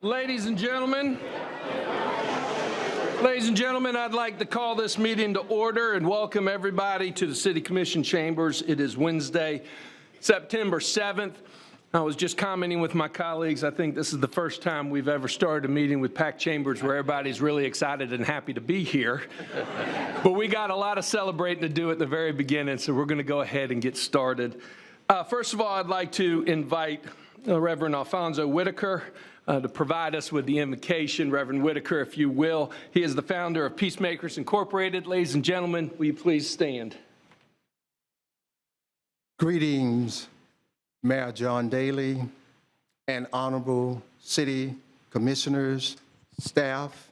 Ladies and gentlemen, I'd like to call this meeting to order and welcome everybody to the City Commission chambers. It is Wednesday, September 7th. I was just commenting with my colleagues. I think this is the first time we've ever started a meeting with packed chambers where everybody's really excited and happy to be here. But we got a lot of celebrating to do at the very beginning, so we're going to go ahead and get started. First of all, I'd like to invite Reverend Alfonso Whitaker to provide us with the invocation. Reverend Whitaker, if you will. He is the founder of Peacemakers Incorporated. Ladies and gentlemen, will you please stand? Greetings, Mayor John Daly and honorable city commissioners, staff,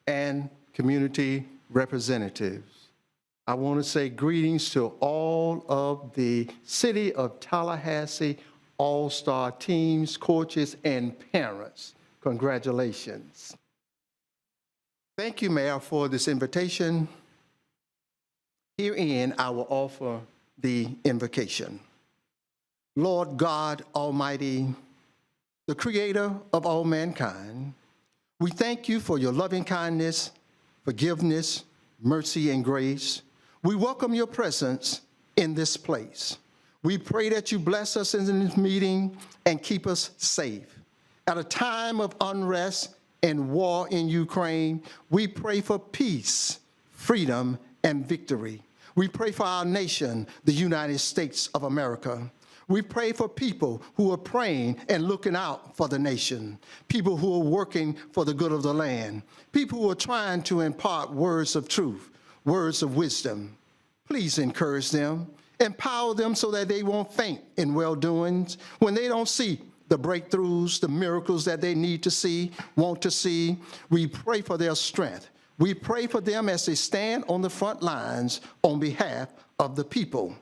and community representatives. I want to say greetings to all of the City of Tallahassee all-star teams, coaches, and parents. Congratulations. Thank you, Mayor, for this invitation. Herein, I will offer the invocation. Lord God Almighty, the creator of all mankind, we thank you for your loving kindness, forgiveness, mercy, and grace. We welcome your presence in this place. We pray that you bless us in this meeting and keep us safe. At a time of unrest and war in Ukraine, we pray for peace, freedom, and victory. We pray for our nation, the United States of America. We pray for people who are praying and looking out for the nation, people who are working for the good of the land, people who are trying to impart words of truth, words of wisdom. Please encourage them. Empower them so that they won't faint in well-doings when they don't see the breakthroughs, the miracles that they need to see, want to see. We pray for their strength. We pray for them as they stand on the front lines on behalf of the people.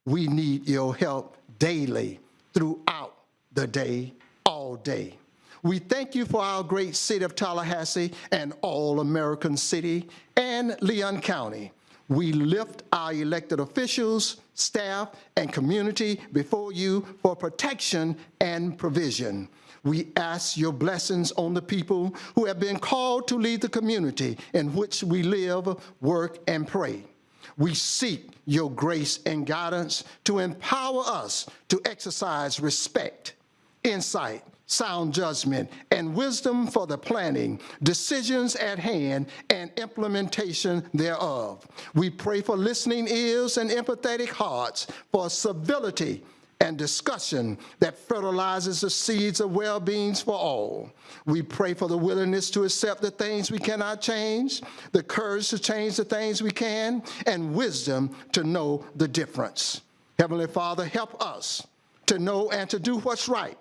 We need your help daily, throughout the day, all day. We thank you for our great city of Tallahassee and all-American city and Leon County. We lift our elected officials, staff, and community before you for protection and provision. We ask your blessings on the people who have been called to lead the community in which we live, work, and pray. We seek your grace and guidance to empower us to exercise respect, insight, sound judgment, and wisdom for the planning, decisions at hand, and implementation thereof. We pray for listening ears and empathetic hearts, for civility and discussion that fertilizes the seeds of well-being for all. We pray for the willingness to accept the things we cannot change, the courage to change the things we can, and wisdom to know the difference. Heavenly Father, help us to know and to do what's right,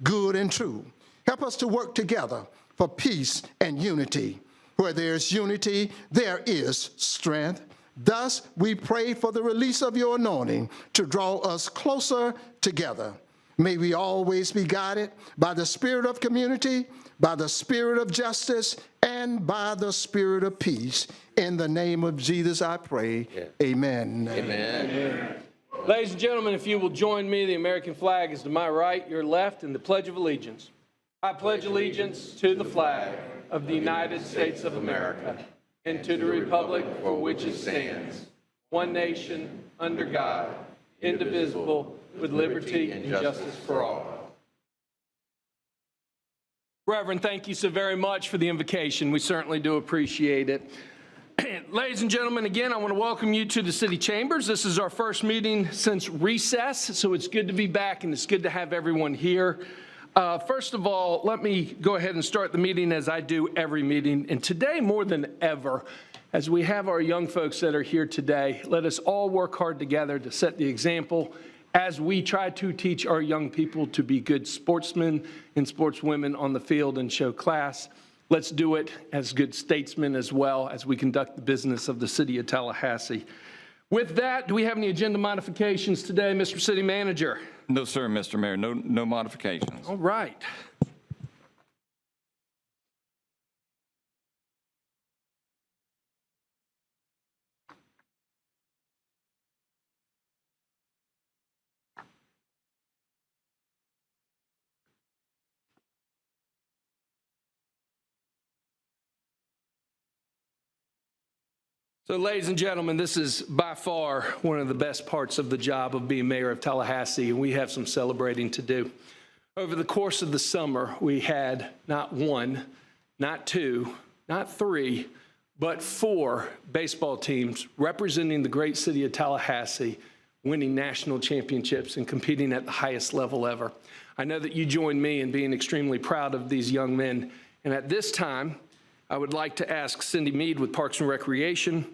good and true. Help us to work together for peace and unity. Where there's unity, there is strength. Thus, we pray for the release of your anointing to draw us closer together. May we always be guided by the spirit of community, by the spirit of justice, and by the spirit of peace. In the name of Jesus, I pray. Yeah. Amen. Amen. Amen. Ladies and gentlemen, if you will join me, the American flag is to my right, your left, and the Pledge of Allegiance. I pledge allegiance to the flag of the United States of America and to the republic for which it stands, one nation, under God, indivisible, with liberty and justice for all. Reverend, thank you so very much for the invocation. We certainly do appreciate it. Ladies and gentlemen, again, I want to welcome you to the City Chambers. This is our first meeting since recess, so it's good to be back and it's good to have everyone here. First of all, let me go ahead and start the meeting as I do every meeting. And today, more than ever, as we have our young folks that are here today, let us all work hard together to set the example as we try to teach our young people to be good sportsmen and sportswomen on the field and show class. Let's do it as good statesmen as well as we conduct the business of the City of Tallahassee. With that, do we have any agenda modifications today, Mr. City Manager? No, sir, Mr. Mayor. No modifications. All right. So, ladies and gentlemen, this is by far one of the best parts of the job of being mayor of Tallahassee, and we have some celebrating to do. Over the course of the summer, we had not one, not two, not three, but 4 baseball teams representing the great city of Tallahassee, winning national championships and competing at the highest level ever. I know that you join me in being extremely proud of these young men. And at this time, I would like to ask Cindy Mead with Parks and Recreation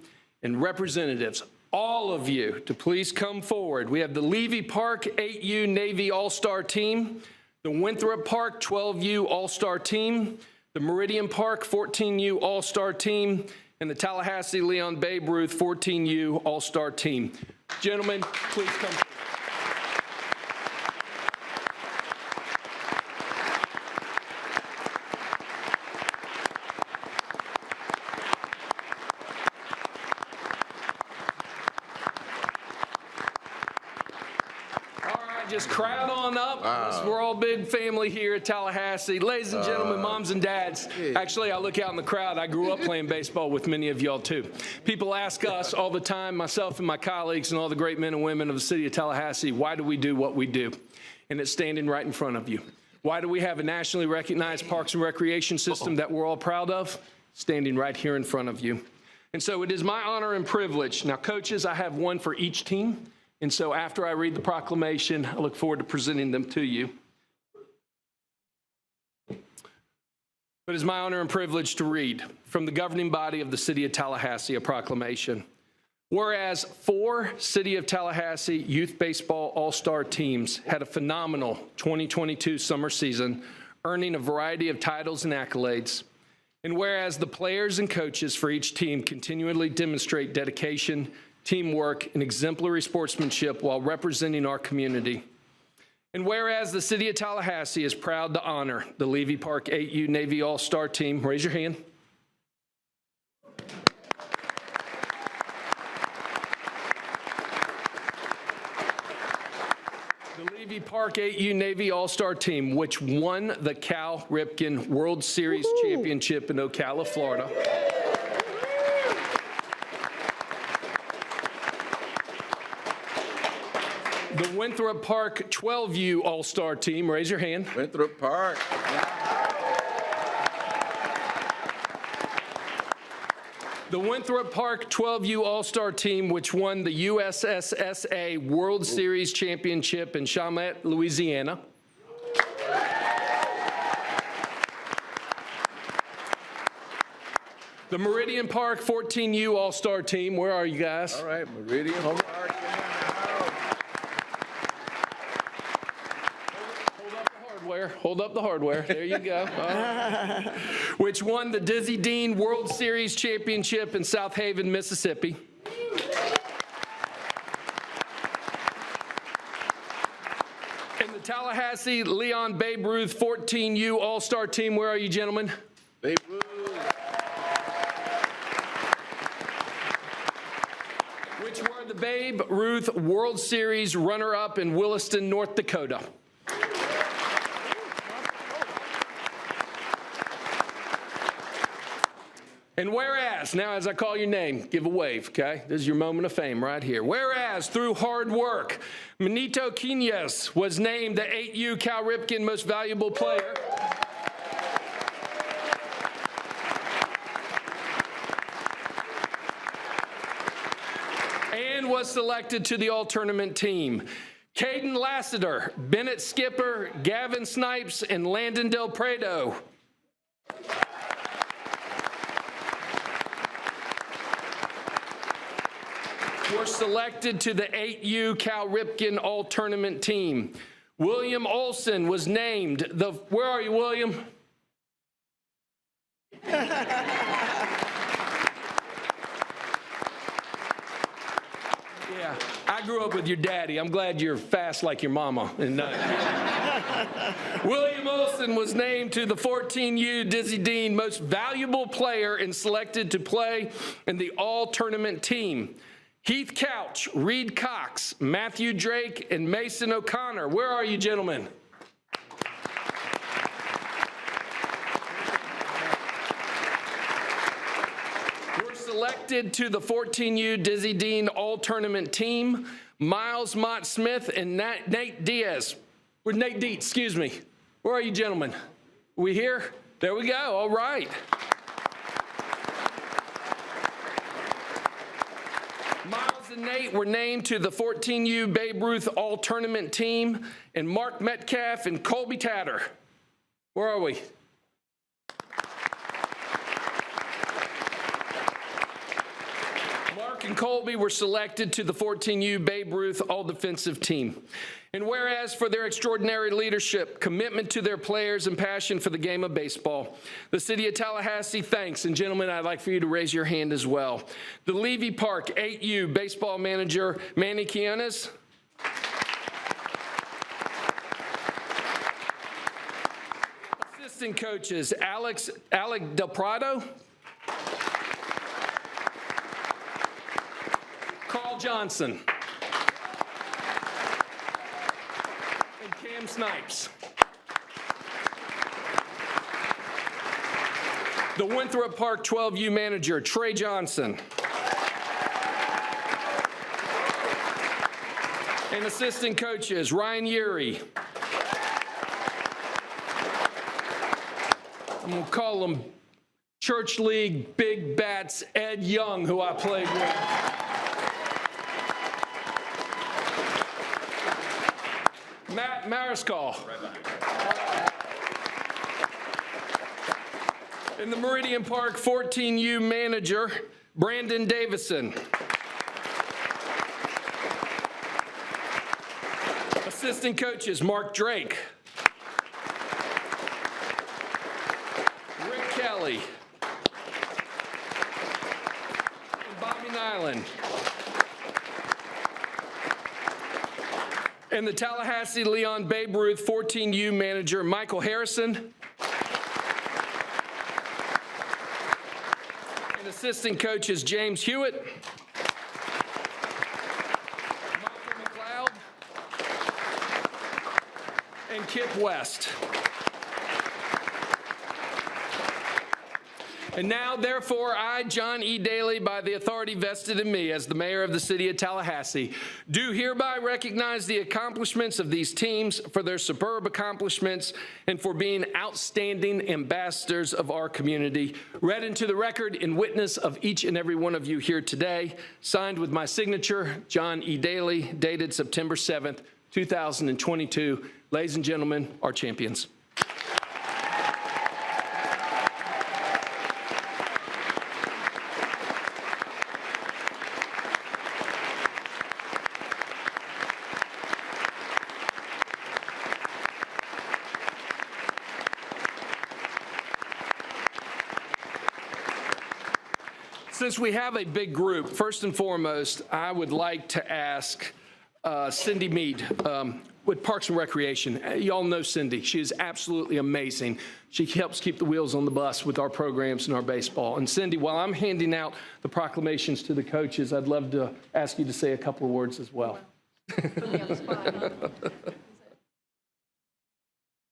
and representatives, all of you, to please come forward. We have the Levy Park 8U Navy All-Star Team, the Winthrop Park 12U All-Star Team, the Meridian Park 14U All-Star Team, and the Tallahassee Leon Babe Ruth 14U All-Star Team. Gentlemen, please come forward. Just crowd on up. We're all big family here at Tallahassee. Ladies and gentlemen, moms and dads. Actually, I look out in the crowd. I grew up playing baseball with many of y'all too. People ask us all the time, myself and my colleagues and all the great men and women of the city of Tallahassee, why do we do what we do? And it's standing right in front of you. Why do we have a nationally recognized parks and recreation system that we're all proud of? Standing right here in front of you. And so it is my honor and privilege. Now, coaches, I have one for each team. And so after I read the proclamation, I look forward to presenting them to you. But it's my honor and privilege to read from the governing body of the City of Tallahassee a proclamation. Whereas 4 City of Tallahassee youth baseball all-star teams had a phenomenal 2022 summer season, earning a variety of titles and accolades. And whereas the players and coaches for each team continually demonstrate dedication, teamwork, and exemplary sportsmanship while representing our community. And whereas the City of Tallahassee is proud to honor the Levy Park 8U Navy All-Star Team, raise your hand. The Levy Park 8U Navy All-Star Team, which won the Cal Ripken World Series Championship in Ocala, Florida. The Winthrop Park 12U All-Star Team, raise your hand. Winthrop Park. The Winthrop Park 12U All-Star Team, which won the USSSA World Series Championship in Chalmette, Louisiana. The Meridian Park 14U All-Star Team, where are you guys? All right, Meridian Park. Hold up the hardware. There you go. Which won the Dizzy Dean World Series Championship in South Haven, Mississippi. And the Tallahassee Leon Babe Ruth 14U All-Star Team. Where are you, gentlemen? Babe Ruth. Which were the Babe Ruth World Series runner-up in Williston, North Dakota. And whereas, now as I call your name, give a wave, okay? This is your moment of fame right here. Whereas, through hard work, Manito Quinez was named the 8U Cal Ripken Most Valuable Player. And was selected to the all-tournament team. Caden Lassiter, Bennett Skipper, Gavin Snipes, and Landon Del Prado were selected to the 8U Cal Ripken All-Tournament Team. William Olson was named the, where are you, William? Yeah, I grew up with your daddy. I'm glad you're fast like your mama. And William Olson was named to the 14U Dizzy Dean Most Valuable Player and selected to play in the All-Tournament Team. Heath Couch, Reed Cox, Matthew Drake, and Mason O'Connor. Where are you, gentlemen? Were selected to the 14U Dizzy Dean All-Tournament team, Miles Mott Smith and Nate Diaz. Where's Nate Dietz, excuse me. Where are you, gentlemen? We here? There we go, all right. Miles and Nate were named to the 14U Babe Ruth All-Tournament team, and Mark Metcalf and Colby Tatter. Where are we? Mark and Colby were selected to the 14U Babe Ruth All-Defensive team. And whereas for their extraordinary leadership, commitment to their players, and passion for the game of baseball, the City of Tallahassee thanks, and gentlemen, I'd like for you to raise your hand as well. The Levy Park 8U baseball manager, Manny Quiones. Assistant coaches, Alec Del Prado. Carl Johnson. And Cam Snipes. The Winthrop Park 12U manager, Trey Johnson. And assistant coaches, Ryan Urey. I'm going to call him Church League Big Bats Ed Young, who I played with. Matt Mariscal. In the Meridian Park 14U manager, Brandon Davison. Assistant coaches, Mark Drake. Rick Kelly. And Bobby Nyland. And the Tallahassee Leon Babe Ruth 14U manager, Michael Harrison. And assistant coaches, James Hewitt. Michael McLeod. And Kip West. And now, therefore, I, John E. Daly, by the authority vested in me as the mayor of the City of Tallahassee, do hereby recognize the accomplishments of these teams for their superb accomplishments and for being outstanding ambassadors of our community. Read into the record in witness of each and every one of you here today, signed with my signature, John E. Daly, dated September 7th, 2022. Ladies and gentlemen, our champions. Since we have a big group, first and foremost, I would like to ask Cindy Mead with Parks and Recreation. You all know Cindy. She is absolutely amazing. She helps keep the wheels on the bus with our programs and our baseball. And Cindy, while I'm handing out the proclamations to the coaches, I'd love to ask you to say a couple of words as well.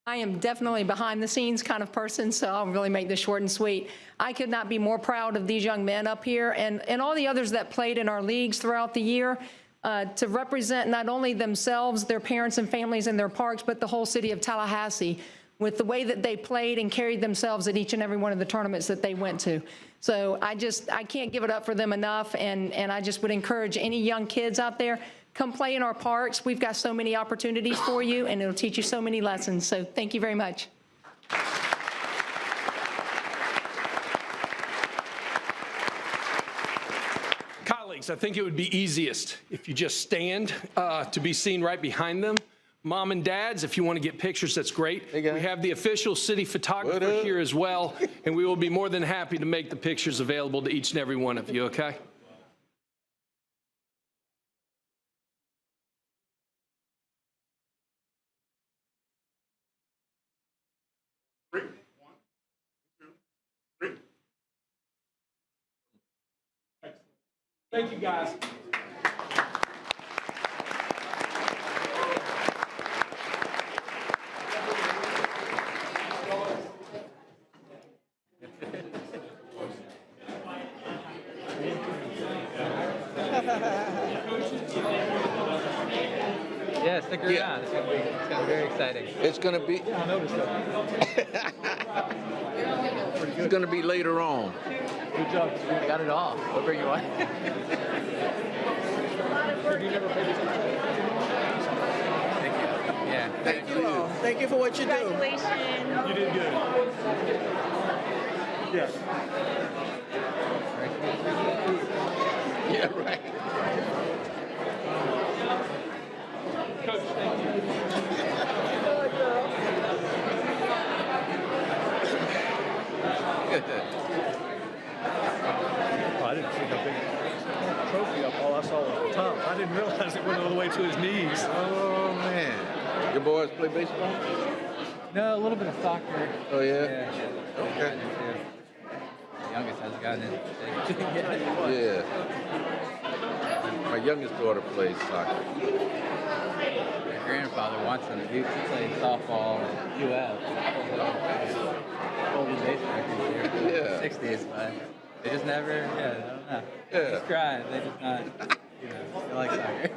I am definitely behind the scenes kind of person, so I'll really make this short and sweet. I could not be more proud of these young men up here and all the others that played in our leagues throughout the year to represent not only themselves, their parents and families in their parks, but the whole city of Tallahassee with the way that they played and carried themselves at each and every one of the tournaments that they went to. So I can't give it up for them enough, and I just would encourage any young kids out there, come play in our parks. We've got so many opportunities for you, and it'll teach you so many lessons. So thank you very much. Colleagues, I think it would be easiest if you just stand to be seen right behind them. Mom and dads, if you want to get pictures, that's great. Hey, guys. We have the official city photographer here as well, and we will be more than happy to make the pictures available to each and every one of you, okay? Thank you, guys. Yeah, stick around. It's gonna be very exciting. It's gonna be. I noticed that. It's gonna be later on. Good job. You got it all. We'll bring you one. Thank you. Yeah. Thank you all. Thank you for what you do. Congratulations. You did good. Yes. Yeah, right. Coach, thank you. Oh, I didn't see how big a trophy up. All I saw was the top. I didn't realize it went all the way to his knees. Oh man. Your boys play baseball? No, a little bit of soccer. Oh yeah. Yeah. Okay. The youngest hasn't gotten in. Yeah. My youngest daughter plays soccer. My grandfather wants him to do. He played softball at UF. Golden base records here. Yeah. 60s, but they just never. Yeah, I don't know. Yeah. Just trying. They just not. They like soccer.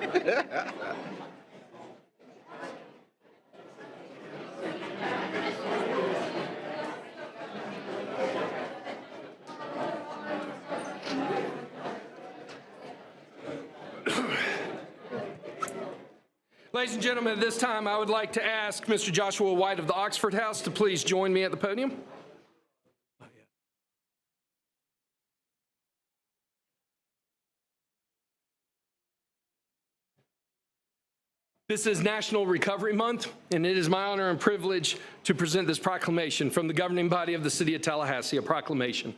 Ladies and gentlemen, at this time, I would like to ask Mr. Joshua White of the Oxford House to please join me at the podium. This is National Recovery Month, and it is my honor and privilege to present this proclamation from the governing body of the City of Tallahassee, a proclamation.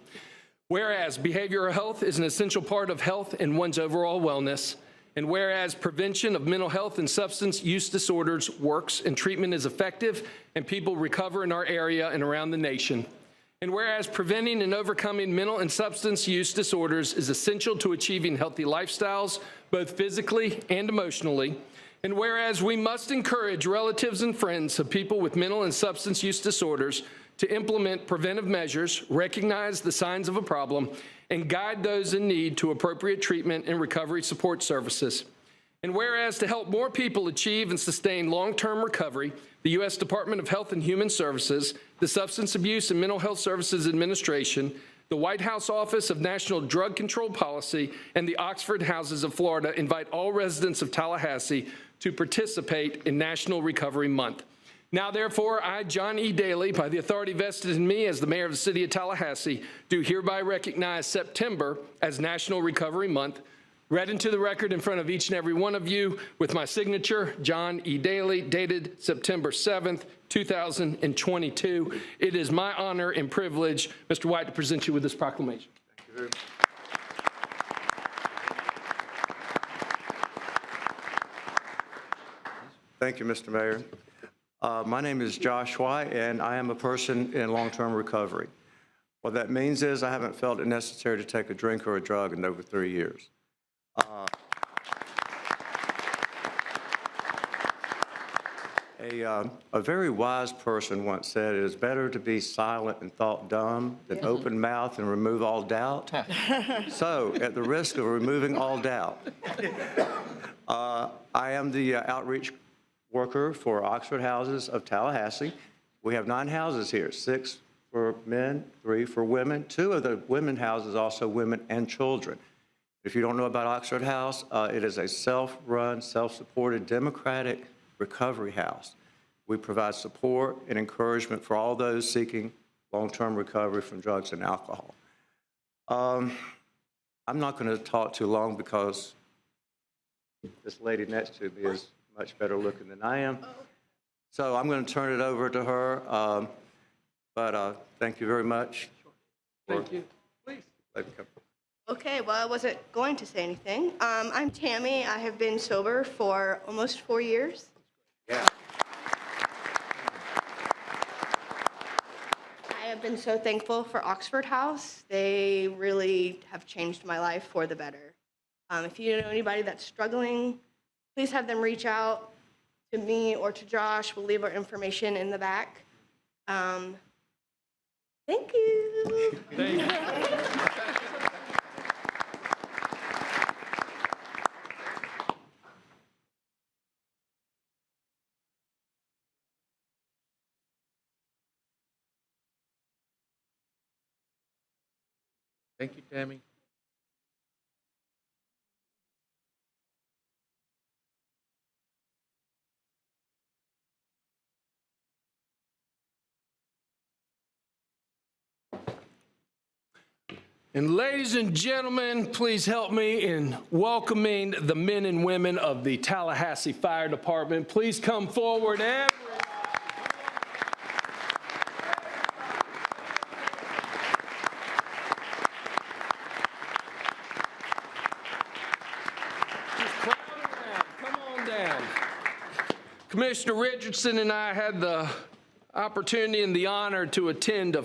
Whereas behavioral health is an essential part of health and one's overall wellness, and whereas prevention of mental health and substance use disorders works and treatment is effective and people recover in our area and around the nation, and whereas preventing and overcoming mental and substance use disorders is essential to achieving healthy lifestyles, both physically and emotionally, and whereas we must encourage relatives and friends of people with mental and substance use disorders to implement preventive measures, recognize the signs of a problem, and guide those in need to appropriate treatment and recovery support services. And whereas to help more people achieve and sustain long-term recovery, the U.S. Department of Health and Human Services, the Substance Abuse and Mental Health Services Administration, the White House Office of National Drug Control Policy, and the Oxford Houses of Florida invite all residents of Tallahassee to participate in National Recovery Month. Now, therefore, I, John E. Daly, by the authority vested in me as the mayor of the City of Tallahassee, do hereby recognize September as National Recovery Month, read into the record in front of each and every one of you with my signature, John E. Daly, dated September 7th, 2022. It is my honor and privilege, Mr. White, to present you with this proclamation. Thank you very much. Thank you, Mr. Mayor. My name is Josh White, and I am a person in long-term recovery. What that means is I haven't felt it necessary to take a drink or a drug in over 3 years. A very wise person once said, it is better to be silent and thought dumb than open mouth and remove all doubt. So, at the risk of removing all doubt, I am the outreach worker for Oxford Houses of Tallahassee. We have 9 houses here, 6 for men, 3 for women. 2 of the women houses also women and children. If you don't know about Oxford House, it is a self-run, self-supported, democratic recovery house. We provide support and encouragement for all those seeking long-term recovery from drugs and alcohol. I'm not going to talk too long because this lady next to me is much better looking than I am. So I'm going to turn it over to her. But thank you very much. Thank you. Please. Let me come. Okay, well, I wasn't going to say anything. I'm Tammy. I have been sober for almost 4 years. Yeah. I have been so thankful for Oxford House. They really have changed my life for the better. If you know anybody that's struggling, please have them reach out to me or to Josh. We'll leave our information in the back. Thank you. Thank you. Thank you, Tammy. And ladies and gentlemen, please help me in welcoming the men and women of the Tallahassee Fire Department. Please come forward, everybody. Just crowd around. Come on down. Commissioner Richardson and I had the opportunity and the honor to attend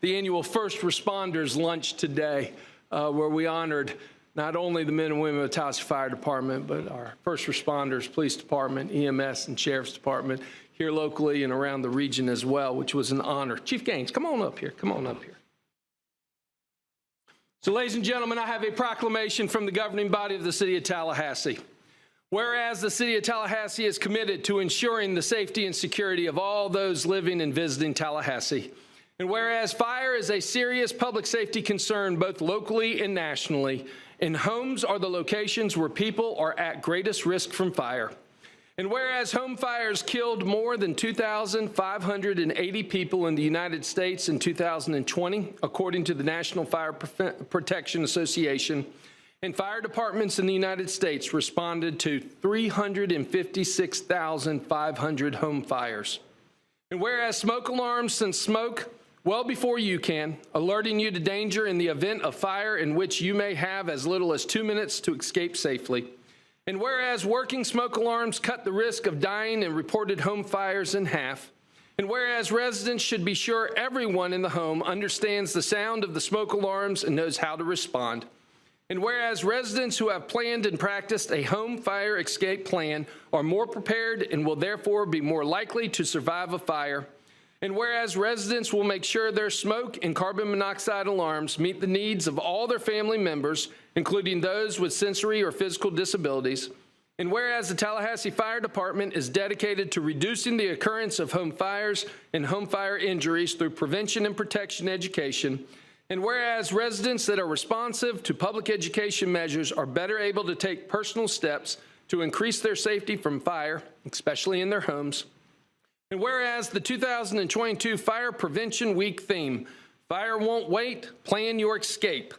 the annual First Responders Lunch today, where we honored not only the men and women of the Tallahassee Fire Department, but our first responders, police department, EMS, and sheriff's department here locally and around the region as well, which was an honor. Chief Gaines, come on up here. Come on up here. So, ladies and gentlemen, I have a proclamation from the governing body of the City of Tallahassee. Whereas the City of Tallahassee is committed to ensuring the safety and security of all those living and visiting Tallahassee. And whereas fire is a serious public safety concern both locally and nationally, and homes are the locations where people are at greatest risk from fire. And whereas home fires killed more than 2,580 people in the United States in 2020, according to the National Fire Protection Association, and fire departments in the United States responded to 356,500 home fires. And whereas smoke alarms send smoke well before you can, alerting you to danger in the event of fire in which you may have as little as 2 minutes to escape safely. And whereas working smoke alarms cut the risk of dying in reported home fires in half. And whereas residents should be sure everyone in the home understands the sound of the smoke alarms and knows how to respond. And whereas residents who have planned and practiced a home fire escape plan are more prepared and will therefore be more likely to survive a fire. And whereas residents will make sure their smoke and carbon monoxide alarms meet the needs of all their family members, including those with sensory or physical disabilities. And whereas the Tallahassee Fire Department is dedicated to reducing the occurrence of home fires and home fire injuries through prevention and protection education. And whereas residents that are responsive to public education measures are better able to take personal steps to increase their safety from fire, especially in their homes. And whereas the 2022 Fire Prevention Week theme, Fire Won't Wait, Plan Your Escape,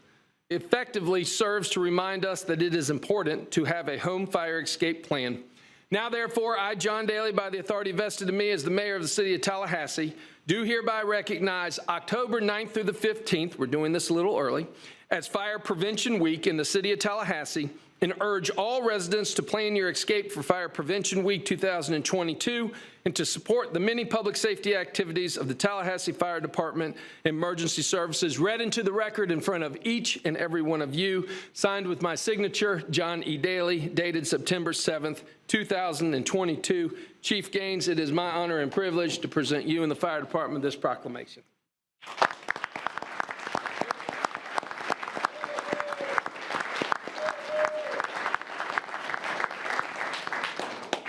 effectively serves to remind us that it is important to have a home fire escape plan. Now, therefore, I, John Daly, by the authority vested in me as the mayor of the City of Tallahassee, do hereby recognize October 9th through the 15th, we're doing this a little early, as Fire Prevention Week in the City of Tallahassee, and urge all residents to plan your escape for Fire Prevention Week 2022 and to support the many public safety activities of the Tallahassee Fire Department Emergency Services, read into the record in front of each and every one of you, signed with my signature, John E. Daly, dated September 7th, 2022. Chief Gaines, it is my honor and privilege to present you and the Fire Department this proclamation.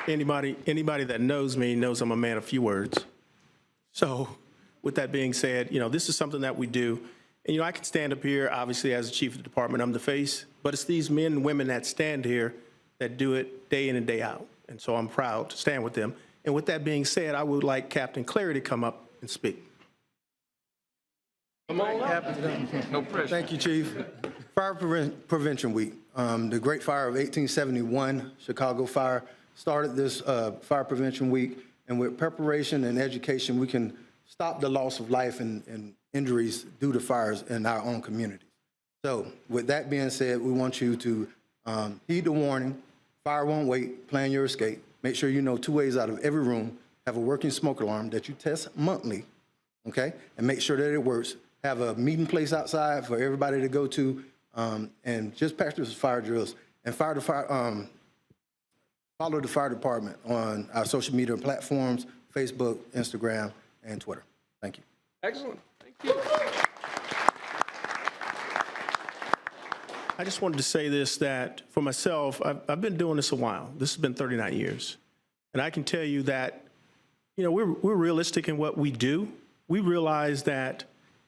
Anybody that knows me knows I'm a man of few words. So with that being said, this is something that we do. And, I can stand up here, obviously, as the chief of the department, I'm the face, but it's these men and women that stand here that do it day in and day out. And so I'm proud to stand with them. And with that being said, I would like Captain Clary to come up and speak. Come on up. No pressure. Thank you, Chief. Fire Prevention Week. The Great Fire of 1871, Chicago Fire, started this Fire Prevention Week, and with preparation and education, we can stop the loss of life and injuries due to fires in our own communities. So with that being said, we want you to heed the warning, fire won't wait, plan your escape. Make sure you know 2 ways out of every room, have a working smoke alarm that you test monthly, okay? And make sure that it works. Have a meeting place outside for everybody to go to, and just practice fire drills. And follow the fire department on our social media platforms, Facebook, Instagram, and Twitter. Thank you. Excellent. Thank you. I just wanted to say this, that for myself, I've been doing this a while. This has been 39 years. And I can tell you that, we're realistic in what we do. We realize that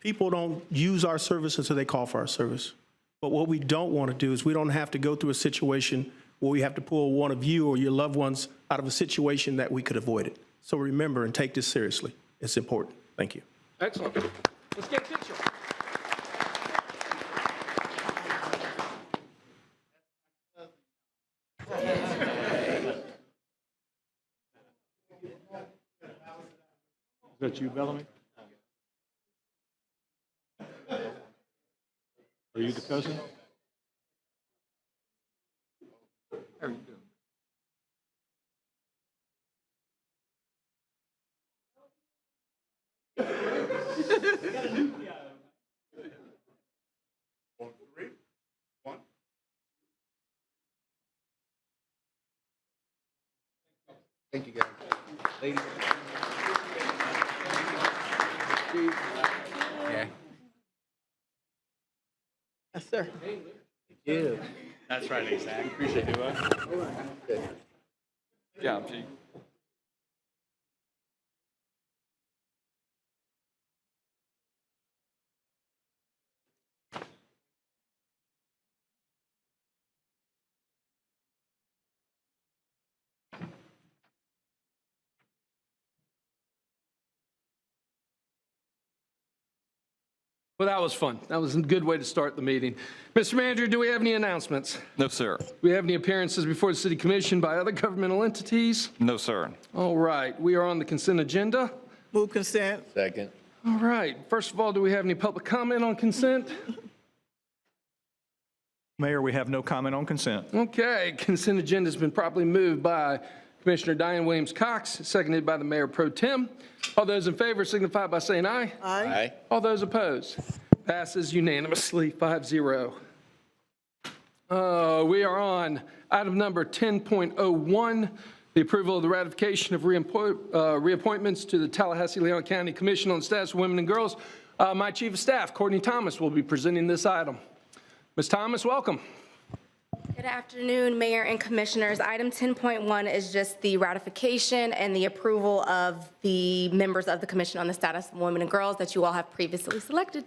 People don't use our service until they call for our service. But what we don't want to do is we don't have to go through a situation where we have to pull one of you or your loved ones out of a situation that we could avoid it. So remember and take this seriously. It's important. Thank you. Excellent. Let's get a picture. Is that you, Bellamy? Are you the cousin? How are you doing? Thank you, guys. Ladies. Yeah. Yes, sir. Thank you. That's right, exactly. Appreciate it. Good job, Chief. Well, that was fun. That was a good way to start the meeting. Mr. Manager, do we have any announcements? No, sir. Do we have any appearances before the City Commission by other governmental entities? No, sir. All right, we are on the consent agenda. Move consent. Second. All right, first of all, do we have any public comment on consent? Mayor, we have no comment on consent. Okay, consent agenda has been properly moved by Commissioner Diane Williams-Cox, seconded by the Mayor Pro Tem. All those in favor signify by saying aye. Aye. All those opposed? Passes unanimously, 5-0. We are on item number 10.01, the approval of the ratification of reappointments to the Tallahassee-Leon County Commission on the Status of Women and Girls. My Chief of Staff, Courtney Thomas, will be presenting this item. Ms. Thomas, welcome. Good afternoon, Mayor and Commissioners. Item 10.1 is just the ratification and the approval of the members of the Commission on the Status of Women and Girls that you all have previously selected.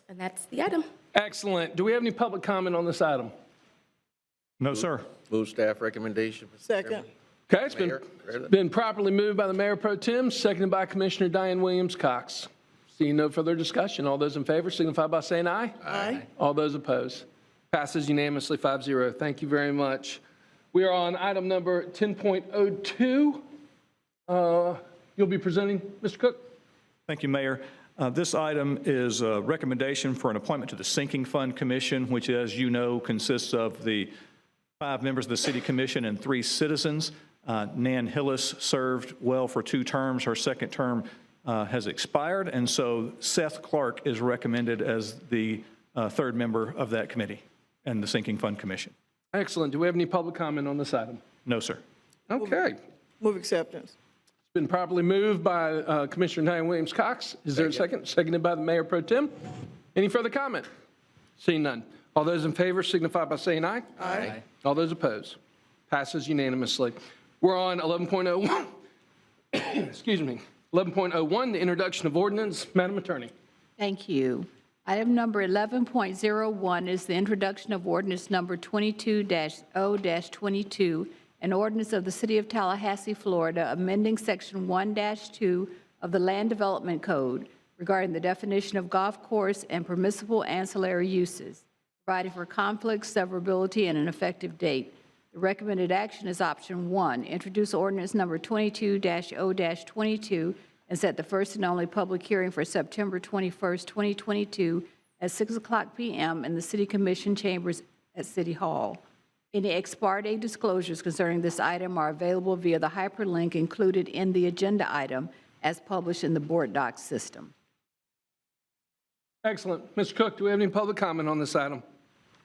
And that's the item. Excellent. Do we have any public comment on this item? No, sir. Move staff recommendation. Mr. Second. Okay, it's Mayor. been properly moved by the Mayor Pro Tem, seconded by Commissioner Diane Williams-Cox. Seeing no further discussion, all those in favor signify by saying aye. Aye. All those opposed? Passes unanimously, 5-0. Thank you very much. We are on item number 10.02. You'll be presenting, Mr. Cook? Thank you, Mayor. This item is a recommendation for an appointment to the Sinking Fund Commission, which, as you know, consists of the 5 members of the City Commission and 3 citizens. Nan Hillis served well for 2 terms. Her second term has expired, and so Seth Clark is recommended as the 3rd member of that committee and the Sinking Fund Commission. Excellent. Do we have any public comment on this item? No, sir. Okay. Move acceptance. It's been properly moved by Commissioner Diane Williams-Cox. Is there a second? Seconded by the Mayor Pro Tem. Any further comment? Seeing none. All those in favor signify by saying aye. Aye. All those opposed? Passes unanimously. We're on 11.01. Excuse me. 11.01, the introduction of ordinance. Madam Attorney. Thank you. Item number 11.01 is the introduction of ordinance number 22-0-22, an ordinance of the City of Tallahassee, Florida, amending Section 1-2 of the Land Development Code regarding the definition of golf course and permissible ancillary uses, providing for conflict, severability, and an effective date. The recommended action is option 1, introduce ordinance number 22-0-22 and set the first and only public hearing for September 21st, 2022 at 6:00 p.m. in the City Commission chambers at City Hall. Any ex parte disclosures concerning this item are available via the hyperlink included in the agenda item as published in the board docs system. Excellent. Mr. Cook, do we have any public comment on this item?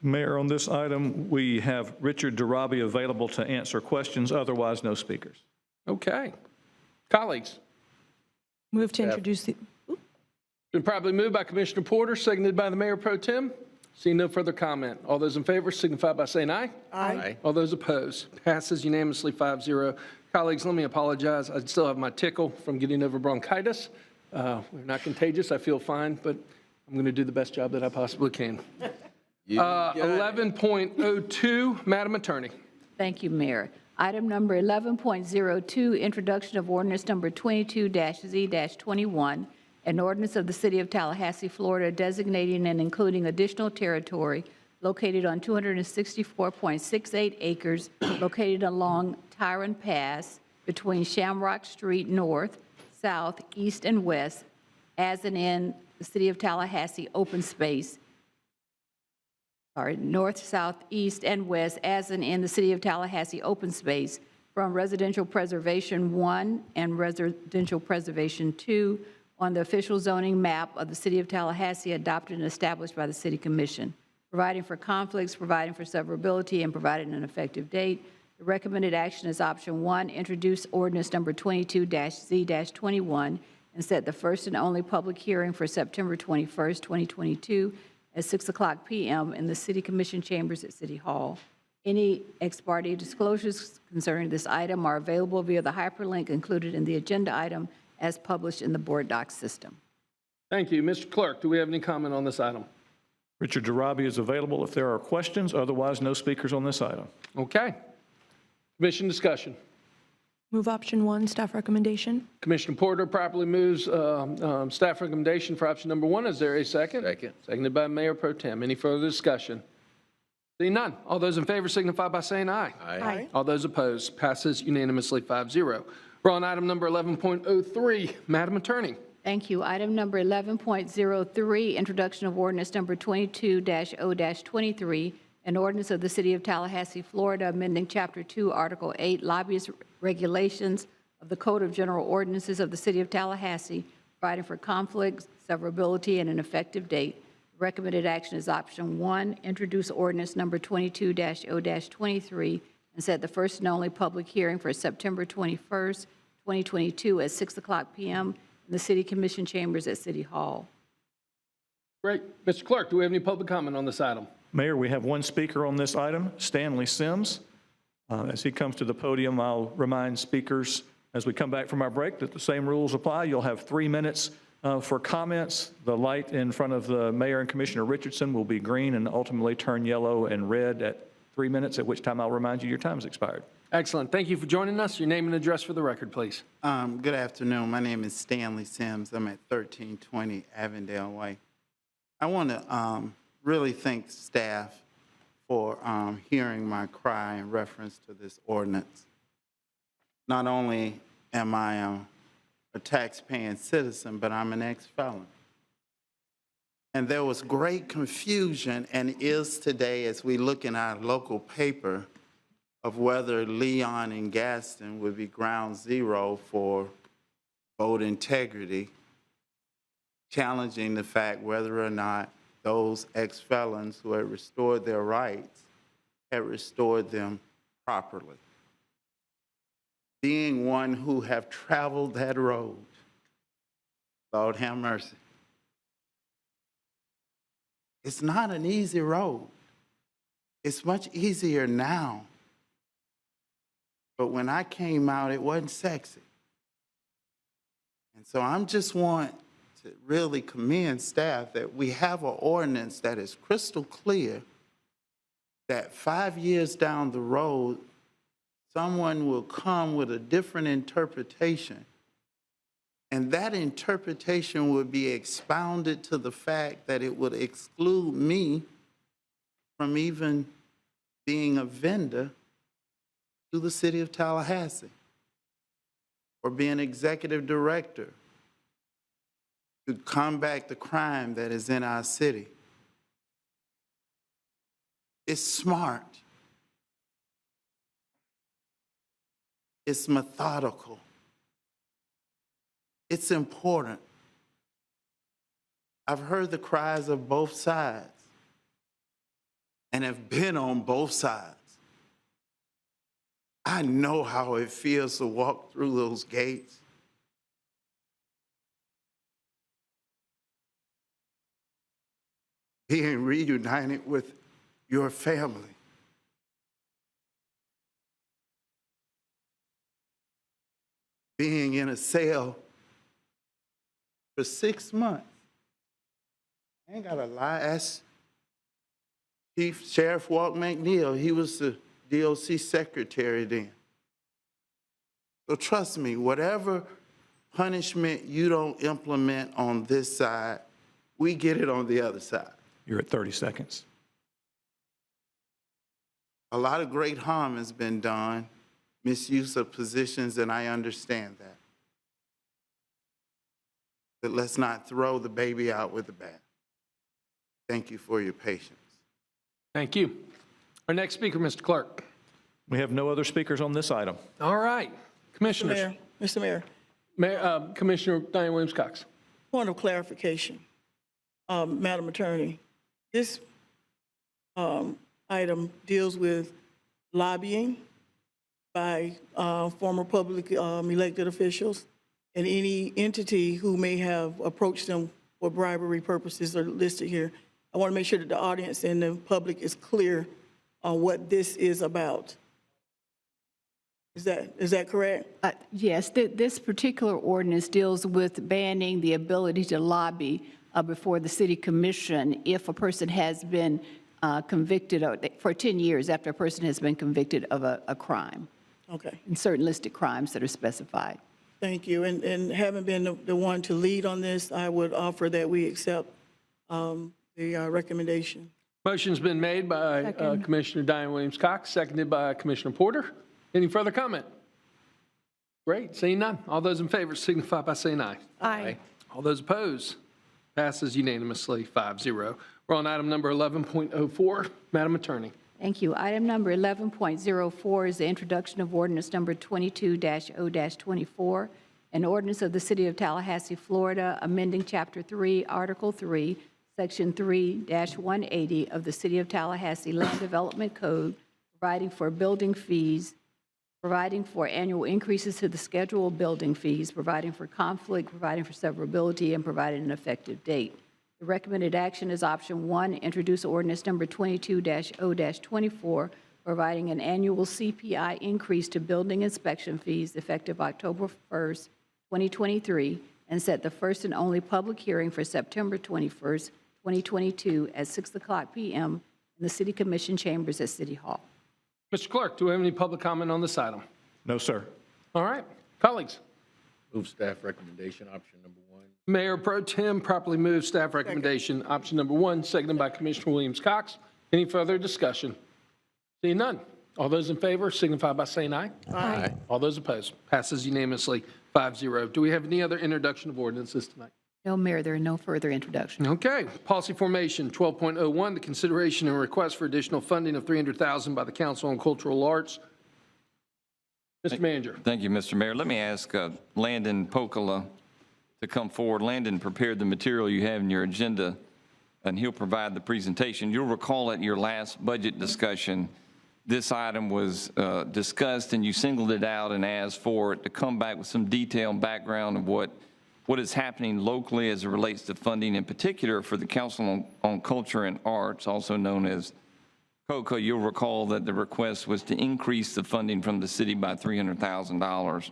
Mayor, on this item, we have Richard Darabi available to answer questions. Otherwise, no speakers. Okay. Colleagues. Move to introduce the. Been properly moved by Commissioner Porter, seconded by the Mayor Pro Tem. Seeing no further comment. All those in favor signify by saying aye. Aye. All those opposed? Passes unanimously, 5-0. Colleagues, let me apologize. I still have my tickle from getting over bronchitis. We're not contagious. I feel fine, but I'm going to do the best job that I possibly can. 11.02, Madam Attorney. Thank you, Mayor. Item number 11.02, introduction of ordinance number 22-Z-21, an ordinance of the City of Tallahassee, Florida, designating and including additional territory located on 264.68 acres located along Tyron Pass between Shamrock Street North, South, East, and West, as and in the City of Tallahassee open space, north, south, east, and west, as and in the City of Tallahassee open space from Residential Preservation 1 and Residential Preservation 2 on the official zoning map of the City of Tallahassee adopted and established by the City Commission, providing for conflicts, providing for severability, and providing an effective date. The recommended action is option 1, introduce ordinance number 22-Z-21 and set the first and only public hearing for September 21st, 2022 at 6:00 p.m. in the City Commission chambers at City Hall. Any ex parte disclosures concerning this item are available via the hyperlink included in the agenda item as published in the board docs system. Thank you. Mr. Clerk, do we have any comment on this item? Richard Darabi is available if there are questions. Otherwise, no speakers on this item. Okay. Commission discussion. Move option 1, staff recommendation. Commissioner Porter properly moves staff recommendation for option number 1. Is there a second? Second. Seconded by Mayor Pro Tem. Any further discussion? Seeing none. All those in favor signify by saying aye. Aye. All those opposed, passes unanimously 5-0. We're on item number 11.03. Madam Attorney. Thank you. Item number 11.03, introduction of ordinance number 22-0-23, an ordinance of the City of Tallahassee, Florida, amending Chapter 2, Article 8, lobbyist regulations of the Code of General Ordinances of the City of Tallahassee, providing for conflicts, severability, and an effective date. Recommended action is option 1, introduce ordinance number 22-0-23, and set the first and only public hearing for September 21st, 2022 at 6:00 p.m. in the City Commission chambers at City Hall. Great. Mr. Clerk, do we have any public comment on this item? Mayor, we have one speaker on this item, Stanley Sims. As he comes to the podium, I'll remind speakers as we come back from our break that the same rules apply. You'll have 3 minutes for comments. The light in front of the Mayor and Commissioner Richardson will be green and ultimately turn yellow and red at 3 minutes, at which time I'll remind you your time has expired. Excellent. Thank you for joining us. Your name and address for the record, please. Good afternoon. My name is Stanley Sims. I'm at 1320 Avondale Way. I want to really thank staff for hearing my cry in reference to this ordinance. Not only am I a tax-paying citizen, but I'm an ex-felon. And there was great confusion, and is today, as we look in our local paper, of whether Leon and Gaston would be ground zero for vote integrity, challenging the fact whether or not those ex-felons who had restored their rights had restored them properly. Being one who have traveled that road, Lord have mercy, it's not an easy road. It's much easier now. But when I came out, it wasn't sexy. And so I just want to really commend staff that we have an ordinance that is crystal clear that 5 years down the road, someone will come with a different interpretation. And that interpretation would be expounded to the fact that it would exclude me from even being a vendor to the City of Tallahassee or being executive director to combat the crime that is in our city. It's smart. It's methodical. It's important. I've heard the cries of both sides and have been on both sides. I know how it feels to walk through those gates. Being reunited with your family. Being in a cell for 6 months. I ain't got to lie. Ask Chief Sheriff Walt McNeil. He was the DOC secretary then. So trust me, whatever punishment you don't implement on this side, we get it on the other side. You're at 30 seconds. A lot of great harm has been done, misuse of positions, and I understand that. But let's not throw the baby out with the bath. Thank you for your patience. Thank you. Our next speaker, Mr. Clerk. We have no other speakers on this item. All right. Commissioners. Mr. Mayor, Commissioner Diane Williams-Cox. point of clarification. Madam Attorney, this item deals with lobbying by former public elected officials and any entity who may have approached them for bribery purposes are listed here. I want to make sure that the audience and the public is clear on what this is about. Is that correct? Yes, this particular ordinance deals with banning the ability to lobby before the city commission if a person has been convicted for 10 years after a person has been convicted of a crime. Okay. And certain listed crimes that are specified. Thank you. And having been the one to lead on this, I would offer that we accept the recommendation. Motion's been made by Commissioner Diane Williams-Cox, seconded by Commissioner Porter. Any further comment? Great, seeing none. All those in favor signify by saying aye. Aye. All those opposed? Passes unanimously, 5-0. We're on item number 11.04. Madam Attorney. Thank you. Item number 11.04 is the introduction of ordinance number 22-0-24, an ordinance of the City of Tallahassee, Florida, amending Chapter 3, Article 3, Section 3-180 of the City of Tallahassee Land Development Code, providing for building fees, providing for annual increases to the schedule of building fees, providing for conflict, providing for severability, and providing an effective date. The recommended action is option 1, introduce ordinance number 22-0-24, providing an annual CPI increase to building inspection fees effective October 1st, 2023, and set the first and only public hearing for September 21st, 2022 at 6:00 p.m. in the City Commission chambers at City Hall. Mr. Clerk, do we have any public comment on this item? No, sir. All right. Colleagues. Move staff recommendation, option number 1. Mayor Pro Tem properly moves staff recommendation, option number 1, seconded by Commissioner Williams-Cox. Any further discussion? Seeing none. All those in favor signify by saying aye. Aye. All those opposed? Passes unanimously, 5-0. Do we have any other introduction of ordinances tonight? No, Mayor, there are no further introductions. Okay. Policy formation, 12.01, the consideration and request for additional funding of $300,000 by the Council on Cultural Arts. Mr. Manager. Thank you, Mr. Mayor. Let me ask Landon Pocola to come forward. Landon prepared the material you have in your agenda, and he'll provide the presentation. You'll recall at your last budget discussion, this item was discussed, and you singled it out and asked for it to come back with some detail and background of what is happening locally as it relates to funding, in particular for the Council on Culture and Arts, also known as COCA. You'll recall that the request was to increase the funding from the city by $300,000.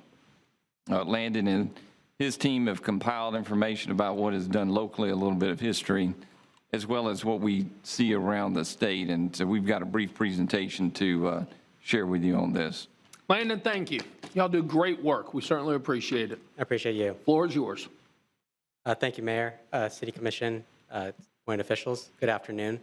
Landon and his team have compiled information about what is done locally, a little bit of history, as well as what we see around the state. And so we've got a brief presentation to share with you on this. Landon, thank you. Y'all do great work. We certainly appreciate it. I appreciate you. Floor is yours. Thank you, Mayor, City Commission, appointed officials. Good afternoon.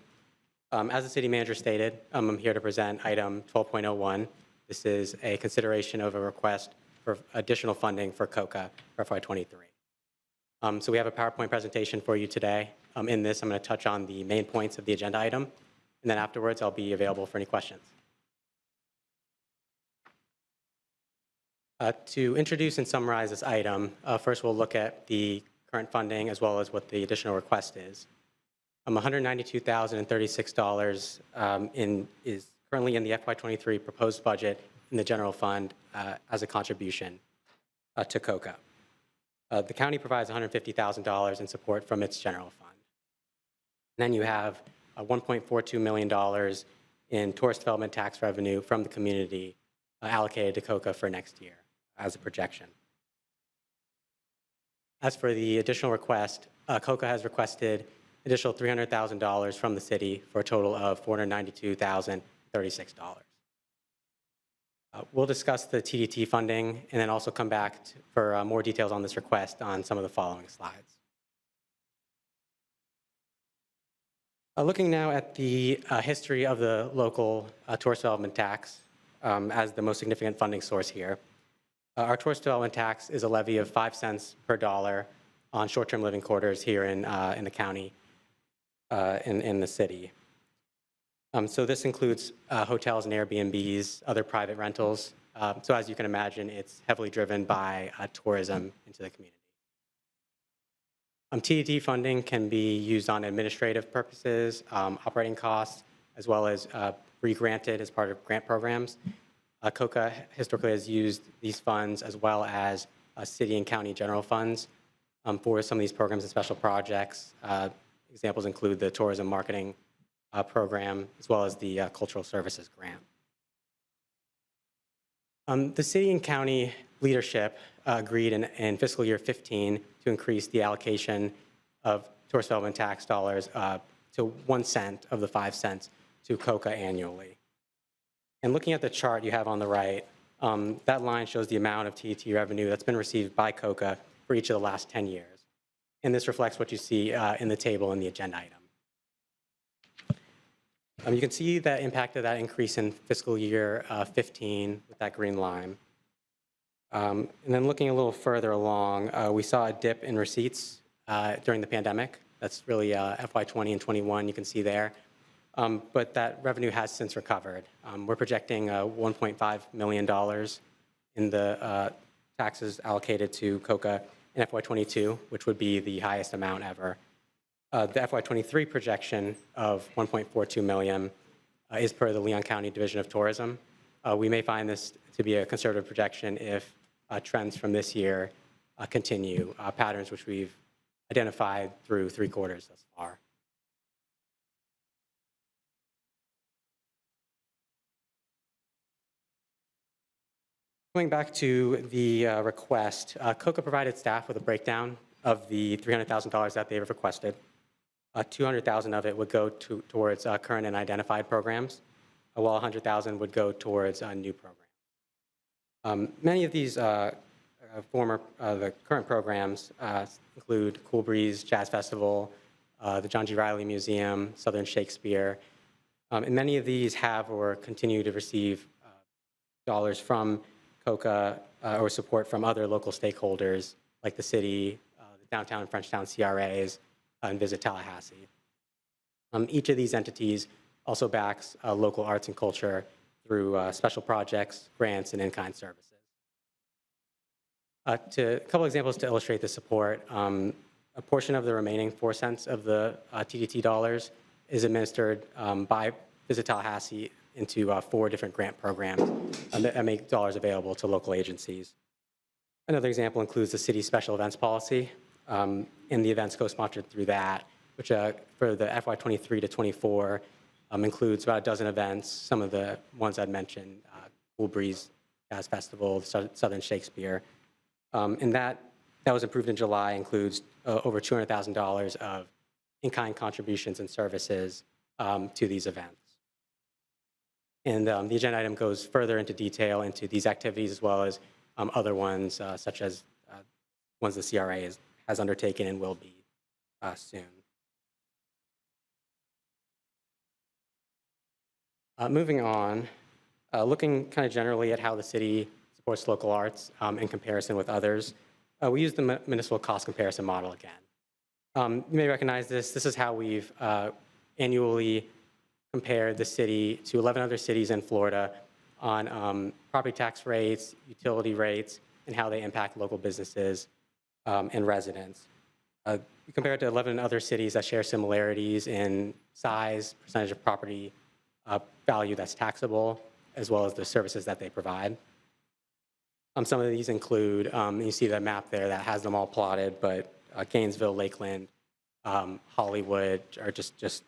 As the city manager stated, I'm here to present item 12.01. This is a consideration of a request for additional funding for COCA for FY23. So we have a PowerPoint presentation for you today. In this, I'm going to touch on the main points of the agenda item, and then afterwards, I'll be available for any questions. To introduce and summarize this item, first we'll look at the current funding as well as what the additional request is. $192,036 is currently in the FY23 proposed budget in the general fund as a contribution to COCA. The county provides $150,000 in support from its general fund. And then you have $1.42 million in tourist development tax revenue from the community allocated to COCA for next year as a projection. As for the additional request, COCA has requested additional $300,000 from the city for a total of $492,036. We'll discuss the TDT funding and then also come back for more details on this request on some of the following slides. Looking now at the history of the local tourist development tax as the most significant funding source here. Our tourist development tax is a levy of 5 cents per dollar on short-term living quarters here in the county, in the city. So this includes hotels and Airbnbs, other private rentals. So as you can imagine, it's heavily driven by tourism into the community. TDT funding can be used on administrative purposes, operating costs, as well as re-granted as part of grant programs. COCA historically has used these funds as well as city and county general funds for some of these programs and special projects. Examples include the tourism marketing program, as well as the cultural services grant. The city and county leadership agreed in fiscal year 15 to increase the allocation of tourist development tax dollars to 1 cent of the 5 cents to COCA annually. And looking at the chart you have on the right, that line shows the amount of TDT revenue that's been received by COCA for each of the last 10 years. And this reflects what you see in the table in the agenda item. You can see the impact of that increase in fiscal year 15 with that green line. And then looking a little further along, we saw a dip in receipts during the pandemic. That's really FY20 and 21, you can see there. But that revenue has since recovered. We're projecting $1.5 million in the taxes allocated to COCA in FY22, which would be the highest amount ever. The FY23 projection of $1.42 million is per the Leon County Division of Tourism. We may find this to be a conservative projection if trends from this year continue, patterns which we've identified through 3 quarters thus far. Going back to the request, COCA provided staff with a breakdown of the $300,000 that they've requested. $200,000 of it would go towards current and identified programs, while $100,000 would go towards new programs. Many of these the current programs include Cool Breeze Jazz Festival, the John G. Riley Museum, Southern Shakespeare, and many of these have or continue to receive dollars from COCA or support from other local stakeholders like the city, the downtown and Frenchtown CRAs, and Visit Tallahassee. Each of these entities also backs local arts and culture through special projects, grants, and in-kind services. A couple examples to illustrate the support. A portion of the remaining 4 cents of the TDT dollars is administered by Visit Tallahassee into 4 different grant programs that make dollars available to local agencies. Another example includes the city's special events policy, and the events co-sponsored through that, which for the FY23 to 24 includes about a dozen events, some of the ones I'd mentioned, Cool Breeze Jazz Festival, Southern Shakespeare. And that was approved in July, includes over $200,000 of in-kind contributions and services to these events. And the agenda item goes further into detail into these activities as well as other ones, such as ones the CRA has undertaken and will be soon. Moving on, looking kind of generally at how the city supports local arts in comparison with others, we use the municipal cost comparison model again. You may recognize this. This is how we've annually compared the city to 11 other cities in Florida on property tax rates, utility rates, and how they impact local businesses and residents. We compare it to 11 other cities that share similarities in size, percentage of property value that's taxable, as well as the services that they provide. Some of these include, you see the map there that has them all plotted, but Gainesville, Lakeland, Hollywood are just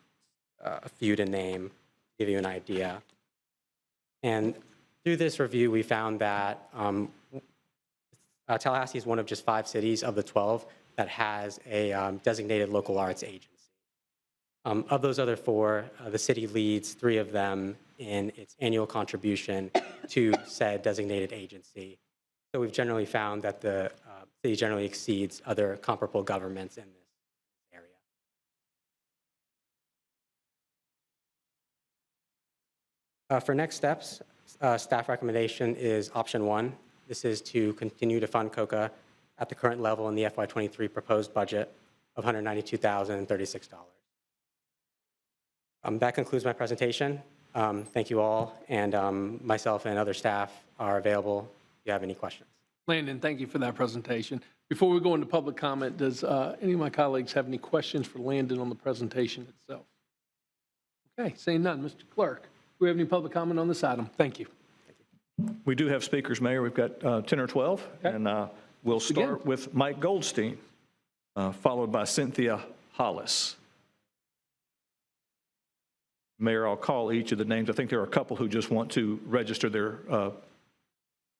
a few to name, to give you an idea. And through this review, we found that Tallahassee is one of just 5 cities of the 12 that has a designated local arts agency. Of those other 4, the city leads 3 of them in its annual contribution to said designated agency. So we've generally found that the city generally exceeds other comparable governments in this area. For next steps, staff recommendation is option 1. This is to continue to fund COCA at the current level in the FY23 proposed budget of $192,036. That concludes my presentation. Thank you all, and myself and other staff are available if you have any questions. Landon, thank you for that presentation. Before we go into public comment, does any of my colleagues have any questions for Landon on the presentation itself? Okay, saying none. Mr. Clerk, do we have any public comment on this item? Thank you. We do have speakers, Mayor. We've got 10 or 12, okay. And we'll start with Mike Goldstein, followed by Cynthia Hollis. Mayor, I'll call each of the names. I think there are a couple who just want to register their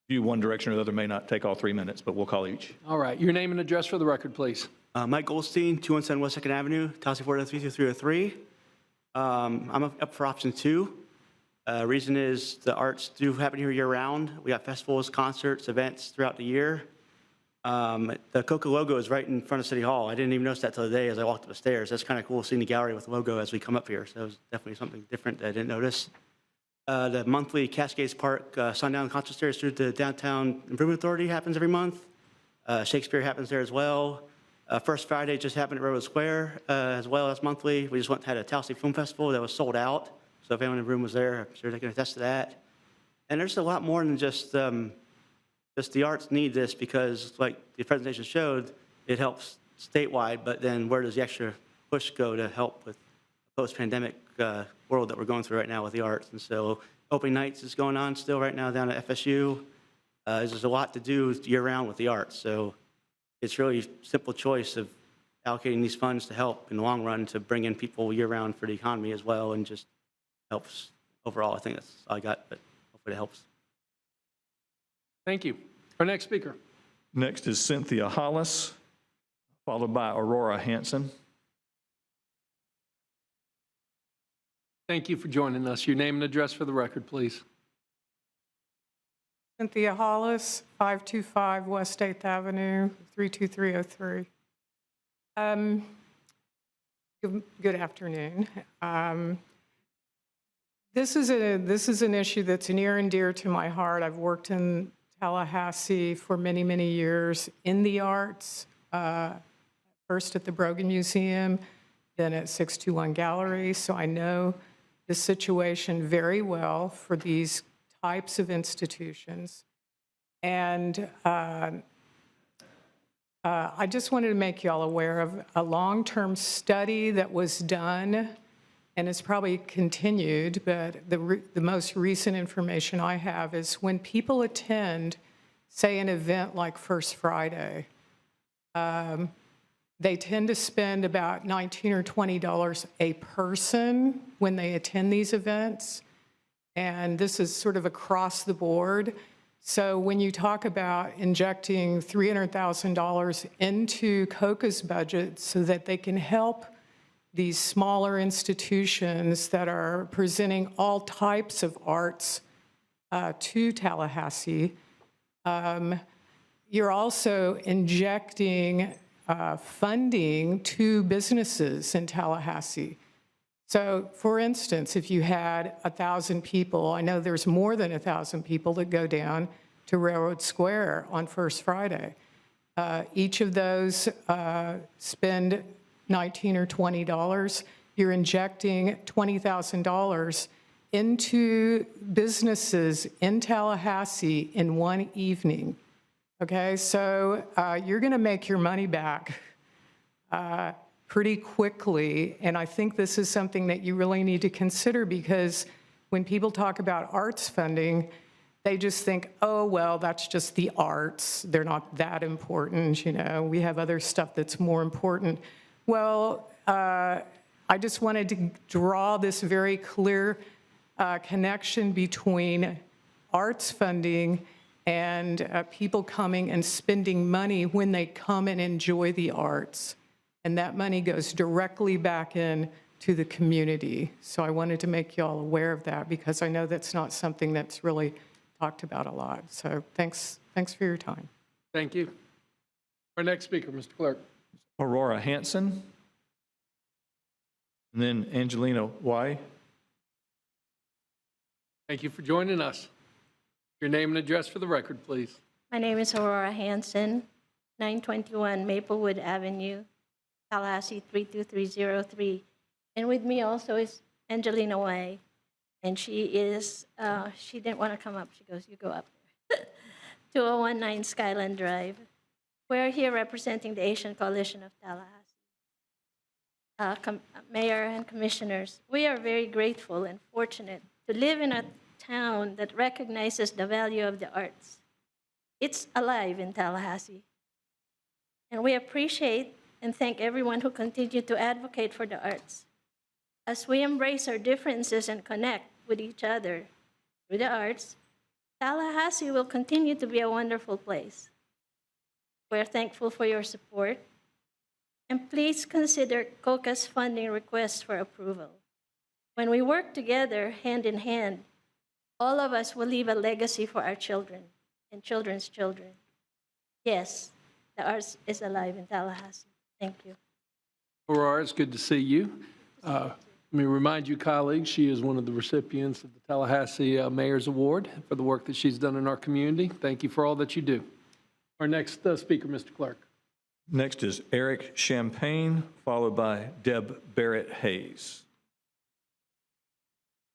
view one direction or the other. May not take all 3 minutes, but we'll call each. All right. Your name and address for the record, please. Mike Goldstein, 217 West 2nd Avenue, Tallahassee, Florida, 32303. I'm up for option 2. Reason is the arts do happen here year-round. We got festivals, concerts, events throughout the year. The COCA logo is right in front of City Hall. I didn't even notice that till today as I walked up the stairs. That's kind of cool seeing the gallery with the logo as we come up here. So it was definitely something different that I didn't notice. The monthly Cascades Park Sundown Concert Series through the Downtown Improvement Authority happens every month. Shakespeare happens there as well. First Friday just happened at Railroad Square as well as monthly. We just went and had a Tallahassee Film Festival that was sold out. So if anyone in the room was there, I'm sure they can attest to that. And there's a lot more than just the arts need this because, like the presentation showed, it helps statewide, but then where does the extra push go to help with the post-pandemic world that we're going through right now with the arts? And so opening nights is going on still right now down at FSU. There's a lot to do year-round with the arts. So it's really a simple choice of allocating these funds to help in the long run to bring in people year-round for the economy as well and just helps overall. I think that's all I got, but hopefully it helps. Thank you. Our next speaker. Next is Cynthia Hollis, followed by Aurora Hanson. Thank you for joining us. Your name and address for the record, please. Cynthia Hollis, 525 West 8th Avenue, 32303. Good afternoon. This is an issue that's near and dear to my heart. I've worked in Tallahassee for many, many years in the arts, first at the Brogan Museum, then at 621 Gallery, so I know the situation very well for these types of institutions. And I just wanted to make you all aware of a long-term study that was done, and it's probably continued, but the most recent information I have is when people attend, say, an event like First Friday, they tend to spend about $19 or $20 a person when they attend these events. And this is sort of across the board. So when you talk about injecting $300,000 into COCA's budget so that they can help these smaller institutions that are presenting all types of arts to Tallahassee, you're also injecting funding to businesses in Tallahassee. So, for instance, if you had 1,000 people, I know there's more than 1,000 people that go down to Railroad Square on First Friday. Each of those spend $19 or $20. You're injecting $20,000 into businesses in Tallahassee in one evening. Okay, so you're going to make your money back pretty quickly, and I think this is something that you really need to consider because when people talk about arts funding, they just think, oh, well, that's just the arts. They're not that important, you know. We have other stuff that's more important. Well, I just wanted to draw this very clear connection between arts funding and people coming and spending money when they come and enjoy the arts. And that money goes directly back in to the community. So I wanted to make you all aware of that because I know that's not something that's really talked about a lot. So thanks for your time. Thank you. Our next speaker, Mr. Clerk. Aurora Hanson. And then Angelina Y. Thank you for joining us. Your name and address for the record, please. My name is Aurora Hanson, 921 Maplewood Avenue, Tallahassee 32303. And with me also is Angelina Way. And she didn't want to come up. She goes, you go up there. 2019 Skyland Drive. We're here representing the Asian Coalition of Tallahassee. Mayor and commissioners, we are very grateful and fortunate to live in a town that recognizes the value of the arts. It's alive in Tallahassee. And we appreciate and thank everyone who continued to advocate for the arts. As we embrace our differences and connect with each other through the arts, Tallahassee will continue to be a wonderful place. We're thankful for your support, and please consider COCA's funding requests for approval. When we work together, hand in hand, all of us will leave a legacy for our children and children's children. Yes, the arts is alive in Tallahassee. Thank you. Aurora, it's good to see you. Let me remind you, colleagues, she is one of the recipients of the Tallahassee Mayor's Award for the work that she's done in our community. Thank you for all that you do. Our next speaker, Mr. Clerk. Next is Eric Champagne, followed by Deb Barrett Hayes.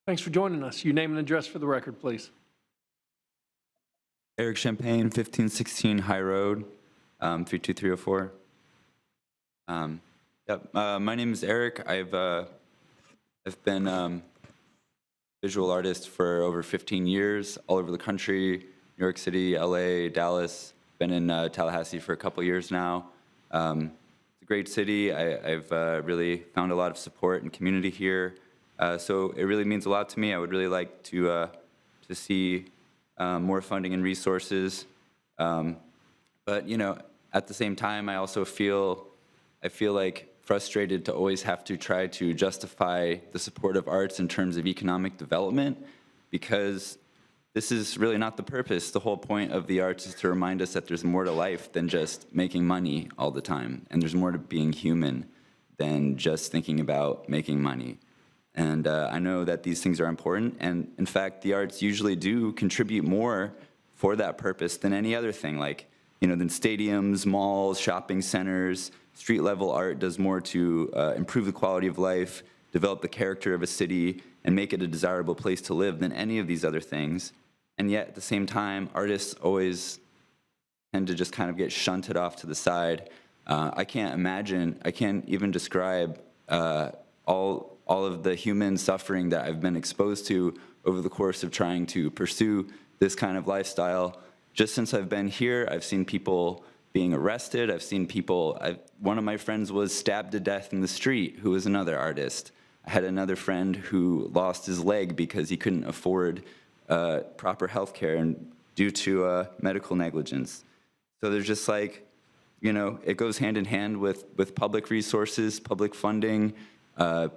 Thanks for joining us. Your name and address for the record, please. Eric Champagne, 1516 High Road, 32304. My name is Eric. I've been a visual artist for over 15 years, all over the country, New York City, LA, Dallas. Been in Tallahassee for a couple years now. It's a great city. I've really found a lot of support and community here. So it really means a lot to me. I would really like to see more funding and resources. But you know, at the same time, I also feel like frustrated to always have to try to justify the support of arts in terms of economic development, because this is really not the purpose. The whole point of the arts is to remind us that there's more to life than just making money all the time, and there's more to being human than just thinking about making money. And I know that these things are important, and in fact, the arts usually do contribute more for that purpose than any other thing, like, you know, than stadiums, malls, shopping centers. Street level art does more to improve the quality of life, develop the character of a city, and make it a desirable place to live than any of these other things. And yet, at the same time, artists always tend to just kind of get shunted off to the side. I can't even describe all of the human suffering that I've been exposed to over the course of trying to pursue this kind of lifestyle. Just since I've been here, I've seen people being arrested. I've seen people, one of my friends was stabbed to death in the street, who was another artist. I had another friend who lost his leg because he couldn't afford proper health care and due to medical negligence. So there's just like, you know, it goes hand in hand with public resources, public funding.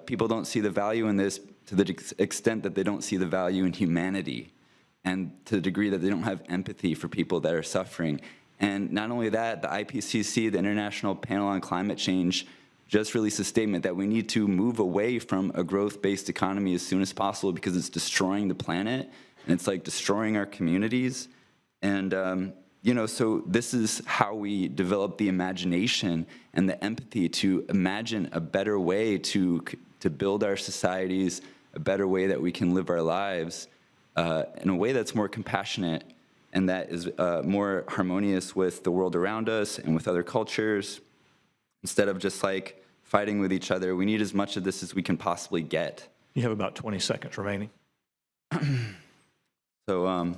People don't see the value in this to the extent that they don't see the value in humanity, and to the degree that they don't have empathy for people that are suffering. And not only that, the IPCC, the International Panel on Climate Change, just released a statement that we need to move away from a growth-based economy as soon as possible because it's destroying the planet, and it's like destroying our communities. And, you know, so this is how we develop the imagination and the empathy to imagine a better way to build our societies, a better way that we can live our lives in a way that's more compassionate and that is more harmonious with the world around us and with other cultures. Instead of just like fighting with each other, we need as much of this as we can possibly get. You have about 20 seconds remaining. So,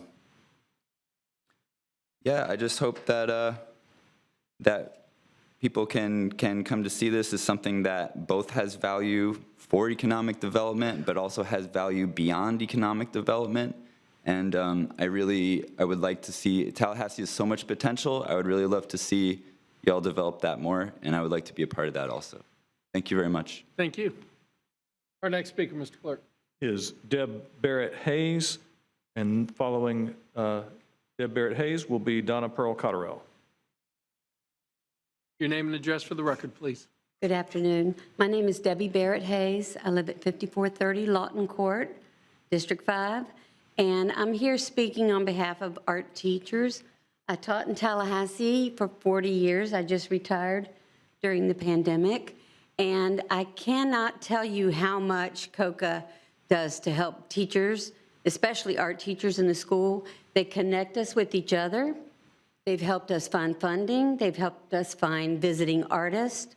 yeah, I just hope that that people can come to see this as something that both has value for economic development, but also has value beyond economic development, And I would like to see, Tallahassee has so much potential. I would really love to see y'all develop that more, and I would like to be a part of that also. Thank you very much. Thank you. Our next speaker, Mr. Clerk. Is Deb Barrett Hayes, and following Deb Barrett Hayes will be Donna Pearl Cotterell. Your name and address for the record, please. Good afternoon. My name is Debbie Barrett Hayes. I live at 5430 Lawton Court, District 5, and I'm here speaking on behalf of art teachers. I taught in Tallahassee for 40 years. I just retired during the pandemic, and I cannot tell you how much COCA does to help teachers, especially art teachers in the school. They connect us with each other. They've helped us find funding. They've helped us find visiting artists.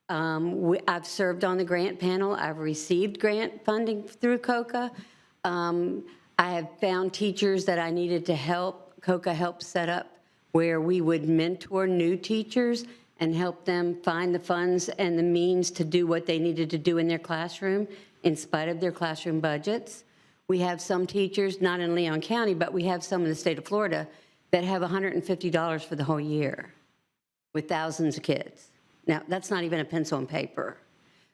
I've served on the grant panel. I've received grant funding through COCA. I have found teachers that I needed to help. COCA helped set up where we would mentor new teachers and help them find the funds and the means to do what they needed to do in their classroom in spite of their classroom budgets. We have some teachers, not in Leon County, but we have some in the state of Florida that have $150 for the whole year with thousands of kids. Now, that's not even a pencil and paper.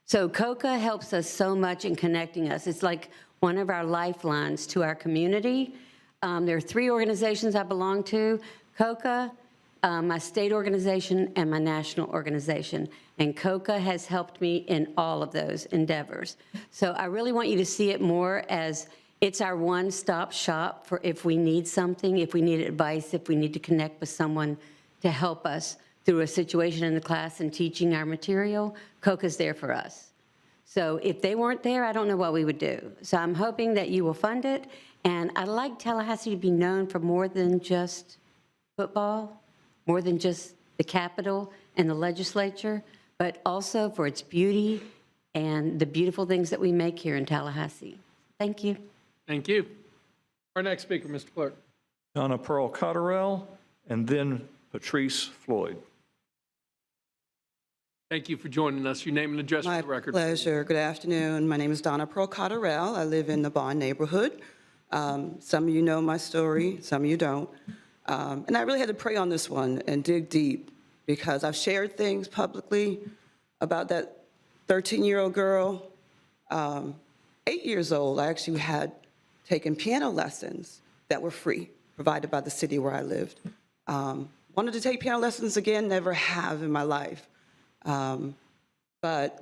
So COCA helps us so much in connecting us. It's like one of our lifelines to our community. There are 3 organizations I belong to: COCA, my state organization, and my national organization. And COCA has helped me in all of those endeavors. So I really want you to see it more as it's our one-stop shop for if we need something, if we need advice, if we need to connect with someone to help us through a situation in the class and teaching our material. COCA's there for us. So if they weren't there, I don't know what we would do. So I'm hoping that you will fund it. And I'd like Tallahassee to be known for more than just football, more than just the Capitol and the legislature, but also for its beauty and the beautiful things that we make here in Tallahassee. Thank you. Thank you. Our next speaker, Mr. Clerk. Donna Pearl Cotterell, and then Patrice Floyd. Thank you for joining us. Your name and address for the record. My pleasure. Good afternoon. My name is Donna Pearl Cotterell. I live in the Bond neighborhood. Some of you know my story, some of you don't. And I really had to pray on this one and dig deep because I've shared things publicly about that 13-year-old girl. 8 years old, I actually had taken piano lessons that were free, provided by the city where I lived. Wanted to take piano lessons again, never have in my life. But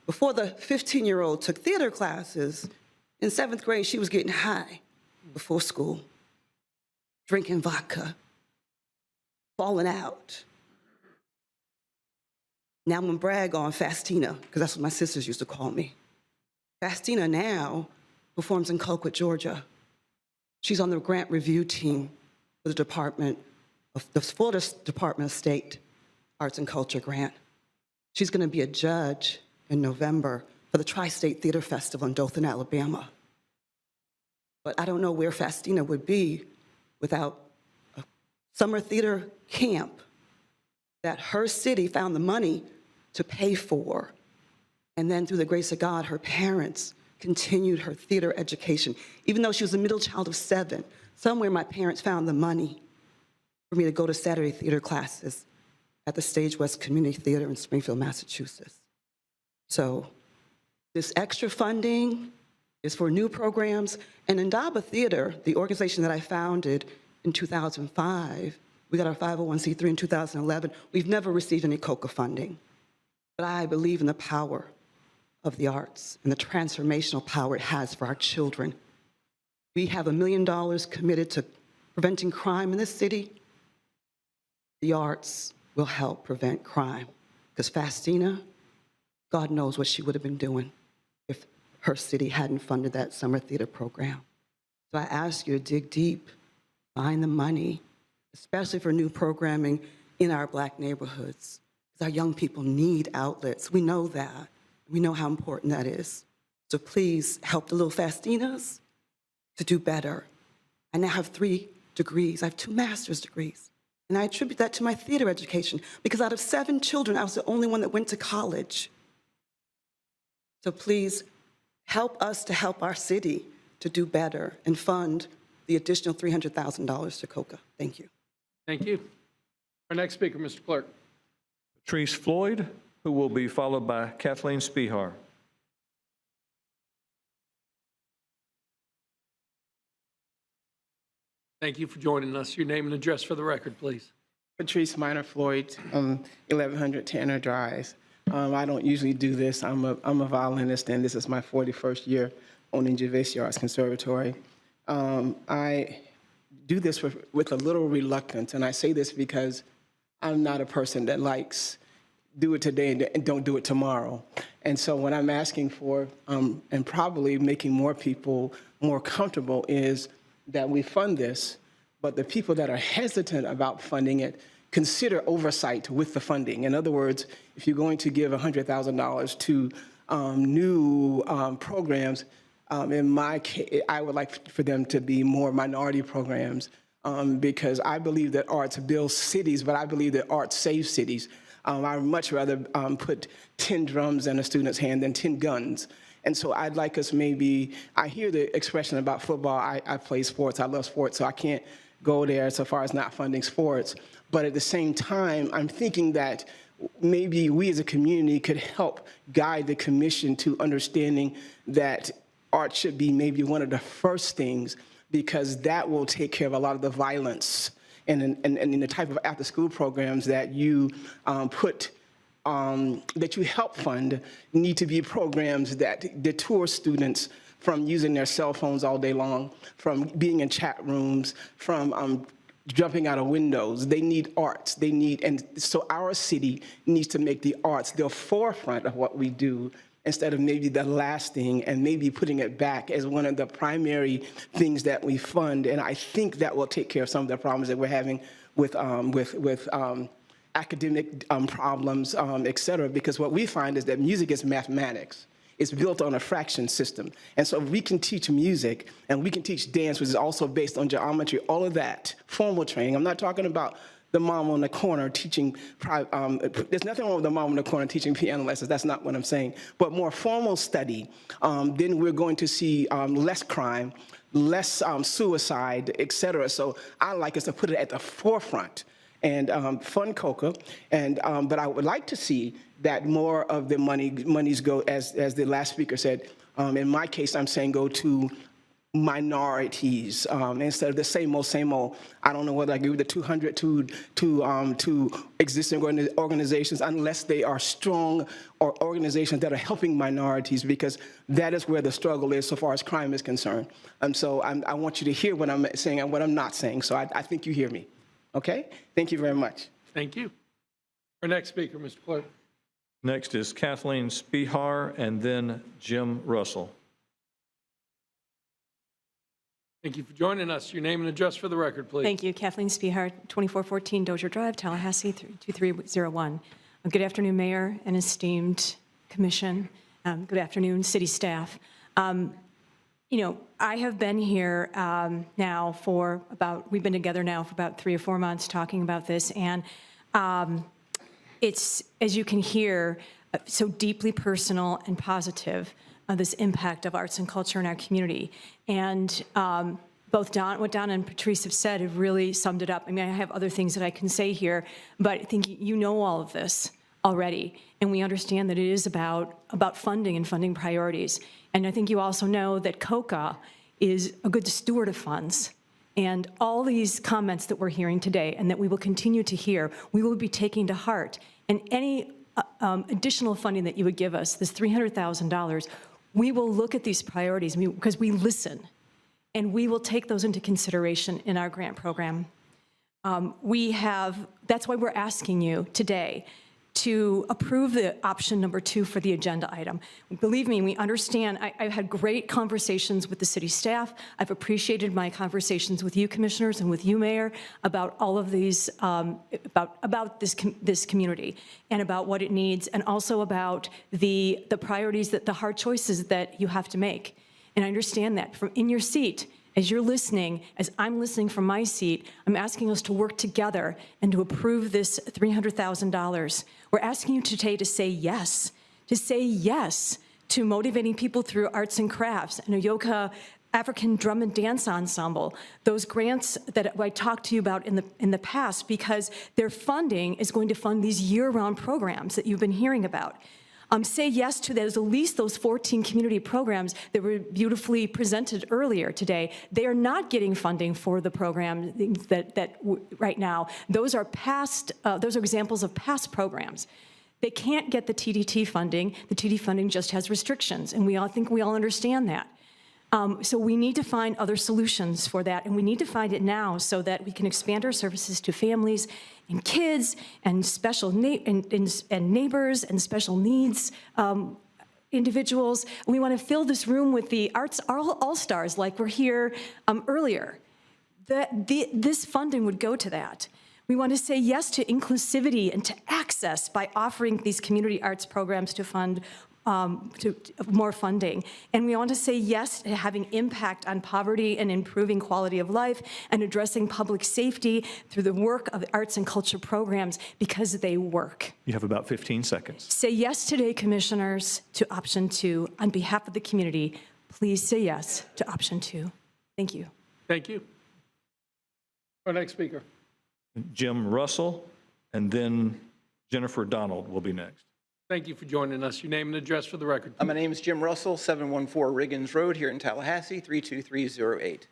before the 15-year-old took theater classes, in 7th grade, she was getting high before school, drinking vodka, falling out. Now I'm gonna brag on Fastina, because that's what my sisters used to call me. Fastina now performs in Colquitt, Georgia. She's on the grant review team for the Florida Department of State Arts and Culture grant. She's going to be a judge in November for the Tri-State Theater Festival in Dothan, Alabama. But I don't know where Fastina would be without a summer theater camp that her city found the money to pay for. And then through the grace of God, her parents continued her theater education. Even though she was a middle child of 7, somewhere my parents found the money for me to go to Saturday theater classes at the Stage West Community Theater in Springfield, Massachusetts. So this extra funding is for new programs. And Indaba Theater, the organization that I founded in 2005, we got our 501c3 in 2011. We've never received any COCA funding. But I believe in the power of the arts and the transformational power it has for our children. We have $1 million committed to preventing crime in this city. The arts will help prevent crime. Because Fastina, God knows what she would have been doing if her city hadn't funded that summer theater program. So I ask you to dig deep, find the money, especially for new programming in our Black neighborhoods. Because our young people need outlets. We know that. We know how important that is. So please help the little Fastinas to do better. I now have 3 degrees. I have 2 master's degrees. And I attribute that to my theater education because out of 7 children, I was the only one that went to college. So please help us to help our city to do better and fund the additional $300,000 to COCA. Thank you. Thank you. Our next speaker, Mr. Clerk. Patrice Floyd, who will be followed by Kathleen Spihar. Thank you for joining us. Your name and address for the record, please. Patrice Minor Floyd, 1100 Tanner Drive. I don't usually do this. I'm a violinist, and this is my 41st year owning Gervais Arts Conservatory. I do this with a little reluctance, and I say this because I'm not a person that likes do it today and don't do it tomorrow. And so what I'm asking for, and probably making more people more comfortable, is that we fund this, but the people that are hesitant about funding it consider oversight with the funding. In other words, if you're going to give $100,000 to new programs, in my case, I would like for them to be more minority programs, because I believe that arts builds cities, but I believe that arts saves cities. I would much rather put 10 drums in a student's hand than 10 guns. And so I'd like us maybe, I hear the expression about football. I play sports, I love sports, so I can't go there so far as not funding sports. But at the same time, I'm thinking that maybe we as a community could help guide the commission to understanding that art should be maybe one of the first things, because that will take care of a lot of the violence and the type of after-school programs that you that you help fund need to be programs that deter students from using their cell phones all day long, from being in chat rooms, from jumping out of windows. They need arts. They need, and so our city needs to make the arts the forefront of what we do, instead of maybe the last thing, and maybe putting it back as one of the primary things that we fund. And I think that will take care of some of the problems that we're having with academic problems, et cetera, because what we find is that music is mathematics. It's built on a fraction system. And so we can teach music, and we can teach dance, which is also based on geometry, all of that, formal training. I'm not talking about the mom on the corner teaching, there's nothing wrong with the mom on the corner teaching piano lessons, that's not what I'm saying. But more formal study, then we're going to see less crime, less suicide, et cetera. So I like us to put it at the forefront and fund COCA. And, but I would like to see that more of the monies go, as the last speaker said, in my case, I'm saying go to minorities instead of the same old. I don't know whether I give the 200 to existing organizations unless they are strong or organizations that are helping minorities, because that is where the struggle is so far as crime is concerned. And so I want you to hear what I'm saying and what I'm not saying. So I think you hear me. Okay? Thank you very much. Thank you. Our next speaker, Mr. Clerk. Next is Kathleen Spihar, and then Jim Russell. Thank you for joining us. Your name and address for the record, please. Thank you. Kathleen Spihar, 2414 Dozier Drive, Tallahassee, 2301. Good afternoon, Mayor and esteemed Commission. Good afternoon, City staff. You know, I have been here now for we've been together now for about 3 or 4 months talking about this, and it's, as you can hear, so deeply personal and positive, this impact of arts and culture in our community. And both what Don and Patrice have said have really summed it up. I mean, I have other things that I can say here, but I think you know all of this already, and we understand that it is about funding and funding priorities. And I think you also know that COCA is a good steward of funds. And all these comments that we're hearing today and that we will continue to hear, we will be taking to heart. And any additional funding that you would give us, this $300,000, we will look at these priorities because we listen, and we will take those into consideration in our grant program. That's why we're asking you today to approve the option number 2 for the agenda item. Believe me, we understand. I've had great conversations with the city staff. I've appreciated my conversations with you commissioners and with you, Mayor, about all of these, about this community and about what it needs, and also about the priorities, the hard choices that you have to make. And I understand that from in your seat, as you're listening, as I'm listening from my seat, I'm asking us to work together and to approve this $300,000. We're asking you today to say yes to motivating people through arts and crafts, and a yoga African drum and dance ensemble, those grants that I talked to you about in the past, because their funding is going to fund these year-round programs that you've been hearing about. Say yes to those, at least those 14 community programs that were beautifully presented earlier today. They are not getting funding for the program right now. Those are examples of past programs. They can't get the TDT funding. The TDT funding just has restrictions, and I think we all understand that. So we need to find other solutions for that, and we need to find it now so that we can expand our services to families and kids and special and neighbors and special needs individuals. We want to fill this room with the arts all-stars like we're here earlier. This funding would go to that. We want to say yes to inclusivity and to access by offering these community arts programs to fund to more funding. And we want to say yes to having impact on poverty and improving quality of life and addressing public safety through the work of the arts and culture programs, because they work. You have about 15 seconds. Say yes today, commissioners, to option 2. On behalf of the community, please say yes to option 2. Thank you. Thank you. Our next speaker. Jim Russell, and then Jennifer Donald will be next. Thank you for joining us. Your name and address for the record. My name is Jim Russell, 714 Riggins Road here in Tallahassee, 32308.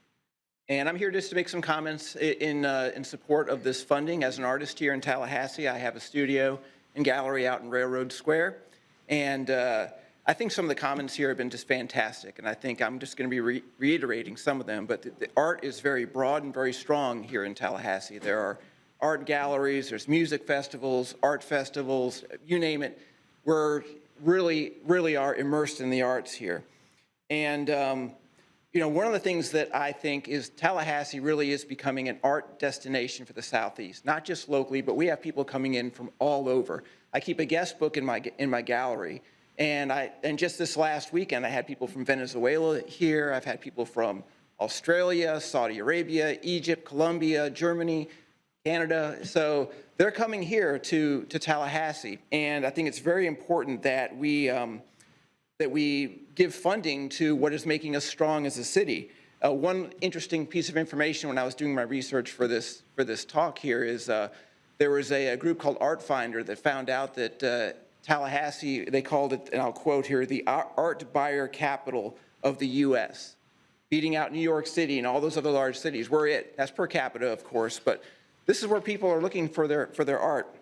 And I'm here just to make some comments in support of this funding. As an artist here in Tallahassee, I have a studio and gallery out in Railroad Square. And I think some of the comments here have been just fantastic. And I think I'm just going to be reiterating some of them. But the art is very broad and very strong here in Tallahassee. There are art galleries, there's music festivals, art festivals, you name it. We're really are immersed in the arts here. And, you know, one of the things that I think is Tallahassee really is becoming an art destination for the Southeast, not just locally, but we have people coming in from all over. I keep a guest book in my gallery, and just this last weekend, I had people from Venezuela here. I've had people from Australia, Saudi Arabia, Egypt, Colombia, Germany, Canada. So they're coming here to Tallahassee, and I think it's very important that we give funding to what is making us strong as a city. One interesting piece of information when I was doing my research for this talk here is there was a group called Art Finder that found out that Tallahassee, they called it, and I'll quote here, the art buyer capital of the U.S., beating out New York City and all those other large cities. We're it. That's per capita, of course, but this is where people are looking for their art.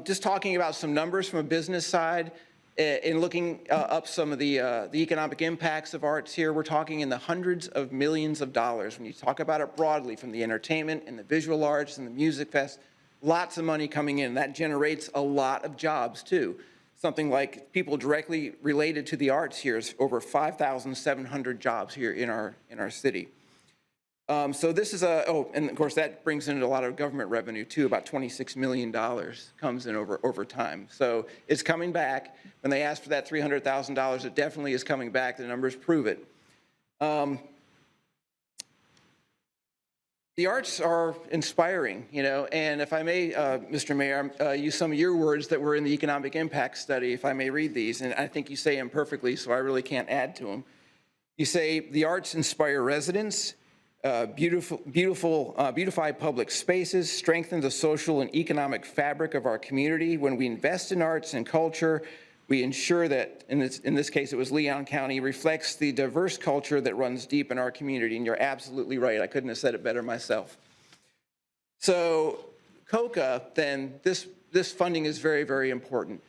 Just talking about some numbers from a business side, in looking up some of the economic impacts of arts here, we're talking in the hundreds of millions of dollars. When you talk about it broadly, from the entertainment and the visual arts and the music fest, lots of money coming in. That generates a lot of jobs too. Something like people directly related to the arts here is over 5,700 jobs here in our city. So this is and of course that brings in a lot of government revenue too. About $26 million comes in over time. So it's coming back. When they asked for that $300,000, it definitely is coming back. The numbers prove it. The arts are inspiring, you know, and if I may, Mr. Mayor, use some of your words that were in the economic impact study, if I may read these, and I think you say them perfectly, so I really can't add to them. You say, the arts inspire residents, beautify public spaces, strengthen the social and economic fabric of our community. When we invest in arts and culture, we ensure that, in this case it was Leon County, reflects the diverse culture that runs deep in our community. And you're absolutely right. I couldn't have said it better myself. So COCA, then, this funding is very, very important.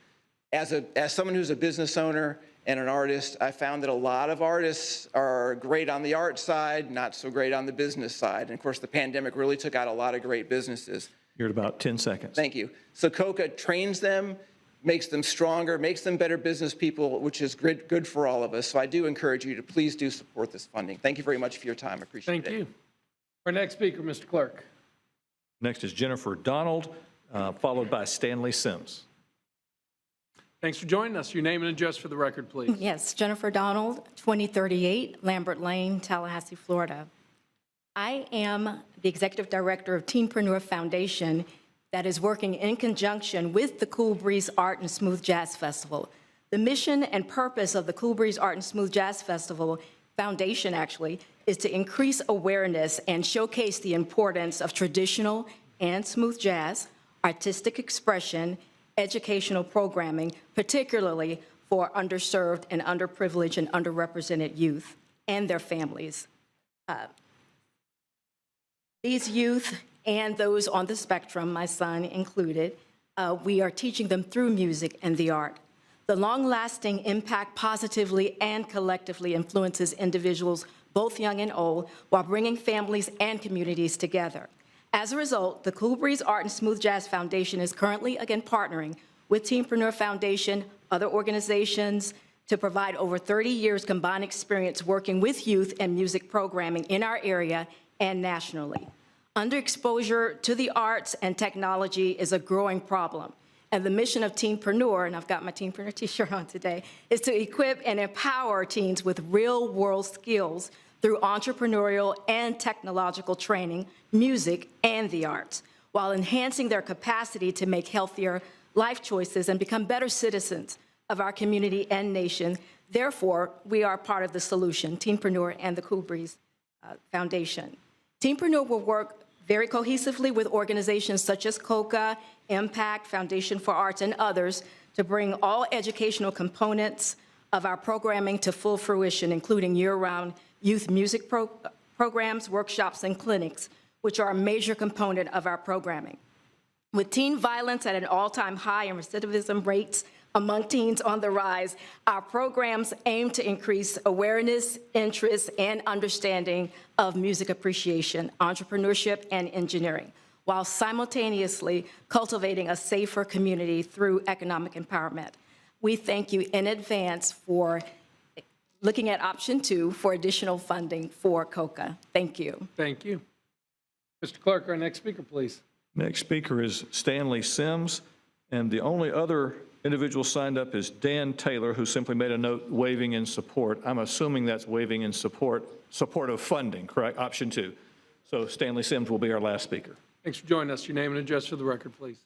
As someone who's a business owner and an artist, I found that a lot of artists are great on the art side, not so great on the business side. And of course, the pandemic really took out a lot of great businesses. You're at about 10 seconds. Thank you. So COCA trains them, makes them stronger, makes them better business people, which is good for all of us. So I do encourage you to please do support this funding. Thank you very much for your time. I appreciate it. Thank you. Our next speaker, Mr. Clerk. Next is Jennifer Donald, followed by Stanley Sims. Thanks for joining us. Your name and address for the record, please. Yes, Jennifer Donald, 2038 Lambert Lane, Tallahassee, Florida. I am the Executive Director of Teenpreneur Foundation that is working in conjunction with the Cool Breeze Art and Smooth Jazz Festival. The mission and purpose of the Cool Breeze Art and Smooth Jazz Festival Foundation, actually, is to increase awareness and showcase the importance of traditional and smooth jazz, artistic expression, educational programming, particularly for underserved and underprivileged and underrepresented youth and their families. These youth and those on the spectrum, my son included, we are teaching them through music and the art. The long-lasting impact positively and collectively influences individuals, both young and old, while bringing families and communities together. As a result, the Cool Breeze Art and Smooth Jazz Foundation is currently, again, partnering with Teenpreneur Foundation, other organizations, to provide over 30 years combined experience working with youth and music programming in our area and nationally. Underexposure to the arts and technology is a growing problem. And the mission of Teenpreneur, and I've got my Teenpreneur t-shirt on today, is to equip and empower teens with real-world skills through entrepreneurial and technological training, music, and the arts, while enhancing their capacity to make healthier life choices and become better citizens of our community and nation. Therefore, we are part of the solution, Teenpreneur and the Cool Breeze Foundation. Teenpreneur will work very cohesively with organizations such as COCA, Impact, Foundation for Arts, and others to bring all educational components of our programming to full fruition, including year-round youth music programs, workshops, and clinics, which are a major component of our programming. With teen violence at an all-time high and recidivism rates among teens on the rise, our programs aim to increase awareness, interest, and understanding of music appreciation, entrepreneurship, and engineering, while simultaneously cultivating a safer community through economic empowerment. We thank you in advance for looking at option 2 for additional funding for COCA. Thank you. Thank you. Mr. Clerk, our next speaker, please. Next speaker is Stanley Sims, and the only other individual signed up is Dan Taylor, who simply made a note waving in support. I'm assuming that's waving in support of funding, correct? Option 2. So Stanley Sims will be our last speaker. Thanks for joining us. Your name and address for the record, please.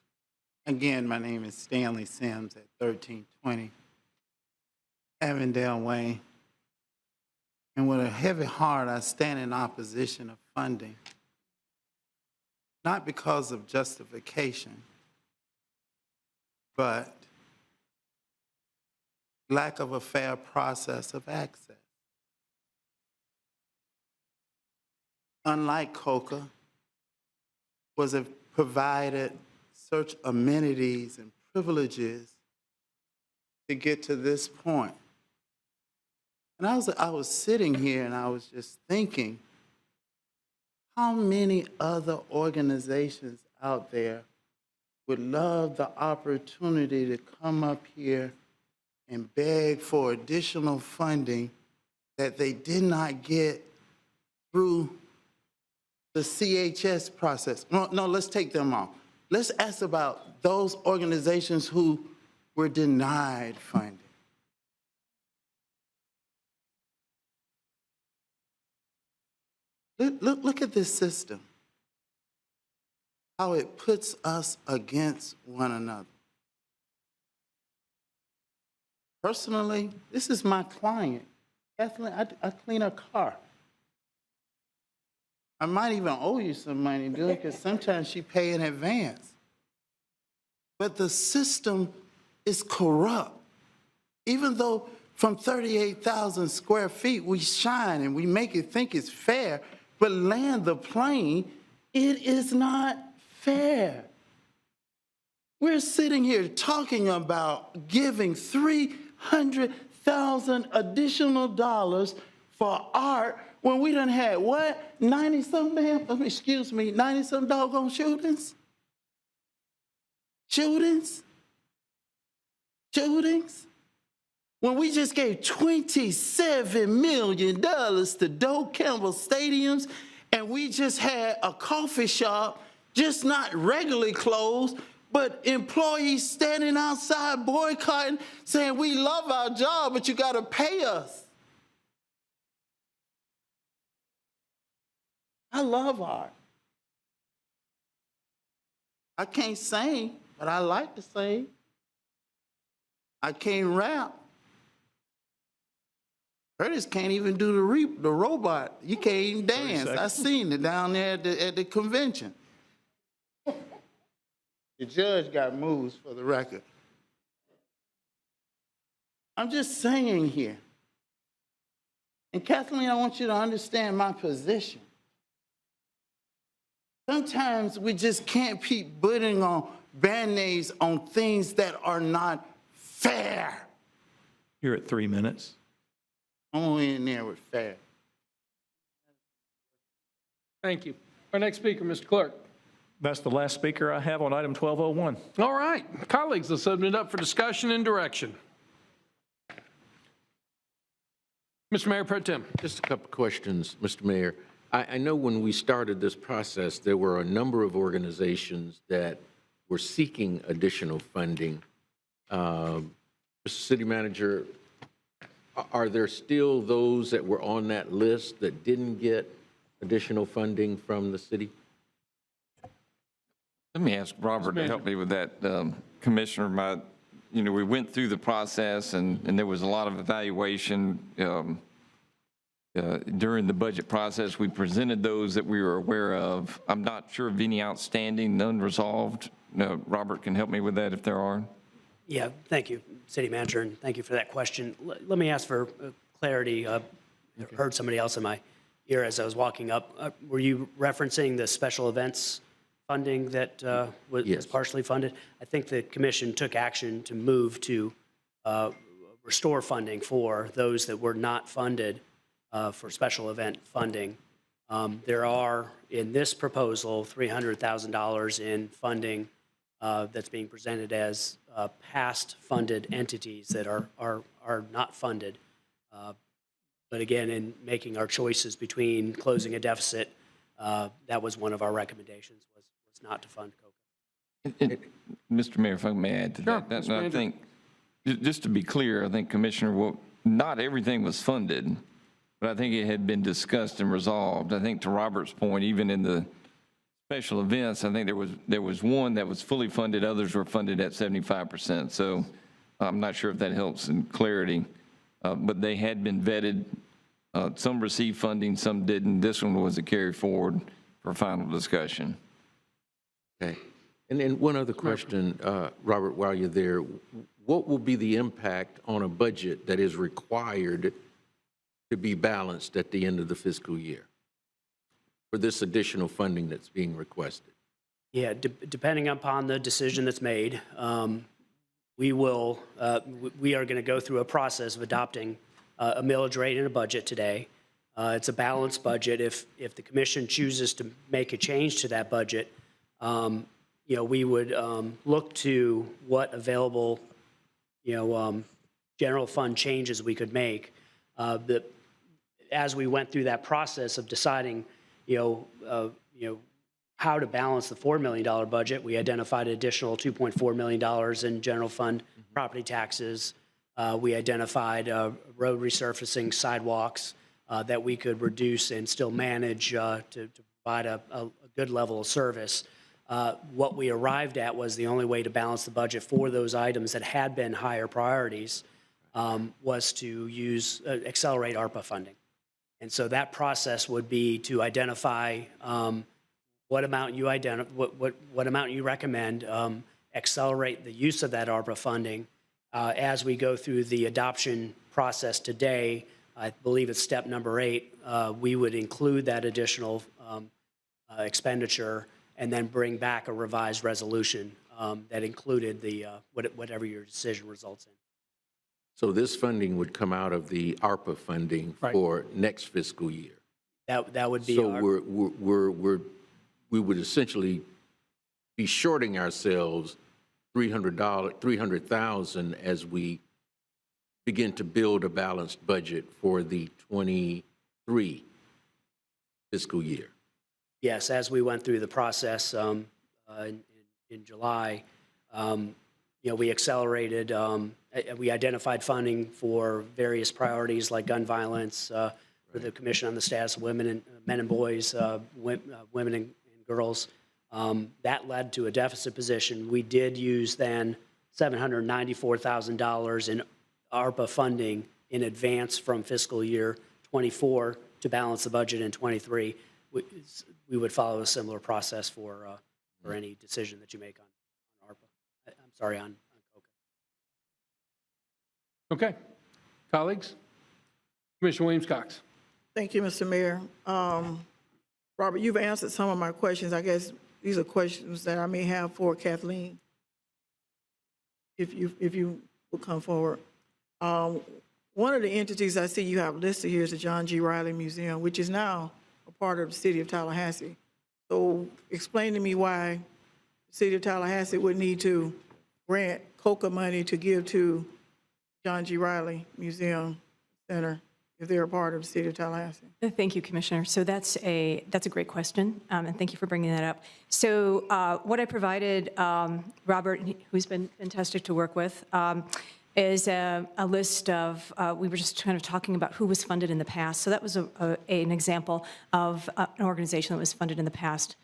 Again, my name is Stanley Sims at 1320 Avondale Way. And with a heavy heart, I stand in opposition of funding, not because of justification, but lack of a fair process of access. Unlike COCA, was it provided such amenities and privileges to get to this point. And I was sitting here and I was just thinking, how many other organizations out there would love the opportunity to come up here and beg for additional funding that they did not get through the CHS process? No, let's take them off. Let's ask about those organizations who were denied funding. Look at this system, how it puts us against one another. Personally, this is my client. Kathleen, I clean her car. I might even owe you some money, dude, because sometimes she pay in advance. But the system is corrupt. Even though from 38,000 square feet we shine and we make it think it's fair, but land the plane, it is not fair. We're sitting here talking about giving $300,000 additional dollars for art when we done had what? 90-some doggone shootings? Shootings? When we just gave $27 million to Doe Campbell Stadiums, and we just had a coffee shop, just not regularly closed, but employees standing outside boycotting, saying, we love our job, but you got to pay us. I love art. I can't sing, but I like to sing. I can't rap. Curtis can't even do the robot. You can't even dance. I seen it down there at the convention. The judge got moves for the record. I'm just saying here. And Kathleen, I want you to understand my position. Sometimes we just can't keep putting on band-aids on things that are not fair. You're at 3 minutes. I'm only in there with fair. Thank you. Our next speaker, Mr. Clerk. That's the last speaker I have on item 1201. All right. Colleagues, let's open it up for discussion and direction. Mr. Mayor Pro Tem. Just a couple questions, Mr. Mayor. I know when we started this process, there were a number of organizations that were seeking additional funding. Mr. City Manager, are there still those that were on that list that didn't get additional funding from the city? Let me ask Robert to help me with that, Commissioner. We went through the process and there was a lot of evaluation. During the budget process, we presented those that we were aware of. I'm not sure of any outstanding, unresolved. Robert can help me with that if there are. Yeah, thank you, City Manager, and thank you for that question. Let me ask for clarity. I heard somebody else in my ear as I was walking up. Were you referencing the special events funding that was partially funded? I think the commission took action to move to restore funding for those that were not funded for special event funding. There are, in this proposal, $300,000 in funding that's being presented as past funded entities that are not funded. But again, in making our choices between closing a deficit, that was one of our recommendations, was not to fund COCA. Mr. Mayor, if I may add to that, I think, just to be clear, I think, Commissioner, not everything was funded, but I think it had been discussed and resolved. I think to Robert's point, even in the special events, I think there was one that was fully funded, others were funded at 75%. So I'm not sure if that helps in clarity, but they had been vetted. Some received funding, some didn't. This one was a carry forward for final discussion. Okay. And then one other question, Robert, while you're there, what will be the impact on a budget that is required to be balanced at the end of the fiscal year for this additional funding that's being requested? Yeah, depending upon the decision that's made, we are going to go through a process of adopting a millage rate and a budget today. It's a balanced budget. If the commission chooses to make a change to that budget, we would look to what available, general fund changes we could make. As we went through that process of deciding, how to balance the $4 million budget, we identified an additional $2.4 million in general fund property taxes. We identified road resurfacing, sidewalks that we could reduce and still manage to provide a good level of service. What we arrived at was the only way to balance the budget for those items that had been higher priorities was to accelerate ARPA funding. And so that process would be to identify what amount you recommend, accelerate the use of that ARPA funding. As we go through the adoption process today, I believe it's step number 8, we would include that additional expenditure and then bring back a revised resolution that included the whatever your decision results in. So this funding would come out of the ARPA funding for next fiscal year. That would be. So we would essentially be shorting ourselves $300,000 as we begin to build a balanced budget for the 23 fiscal year. Yes, as we went through the process in July, we accelerated. We identified funding for various priorities like gun violence, for the Commission on the Status of Women and Men and Boys, Women and Girls. That led to a deficit position. We did use then $794,000 in ARPA funding in advance from fiscal year '24 to balance the budget in '23. We would follow a similar process for any decision that you make on ARPA. I'm sorry, on COCA. Okay. Colleagues? Commissioner Williams-Cox. Thank you, Mr. Mayor. Robert, you've answered some of my questions. I guess these are questions that I may have for Kathleen, if you will come forward. One of the entities I see you have listed here is the John G. Riley Museum, which is now a part of the City of Tallahassee. So explain to me why the City of Tallahassee would need to grant COCA money to give to John G. Riley Museum Center if they're a part of the City of Tallahassee. Thank you, Commissioner. So that's a great question, and thank you for bringing that up. So what I provided Robert, who's been fantastic to work with, is a list of, we were just kind of talking about who was funded in the past. So that was an example of an organization that was funded in the past.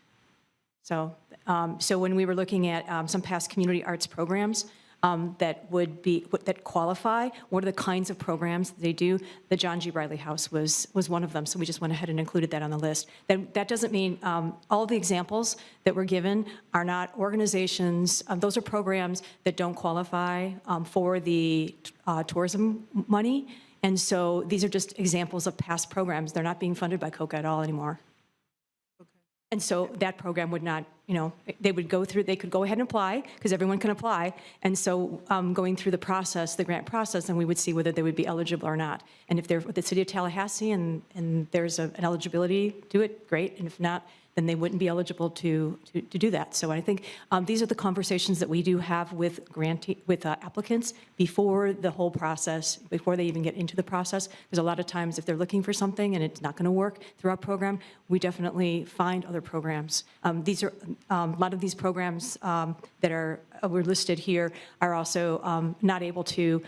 So, so when we were looking at some past community arts programs that qualify, what are the kinds of programs that they do? The John G. Riley House was one of them, so we just went ahead and included that on the list. That doesn't mean all the examples that were given are not organizations, those are programs that don't qualify for the tourism money, and so these are just examples of past programs. They're not being funded by COCA at all anymore. And so that program would not, they would go through, they could go ahead and apply, because everyone can apply. And so going through the process, the grant process, and we would see whether they would be eligible or not. And if they're with the City of Tallahassee and there's an eligibility to it, great. And if not, then they wouldn't be eligible to do that. So I think these are the conversations that we do have with applicants before the whole process, before they even get into the process. Because a lot of times if they're looking for something and it's not going to work through our program, we definitely find other programs. These are a lot of these programs that were listed here are also not able to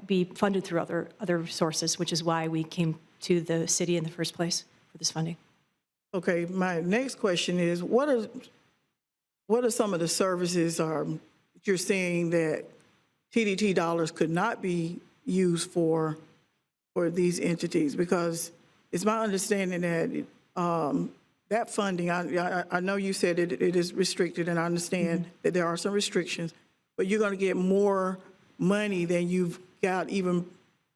be funded through other sources, which is why we came to the city in the first place for this funding. Okay, my next question is, what are some of the services you're saying that TDT dollars could not be used for these entities? Because it's my understanding that that funding, I know you said it is restricted, and I understand that there are some restrictions, but you're going to get more money than you've got even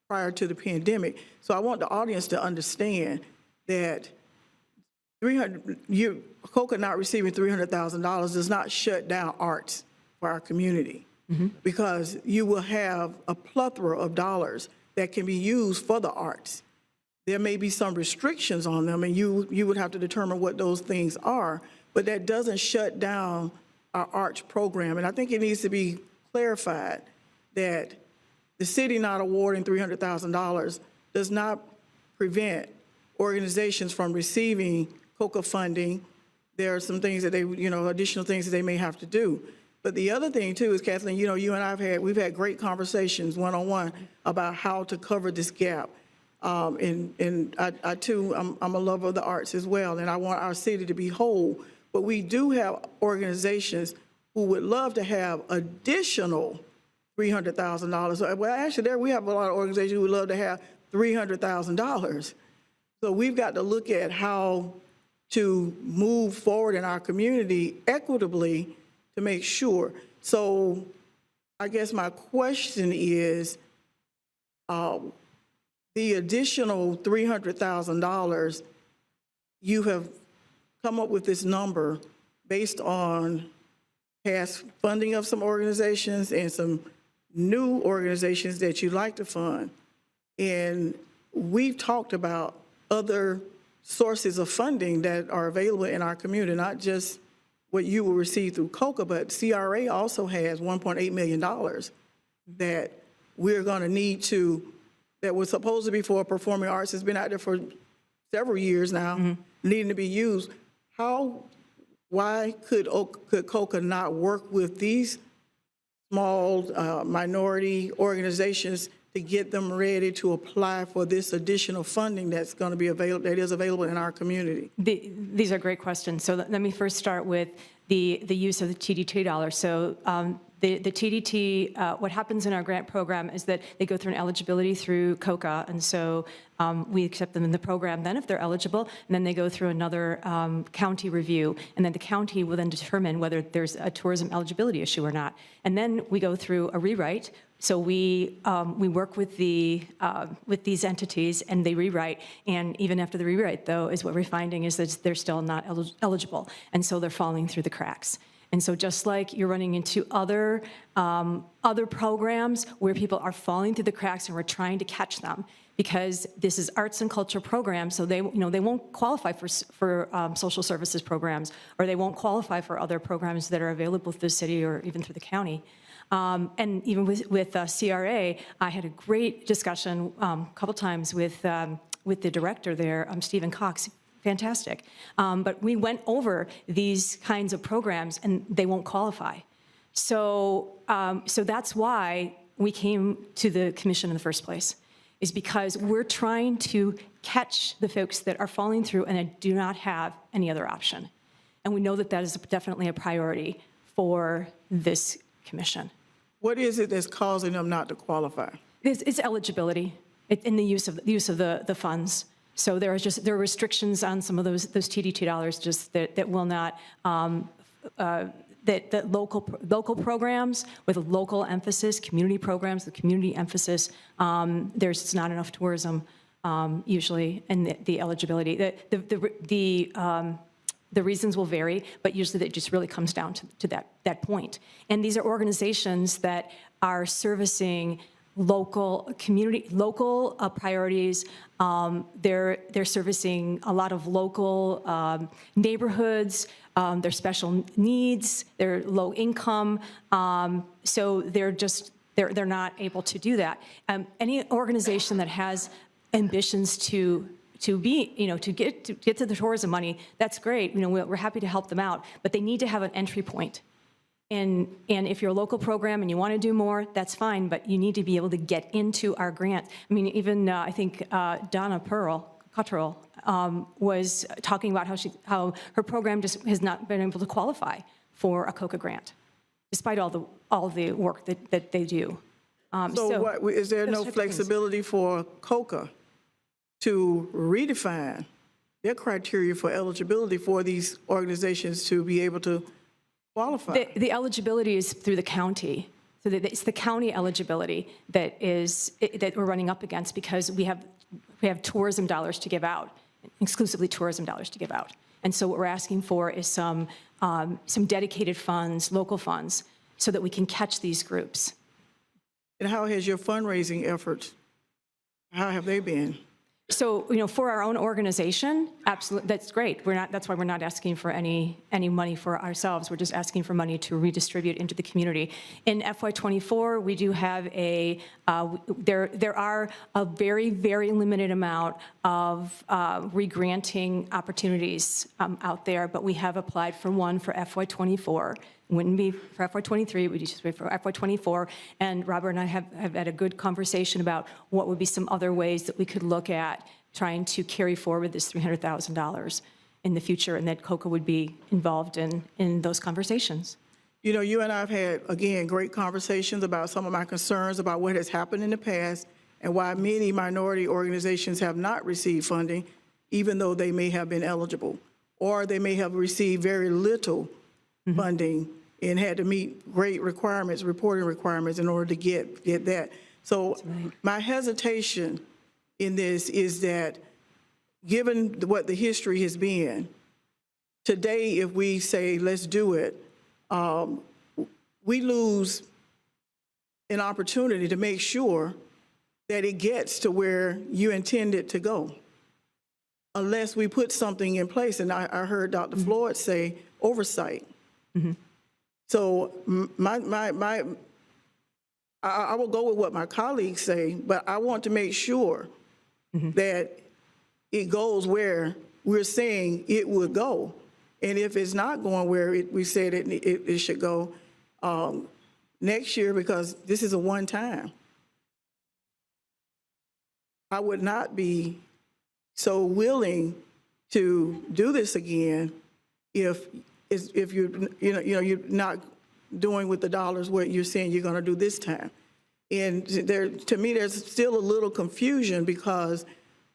prior to the pandemic. So I want the audience to understand that COCA not receiving $300,000 does not shut down arts for our community, because you will have a plethora of dollars that can be used for the arts. There may be some restrictions on them, and you would have to determine what those things are, but that doesn't shut down our arts program. And I think it needs to be clarified that the city not awarding $300,000 does not prevent organizations from receiving COCA funding. There are some things that additional things that they may have to do. But the other thing too is, Kathleen, you and we've had great conversations one-on-one about how to cover this gap. And I too, I'm a lover of the arts as well, and I want our city to be whole. But we do have organizations who would love to have additional $300,000. Well, actually, we have a lot of organizations who would love to have $300,000. So we've got to look at how to move forward in our community equitably to make sure. So I guess my question is, the additional $300,000, you have come up with this number based on past funding of some organizations and some new organizations that you'd like to fund. And we've talked about other sources of funding that are available in our community, not just what you will receive through COCA, but CRA also has $1.8 million that we're going to need that was supposed to be for performing arts. It's been out there for several years now, needing to be used. Why could COCA not work with these small minority organizations to get them ready to apply for this additional funding that's going to be available, that is available in our community? These are great questions. So let me first start with the use of the TDT dollars. So The TDT, what happens in our grant program is that they go through an eligibility through COCA, and so we accept them in the program then if they're eligible, and then they go through another county review, and then the county will then determine whether there's a tourism eligibility issue or not. And then we go through a rewrite. So we work with these entities, and they rewrite. And even after the rewrite, though, is what we're finding is that they're still not eligible, and so they're falling through the cracks. And so just like you're running into other programs where people are falling through the cracks, and we're trying to catch them, because this is arts and culture programs, so they won't qualify for social services programs, or they won't qualify for other programs that are available through the city or even through the county. And even with CRA, I had a great discussion a couple times with the director there, Stephen Cox. Fantastic. But we went over these kinds of programs, and they won't qualify. So that's why we came to the commission in the first place, is because we're trying to catch the folks that are falling through and do not have any other option. And we know that that is definitely a priority for this commission. What is it that's causing them not to qualify? It's eligibility in the use of the funds. So there are restrictions on some of those TDT dollars just that will not, that local programs with a local emphasis, community programs with community emphasis, there's not enough tourism usually, and the eligibility. The reasons will vary, but usually it just really comes down to that point. And these are organizations that are servicing local community, local priorities. They're servicing a lot of local neighborhoods. They're special needs. They're low income. So they're not able to do that. Any organization that has ambitions to get to the tourism money, that's great. We're happy to help them out, but they need to have an entry point. And if you're a local program and you want to do more, that's fine, but you need to be able to get into our grant. I mean, even I think Donna Cottrell was talking about how her program just has not been able to qualify for a COCA grant, despite all the work that they do. Is there no flexibility for COCA to redefine their criteria for eligibility for these organizations to be able to qualify? The eligibility is through the county. So it's the county eligibility that we're running up against, because we have tourism dollars to give out, exclusively tourism dollars to give out. And so what we're asking for is some dedicated funds, local funds, so that we can catch these groups. And how has your fundraising efforts, how have they been? So, for our own organization, absolutely, that's great. That's why we're not asking for any money for ourselves. We're just asking for money to redistribute into the community. In FY24, we do have there are a very, very limited amount of regranting opportunities out there, but we have applied for one for FY24. Wouldn't be for FY23, we just wait for FY24. And Robert and I have had a good conversation about what would be some other ways that we could look at trying to carry forward this $300,000 in the future, and that COCA would be involved in those conversations. You and I have had, again, great conversations about some of my concerns about what has happened in the past and why many minority organizations have not received funding, even though they may have been eligible, or they may have received very little funding and had to meet great requirements, reporting requirements, in order to get that. So my hesitation in this is that, given what the history has been, today if we say let's do it, we lose an opportunity to make sure that it gets to where you intend it to go, unless we put something in place. And I heard Dr. Floyd say oversight. So I will go with what my colleagues say, but I want to make sure that it goes where we're saying it would go. And if it's not going where we said it should go next year, because this is a one-time, I would not be so willing to do this again if you're not doing with the dollars what you're saying you're going to do this time. And to me, there's still a little confusion because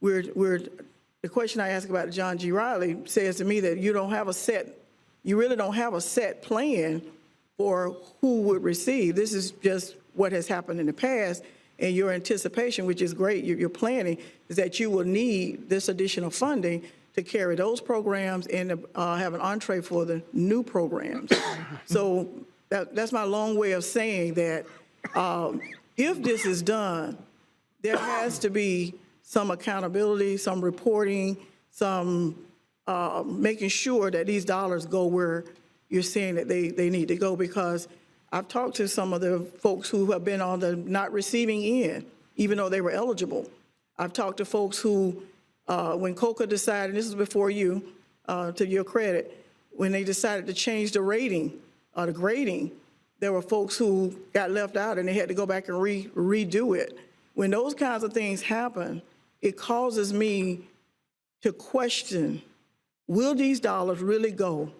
the question I asked about John G. Riley says to me that you really don't have a set plan for who would receive. This is just what has happened in the past, and your anticipation, which is great, your planning, is that you will need this additional funding to carry those programs and have an entree for the new programs. So that's my long way of saying that if this is done, there has to be some accountability, some reporting, some making sure that these dollars go where you're saying that they need to go, because I've talked to some of the folks who have been on the not receiving end, even though they were eligible. I've talked to folks who, when COCA decided, and this is before you, to your credit, when they decided to change the rating, the grading, there were folks who got left out and they had to go back and redo it. When those kinds of things happen, it causes me to question, will these dollars really go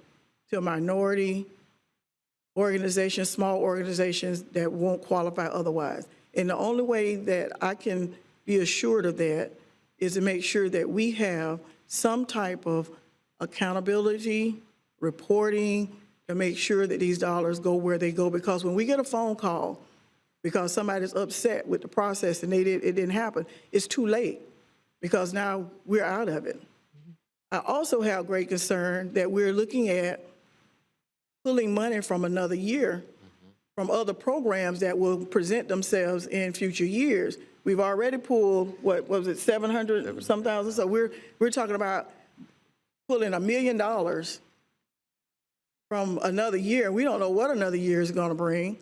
to minority organizations, small organizations that won't qualify otherwise? And the only way that I can be assured of that is to make sure that we have some type of accountability, reporting, to make sure that these dollars go where they go. Because when we get a phone call because somebody's upset with the process and it didn't happen, it's too late, because now we're out of it. I also have great concern that we're looking at pulling money from another year from other programs that will present themselves in future years. We've already pulled, what was it, 700 some thousand? So we're talking about pulling $1 million from another year. We don't know what another year is going to bring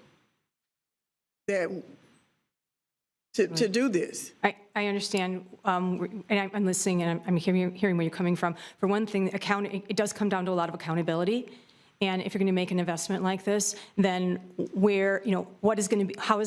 to do this. I understand, and I'm listening, and I'm hearing where you're coming from. For one thing, it does come down to a lot of accountability. And if you're going to make an investment like this, then how is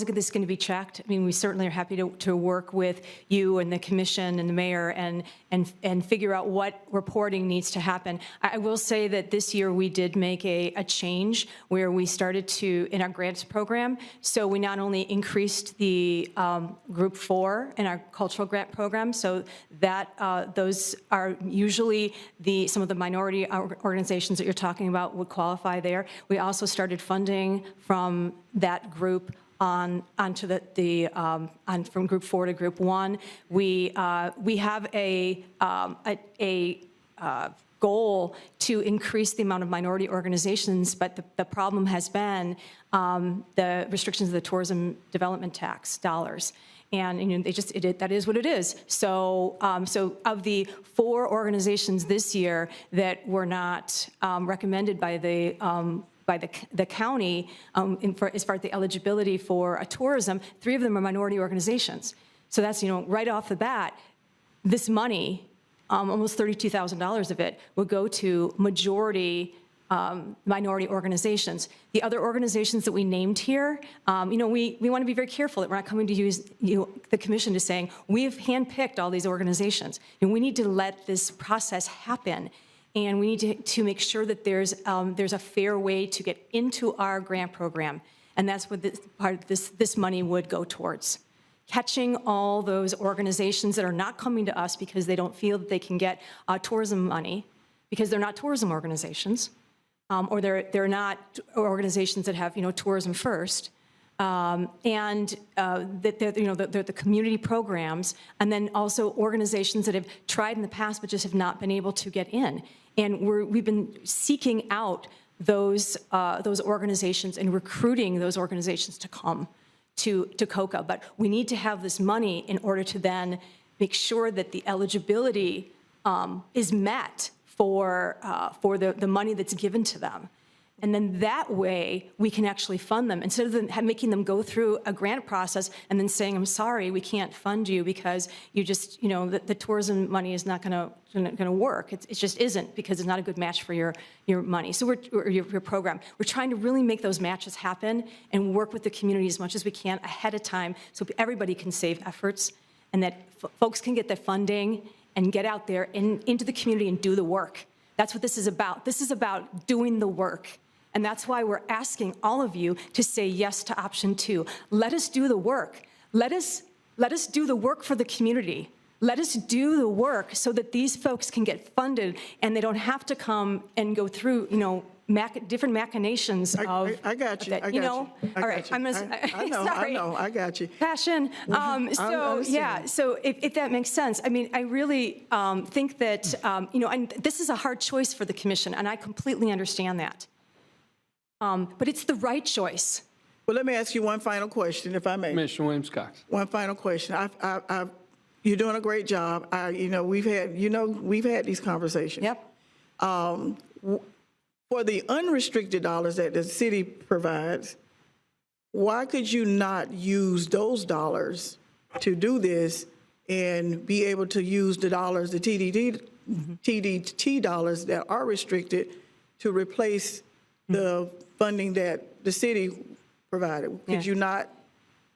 this going to be checked? I mean, we certainly are happy to work with you and the commission and the mayor and figure out what reporting needs to happen. I will say that this year we did make a change where we started to, in our grants program, so we not only increased the group 4 in our cultural grant program, so that those are usually some of the minority organizations that you're talking about would qualify there. We also started funding from that group onto from group 4 to group 1. We have a goal to increase the amount of minority organizations, but the problem has been the restrictions of the tourism development tax dollars. And that is what it is. So, of the 4 organizations this year that were not recommended by the county as far as the eligibility for a tourism, 3 of them are minority organizations. So that's right off the bat, this money, almost $32,000 of it, would go to majority minority organizations. The other organizations that we named here, we want to be very careful that we're not coming to use the commission to saying, we've handpicked all these organizations, and we need to let this process happen. And we need to make sure that there's a fair way to get into our grant program. And that's what this money would go towards. Catching all those organizations that are not coming to us because they don't feel that they can get tourism money, because they're not tourism organizations. Or they're not organizations that have tourism first, and that they're the community programs, and then also organizations that have tried in the past but just have not been able to get in. And we've been seeking out those organizations and recruiting those organizations to come to COCA. But we need to have this money in order to then make sure that the eligibility is met for the money that's given to them. And then that way we can actually fund them instead of making them go through a grant process and then saying, I'm sorry, we can't fund you because you just, the tourism money is not going to work. It just isn't, because it's not a good match for your money. So your program. We're trying to really make those matches happen and work with the community as much as we can ahead of time so everybody can save efforts and that folks can get their funding and get out there into the community and do the work. That's what this is about. This is about doing the work. And that's why we're asking all of you to say yes to option 2. Let us do the work. Let us do the work for the community. Let us do the work so that these folks can get funded and they don't have to come and go through, different machinations of. I got you. That, I got you. All right. I know. Sorry. I know. I got you. Passion. So yeah. So if that makes sense, I mean, I really think that and this is a hard choice for the commission, and I completely understand that. But it's the right choice. Well, let me ask you one final question, if I may. Commissioner Williams-Cox. One final question. You're doing a great job. We've had these conversations. Yep. For the unrestricted dollars that the city provides, why could you not use those dollars to do this and be able to use the dollars, the TDT dollars that are restricted to replace the funding that the city provided? Could you not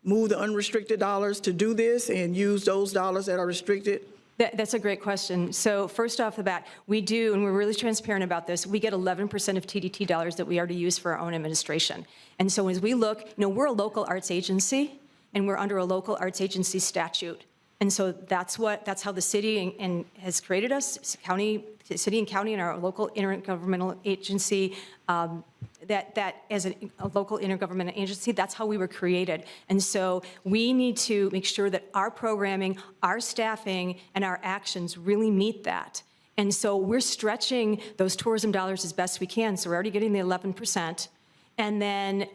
move the unrestricted dollars to do this and use those dollars that are restricted? That's a great question. So first off the bat, we do, and we're really transparent about this, we get 11% of TDT dollars that we already use for our own administration. And so as we look, we're a local arts agency, and we're under a local arts agency statute. And so that's how the city and has created us, city and county and our local intergovernmental agency, that as a local intergovernmental agency, that's how we were created. And so we need to make sure that our programming, our staffing, and our actions really meet that. And so we're stretching those tourism dollars as best we can. So we're already getting the 11%. And then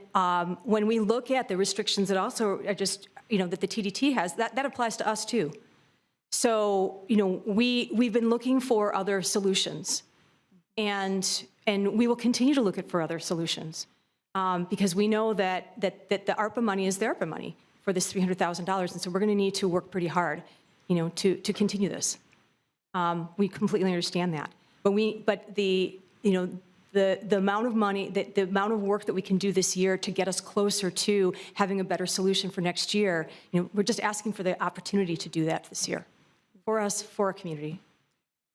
when we look at the restrictions that also are just, that the TDT has, that applies to us too. So, we've been looking for other solutions. And we will continue to look for other solutions because we know that the ARPA money is the ARPA money for this $300,000. And so we're going to need to work pretty hard, to continue this. We completely understand that. But the amount of money, the amount of work that we can do this year to get us closer to having a better solution for next year, we're just asking for the opportunity to do that this year for us, for our community.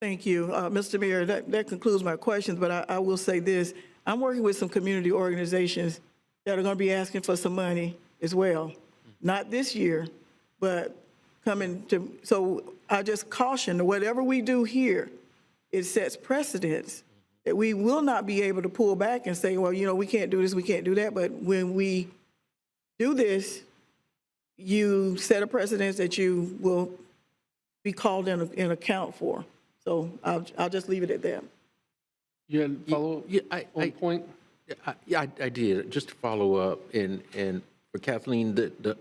Thank you. Mr. Mayor, that concludes my questions, but I will say this. I'm working with some community organizations that are going to be asking for some money as well. Not this year, but coming to, so I just caution that whatever we do here, it sets precedents that we will not be able to pull back and say, well, we can't do this, we can't do that. But when we do this, you set a precedent that you will be called in account for. So I'll just leave it at that. You had a follow-up on point? I did. Just to follow up, and for Kathleen, the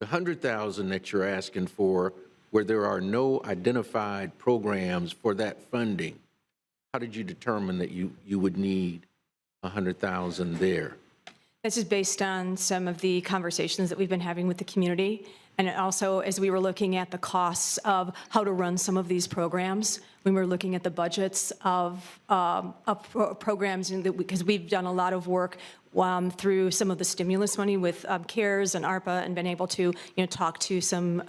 $100,000 that you're asking for, where there are no identified programs for that funding, how did you determine that you would need $100,000 there? This is based on some of the conversations that we've been having with the community, and also as we were looking at the costs of how to run some of these programs, when we were looking at the budgets of programs, because we've done a lot of work through some of the stimulus money with CARES and ARPA, and been able to talk to some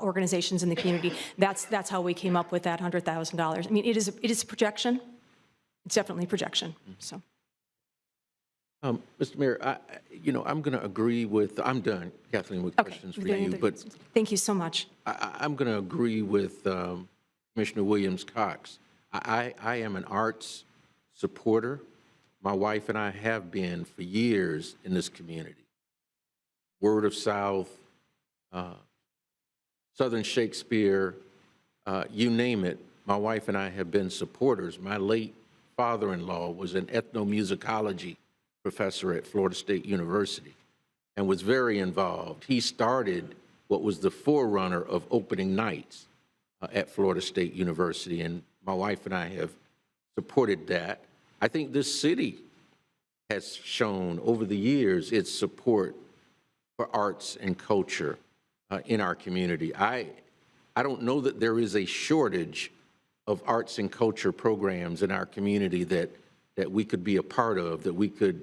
organizations in the community. That's how we came up with that $100,000. I mean, it is a projection. It's definitely a projection. So. Mr. Mayor, I'm going to agree with, I'm done, Kathleen, with questions for you, but thank you so much. I'm going to agree with Commissioner Williams-Cox. I am an arts supporter. My wife and I have been for years in this community. Word of South, Southern Shakespeare, you name it, my wife and I have been supporters. My late father-in-law was an ethnomusicology professor at Florida State University and was very involved. He started what was the forerunner of opening nights at Florida State University, and my wife and I have supported that. I think this city has shown over the years its support for arts and culture in our community. I don't know that there is a shortage of arts and culture programs in our community that we could be a part of, that we could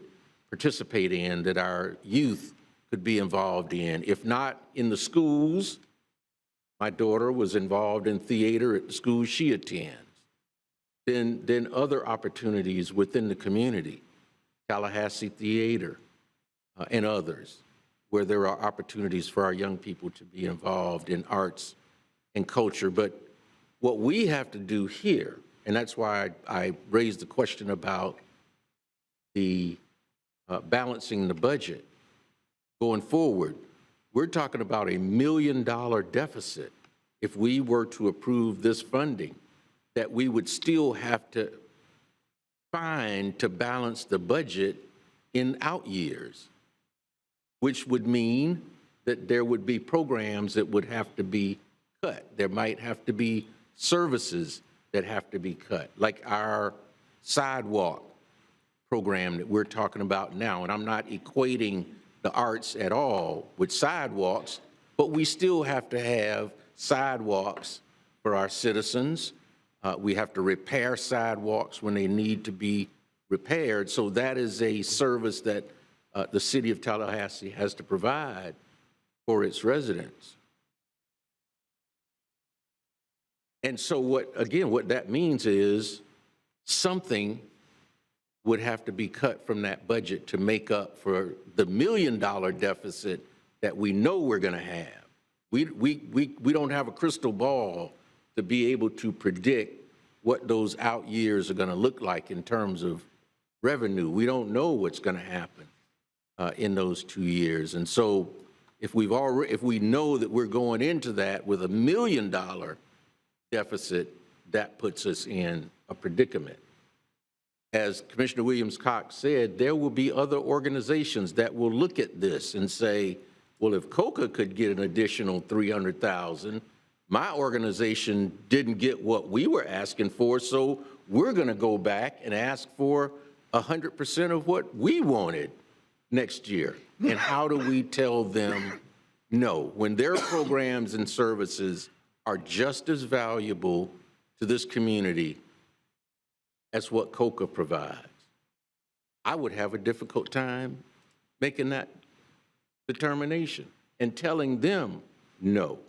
participate in, that our youth could be involved in. If not in the schools, my daughter was involved in theater at the school she attends. Then other opportunities within the community. Tallahassee Theater, and others, where there are opportunities for our young people to be involved in arts and culture. But what we have to do here, and that's why I raised the question about the balancing the budget going forward, we're talking about $1 million deficit if we were to approve this funding that we would still have to find to balance the budget in out years, which would mean that there would be programs that would have to be cut. There might have to be services that have to be cut, like our sidewalk program that we're talking about now. And I'm not equating the arts at all with sidewalks, but we still have to have sidewalks for our citizens. We have to repair sidewalks when they need to be repaired. So that is a service that the city of Tallahassee has to provide for its residents. And so what that means is something would have to be cut from that budget to make up for the $1 million deficit that we know we're going to have. We don't have a crystal ball to be able to predict what those out years are going to look like in terms of revenue. We don't know what's going to happen in those 2 years. And so if we know that we're going into that with $1 million deficit, that puts us in a predicament. As Commissioner Williams-Cox said, there will be other organizations that will look at this and say, well, if COCA could get an additional $300,000, my organization didn't get what we were asking for, so we're going to go back and ask for 100% of what we wanted next year. And how do we tell them no, when their programs and services are just as valuable to this community as what COCA provides? I would have a difficult time making that determination and telling them, no,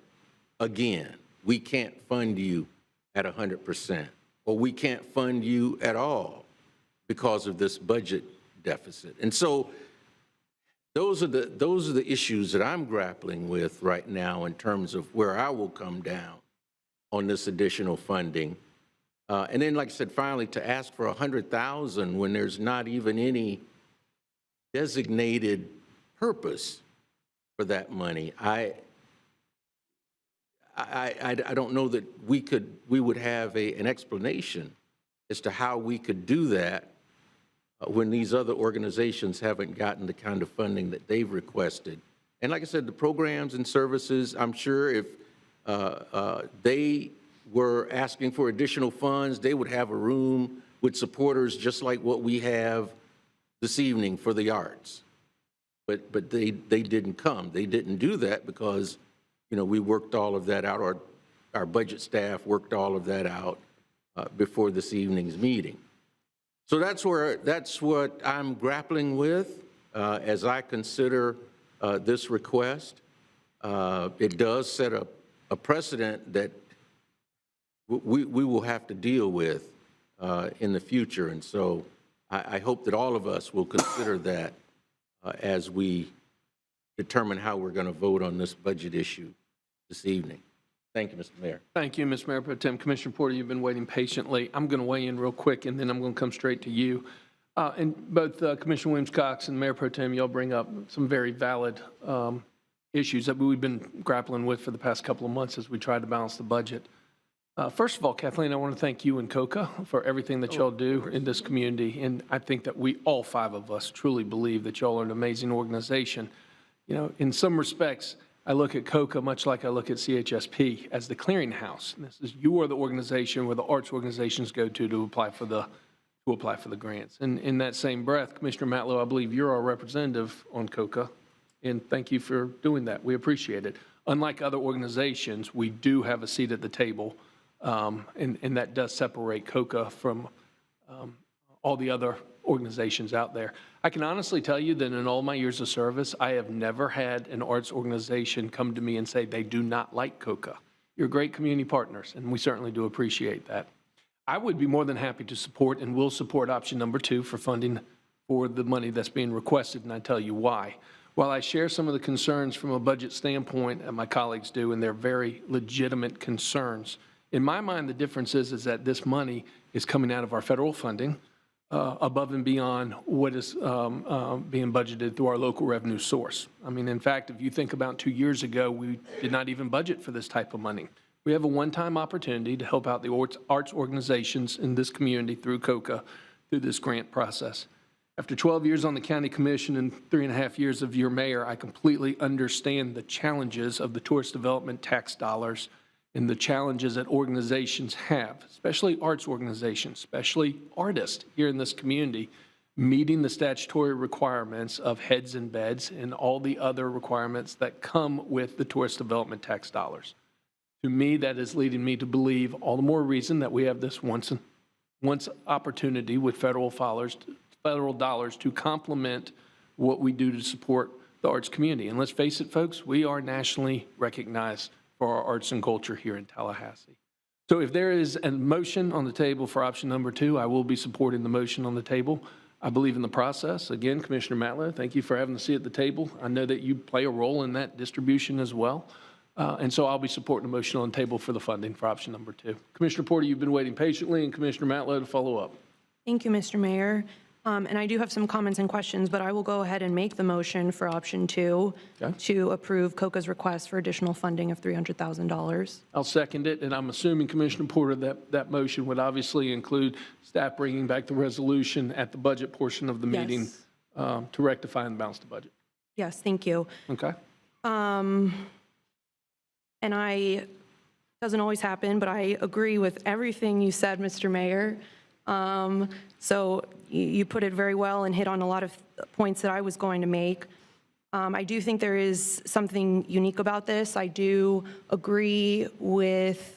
again, we can't fund you at 100%, or we can't fund you at all because of this budget deficit. And so those are the issues that I'm grappling with right now in terms of where I will come down on this additional funding. And then, like I said, finally, to ask for $100,000 when there's not even any designated purpose for that money, I don't know that we would have an explanation as to how we could do that when these other organizations haven't gotten the kind of funding that they've requested. And like I said, the programs and services, I'm sure if they were asking for additional funds, they would have a room with supporters just like what we have this evening for the arts. But they didn't come. They didn't do that because, you know, we worked all of that out, or our budget staff worked all of that out before this evening's meeting. So that's what I'm grappling with as I consider this request. It does set a precedent that we will have to deal with in the future. And so I hope that all of us will consider that as we determine how we're going to vote on this budget issue this evening. Thank you, Mr. Mayor. Thank you, Mr. Mayor Pro Tem. Commissioner Porter, you've been waiting patiently. I'm going to weigh in real quick, and then I'm going to come straight to you. And both Commissioner Williams-Cox and Mayor Pro Tem, y'all bring up some very valid issues that we've been grappling with for the past couple of months as we try to balance the budget. First of all, Kathleen, I want to thank you and COCA for everything that y'all do in this community. And I think that we, all five of us, truly believe that y'all are an amazing organization. You know, in some respects, I look at COCA much like I look at CHSP as the clearinghouse. You are the organization where the arts organizations go to apply for the grants. And in that same breath, Commissioner Matlow, I believe you're our representative on COCA, and thank you for doing that. We appreciate it. Unlike other organizations, we do have a seat at the table. And that does separate COCA from all the other organizations out there. I can honestly tell you that in all my years of service, I have never had an arts organization come to me and say they do not like COCA. You're great community partners, and we certainly do appreciate that. I would be more than happy to support and will support option number 2 for funding for the money that's being requested, and I tell you why. While I share some of the concerns from a budget standpoint, and my colleagues do, and they're very legitimate concerns, in my mind, the difference is that this money is coming out of our federal funding above and beyond what is being budgeted through our local revenue source. I mean, in fact, if you think about 2 years ago, we did not even budget for this type of money. We have a one-time opportunity to help out the arts organizations in this community through COCA, through this grant process. After 12 years on the county commission and 3.5 years of your mayor, I completely understand the challenges of the tourist development tax dollars and the challenges that organizations have, especially arts organizations, especially artists here in this community, meeting the statutory requirements of heads and beds and all the other requirements that come with the tourist development tax dollars. To me, that is leading me to believe all the more reason that we have this once opportunity with federal dollars to complement what we do to support the arts community. And let's face it, folks, we are nationally recognized for our arts and culture here in Tallahassee. So if there is a motion on the table for option number 2, I will be supporting the motion on the table. I believe in the process. Again, Commissioner Matlow, thank you for having a seat at the table. I know that you play a role in that distribution as well. And so I'll be supporting the motion on the table for the funding for option number 2. Commissioner Porter, you've been waiting patiently, and Commissioner Matlow to follow up. Thank you, Mr. Mayor. And I do have some comments and questions, but I will go ahead and make the motion for option 2 to approve COCA's request for additional funding of $300,000. I'll second it, and I'm assuming, Commissioner Porter, that motion would obviously include staff bringing back the resolution at the budget portion of the meeting to rectify and balance the budget. Yes, thank you. Okay. And doesn't always happen, but I agree with everything you said, Mr. Mayor. So you put it very well and hit on a lot of points that I was going to make. I do think there is something unique about this. I do agree with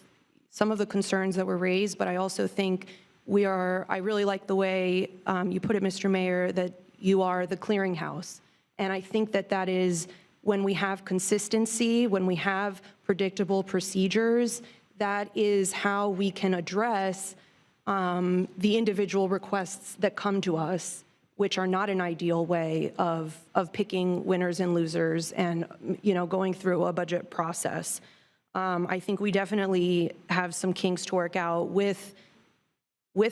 some of the concerns that were raised, but I also think I really like the way you put it, Mr. Mayor, that you are the clearinghouse. And I think that is when we have consistency, when we have predictable procedures, that is how we can address the individual requests that come to us, which are not an ideal way of picking winners and losers and, going through a budget process. I think we definitely have some kinks to work out with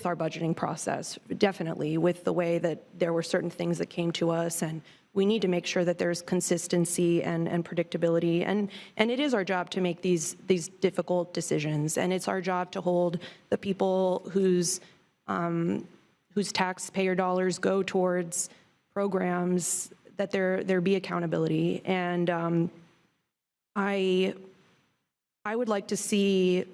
our budgeting process, definitely, with the way that there were certain things that came to us, and we need to make sure that there's consistency and predictability. And it is our job to make these difficult decisions, and it's our job to hold the people whose taxpayer dollars go towards programs, that there be accountability. And I would like to see,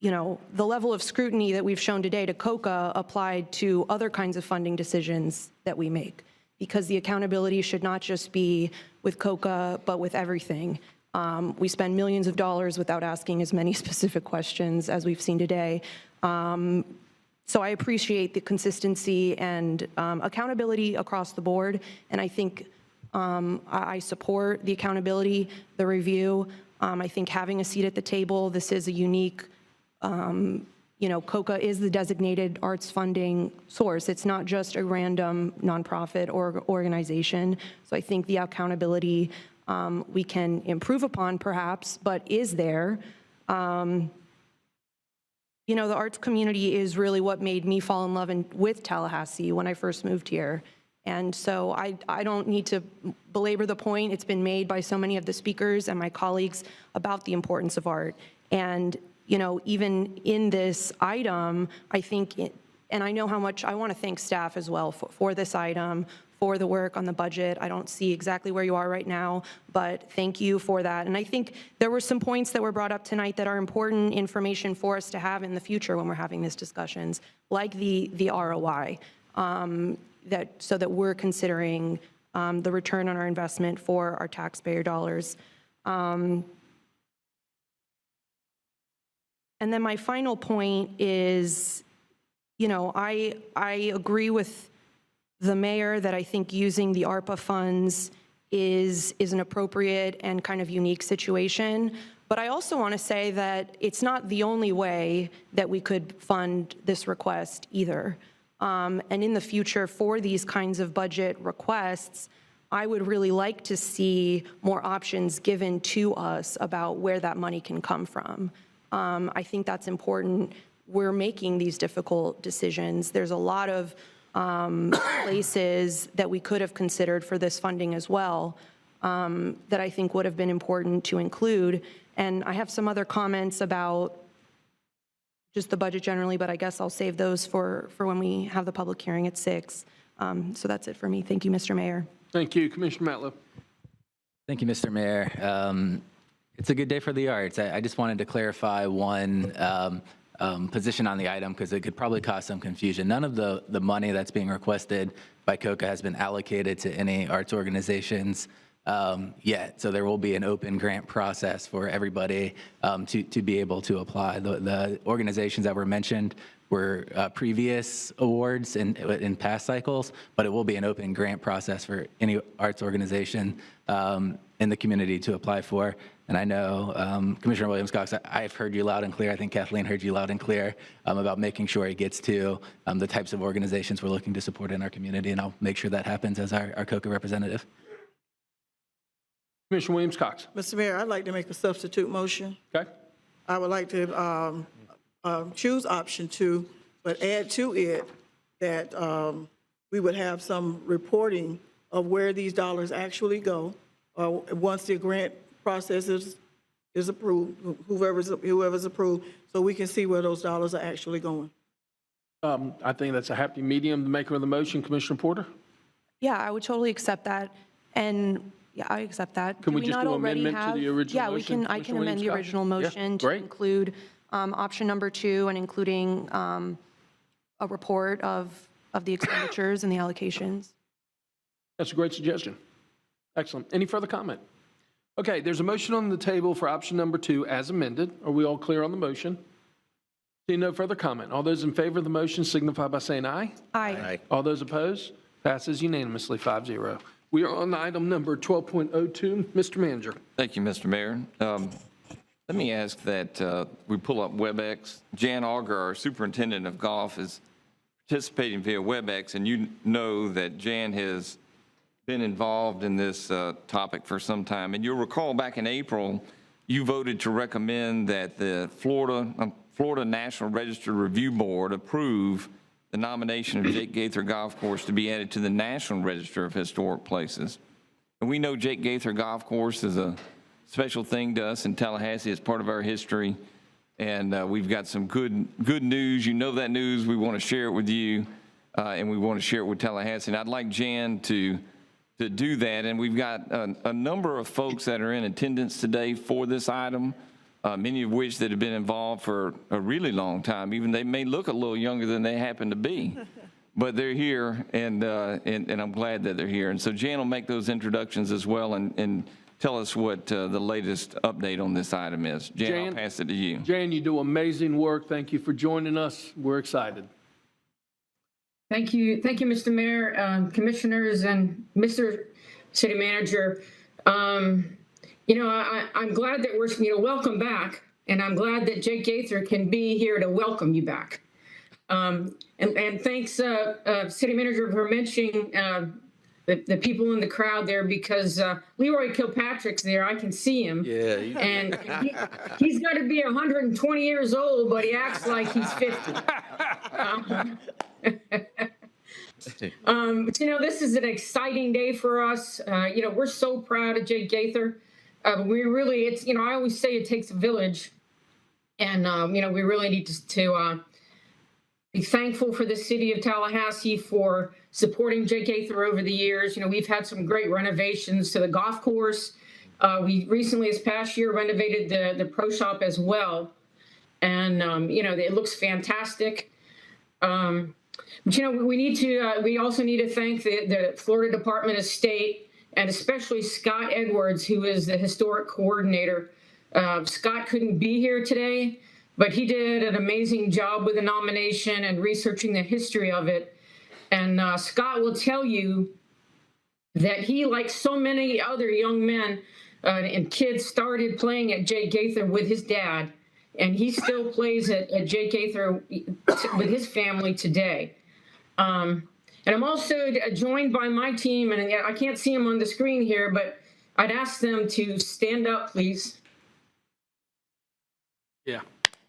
the level of scrutiny that we've shown today to COCA applied to other kinds of funding decisions that we make, because the accountability should not just be with COCA, but with everything. We spend millions of dollars without asking as many specific questions as we've seen today. So I appreciate the consistency and accountability across the board, and I think I support the accountability, the review. I think having a seat at the table, this is a unique, COCA is the designated arts funding source. It's not just a random nonprofit or organization. So I think the accountability we can improve upon perhaps, but is there. The arts community is really what made me fall in love with Tallahassee when I first moved here. And so I don't need to belabor the point. It's been made by so many of the speakers and my colleagues about the importance of art. And even in this item, I think, and I know how much I want to thank staff as well for this item, for the work on the budget. I don't see exactly where you are right now, but thank you for that. And I think there were some points that were brought up tonight that are important information for us to have in the future when we're having these discussions, like the ROI, so that we're considering the return on our investment for our taxpayer dollars. And then my final point is, I agree with the mayor that I think using the ARPA funds is an appropriate and kind of unique situation. But I also want to say that it's not the only way that we could fund this request either. And in the future, for these kinds of budget requests, I would really like to see more options given to us about where that money can come from. I think that's important. We're making these difficult decisions. There's a lot of places that we could have considered for this funding as well that I think would have been important to include. And I have some other comments about just the budget generally, but I guess I'll save those for when we have the public hearing at 6. So that's it for me. Thank you, Mr. Mayor. Thank you. Commissioner Matlow. Thank you, Mr. Mayor. It's a good day for the arts. I just wanted to clarify one position on the item because it could probably cause some confusion. None of the money that's being requested by COCA has been allocated to any arts organizations yet. So there will be an open grant process for everybody to be able to apply. The organizations that were mentioned were previous awards in past cycles, but it will be an open grant process for any arts organization in the community to apply for. And I know, Commissioner Williams-Cox, I've heard you loud and clear. I think Kathleen heard you loud and clear about making sure it gets to the types of organizations we're looking to support in our community, and I'll make sure that happens as our COCA representative. Commissioner Williams-Cox. Mr. Mayor, I'd like to make a substitute motion. Okay. I would like to choose option 2, but add to it that we would have some reporting of where these dollars actually go once the grant process is approved, whoever's approved, so we can see where those dollars are actually going. I think that's a happy medium. The maker of the motion, Commissioner Porter. Yeah, I would totally accept that. And yeah, I accept that. Can we just do amendment to the original motion? Yeah, I can amend the original motion to include option number 2 and including a report of the expenditures and the allocations. That's a great suggestion. Excellent. Any further comment? Okay, there's a motion on the table for option number 2 as amended. Are we all clear on the motion? Seeing no further comment. All those in favor of the motion signify by saying aye. Aye. All those opposed? Passes unanimously 5-0. We are on item number 12.02. Mr. Manager. Thank you, Mr. Mayor. Let me ask that we pull up WebEx. Jan Auger, our superintendent of golf, is participating via WebEx, and you know that Jan has been involved in this topic for some time. And you'll recall back in April, you voted to recommend that the Florida National Register Review Board approve the nomination of Jake Gaither Golf Course to be added to the National Register of Historic Places. And we know Jake Gaither Golf Course is a special thing to us in Tallahassee. It's part of our history. And we've got some good news. You know that news. We want to share it with you, and we want to share it with Tallahassee. And I'd like Jan to do that. And we've got a number of folks that are in attendance today for this item, many of which that have been involved for a really long time. Even they may look a little younger than they happen to be, but they're here, and I'm glad that they're here. And so Jan will make those introductions as well and tell us what the latest update on this item is. Jan, I'll pass it to you. Jan, you do amazing work. Thank you for joining us. We're excited. Thank you, Mr. Mayor, commissioners, and Mr. City Manager. I'm glad that we're, welcome back, and I'm glad that Jake Gaither can be here to welcome you back. And thanks, City Manager, for mentioning the people in the crowd there, because Leroy Kilpatrick's there. I can see him. Yeah. And he's got to be 120 years old, but he acts like he's 50. But this is an exciting day for us. We're so proud of Jake Gaither. We really, I always say it takes a village, and we really need to be thankful for the city of Tallahassee for supporting Jake Gaither over the years. We've had some great renovations to the golf course. We recently, this past year, renovated the pro shop as well, and it looks fantastic. But we also need to thank the Florida Department of State, and especially Scott Edwards, who is the historic coordinator. Scott couldn't be here today, but he did an amazing job with the nomination and researching the history of it. And Scott will tell you that he, like so many other young men and kids, started playing at Jake Gaither with his dad, and he still plays at Jake Gaither with his family today. And I'm also joined by my team, and I can't see them on the screen here, but I'd ask them to stand up, please. Yeah.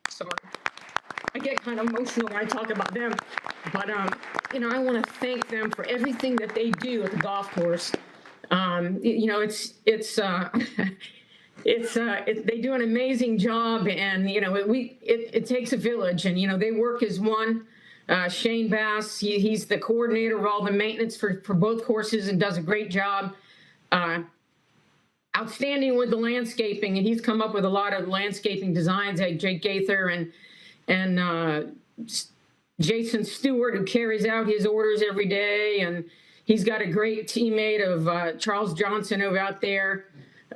Sorry. I get kind of emotional when I talk about them, but you know, I want to thank them for everything that they do at the golf course. You know, they do an amazing job, and you know, it takes a village, and you know, they work as one. Shane Bass, he's the coordinator of all the maintenance for both courses and does a great job. Outstanding with the landscaping, and he's come up with a lot of landscaping designs, like Jake Gaither and Jason Stewart, who carries out his orders every day, and he's got a great teammate of Charles Johnson over out there.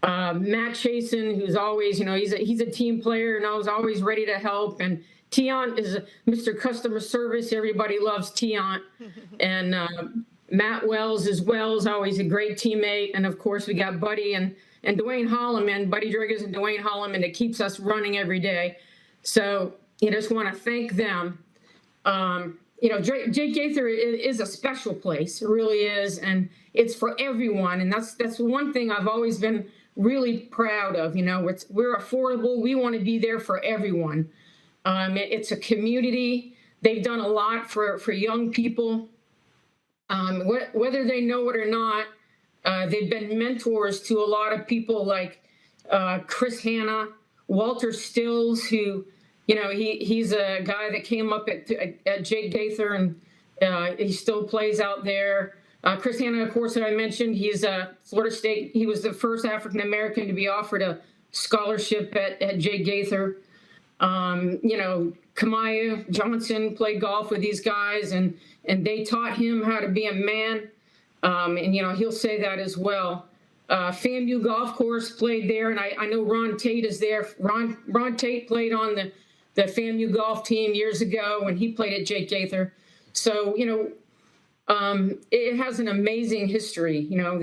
Matt Chasen, who's always, you know, he's a team player and always ready to help. And Tiant is Mr. Customer Service. Everybody loves Tiant. And Matt Wells as well is always a great teammate. And of course, we got Buddy and Dwayne Holloman, Buddy Driggers and Dwayne Holloman, that keeps us running every day. So you just want to thank them. You know, Jake Gaither is a special place. It really is. And it's for everyone. And that's one thing I've always been really proud of. You know, we're affordable. We want to be there for everyone. It's a community. They've done a lot for young people. Whether they know it or not, they've been mentors to a lot of people like Chris Hanna, Walter Stills, who, you know, he's a guy that came up at Jake Gaither, and he still plays out there. Chris Hanna, of course, that I mentioned, he's Florida State. He was the first African-American to be offered a scholarship at Jake Gaither. You know, Kamaya Johnson played golf with these guys, and they taught him how to be a man. And, you know, he'll say that as well. FAMU Golf Course played there, and I know Ron Tate is there. Ron Tate played on the FAMU golf team years ago when he played at Jake Gaither. So, you know, it has an amazing history, you know,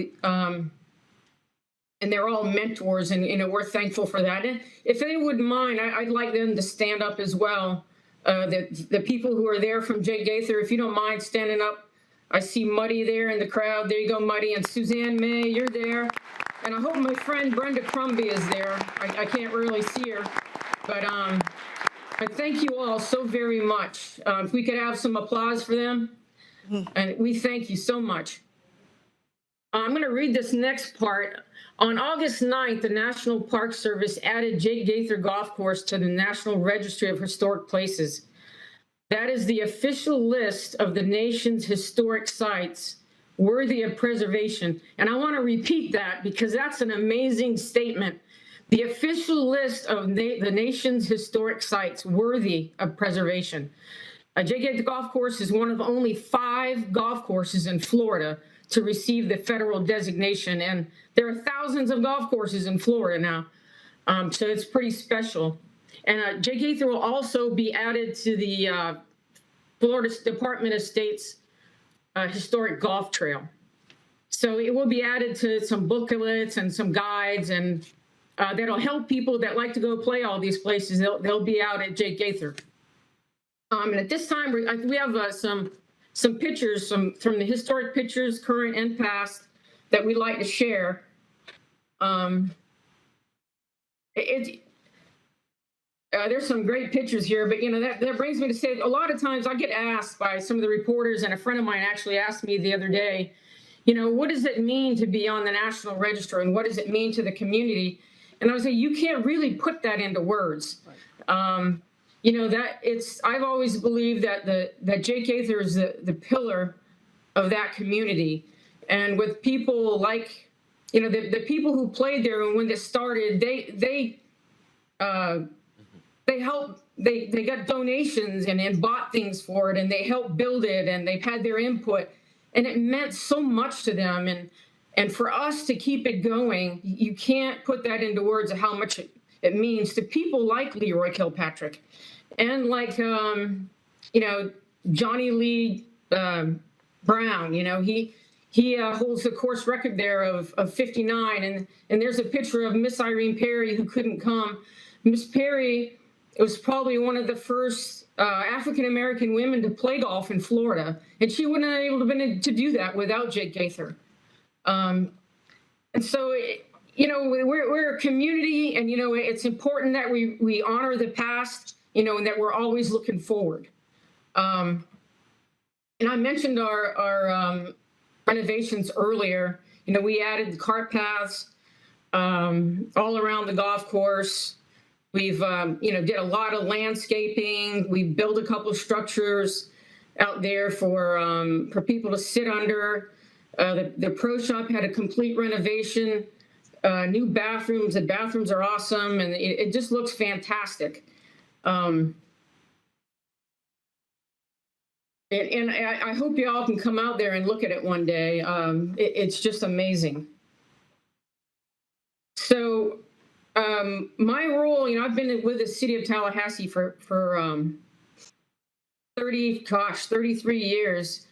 and they're all mentors, and, you know, we're thankful for that. And if they wouldn't mind, I'd like them to stand up as well. The people who are there from Jake Gaither, if you don't mind standing up. I see Muddy there in the crowd. There you go, Muddy. And Suzanne May, you're there. And I hope my friend Brenda Crumby is there. I can't really see her. But thank you all so very much. If we could have some applause for them. And we thank you so much. I'm going to read this next part. On August 9th, the National Park Service added Jake Gaither Golf Course to the National Registry of Historic Places. That is the official list of the nation's historic sites worthy of preservation. And I want to repeat that because that's an amazing statement. The official list of the nation's historic sites worthy of preservation. Jake Gaither Golf Course is one of only 5 golf courses in Florida to receive the federal designation. And there are thousands of golf courses in Florida now. So it's pretty special. And Jake Gaither will also be added to the Florida Department of State's historic golf trail. So it will be added to some booklets and some guides, and that'll help people that like to go play all these places. They'll be out at Jake Gaither. And at this time, we have some pictures from the historic pictures, current and past, that we'd like to share. There's some great pictures here, but, you know, that brings me to say a lot of times I get asked by some of the reporters, and a friend of mine actually asked me the other day, you know, what does it mean to be on the National Register, and what does it mean to the community? And I would say, you can't really put that into words. Right. You know, I've always believed that Jake Gaither is the pillar of that community. And with people like, you know, the people who played there and when this started, they helped, they got donations and bought things for it, and they helped build it, and they've had their input, and it meant so much to them. And for us to keep it going, you can't put that into words of how much it means to people like Leroy Kilpatrick and like, you know, Johnny Lee Brown. You know, he holds the course record there of 59, and there's a picture of Miss Irene Perry, who couldn't come. Miss Perry, it was probably one of the first African-American women to play golf in Florida. And she wouldn't have been able to do that without Jake Gaither. And so, we're a community, and, it's important that we honor the past, and that we're always looking forward. And I mentioned our renovations earlier. We added the cart paths all around the golf course. We've, did a lot of landscaping. We built a couple of structures out there for people to sit under. The pro shop had a complete renovation, new bathrooms. The bathrooms are awesome, and it just looks fantastic. And I hope you all can come out there and look at it one day. It's just amazing. So my role, I've been with the City of Tallahassee for 33 years,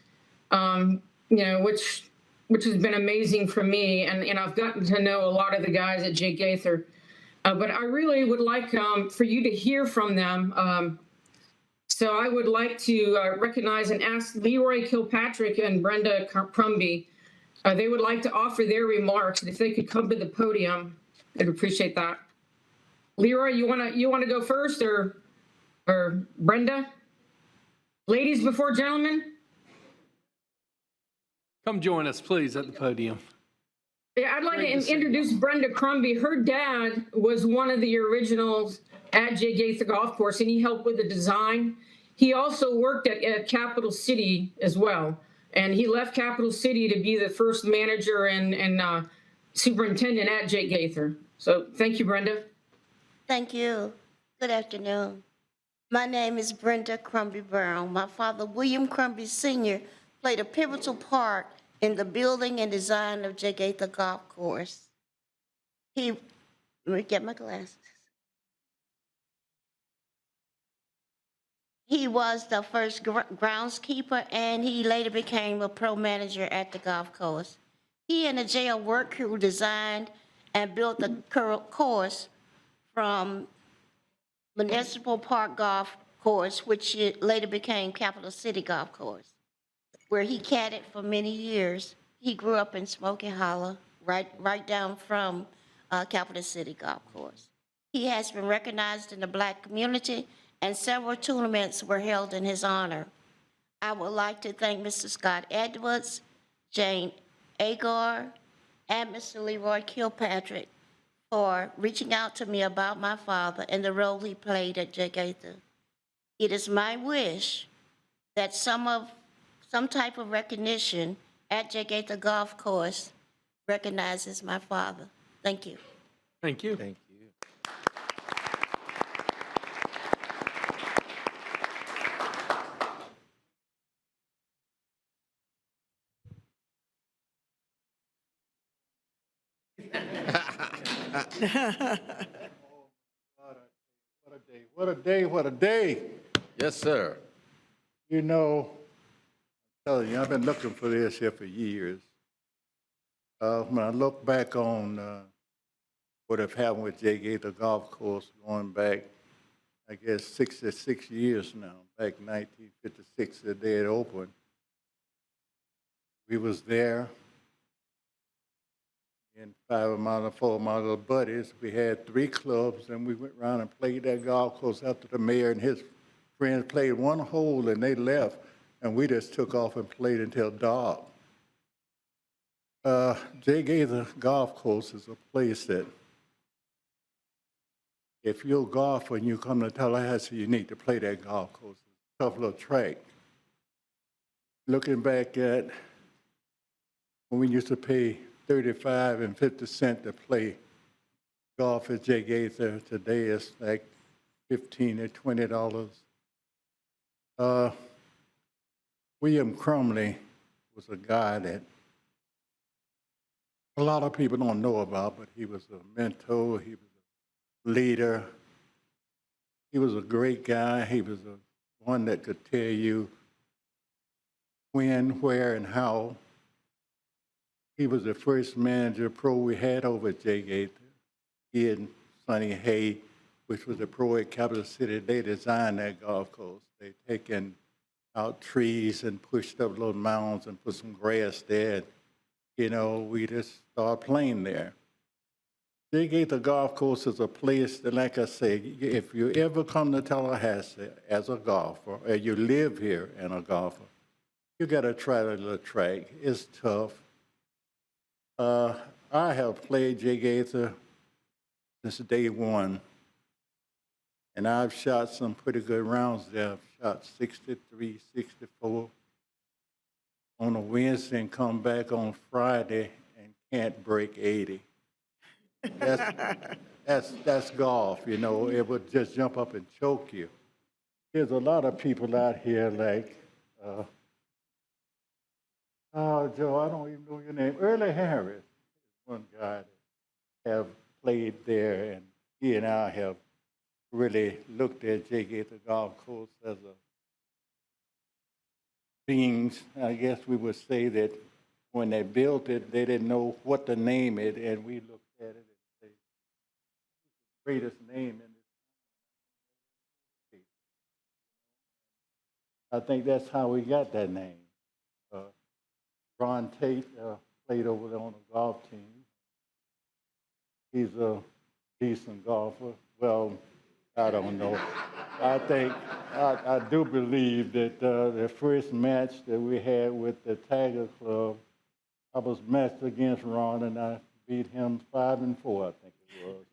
which has been amazing for me. And I've gotten to know a lot of the guys at Jake Gaither. But I really would like for you to hear from them. So I would like to recognize and ask Leroy Kilpatrick and Brenda Crumby. They would like to offer their remarks. If they could come to the podium, I'd appreciate that. Leroy, you wanna go first, or Brenda? Ladies before gentlemen. Come join us, please, at the podium. Yeah, I'd like to introduce Brenda Crumby. Her dad was one of the originals at Jake Gaither Golf Course, and he helped with the design. He also worked at Capital City as well, and he left Capital City to be the first manager and superintendent at Jake Gaither. So thank you, Brenda. Thank you. Good afternoon. My name is Brenda Crumby Brown. My father, William Crumby Sr., played a pivotal part in the building and design of Jake Gaither Golf Course. Let me get my glasses. He was the first groundskeeper, and he later became a pro manager at the golf course. He and the jail work crew designed and built the course from Municipal Park Golf Course, which later became Capital City Golf Course, where he caddied for many years. He grew up in Smoky Hollow, right down from Capital City Golf Course. He has been recognized in the Black community, and several tournaments were held in his honor. I would like to thank Mr. Scott Edwards, Jane Agar, and Mr. Leroy Kilpatrick for reaching out to me about my father and the role he played at Jake Gaither. It is my wish that some type of recognition at Jake Gaither Golf Course recognizes my father. Thank you. Thank you. Thank you. What a day, what a day. Yes, sir. I'm telling you, I've been looking for this here for years. When I look back on what have happened with Jake Gaither Golf Course going back, I guess, 66 years now, back in 1956, the day it opened. We was there, and 5 of my 4 of my little buddies. We had 3 clubs, and we went around and played that golf course after the mayor and his friends played 1 hole, and they left, and we just took off and played until dark. Jake Gaither Golf Course is a place that if you're a golfer and you come to Tallahassee, you need to play that golf course. It's a tough little track. Looking back at when we used to pay 35 and 50 cents to play golf at Jake Gaither, today it's like $15 or $20. William Crumley was a guy that a lot of people don't know about, but he was a mentor, he was a leader. He was a great guy. He was one that could tell you when, where, and how. He was the first manager pro we had over at Jake Gaither. He and Sonny Hay, which was a pro at Capital City, they designed that golf course. They taken out trees and pushed up little mounds and put some grass there. And, you know, we just start playing there. Jay Gaither Golf Course is a place that, like I say, if you ever come to Tallahassee as a golfer, or you live here and a golfer, you got to try the little track. It's tough. I have played Jay Gaither since day one, and I've shot some pretty good rounds there. I've shot 63, 64 on a Wednesday and come back on Friday and can't break 80. That's golf, you know. It would just jump up and choke you. There's a lot of people out here like, oh, Joe, I don't even know your name. Early Harris is one guy that have played there, and he and I have really looked at Jay Gaither Golf Course as a beings. I guess we would say that when they built it, they didn't know what to name it, and we looked at it. Greatest name in this. I think that's how we got that name. Ron Tate played over there on the golf team. He's a decent golfer. Well, I don't know. I think, I do believe that the first match that we had with the Tiger Club, I was matched against Ron, and I beat him 5-4, I think it was.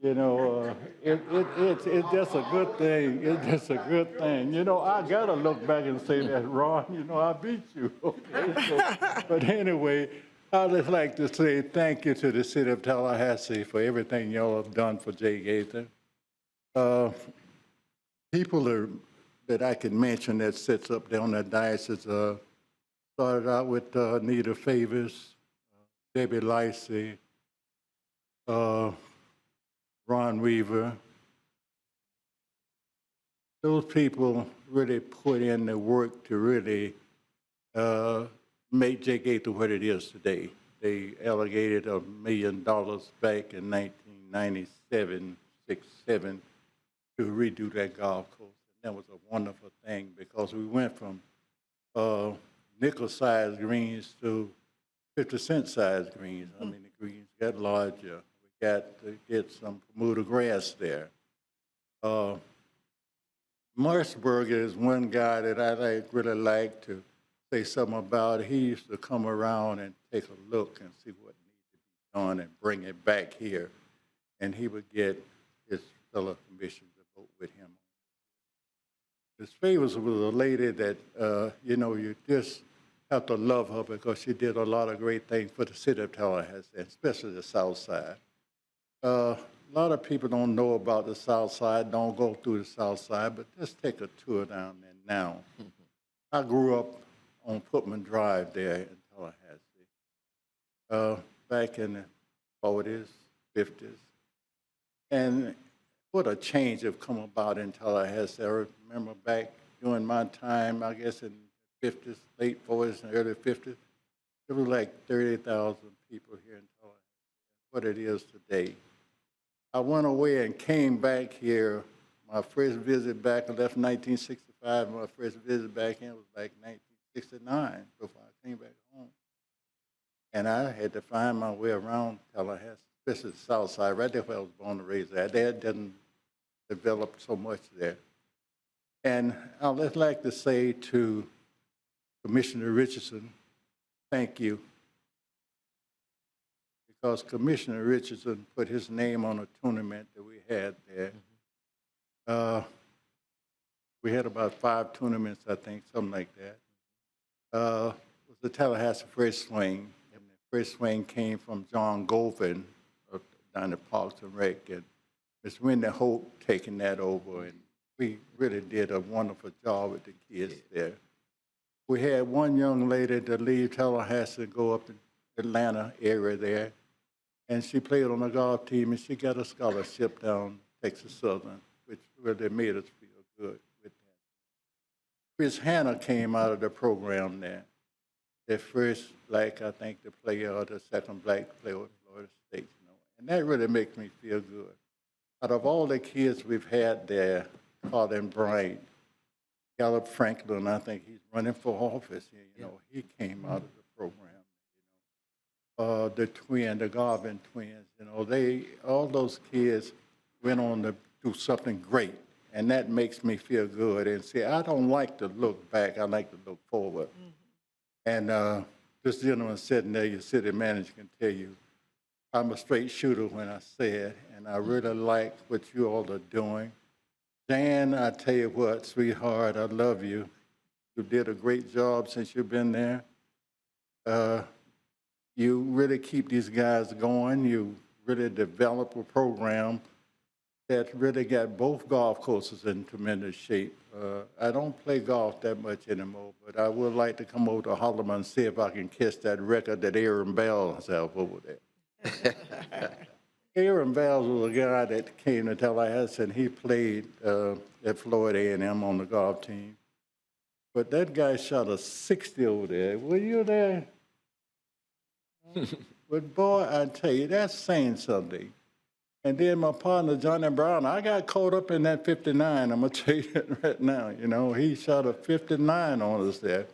You know, it's just a good thing. It's just a good thing. You know, I got to look back and say that, Ron, you know, I beat you. Okay? So, but anyway, I'd just like to say thank you to the City of Tallahassee for everything y'all have done for Jay Gaither. People that I can mention that sits up there on the diocese started out with Nita Favors, Debbie Lacey, Ron Weaver. Those people really put in the work to really make Jay Gaither what it is today. They allocated $1 million back in 1997, 67 to redo that golf course. And that was a wonderful thing because we went from nickel-sized greens to 50-cent sized greens. I mean, the greens got larger. We got to get some Bermuda grass there. Marshberger is one guy that I really like to say something about. He used to come around and take a look and see what needed to be done and bring it back here. And he would get his fellow commissioners to vote with him. Ms. Favors was a lady that, you know, you just have to love her because she did a lot of great things for the City of Tallahassee, especially the South Side. A lot of people don't know about the South Side, don't go through the South Side, but just take a tour down there now. I grew up on Putman Drive there in Tallahassee back in the 40s, 50s. And what a change have come about in Tallahassee. I remember back during my time, I guess in the 50s, late 40s and early 50s, there was like 30,000 people here in Tallahassee. What it is today. I went away and came back here. My first visit back, I left in 1965. My first visit back in was like 1969 before I came back home. And I had to find my way around Tallahassee, especially the South Side, right there where I was born and raised at. That didn't develop so much there. And I'd just like to say to Commissioner Richardson, thank you. Because Commissioner Richardson put his name on a tournament that we had there. We had about 5 tournaments, I think, something like that. It was the Tallahassee First Swing, and the first swing came from John Govan down at Parks and Rec, and Ms. Wendy Hope taking that over, and we really did a wonderful job with the kids there. We had one young lady that leave Tallahassee and go up in the Atlanta area there, and she played on the golf team, and she got a scholarship down Texas Southern, which really made us feel good with that. Chris Hanna came out of the program there. The first black, I think, the player, or the second black player with Florida State, you know. And that really makes me feel good. Out of all the kids we've had there, Colin Bright, Gallup Franklin, I think he's running for office here, you know, he came out of the program. The Garvin twins, you know, all those kids went on to do something great, and that makes me feel good. And see, I don't like to look back, I like to look forward. And this gentleman sitting there, your city manager, can tell you, I'm a straight shooter when I say it, and I really like what you all are doing. Jan, I tell you what, sweetheart, I love you. You did a great job since you've been there. You really keep these guys going. You really develop a program that really got both golf courses in tremendous shape. I don't play golf that much anymore, but I would like to come over to Holloman and see if I can catch that record that Aaron Bell's have over there. Aaron Bell's was a guy that came to Tallahassee, and he played at Florida A&M on the golf team. But that guy shot a 60 over there. Were you there? But boy, I tell you, that's saying something. And then my partner, Johnny Brown, I got caught up in that 59. I'm going to tell you that right now. You know, he shot a 59 on us there.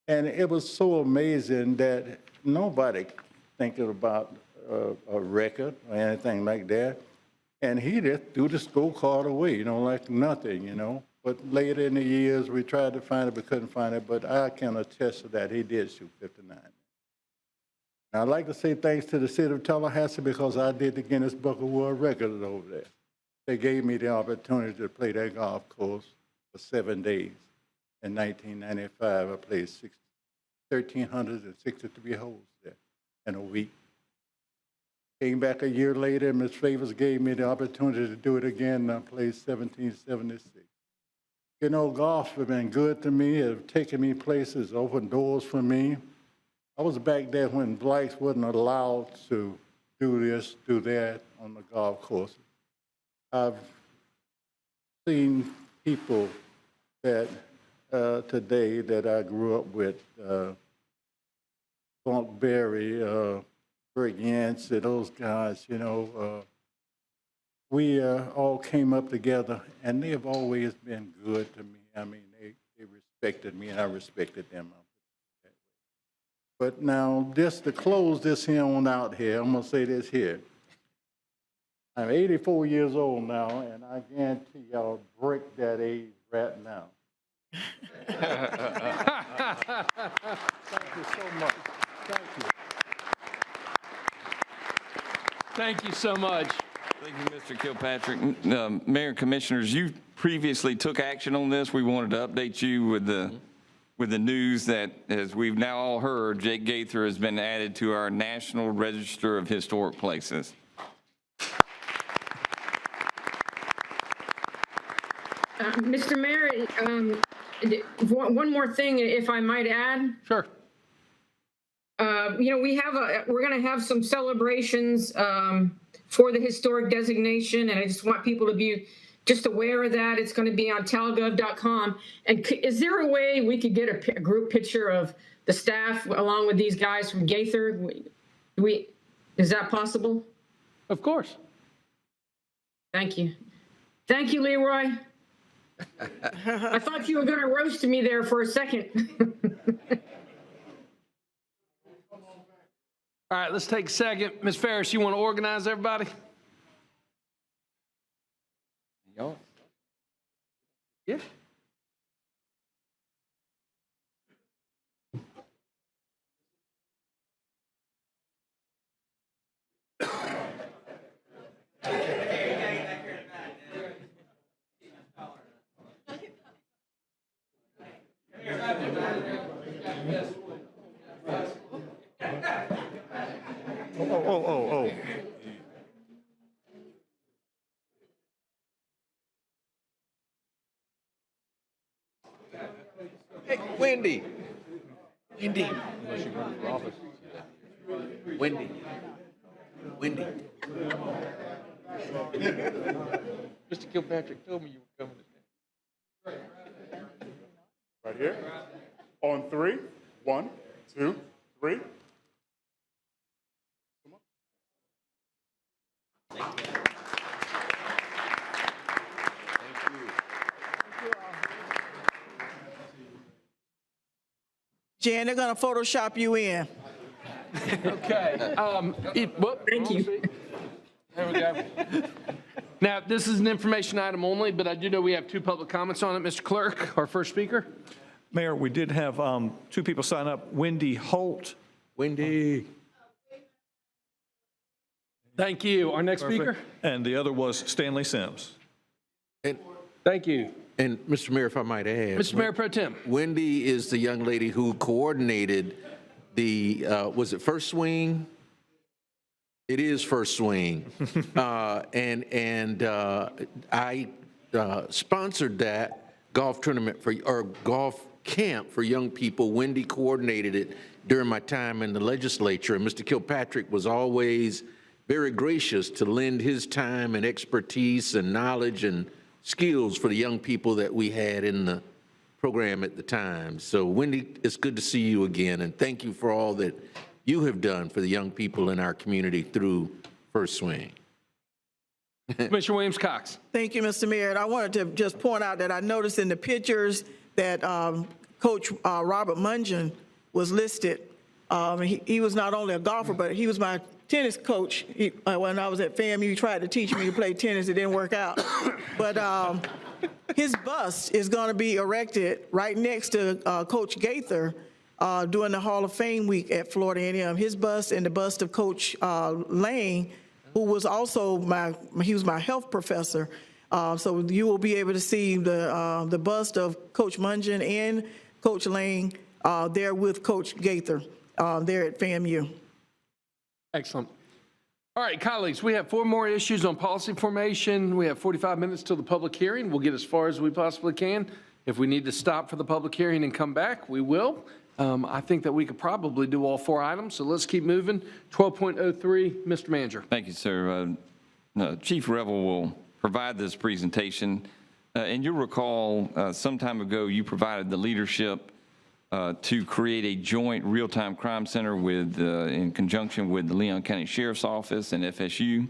And it was so amazing that nobody thinking about a record or anything like that. And he just threw the scorecard away, you know, like nothing, you know. But later in the years, we tried to find it, but couldn't find it. But I can attest to that. He did shoot 59. And I'd like to say thanks to the City of Tallahassee because I did the Guinness Book of World Records over there. They gave me the opportunity to play that golf course for 7 days. In 1995, I played 1,363 holes there in a week. Came back a year later, Ms. Favors gave me the opportunity to do it again, and I played 1776. You know, golf has been good to me. It has taken me places, opened doors for me. I was back there when blacks wasn't allowed to do this, do that on the golf course. I've seen people that today that I grew up with, Funk Berry, Greg Yancey, those guys, you know, we all came up together, and they have always been good to me. I mean, they respected me, and I respected them. But now, just to close this here on out here, I'm going to say this here. I'm 84 years old now, and I guarantee y'all break that age right now. Thank you so much. Thank you. Thank you so much. Thank you, Mr. Kilpatrick. Mayor and Commissioners, you previously took action on this. We wanted to update you with the news that, as we've now all heard, Jake Gaither has been added to our National Register of Historic Places. Mr. Mayor, one more thing, if I might add. Sure. You know, we're going to have some celebrations for the historic designation, and I just want people to be just aware of that. It's going to be on talgov.com. And is there a way we could get a group picture of the staff along with these guys from Gaither? Is that possible? Of course. Thank you. Thank you, Leroy. I thought you were going to roast me there for a second. All right, let's take a second. Ms. Ferris, you want to organize everybody? Yeah. Oh. Hey, Wendy. Wendy. Unless you run for office. Wendy. Wendy. Mr. Kilpatrick told me you were coming today. Right here. On 3. 1, 2, 3. Thank you. Jan, they're going to Photoshop you in. Okay. Thank you. There we go. Now, this is an information item only, but I do know we have 2 public comments on it. Mr. Clerk, our first speaker. Mayor, we did have 2 people sign up. Wendy Holt. Wendy. Thank you. Our next speaker. And the other was Stanley Sims. Thank you. And Mr. Mayor, if I might add. Mr. Mayor Pro Tem. Wendy is the young lady who coordinated the, was it First Swing? It is First Swing. I sponsored that golf tournament or golf camp for young people. Wendy coordinated it during my time in the legislature, and Mr. Kilpatrick was always very gracious to lend his time and expertise and knowledge and skills for the young people that we had in the program at the time. So Wendy, it's good to see you again, and thank you for all that you have done for the young people in our community through First Swing. Commissioner Williams-Cox. Thank you, Mr. Mayor. And I wanted to just point out that I noticed in the pictures that Coach Robert Mungeon was listed. He was not only a golfer, but he was my tennis coach. When I was at FAMU, he tried to teach me to play tennis. It didn't work out. But his bust is going to be erected right next to Coach Gaither during the Hall of Fame week at Florida A&M. His bust and the bust of Coach Lane, who was also he was my health professor. So you will be able to see the bust of Coach Mungeon and Coach Lane there with Coach Gaither there at FAMU. Excellent. All right, colleagues, we have 4 more issues on policy formation. We have 45 minutes till the public hearing. We'll get as far as we possibly can. If we need to stop for the public hearing and come back, we will. I think that we could probably do all 4 items, so let's keep moving. 12.03, Mr. Manager. Thank you, sir. Chief Revel will provide this presentation. And you'll recall some time ago you provided the leadership to create a joint real-time crime center with, in conjunction with the Leon County Sheriff's Office and FSU.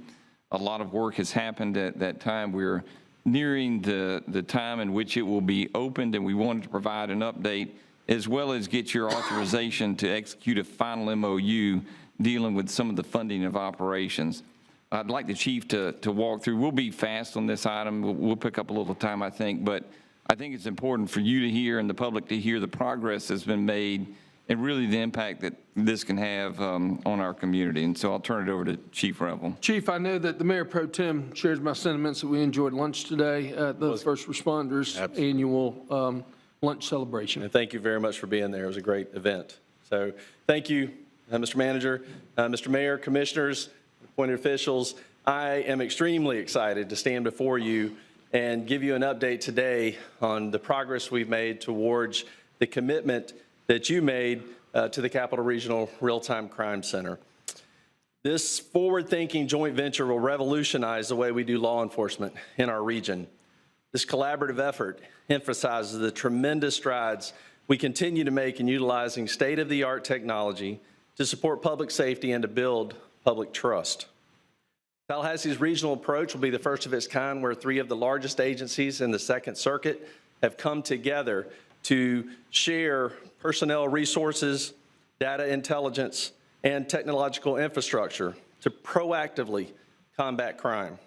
A lot of work has happened at that time. We're nearing the time in which it will be opened, and we wanted to provide an update as well as get your authorization to execute a final MOU dealing with some of the funding of operations. I'd like the chief to walk through. We'll be fast on this item. We'll pick up a little time, I think, but I think it's important for you to hear and the public to hear the progress that's been made and really the impact that this can have on our community. And so I'll turn it over to Chief Revel. Chief, I know that the Mayor Pro Tem shares my sentiments that we enjoyed lunch today at the First Responders Annual lunch celebration. And thank you very much for being there. It was a great event. So thank you, Mr. Manager, Mr. Mayor, commissioners, appointed officials. I am extremely excited to stand before you and give you an update today on the progress we've made towards the commitment that you made to the Capital Regional Real-Time Crime Center. This forward-thinking joint venture will revolutionize the way we do law enforcement in our region. This collaborative effort emphasizes the tremendous strides we continue to make in utilizing state-of-the-art technology to support public safety and to build public trust. Tallahassee's regional approach will be the first of its kind, where 3 of the largest agencies in the Second Circuit have come together to share personnel resources, data intelligence, and technological infrastructure to proactively combat crime.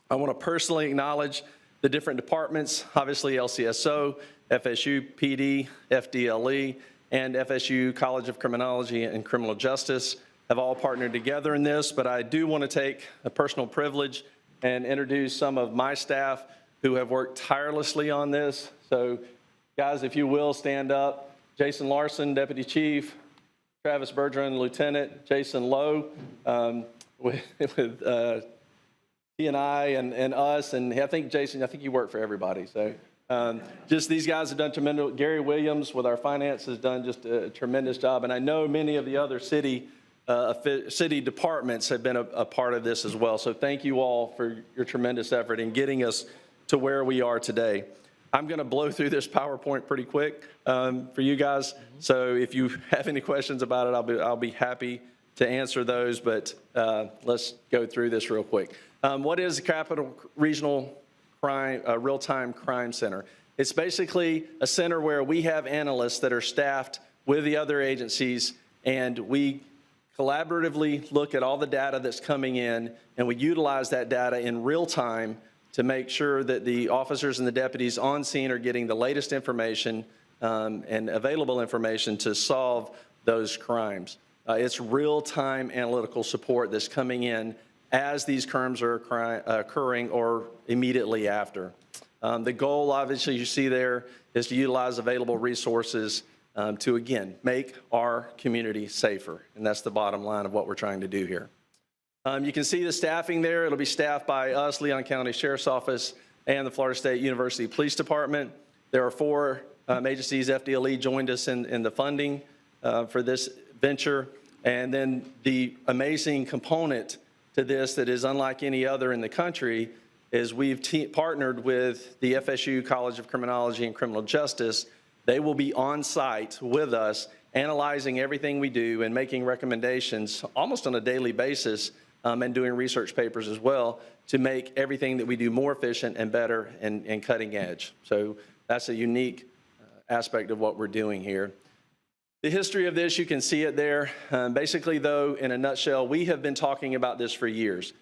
I want to personally acknowledge the different departments, obviously LCSO, FSU PD, FDLE, and FSU College of Criminology and Criminal Justice have all partnered together in this, but I do want to take a personal privilege and introduce some of my staff who have worked tirelessly on this. So guys, if you will, stand up. Jason Larson, Deputy Chief, Travis Bergeron, Lieutenant, Jason Lowe, with T&I and us, and I think, Jason, I think you work for everybody. So just these guys have done tremendous. Gary Williams with our finance has done just a tremendous job, and I know many of the other city departments have been a part of this as well. So thank you all for your tremendous effort in getting us to where we are today. I'm going to blow through this PowerPoint pretty quick for you guys. So if you have any questions about it, I'll be happy to answer those, but let's go through this real quick. What is the Capital Regional Real-Time Crime Center? It's basically a center where we have analysts that are staffed with the other agencies, and we collaboratively look at all the data that's coming in, and we utilize that data in real time to make sure that the officers and the deputies on scene are getting the latest information and available information to solve those crimes. It's real-time analytical support that's coming in as these crimes are occurring or immediately after. The goal, obviously, you see there, is to utilize available resources to, again, make our community safer. And that's the bottom line of what we're trying to do here. You can see the staffing there. It'll be staffed by us, Leon County Sheriff's Office, and the Florida State University Police Department. There are 4 agencies. FDLE joined us in the funding for this venture. And then the amazing component to this that is unlike any other in the country is we've partnered with the FSU College of Criminology and Criminal Justice. They will be on site with us, analyzing everything we do and making recommendations almost on a daily basis, and doing research papers as well to make everything that we do more efficient and better and cutting edge. So that's a unique aspect of what we're doing here. The history of this, you can see it there. Basically, though, in a nutshell, we have been talking about this for years.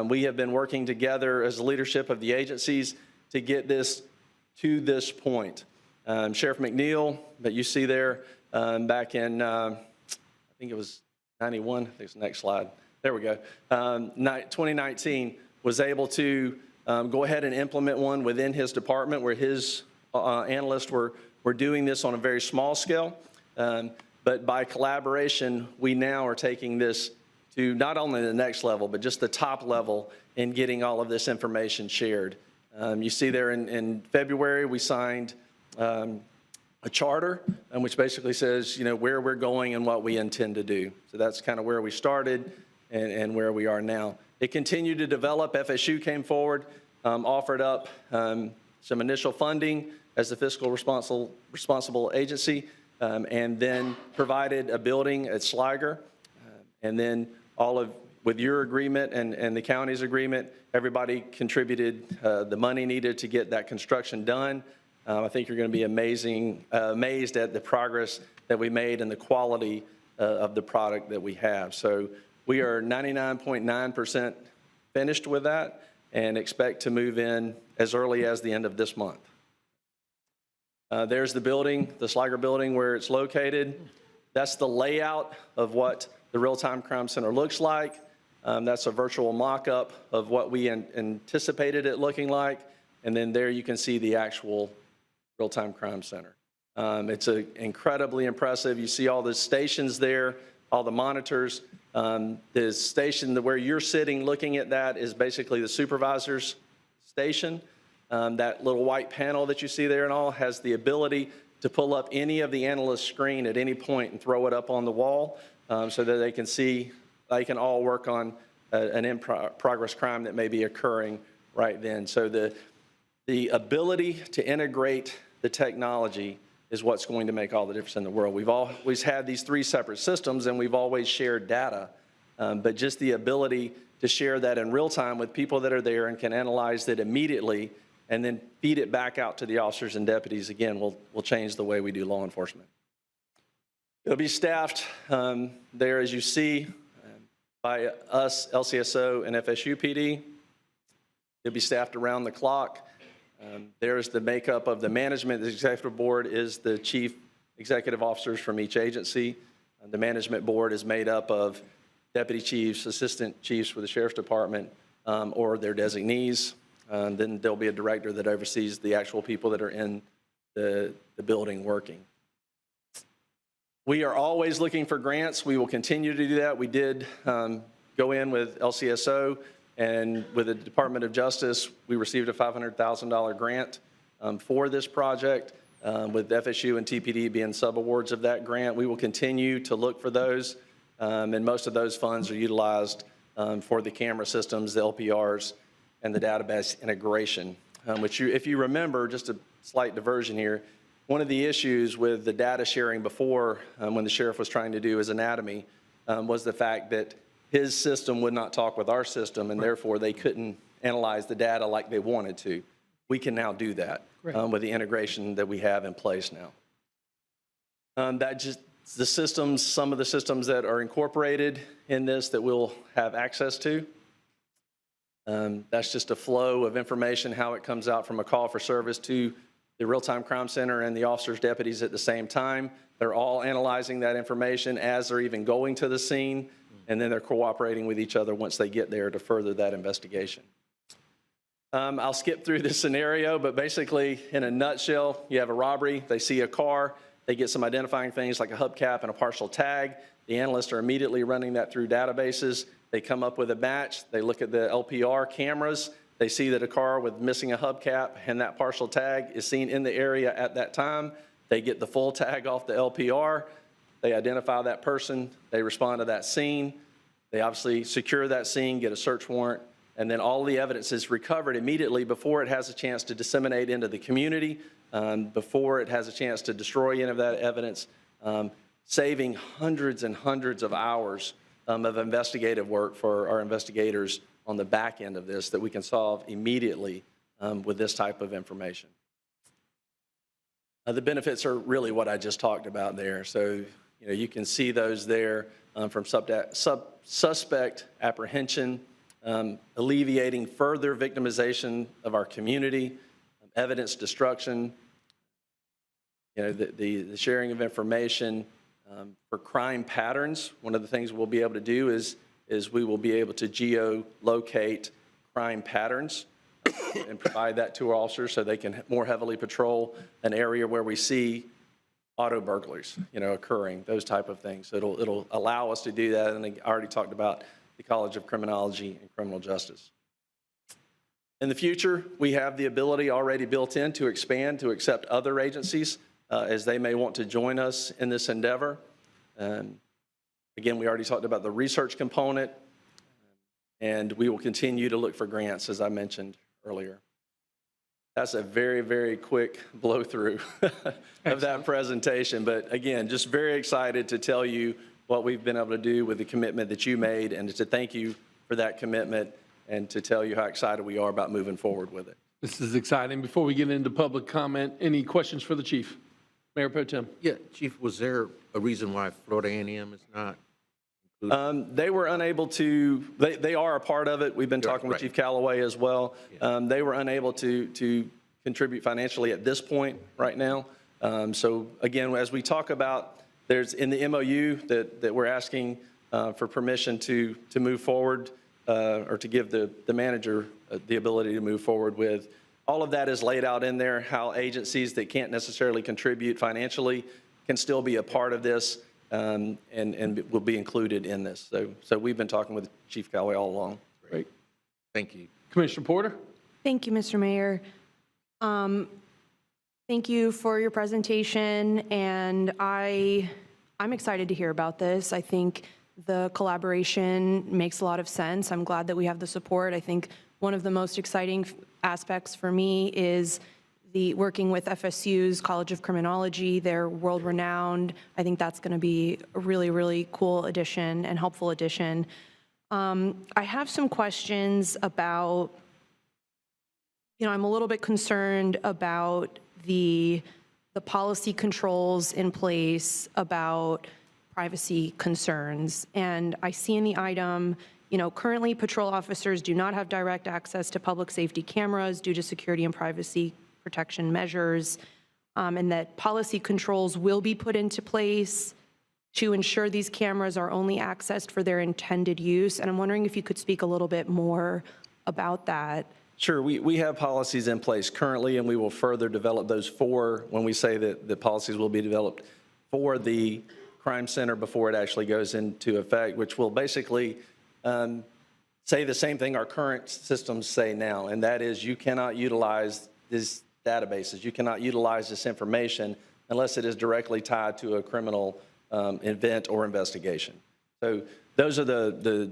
We have been working together as the leadership of the agencies to get this to this point. Sheriff McNeil, that you see there, back in, I think it was 91, I think it's the next slide. There we go. 2019 was able to go ahead and implement one within his department where his analysts were doing this on a very small scale. But by collaboration, we now are taking this to not only the next level, but just the top level in getting all of this information shared. You see there in February, we signed a charter, which basically says, where we're going and what we intend to do. So that's kind of where we started and where we are now. It continued to develop. FSU came forward, offered up some initial funding as the fiscal responsible agency, and then provided a building at Sliger. And then with your agreement and the county's agreement, everybody contributed the money needed to get that construction done. I think you're going to be amazed at the progress that we made and the quality of the product that we have. So we are 99.9% finished with that and expect to move in as early as the end of this month. There's the building, the Sliger building where it's located. That's the layout of what the Real-Time Crime Center looks like. That's a virtual mock-up of what we anticipated it looking like. And then there you can see the actual Real-Time Crime Center. It's incredibly impressive. You see all the stations there, all the monitors. The station where you're sitting looking at that is basically the supervisor's station. That little white panel that you see there and all has the ability to pull up any of the analyst's screen at any point and throw it up on the wall so that they can see, they can all work on an in-progress crime that may be occurring right then. So the ability to integrate the technology is what's going to make all the difference in the world. We've always had these 3 separate systems and we've always shared data, but just the ability to share that in real time with people that are there and can analyze that immediately and then feed it back out to the officers and deputies, again, will change the way we do law enforcement. It'll be staffed there, as you see, by us, LCSO, and FSU PD. It'll be staffed around the clock. There's the makeup of the management. The executive board is the chief executive officers from each agency. The management board is made up of deputy chiefs, assistant chiefs for the sheriff's department, or their designees. Then there'll be a director that oversees the actual people that are in the building working. We are always looking for grants. We will continue to do that. We did go in with LCSO, and with the Department of Justice, we received a $500,000 grant for this project, with FSU and TPD being subawards of that grant. We will continue to look for those, and most of those funds are utilized for the camera systems, the LPRs, and the database integration, which if you remember, just a slight diversion here, one of the issues with the data sharing before, when the sheriff was trying to do his anatomy, was the fact that his system would not talk with our system, and therefore they couldn't analyze the data like they wanted to. We can now do that with the integration that we have in place now. That just the systems, some of the systems that are incorporated in this that we'll have access to. That's just a flow of information, how it comes out from a call for service to the real-time crime center and the officers, deputies at the same time. They're all analyzing that information as they're even going to the scene, and then they're cooperating with each other once they get there to further that investigation. I'll skip through this scenario, but basically, in a nutshell, you have a robbery, they see a car, they get some identifying things like a hubcap and a partial tag. The analysts are immediately running that through databases. They come up with a match, they look at the LPR cameras, they see that a car with missing a hubcap and that partial tag is seen in the area at that time. They get the full tag off the LPR, they identify that person, they respond to that scene, they obviously secure that scene, get a search warrant, and then all the evidence is recovered immediately before it has a chance to disseminate into the community, before it has a chance to destroy any of that evidence, saving hundreds and hundreds of hours of investigative work for our investigators on the back end of this that we can solve immediately with this type of information. The benefits are really what I just talked about there. So, you can see those there from suspect apprehension, alleviating further victimization of our community, evidence destruction, the sharing of information for crime patterns. One of the things we'll be able to do is we will be able to geolocate crime patterns and provide that to our officers so they can more heavily patrol an area where we see auto burglaries, occurring, those type of things. So it'll allow us to do that. And I already talked about the College of Criminology and Criminal Justice. In the future, we have the ability already built in to expand to accept other agencies as they may want to join us in this endeavor. Again, we already talked about the research component, and we will continue to look for grants, as I mentioned earlier. That's a very, very quick blow through of that presentation. But again, just very excited to tell you what we've been able to do with the commitment that you made, and to thank you for that commitment and to tell you how excited we are about moving forward with it. This is exciting. Before we get into public comment, any questions for the chief? Mayor Pro Tem. Yeah, Chief, was there a reason why Florida A&M is not? They were unable to, they are a part of it. We've been talking with Chief Callaway as well. They were unable to contribute financially at this point right now. So again, as we talk about, there's in the MOU that we're asking for permission to move forward or to give the manager the ability to move forward with. All of that is laid out in there, how agencies that can't necessarily contribute financially can still be a part of this. And will be included in this. So we've been talking with Chief Callaway all along. Great. Thank you. Commissioner Porter? Thank you, Mr. Mayor. Thank you for your presentation, and I'm excited to hear about this. I think the collaboration makes a lot of sense. I'm glad that we have the support. I think one of the most exciting aspects for me is working with FSU's College of Criminology. They're world-renowned. I think that's going to be a really, really cool addition and helpful addition. I have some questions about, I'm a little bit concerned about the policy controls in place about privacy concerns. And I see in the item, currently patrol officers do not have direct access to public safety cameras due to security and privacy protection measures, and that policy controls will be put into place to ensure these cameras are only accessed for their intended use. And I'm wondering if you could speak a little bit more about that. Sure, we have policies in place currently, and we will further develop those when we say that the policies will be developed for the crime center before it actually goes into effect, which will basically say the same thing our current systems say now, and that is you cannot utilize these databases. You cannot utilize this information unless it is directly tied to a criminal event or investigation. So those are the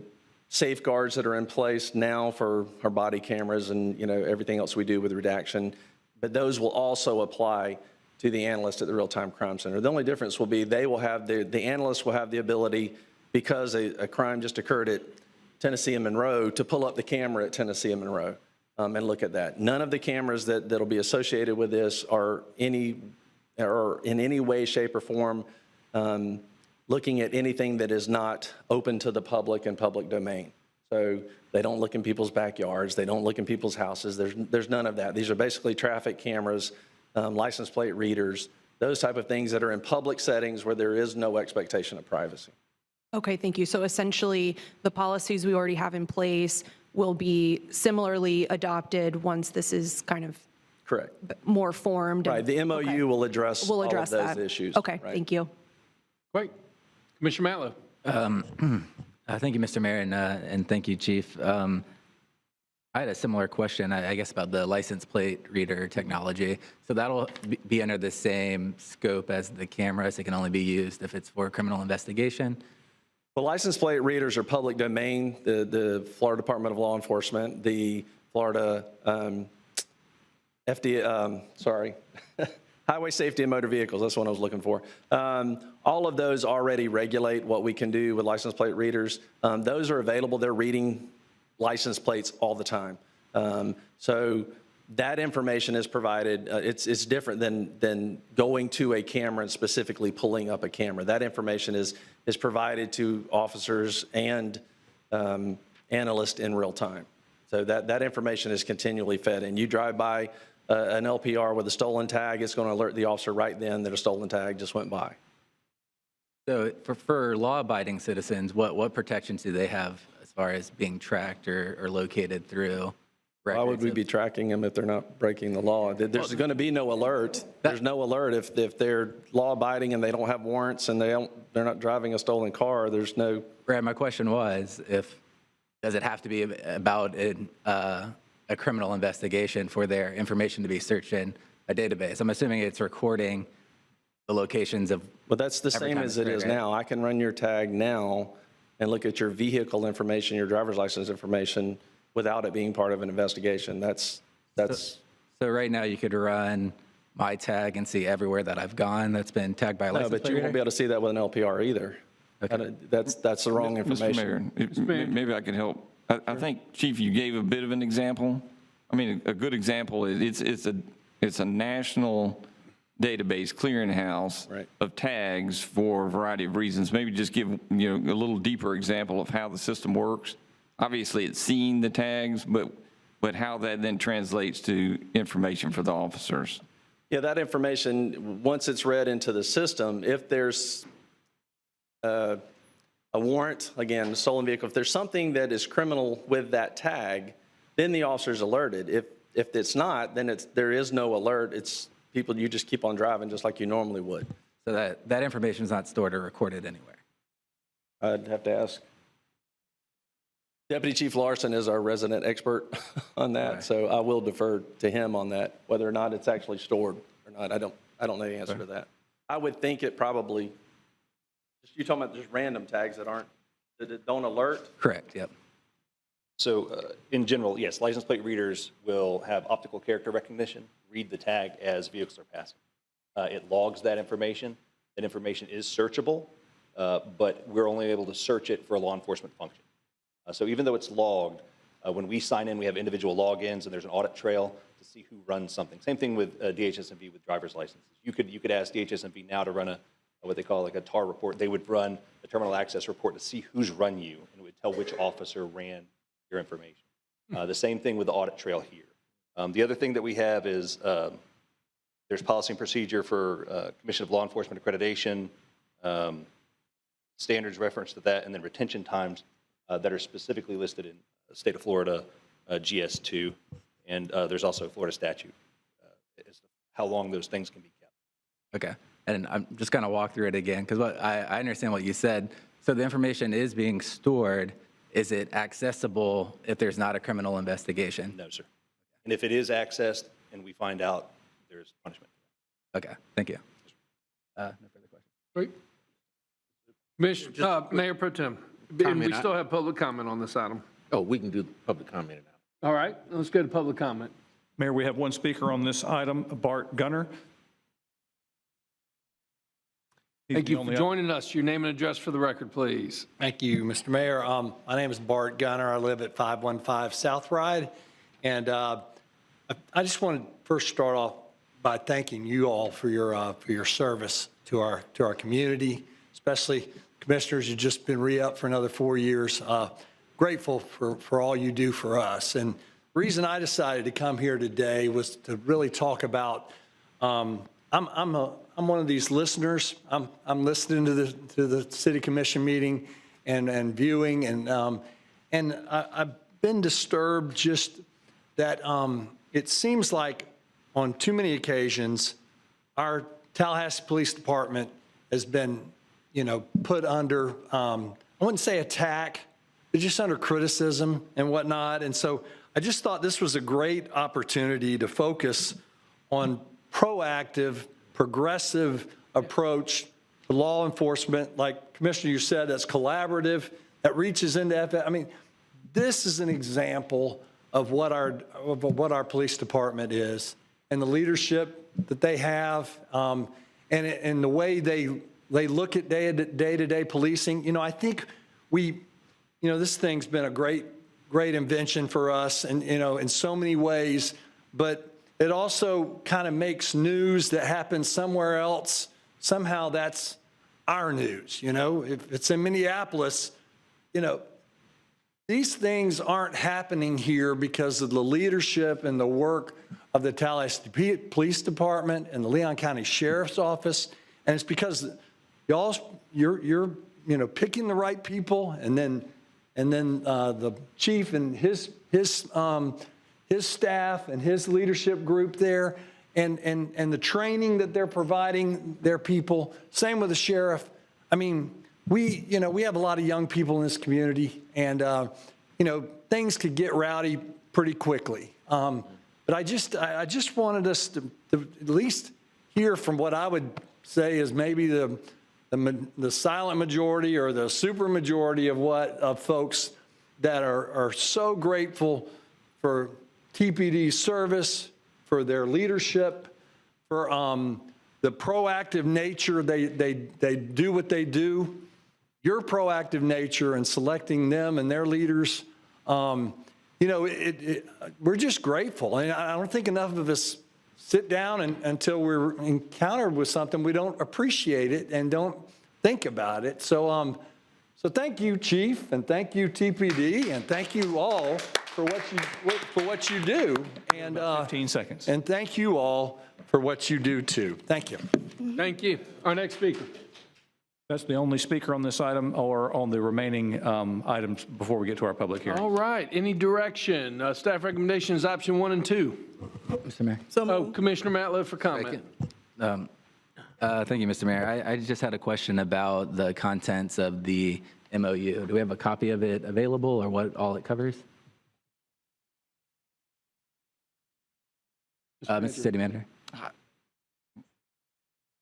safeguards that are in place now for our body cameras and everything else we do with redaction. But those will also apply to the analyst at the Real-Time Crime Center. The only difference will be they will have the analyst will have the ability, because a crime just occurred at Tennessee and Monroe, to pull up the camera at Tennessee and Monroe. And look at that. None of the cameras that'll be associated with this are any or in any way, shape, or form looking at anything that is not open to the public and public domain. So they don't look in people's backyards. They don't look in people's houses. There's none of that. These are basically traffic cameras, license plate readers, those type of things that are in public settings where there is no expectation of privacy. Okay, thank you. So essentially, the policies we already have in place will be similarly adopted once this is kind of correct, more formed. Right. The MOU will address all of those that. issues. Okay, right. thank you. Great. Commissioner Matlow. Thank you, Mr. Mayor, and thank you, Chief. I had a similar question, I guess, about the license plate reader technology. So that'll be under the same scope as the cameras. It can only be used if it's for criminal investigation. Well, license plate readers are public domain. The Florida Department of Law Enforcement, the Florida Highway Safety and Motor Vehicles, that's what I was looking for. All of those already regulate what we can do with license plate readers. Those are available. They're reading license plates all the time. So that information is provided. It's different than going to a camera and specifically pulling up a camera. That information is provided to officers and analysts in real time. So that information is continually fed. And you drive by an LPR with a stolen tag, it's going to alert the officer right then that a stolen tag just went by. So for law-abiding citizens, what protections do they have as far as being tracked or located through records? Why would we be tracking them if they're not breaking the law? There's going to be no alert. There's no alert if they're law-abiding and they don't have warrants and they're not driving a stolen car. There's no. Brad, my question was, does it have to be about a criminal investigation for their information to be searched in a database? I'm assuming it's recording the locations of. Well, that's the same as it is now. I can run your tag now and look at your vehicle information, your driver's license information, without it being part of an investigation. That's. So right now you could run my tag and see everywhere that I've gone that's been tagged by a license plate reader? No, but you won't be able to see that with an LPR either. Okay. That's the wrong information. Mr. Mayor, maybe I can help. I think, Chief, you gave a bit of an example. I mean, a good example is it's a national database clearinghouse of tags for a variety of reasons. Maybe just give a little deeper example of how the system works. Obviously, it's seeing the tags, but how that then translates to information for the officers. Yeah, that information, once it's read into the system, if there's a warrant, again, a stolen vehicle, if there's something that is criminal with that tag, then the officer's alerted. If it's not, then there is no alert. It's people, you just keep on driving just like you normally would. So that information is not stored or recorded anywhere? I'd have to ask. Deputy Chief Larson is our resident expert on that, right. So I will defer to him on that, whether or not it's actually stored or not. I don't know the answer to that. I would think it probably. You're talking about just random tags that don't alert? Correct, yep. So in general, yes, license plate readers will have optical character recognition, read the tag as vehicles are passing. It logs that information. That information is searchable, but we're only able to search it for a law enforcement function. So even though it's logged, when we sign in, we have individual logins, and there's an audit trail to see who runs something. Same thing with DHS&V with driver's licenses. You could ask DHS&V now to run what they call like a TAR report. They would run a terminal access report to see who's run you, and it would tell which officer ran your information. The same thing with the audit trail here. The other thing that we have is there's policy and procedure for Commission of Law Enforcement Accreditation, standards reference to that, and then retention times that are specifically listed in the state of Florida GS2, and there's also a Florida statute as to how long those things can be kept. Okay. And I'm just going to walk through it again because I understand what you said. So the information is being stored. Is it accessible if there's not a criminal investigation? No, sir. And if it is accessed and we find out, there's punishment. Okay, thank you. No further questions. Great. Mayor Pro Tem, we still have public comment on this item. Oh, we can do public comment now. All right, let's go to public comment. Mayor, we have one speaker on this item, Bart Gunner. Thank you for joining us. Your name and address for the record, please. Thank you, Mr. Mayor. My name is Bart Gunner. I live at 515 South Ride. And I just want to first start off by thanking you all for your service to our community, especially commissioners. You've just been re-up for another 4 years. Grateful for all you do for us. And the reason I decided to come here today was to really talk about. I'm one of these listeners. I'm listening to the city commission meeting and viewing, and I've been disturbed just that it seems like on too many occasions our Tallahassee Police Department has been, put under I wouldn't say attack, but just under criticism and whatnot. And so I just thought this was a great opportunity to focus on proactive, progressive approach to law enforcement. Like Commissioner, you said, that's collaborative, that reaches into this is an example of what our police department is, and the leadership that they have, and the way they look at day-to-day policing. I think this thing's been a great invention for us, and in so many ways, but it also kind of makes news that happens somewhere else. Somehow that's our news. If it's in Minneapolis, these things aren't happening here because of the leadership and the work of the Tallahassee Police Department and the Leon County Sheriff's Office, and it's because you're picking the right people, and then the chief and his staff and his leadership group there, and the training that they're providing their people. Same with the sheriff. We have a lot of young people in this community, and things could get rowdy pretty quickly. But I just wanted us to at least hear from what I would say is maybe the silent majority or the super majority of folks that are so grateful for TPD's service, for their leadership, for the proactive nature they do what they do, your proactive nature in selecting them and their leaders. We're just grateful. And I don't think enough of us sit down until we're encountered with something we don't appreciate it and don't think about it. So thank you, Chief, and thank you, TPD, and thank you all for what you do. And 15 seconds. And thank you all for what you do too. Thank you. Thank you. Our next speaker. That's the only speaker on this item or on the remaining items before we get to our public hearing. All right. Any direction? Staff recommendations, option 1 and 2. Mr. Mayor. Commissioner Matlow for comment. Thank you, Mr. Mayor. I just had a question about the contents of the MOU. Do we have a copy of it available, or what all it covers? Mr. City Manager.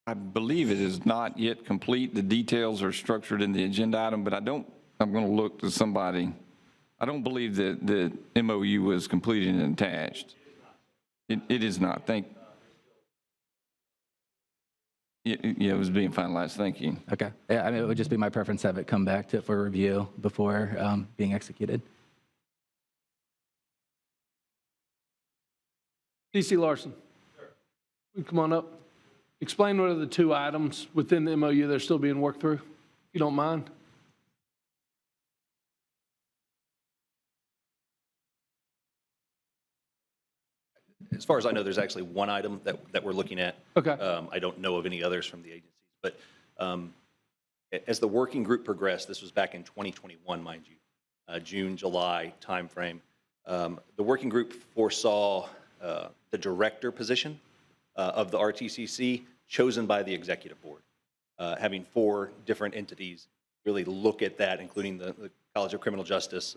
I believe it is not yet complete. The details are structured in the agenda item, but I'm going to look to somebody. I don't believe that the MOU was completed and attached. It is not. Yeah, it was being finalized. Thank you. Okay. Yeah, it would just be my preference to have it come back for review before being executed. DC Larson. Come on up. Explain what are the 2 items within the MOU that are still being worked through, if you don't mind. As far as I know, there's actually one item that we're looking at. Okay. I don't know of any others from the agencies. But as the working group progressed, this was back in 2021, mind you, June, July timeframe, the working group foresaw the director position of the RTCC chosen by the executive board, having 4 different entities really look at that, including the College of Criminal Justice,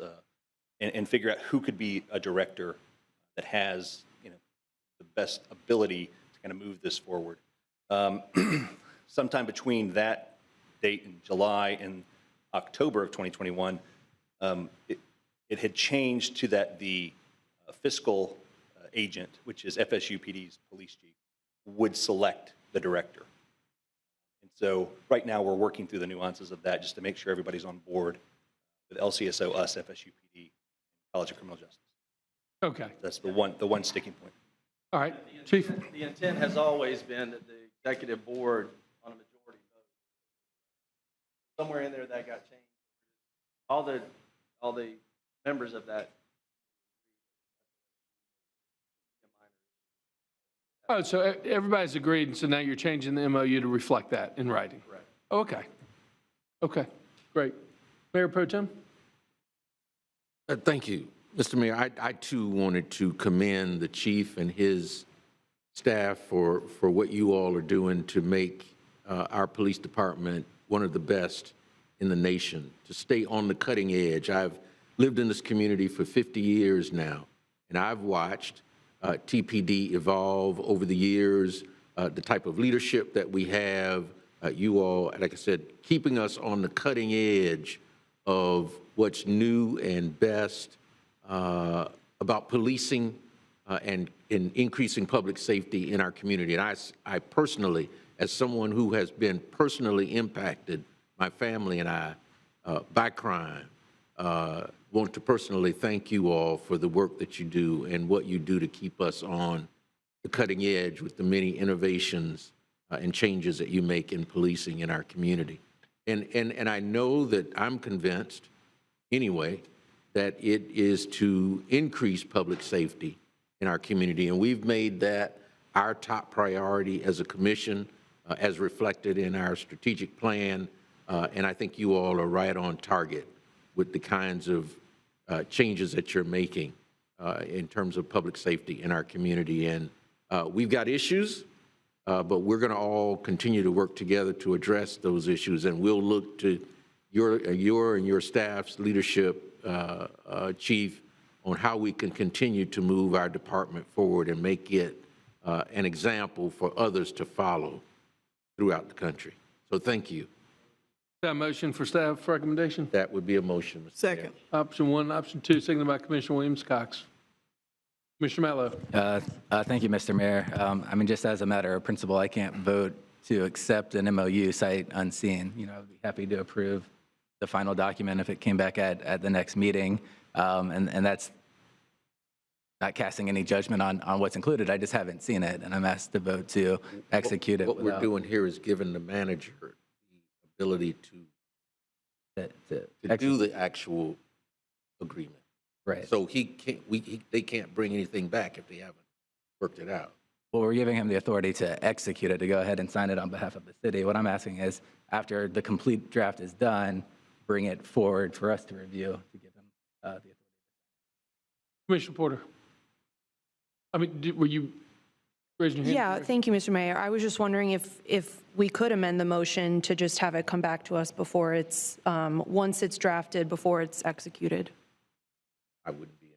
and figure out who could be a director that has the best ability to kind of move this forward. Sometime between that date in July and October of 2021, it had changed to that the fiscal agent, which is FSU PD's police chief, would select the director. And so right now we're working through the nuances of that just to make sure everybody's on board with LCSO, us, FSU PD, College of Criminal Justice. Okay. That's the one sticking point. All right, Chief. The intent has always been that the executive board on a majority vote. Somewhere in there that got changed. All the members of that. Oh, so everybody's agreed, so now you're changing the MOU to reflect that in writing? Correct. Okay. Okay, great. Mayor Pro Tem? Thank you, Mr. Mayor. I too wanted to commend the chief and his staff for what you all are doing to make our police department one of the best in the nation, to stay on the cutting edge. I've lived in this community for 50 years now, and I've watched TPD evolve over the years, the type of leadership that we have, you all, like I said, keeping us on the cutting edge of what's new and best about policing and increasing public safety in our community. And I personally, as someone who has been personally impacted, my family and I, by crime, want to personally thank you all for the work that you do and what you do to keep us on the cutting edge with the many innovations and changes that you make in policing in our community. And I know that I'm convinced, anyway, that it is to increase public safety in our community. And we've made that our top priority as a commission, as reflected in our strategic plan. And I think you all are right on target with the kinds of changes that you're making in terms of public safety in our community. And we've got issues, but we're going to all continue to work together to address those issues. And we'll look to your and your staff's leadership, Chief, on how we can continue to move our department forward and make it an example for others to follow throughout the country. So thank you. Is that a motion for staff recommendation? That would be a motion, Mr. Second. Mayor. Option 1, option 2, seconded by Commissioner Williams-Cox. Commissioner Matlow. Thank you, Mr. Mayor. I mean, just as a matter of principle, I can't vote to accept an MOU sight unseen. You know, I'd be happy to approve the final document if it came back at the next meeting. And that's not casting any judgment on what's included. I just haven't seen it, and I'm asked to vote to execute it. What we're doing here is giving the manager the ability to do the actual agreement. Right. So they can't bring anything back if they haven't worked it out. Well, we're giving him the authority to execute it, to go ahead and sign it on behalf of the city. What I'm asking is, after the complete draft is done, bring it forward for us to review, to give him the authority. Commissioner Porter. I mean, were you raising your hand? Yeah, thank you, Mr. Mayor. I was just wondering if we could amend the motion to just have it come back to us before it's, once it's drafted, before it's executed. I wouldn't be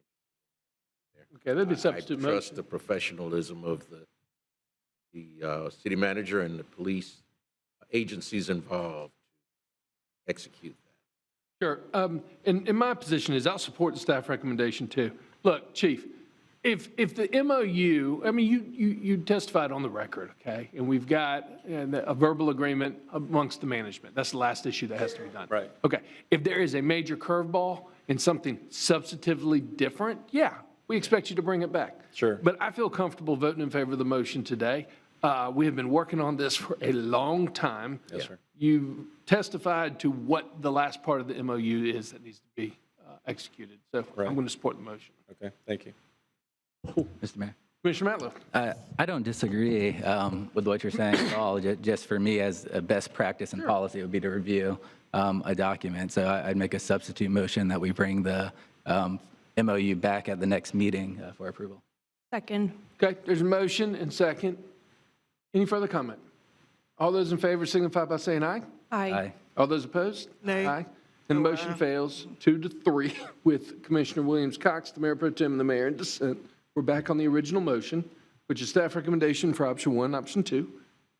interested. Okay, that'd be substitute I motion. trust the professionalism of the city manager and the police agencies involved to execute that. Sure. And my position is I'll support the staff recommendation too. Look, Chief, if the MOU, I mean, you testified on the record, okay? And we've got a verbal agreement amongst the management. That's the last issue that has to be done. Right. Okay. If there is a major curveball and something substantively different, yeah, we expect you to bring it back. Sure. But I feel comfortable voting in favor of the motion today. We have been working on this for a long time. Yes, sir. You testified to what the last part of the MOU is that needs to be executed. So Right. I'm going to support the motion. Okay, thank you. Mr. Mayor. Commissioner Matlow. I don't disagree with what you're saying at all. Just for me, as a best practice and policy, would be to review a document. So I'd make a substitute motion that we bring the MOU back at the next meeting for approval. Second. Okay, there's a motion and second. Any further comment? All those in favor signify by saying aye. Aye. All those opposed? Nay. Aye. And the motion fails 2-3 with Commissioner Williams-Cox, the Mayor Pro Tem, and the Mayor in dissent. We're back on the original motion, which is staff recommendation for option 1, option 2.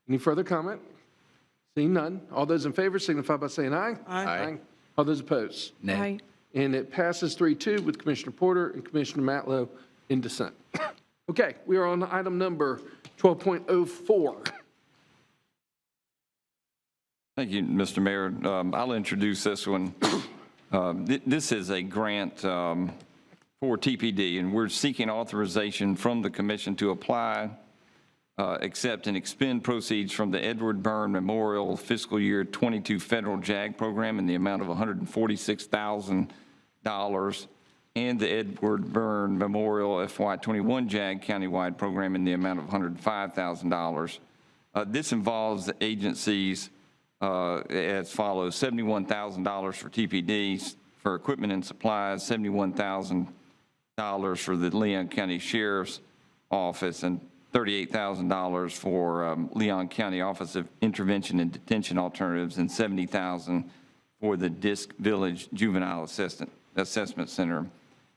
Any further comment? Seeing none. All those in favor signify by saying aye. Aye. All those opposed? Nay. Aye. And it passes 3-2 with Commissioner Porter and Commissioner Matlow in dissent. Okay, we are on item number 12.04. Thank you, Mr. Mayor. I'll introduce this one. This is a grant for TPD, and we're seeking authorization from the commission to apply, accept, and expend proceeds from the Edward Byrne Memorial Fiscal Year 22 Federal JAG Program in the amount of $146,000 and the Edward Byrne Memorial FY21 JAG Countywide Program in the amount of $105,000. This involves the agencies as follows: $71,000 for TPD for equipment and supplies, $71,000 for the Leon County Sheriff's Office, and $38,000 for Leon County Office of Intervention and Detention Alternatives, and $70,000 for the Disk Village Juvenile Assessment Center.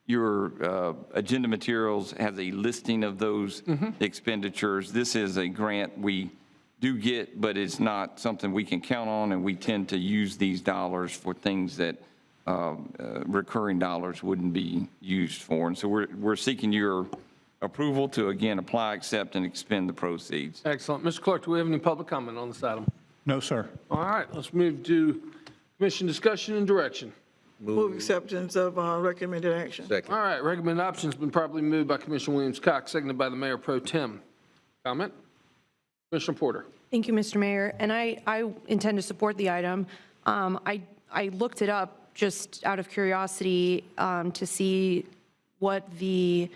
Your agenda materials has a listing of those expenditures. This is a grant we do get, but it's not something we can count on, and we tend to use these dollars for things that recurring dollars wouldn't be used for. And so we're seeking your approval to, again, apply, accept, and expend the proceeds. Excellent. Mr. Clerk, do we have any public comment on this item? No, sir. All right, let's move to commission discussion and direction. Move acceptance of recommended action. Second. All right, recommended option's been properly moved by Commissioner Williams-Cox, seconded by the Mayor Pro Tem. Comment? Commissioner Porter. Thank you, Mr. Mayor. And I intend to support the item. I looked it up just out of curiosity to see what the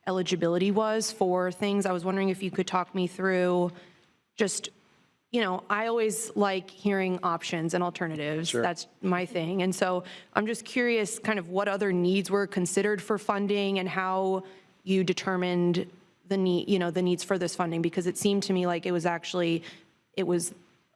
eligibility was for things. I was wondering if you could talk me through just, you know, I always like hearing options and alternatives. Sure. That's my thing. And so I'm just curious kind of what other needs were considered for funding and how you determined the need, you know, the needs for this funding, because it seemed to me like it was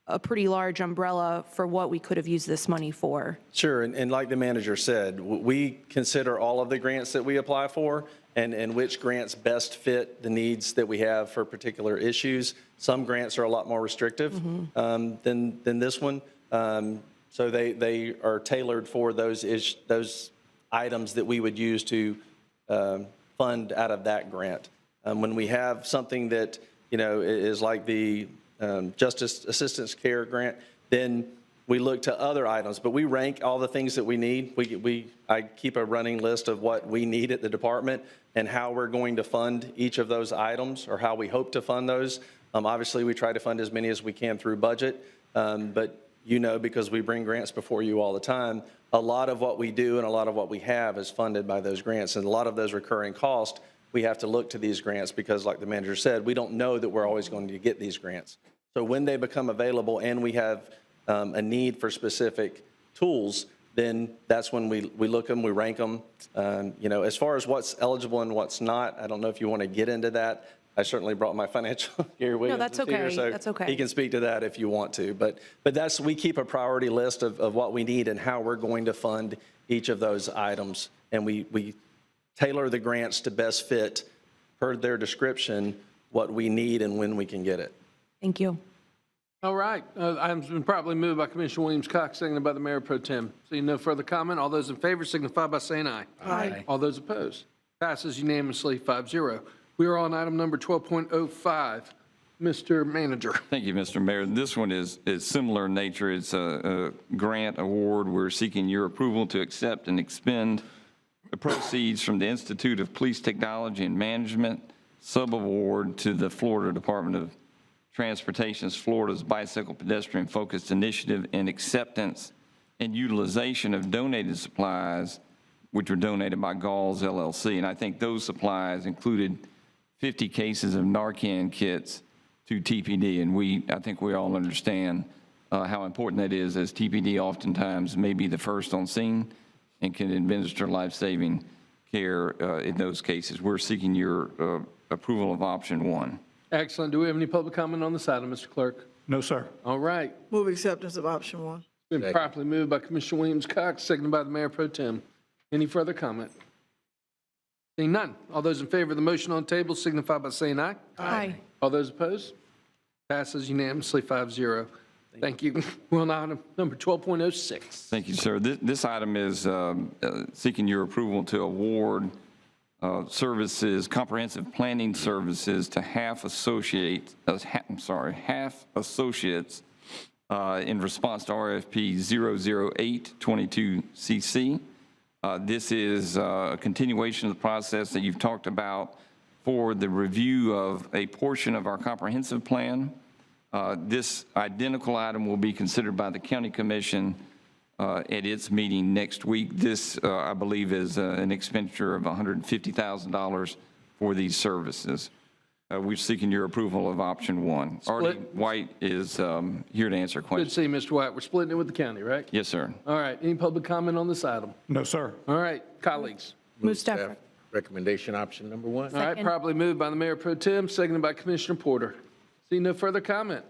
a pretty large umbrella for what we could have used this money for. Sure, and like the manager said, we consider all of the grants that we apply for and which grants best fit the needs that we have for particular issues. Some grants are a lot more restrictive than this one. So they are tailored for those items that we would use to fund out of that grant. When we have something that, you know, is like the Justice Assistance Care Grant, then we look to other items, but we rank all the things that we need. I keep a running list of what we need at the department and how we're going to fund each of those items, or how we hope to fund those. Obviously, we try to fund as many as we can through budget, but you know, because we bring grants before you all the time, a lot of what we do and a lot of what we have is funded by those grants, and a lot of those recurring costs, we have to look to these grants because, like the manager said, we don't know that we're always going to get these grants. So when they become available and we have a need for specific tools, then that's when we look them, we rank them. You know, as far as what's eligible and what's not, I don't know if you want to get into that. I certainly brought my financial, Gary Williams. No, that's is here, okay. so That's okay. he can speak to that if you want to. But that's, we keep a priority list of what we need and how we're going to fund each of those items. And we tailor the grants to best fit, per their description, what we need and when we can get it. Thank you. All right, item's been properly moved by Commissioner Williams-Cox, seconded by the Mayor Pro Tem. Seeing no further comment, all those in favor signify by saying aye. Aye. All those opposed? Passes unanimously, 5-0. We are on item number 12.05. Mr. Manager. Thank you, Mr. Mayor. This one is similar in nature. It's a grant award. We're seeking your approval to accept and expend the proceeds from the Institute of Police Technology and Management subaward to the Florida Department of Transportation's Florida's Bicycle Pedestrian Focused Initiative and acceptance and utilization of donated supplies, which were donated by Galls LLC. And I think those supplies included 50 cases of Narcan kits to TPD. And I think we all understand how important that is, as TPD oftentimes may be the first on scene and can administer life-saving care in those cases. We're seeking your approval of option one. Excellent. Do we have any public comment on this item, Mr. Clerk? No, sir. All right. Move acceptance of option one. Been properly moved by Commissioner Williams-Cox, seconded by the Mayor Pro Tem. Any further comment? Seeing none. All those in favor of the motion on the table signify by saying aye. Aye. All those opposed? Passes unanimously, 5-0. Thank you. We're on item number 12.06. Thank you, sir. This item is seeking your approval to award services, comprehensive planning services to half associates in response to RFP 00822CC. This is a continuation of the process that you've talked about for the review of a portion of our comprehensive plan. This identical item will be considered by the county commission at its meeting next week. This, I believe, is an expenditure of $150,000 for these services. We're seeking your approval of option one. Artie White is here to answer Good questions. to see you, Mr. White. We're splitting it with the county, right? Yes, sir. All right. Any public comment on this item? No, sir. All right, colleagues. Move staff. Recommendation option number one. All right, probably moved by the Mayor Pro Tem, seconded by Commissioner Porter. See no further comment.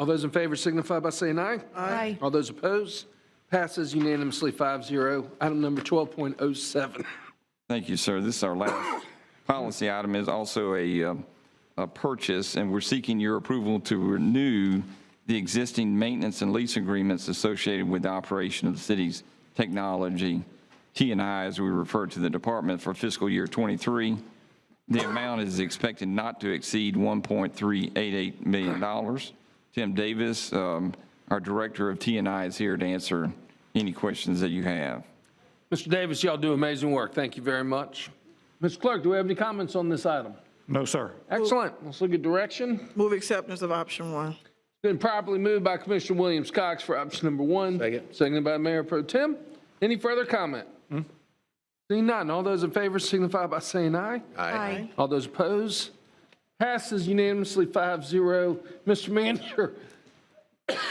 All those in favor signify by saying aye. Aye. All those opposed? Passes unanimously 5-0. Item number 12.07. Thank you, sir. This is our last policy item, is also a purchase, and we're seeking your approval to renew the existing maintenance and lease agreements associated with the operation of the city's technology, T&I, as we refer to the department, for fiscal year 23. The amount is expected not to exceed $1.388 million. Tim Davis, our Director of T&I, is here to answer any questions that you have. Mr. Davis, y'all do amazing work. Thank you very much. Mr. Clerk, do we have any comments on this item? No, sir. Excellent. Let's look at direction. Move acceptance of option one. It's been properly moved by Commissioner Williams-Cox for option number one. Second. Seconded by Mayor Pro Tem. Any further comment? Seeing none, all those in favor signify by saying aye. Aye. All those opposed? Passes unanimously 5-0. Mr. Manager,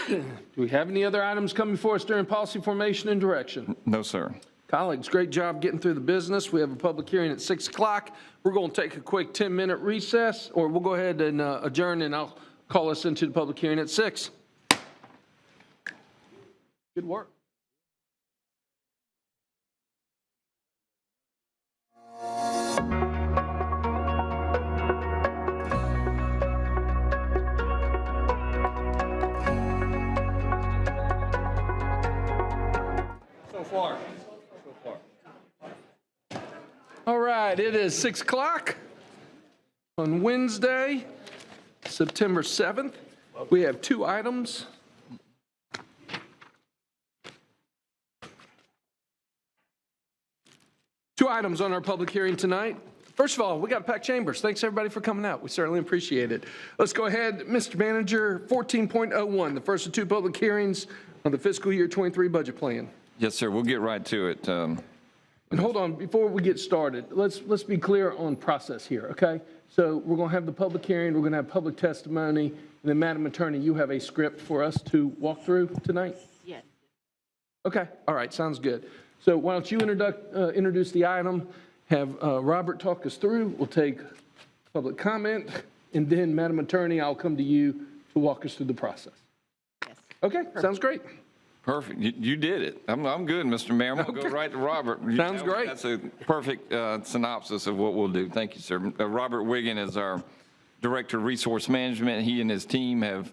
do we have any other items coming for us during policy formation and direction? No, sir. Colleagues, great job getting through the business. We have a public hearing at 6 o'clock. We're going to take a quick 10-minute recess, or we'll go ahead and adjourn, and I'll call us into the public hearing at 6. Good work. So far. All right, it is 6 o'clock on Wednesday, September 7th. We have two items. Two items on our public hearing tonight. First of all, we got packed chambers. Thanks, everybody, for coming out. We certainly appreciate it. Let's go ahead, Mr. Manager, 14.01, the first of two public hearings on the fiscal year 23 budget plan. Yes, sir. We'll get right to it. And hold on, before we get started, let's be clear on process here, okay? So we're going to have the public hearing, we're going to have public testimony, and then, Madam Attorney, you have a script for us to walk through tonight? Yes. Okay, all right, sounds good. So why don't you introduce the item, have Robert talk us through, we'll take public comment, and then, Madam Attorney, I'll come to you to walk us through the process. Yes. Okay, sounds great. Perfect. You did it. I'm good, Mr. Mayor. I'm going to go right to Robert. Sounds great. That's a perfect synopsis of what we'll do. Thank you, sir. Robert Wiggin is our Director of Resource Management. He and his team have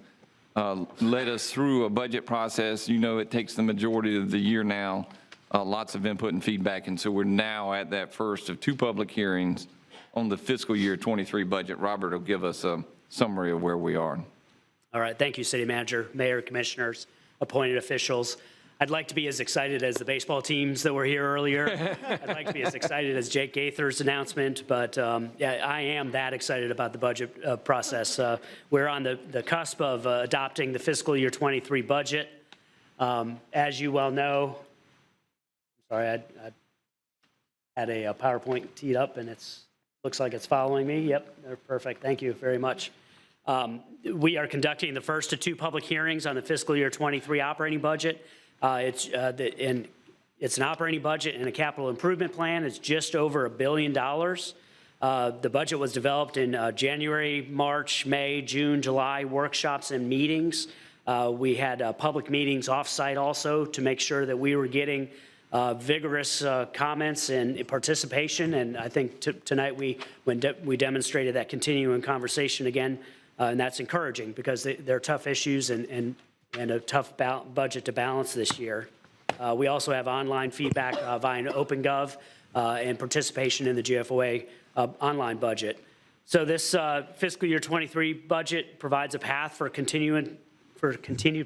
led us through a budget process. You know, it takes the majority of the year now, lots of input and feedback, and so we're now at that first of two public hearings on the fiscal year 23 budget. Robert will give us a summary of where we are. All right, thank you, City Manager, Mayor, Commissioners, appointed officials. I'd like to be as excited as the baseball teams that were here earlier. I'd like to be as excited as Jake Gaither's announcement, but yeah, I am that excited about the budget process. We're on the cusp of adopting the fiscal year 23 budget. As you well know, sorry, I had a PowerPoint teed up and looks like it's following me. Yep, perfect. Thank you very much. We are conducting the first of two public hearings on the fiscal year 23 operating budget. It's an operating budget and a capital improvement plan. It's just over $1 billion. The budget was developed in January, March, May, June, July workshops and meetings. We had public meetings offsite also to make sure that we were getting vigorous comments and participation. And I think tonight we demonstrated that continuing conversation again. And that's encouraging because they're tough issues and a tough budget to balance this year. We also have online feedback via OpenGov and participation in the GFOA online budget. So this fiscal year 23 budget provides a path for continued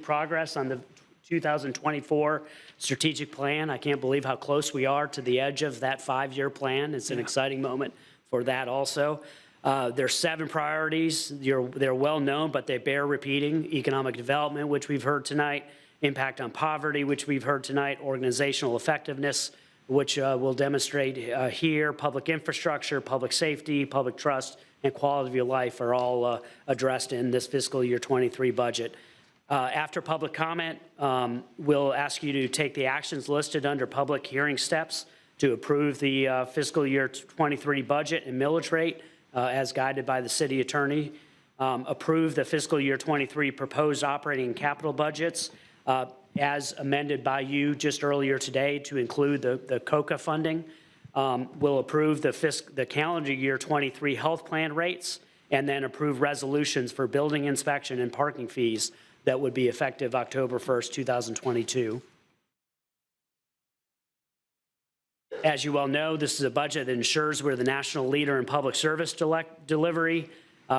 progress on the 2024 strategic plan. I can't believe how close we are to the edge of that 5-year plan. It's an exciting moment for that also. There's 7 priorities. They're well known, but they bear repeating. Economic development, which we've heard tonight, impact on poverty, which we've heard tonight, organizational effectiveness, which we'll demonstrate here, public infrastructure, public safety, public trust, and quality of life are all addressed in this fiscal year 23 budget. After public comment, we'll ask you to take the actions listed under public hearing steps to approve the fiscal year 23 budget and millage rate as guided by the city attorney, approve the fiscal year 23 proposed operating and capital budgets as amended by you just earlier today to include the COCA funding. We'll approve the calendar year 23 health plan rates and then approve resolutions for building inspection and parking fees that would be effective October 1st, 2022. As you well know, this is a budget that ensures we're the national leader in public service delivery.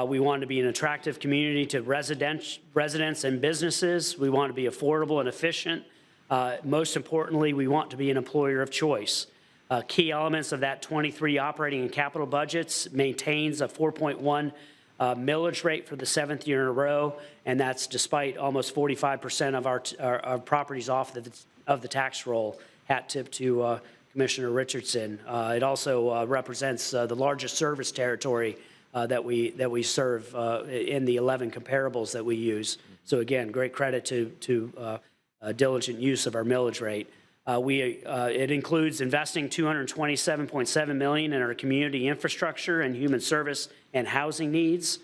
We want to be an attractive community to residents and businesses. We want to be affordable and efficient. Most importantly, we want to be an employer of choice. Key elements of that 23 operating and capital budgets maintains a 4.1 millage rate for the 7th year in a row, and that's despite almost 45% of our properties off of the tax roll. Hat tip to Commissioner Richardson. It also represents the largest service territory that we serve in the 11 comparables that we use. So again, great credit to diligent use of our millage rate. It includes investing $227.7 million in our community infrastructure and human service and housing needs,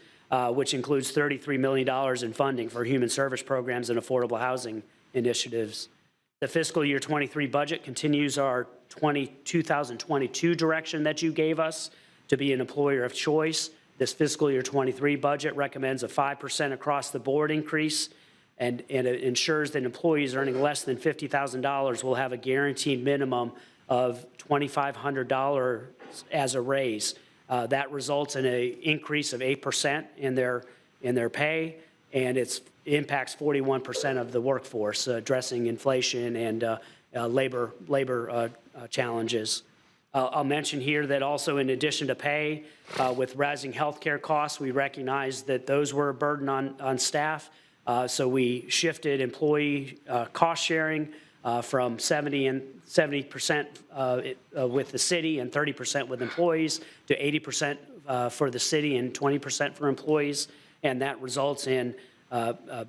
which includes $33 million in funding for human service programs and affordable housing initiatives. The fiscal year 23 budget continues our 2022 direction that you gave us to be an employer of choice. This fiscal year 23 budget recommends a 5% across the board increase, and it ensures that employees earning less than $50,000 will have a guaranteed minimum of $2,500 as a raise. That results in an increase of 8% in their pay, and it impacts 41% of the workforce, addressing inflation and labor challenges. I'll mention here that also in addition to pay, with rising healthcare costs, we recognize that those were a burden on staff. So we shifted employee cost sharing from 70% with the city and 30% with employees to 80% for the city and 20% for employees. And that results in over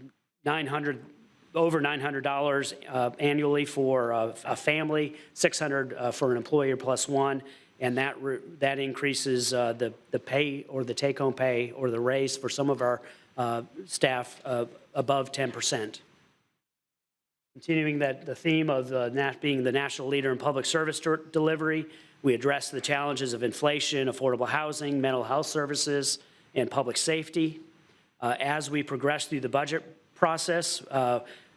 $900 annually for a family, $600 for an employer plus one, and that increases the pay or the take-home pay or the raise for some of our staff above 10%. Continuing the theme of being the national leader in public service delivery, we address the challenges of inflation, affordable housing, mental health services, and public safety. As we progress through the budget process,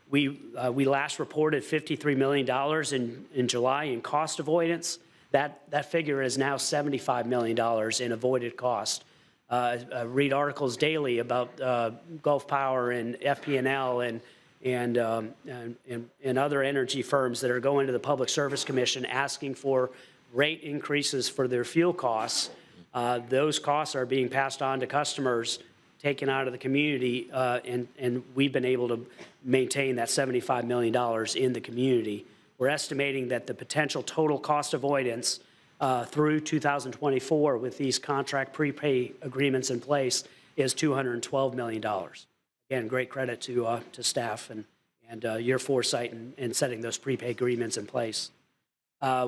we last reported $53 million in July in cost avoidance. That figure is now $75 million in avoided cost. I read articles daily about Gulf Power and FP&L and other energy firms that are going to the Public Service Commission asking for rate increases for their fuel costs. Those costs are being passed on to customers, taken out of the community, and we've been able to maintain that $75 million in the community. We're estimating that the potential total cost avoidance through 2024 with these contract prepay agreements in place is $212 million. Again, great credit to staff and your foresight in setting those prepay agreements in place.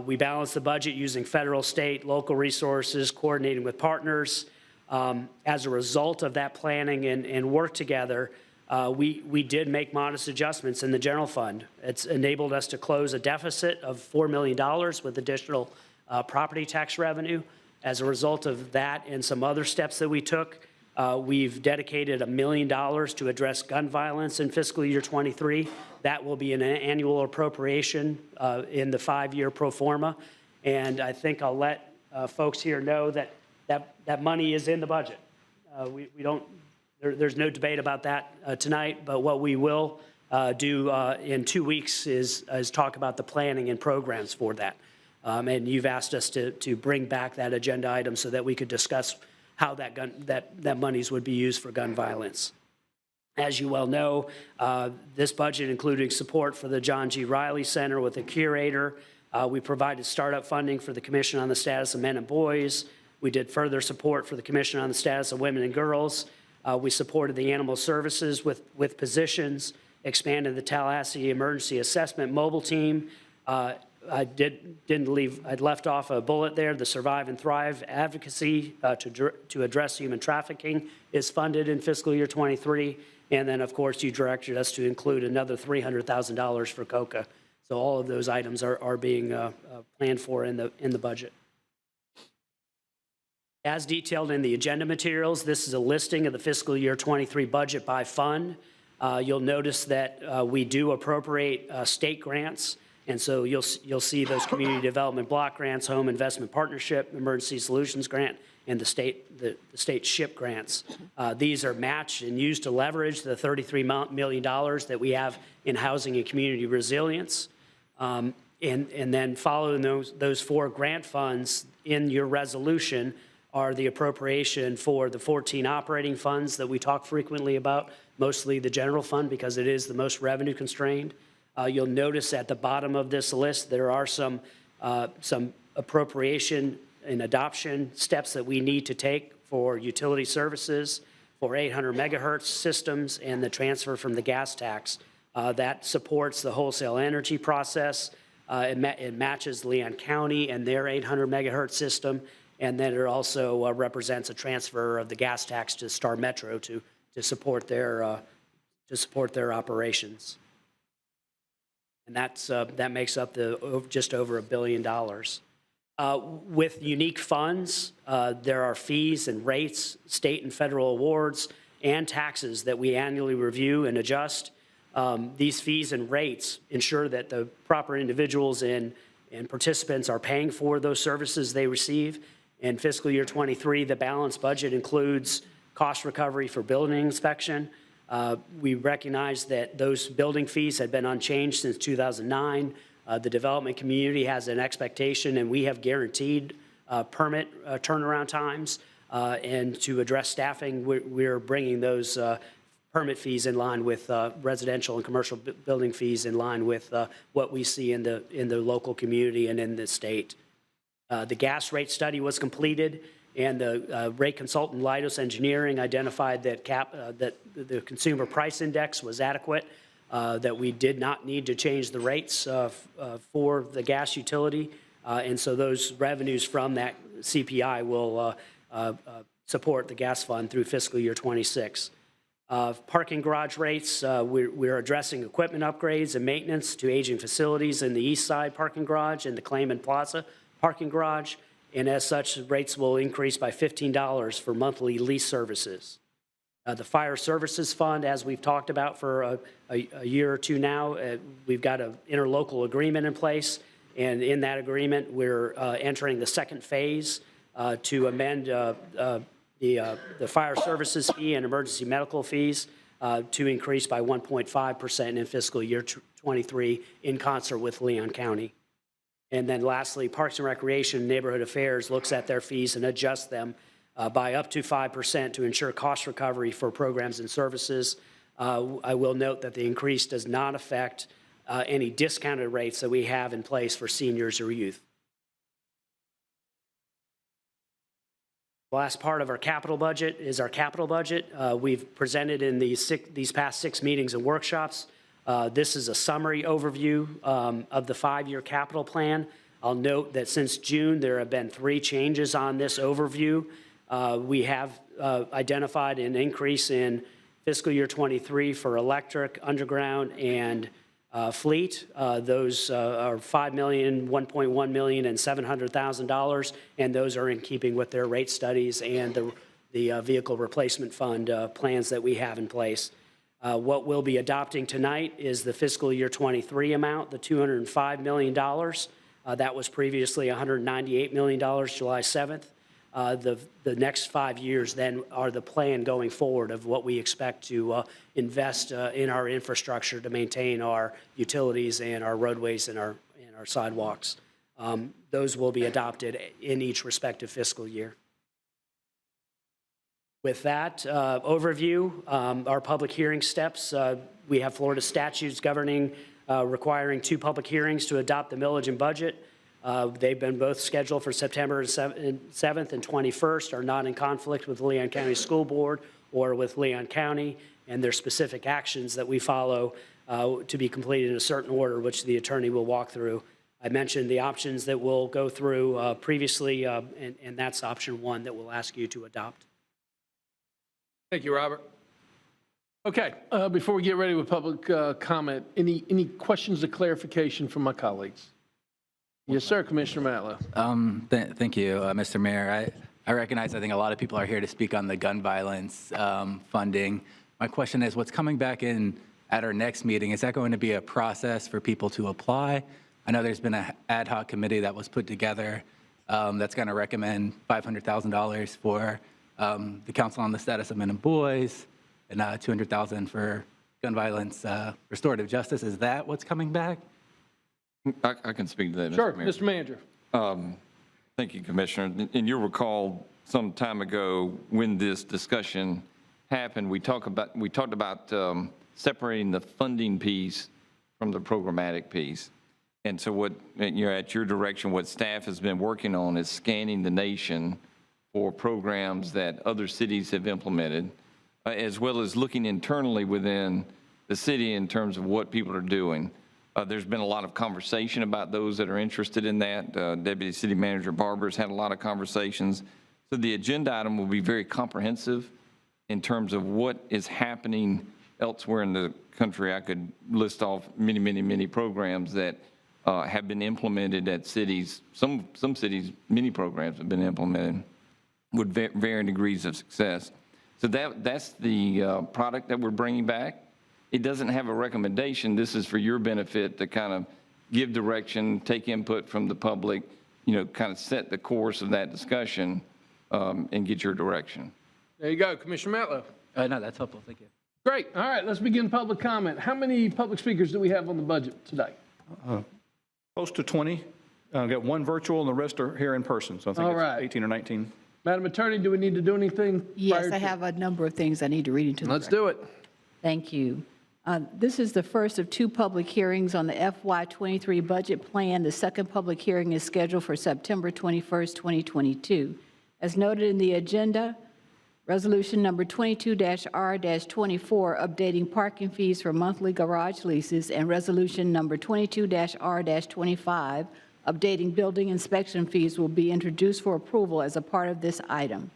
We balance the budget using federal, state, local resources, coordinating with partners. As a result of that planning and work together, we did make modest adjustments in the general fund. It's enabled us to close a deficit of $4 million with additional property tax revenue. As a result of that and some other steps that we took, we've dedicated $1 million to address gun violence in fiscal year 23. That will be an annual appropriation in the 5-year pro forma. And I think I'll let folks here know that money is in the budget. There's no debate about that tonight, but what we will due in 2 weeks is talk about the planning and programs for that. And you've asked us to bring back that agenda item so that we could discuss how that monies would be used for gun violence. As you well know, this budget included support for the John G. Riley Center with a curator. We provided startup funding for the Commission on the Status of Men and Boys. We did further support for the Commission on the Status of Women and Girls. We supported the animal services with positions, expanded the Tallahassee Emergency Assessment Mobile Team. I'd left off a bullet there. The Survive and Thrive advocacy to address human trafficking is funded in fiscal year 23. And then, of course, you directed us to include another $300,000 for COCA. So all of those items are being planned for in the budget. As detailed in the agenda materials, this is a listing of the fiscal year 23 budget by fund. You'll notice that we do appropriate state grants. And so you'll see those community development block grants, home investment partnership, emergency solutions grant, and the state SHIP grants. These are matched and used to leverage the $33 million that we have in housing and community resilience. And then following those 4 grant funds in your resolution are the appropriation for the 14 operating funds that we talk frequently about, mostly the general fund because it is the most revenue constrained. You'll notice at the bottom of this list, there are some appropriation and adoption steps that we need to take for utility services, for 800 megahertz systems, and the transfer from the gas tax. That supports the wholesale energy process. It matches Leon County and their 800 megahertz system, and then it also represents a transfer of the gas tax to Star Metro to support their operations. And that makes up just over $1 billion. With unique funds, there are fees and rates, state and federal awards, and taxes that we annually review and adjust. These fees and rates ensure that the proper individuals and participants are paying for those services they receive. In fiscal year 23, the balanced budget includes cost recovery for building inspection. We recognize that those building fees had been unchanged since 2009. The development community has an expectation, and we have guaranteed permit turnaround times. And to address staffing, we're bringing those permit fees in line with residential and commercial building fees in line with what we see in the local community and in the state. The gas rate study was completed, and the rate consultant Leidos Engineering identified that the consumer price index was adequate, that we did not need to change the rates for the gas utility, and so those revenues from that CPI will support the gas fund through fiscal year 26. Parking garage rates, we're addressing equipment upgrades and maintenance to aging facilities in the East Side parking garage and the Clayman Plaza parking garage, and as such, rates will increase by $15 for monthly lease services. The Fire Services Fund, as we've talked about for a year or two now, we've got an interlocal agreement in place, and in that agreement, we're entering the second phase to amend the fire services fee and emergency medical fees to increase by 1.5% in fiscal year 23 in concert with Leon County. And then lastly, Parks and Recreation and Neighborhood Affairs looks at their fees and adjusts them by up to 5% to ensure cost recovery for programs and services. I will note that the increase does not affect any discounted rates that we have in place for seniors or youth. The last part of our capital budget is our capital budget. We've presented in these past 6 meetings and workshops. This is a summary overview of the 5-year capital plan. I'll note that since June, there have been 3 changes on this overview. We have identified an increase in fiscal year 23 for electric, underground, and fleet. Those are $5 million, $1.1 million, and $700,000, and those are in keeping with their rate studies and the vehicle replacement fund plans that we have in place. What we'll be adopting tonight is the fiscal year 23 amount, the $205 million. That was previously $198 million July 7th. The next 5 years then are the plan going forward of what we expect to invest in our infrastructure to maintain our utilities and our roadways and our sidewalks. Those will be adopted in each respective fiscal year. With that overview, our public hearing steps, we have Florida statutes governing requiring 2 public hearings to adopt the millage and budget. They've been both scheduled for September 7th and 21st, are not in conflict with the Leon County School Board or with Leon County, and there's specific actions that we follow to be completed in a certain order, which the attorney will walk through. I mentioned the options that we'll go through previously, and that's option 1 that we'll ask you to adopt. Thank you, Robert. Okay, before we get ready with public comment, any questions or clarification from my colleagues? Yes, sir, Commissioner Matlow. Thank you, Mr. Mayor. I recognize, I think a lot of people are here to speak on the gun violence funding. My question is, what's coming back in at our next meeting, is that going to be a process for people to apply? I know there's been an ad hoc committee that was put together that's going to recommend $500,000 for the Council on the Status of Men and Boys and $200,000 for gun violence restorative justice. Is that what's coming back? I can speak to that, Sure, Mr. Mayor. Mr. Manager. Thank you, Commissioner. And you'll recall some time ago when this discussion happened, we talked about separating the funding piece from the programmatic piece. And so what, at your direction, what staff has been working on is scanning the nation for programs that other cities have implemented, as well as looking internally within the city in terms of what people are doing. There's been a lot of conversation about those that are interested in that. Deputy City Manager Barber's had a lot of conversations. So the agenda item will be very comprehensive in terms of what is happening elsewhere in the country. I could list off many, many, many programs that have been implemented at cities. Some cities, many programs have been implemented with varying degrees of success. So that's the product that we're bringing back. It doesn't have a recommendation. This is for your benefit to kind of give direction, take input from the public, kind of set the course of that discussion and get your direction. There you go, Commissioner Matlow. No, that's helpful. Thank you. Great. All right, let's begin public comment. How many public speakers do we have on the budget today? Close to 20. I've got 1 virtual and the rest are here in person. So I think All it's right. 18 or 19. Madam Attorney, do we need to do anything? Yes, I have a number of things I need to read into the record. Let's do it. Thank you. This is the first of 2 public hearings on the FY23 budget plan. The second public hearing is scheduled for September 21st, 2022. As noted in the agenda, Resolution number 22-R-24, updating parking fees for monthly garage leases, and Resolution number 22-R-25, updating building inspection fees, will be introduced for approval as a part of this item.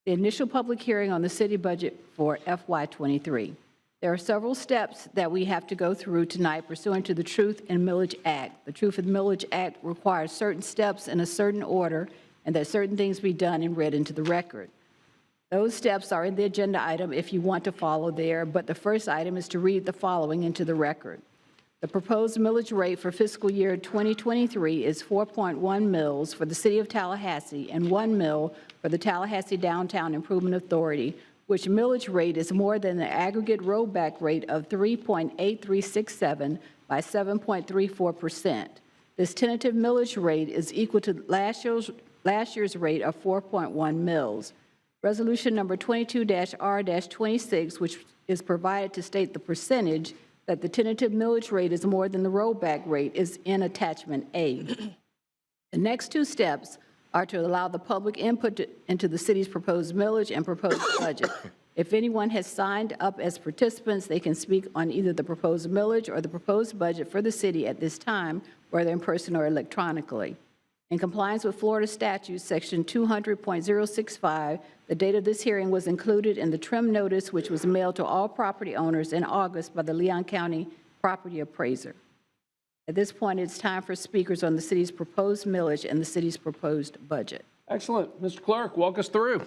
The initial public hearing on the city budget for FY23. There are several steps that we have to go through tonight pursuant to the Truth in Millage Act. The Truth in Millage Act requires certain steps in a certain order and that certain things be done and read into the record. Those steps are in the agenda item if you want to follow there, but the first item is to read the following into the record. The proposed millage rate for fiscal year 2023 is 4.1 mills for the City of Tallahassee and 1 mill for the Tallahassee Downtown Improvement Authority, which millage rate is more than the aggregate rollback rate of 3.8367 by 7.34%. This tentative millage rate is equal to last year's rate of 4.1 mills. Resolution number 22-R-26, which is provided to state the percentage that the tentative millage rate is more than the rollback rate, is in attachment A. The next 2 steps are to allow the public input into the city's proposed millage and proposed budget. If anyone has signed up as participants, they can speak on either the proposed millage or the proposed budget for the city at this time, whether in person or electronically. In compliance with Florida statute section 200.065, the date of this hearing was included in the trim notice, which was mailed to all property owners in August by the Leon County property appraiser. At this point, it's time for speakers on the city's proposed millage and the city's proposed budget. Excellent. Mr. Clerk, walk us through.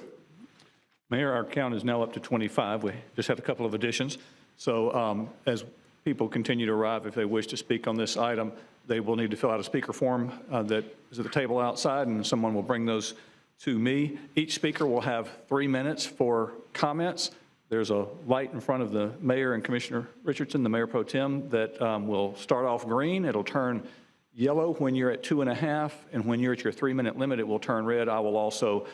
Mayor, our count is now up to 25. We just had a couple of additions. So as people continue to arrive, if they wish to speak on this item, they will need to fill out a speaker form that is at the table outside, and someone will bring those to me. Each speaker will have 3 minutes for comments. There's a light in front of the mayor and Commissioner Richardson, the mayor pro tem, that will start off green. It'll turn yellow when you're at 2.5, and when you're at your 3-minute limit, it will turn red. I will also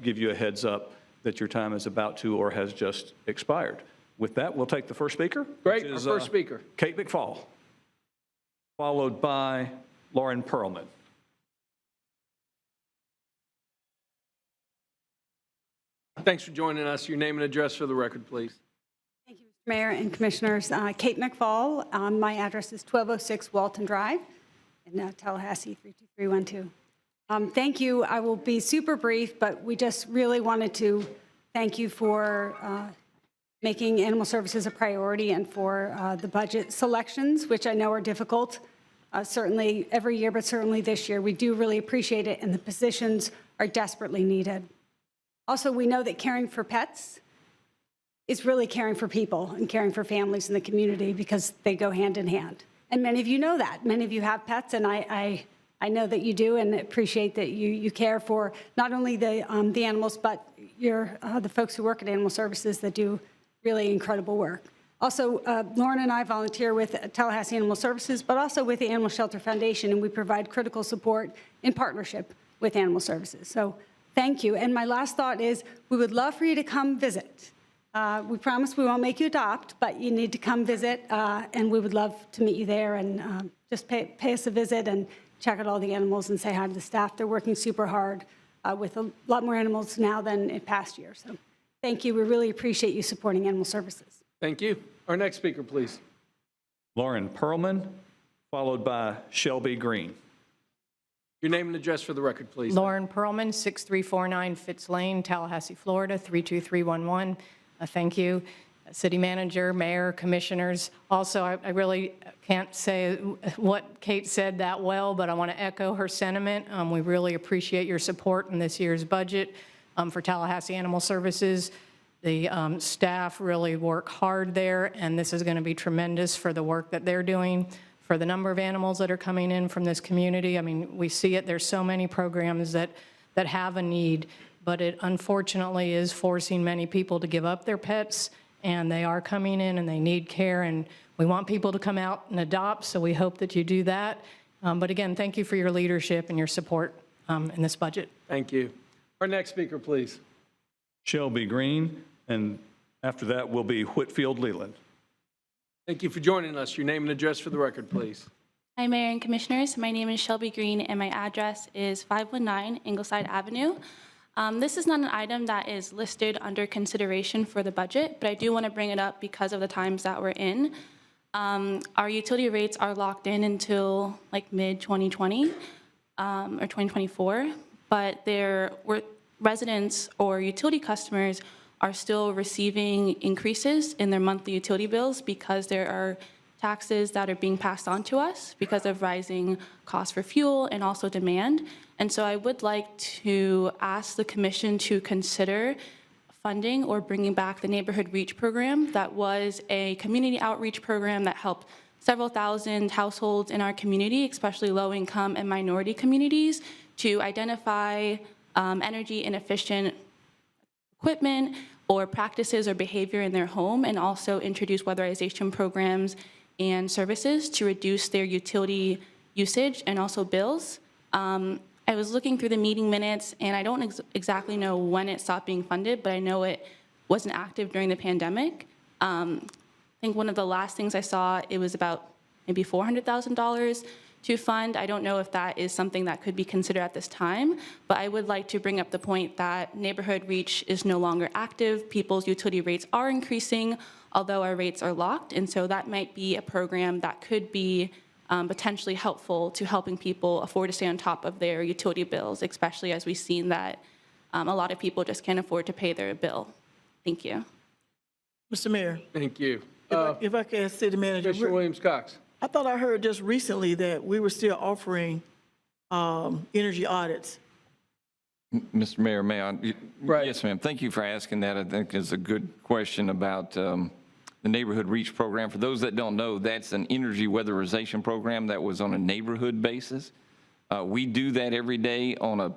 give you a heads up that your time is about to or has just expired. With that, we'll take the first speaker. Great, which is, our first speaker. Kate McFall, followed by Lauren Perlman. Thanks for joining us. Your name and address for the record, please. Mayor and Commissioners, Kate McFall. My address is 1206 Walton Drive in Tallahassee, 32312. Thank you. I will be super brief, but we just really wanted to thank you for making animal services a priority and for the budget selections, which I know are difficult, certainly every year, but certainly this year. We do really appreciate it, and the positions are desperately needed. Also, we know that caring for pets is really caring for people and caring for families in the community because they go hand in hand. And many of you know that. Many of you have pets, and I know that you do and appreciate that you care for not only the animals, but the folks who work at Animal Services that do really incredible work. Also, Lauren and I volunteer with Tallahassee Animal Services, but also with the Animal Shelter Foundation, and we provide critical support in partnership with Animal Services. So thank you. And my last thought is we would love for you to come visit. We promise we won't make you adopt, but you need to come visit, and we would love to meet you there and just pay us a visit and check out all the animals and say hi to the staff. They're working super hard with a lot more animals now than in past years. So thank you. We really appreciate you supporting Animal Services. Thank you. Our next speaker, please. Lauren Perlman, followed by Shelby Green. Your name and address for the record, please. Lauren Perlman, 6349 Fitz Lane, Tallahassee, Florida, 32311. Thank you, City Manager, Mayor, Commissioners. Also, I really can't say what Kate said that well, but I want to echo her sentiment. We really appreciate your support in this year's budget for Tallahassee Animal Services. The staff really work hard there, and this is going to be tremendous for the work that they're doing, for the number of animals that are coming in from this community. I mean, we see it. There's so many programs that have a need, but it unfortunately is forcing many people to give up their pets, and they are coming in and they need care, and we want people to come out and adopt, so we hope that you do that. But again, thank you for your leadership and your support in this budget. Thank you. Our next speaker, please. Shelby Green, and after that will be Whitfield Leland. Thank you for joining us. Your name and address for the record, please. Hi, Mayor and Commissioners. My name is Shelby Green, and my address is 519 Ingleside Avenue. This is not an item that is listed under consideration for the budget, but I do want to bring it up because of the times that we're in. Our utility rates are locked in until like mid-2020 or 2024, but residents or utility customers are still receiving increases in their monthly utility bills because there are taxes that are being passed on to us because of rising costs for fuel and also demand. And so I would like to ask the commission to consider funding or bringing back the Neighborhood Reach program. That was a community outreach program that helped several thousand households in our community, especially low-income and minority communities, to identify energy inefficient equipment or practices or behavior in their home, and also introduce weatherization programs and services to reduce their utility usage and also bills. I was looking through the meeting minutes, and I don't exactly know when it stopped being funded, but I know it wasn't active during the pandemic. I think one of the last things I saw, it was about maybe $400,000 to fund. I don't know if that is something that could be considered at this time, but I would like to bring up the point that Neighborhood Reach is no longer active. People's utility rates are increasing, although our rates are locked, and so that might be a program that could be potentially helpful to helping people afford to stay on top of their utility bills, especially as we've seen that a lot of people just can't afford to pay their bill. Thank you. Mr. Mayor. Thank you. If I could ask City Manager. Commissioner Williams-Cox. I thought I heard just recently that we were still offering energy audits. Mr. Mayor, may I? Right. Yes, ma'am. Thank you for asking that. I think it's a good question about the Neighborhood Reach program. For those that don't know, that's an energy weatherization program that was on a neighborhood basis. We do that every day on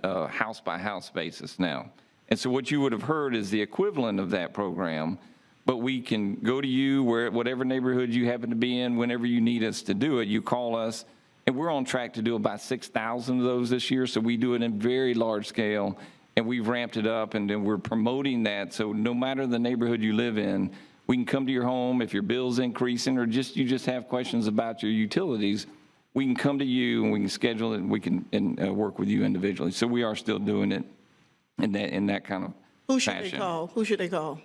a house-by-house basis now. And so what you would have heard is the equivalent of that program, but we can go to you whatever neighborhood you happen to be in, whenever you need us to do it, you call us, and we're on track to do about 6,000 of those this year, so we do it in very large scale, and we've ramped it up, and then we're promoting that, so no matter the neighborhood you live in, we can come to your home if your bill's increasing or you just have questions about your utilities. We can come to you and we can schedule it and we can work with you individually. So we are still doing it in that kind of Who should fashion. they call? Who should they call?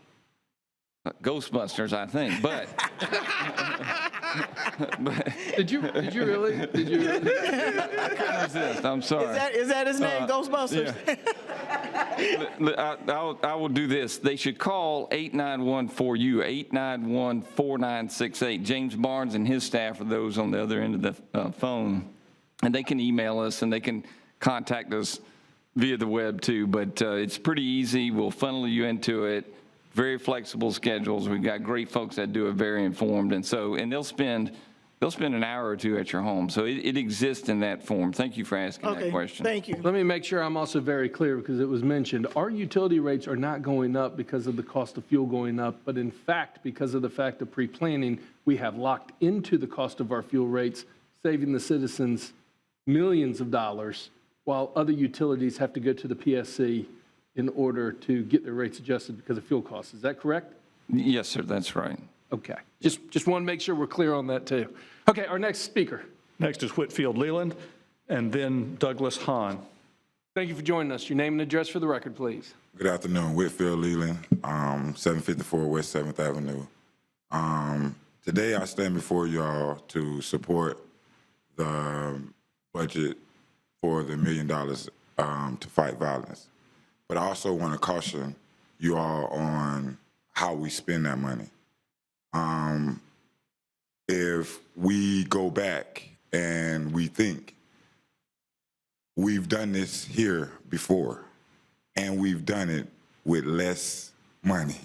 Ghostbusters, I think, but. Did you really? I couldn't resist. I'm sorry. Is that his name, Ghostbusters? Yeah. I will do this. They should call 891-4U, 891-4968. James Barnes and his staff are those on the other end of the phone. And they can email us and they can contact us via the web too. But it's pretty easy. We'll funnel you into it. Very flexible schedules. We've got great folks that do it, very informed. And they'll spend an hour or two at your home. So it exists in that form. Thank you for asking that question. Thank you. Let me make sure I'm also very clear because it was mentioned. Our utility rates are not going up because of the cost of fuel going up, but in fact, because of the fact of pre-planning, we have locked into the cost of our fuel rates, saving the citizens millions of dollars, while other utilities have to go to the PSC in order to get their rates adjusted because of fuel costs. Is that correct? Yes, sir, that's right. Okay. Just want to make sure we're clear on that too. Okay, our next speaker. Next is Whitfield Leland, and then Douglas Hahn. Thank you for joining us. Your name and address for the record, please. Good afternoon, Whitfield Leland, 754 West 7th Avenue. Today I stand before y'all to support the budget for the $1 million to fight violence. But I also want to caution you all on how we spend that money. If we go back and we think we've done this here before and we've done it with less money.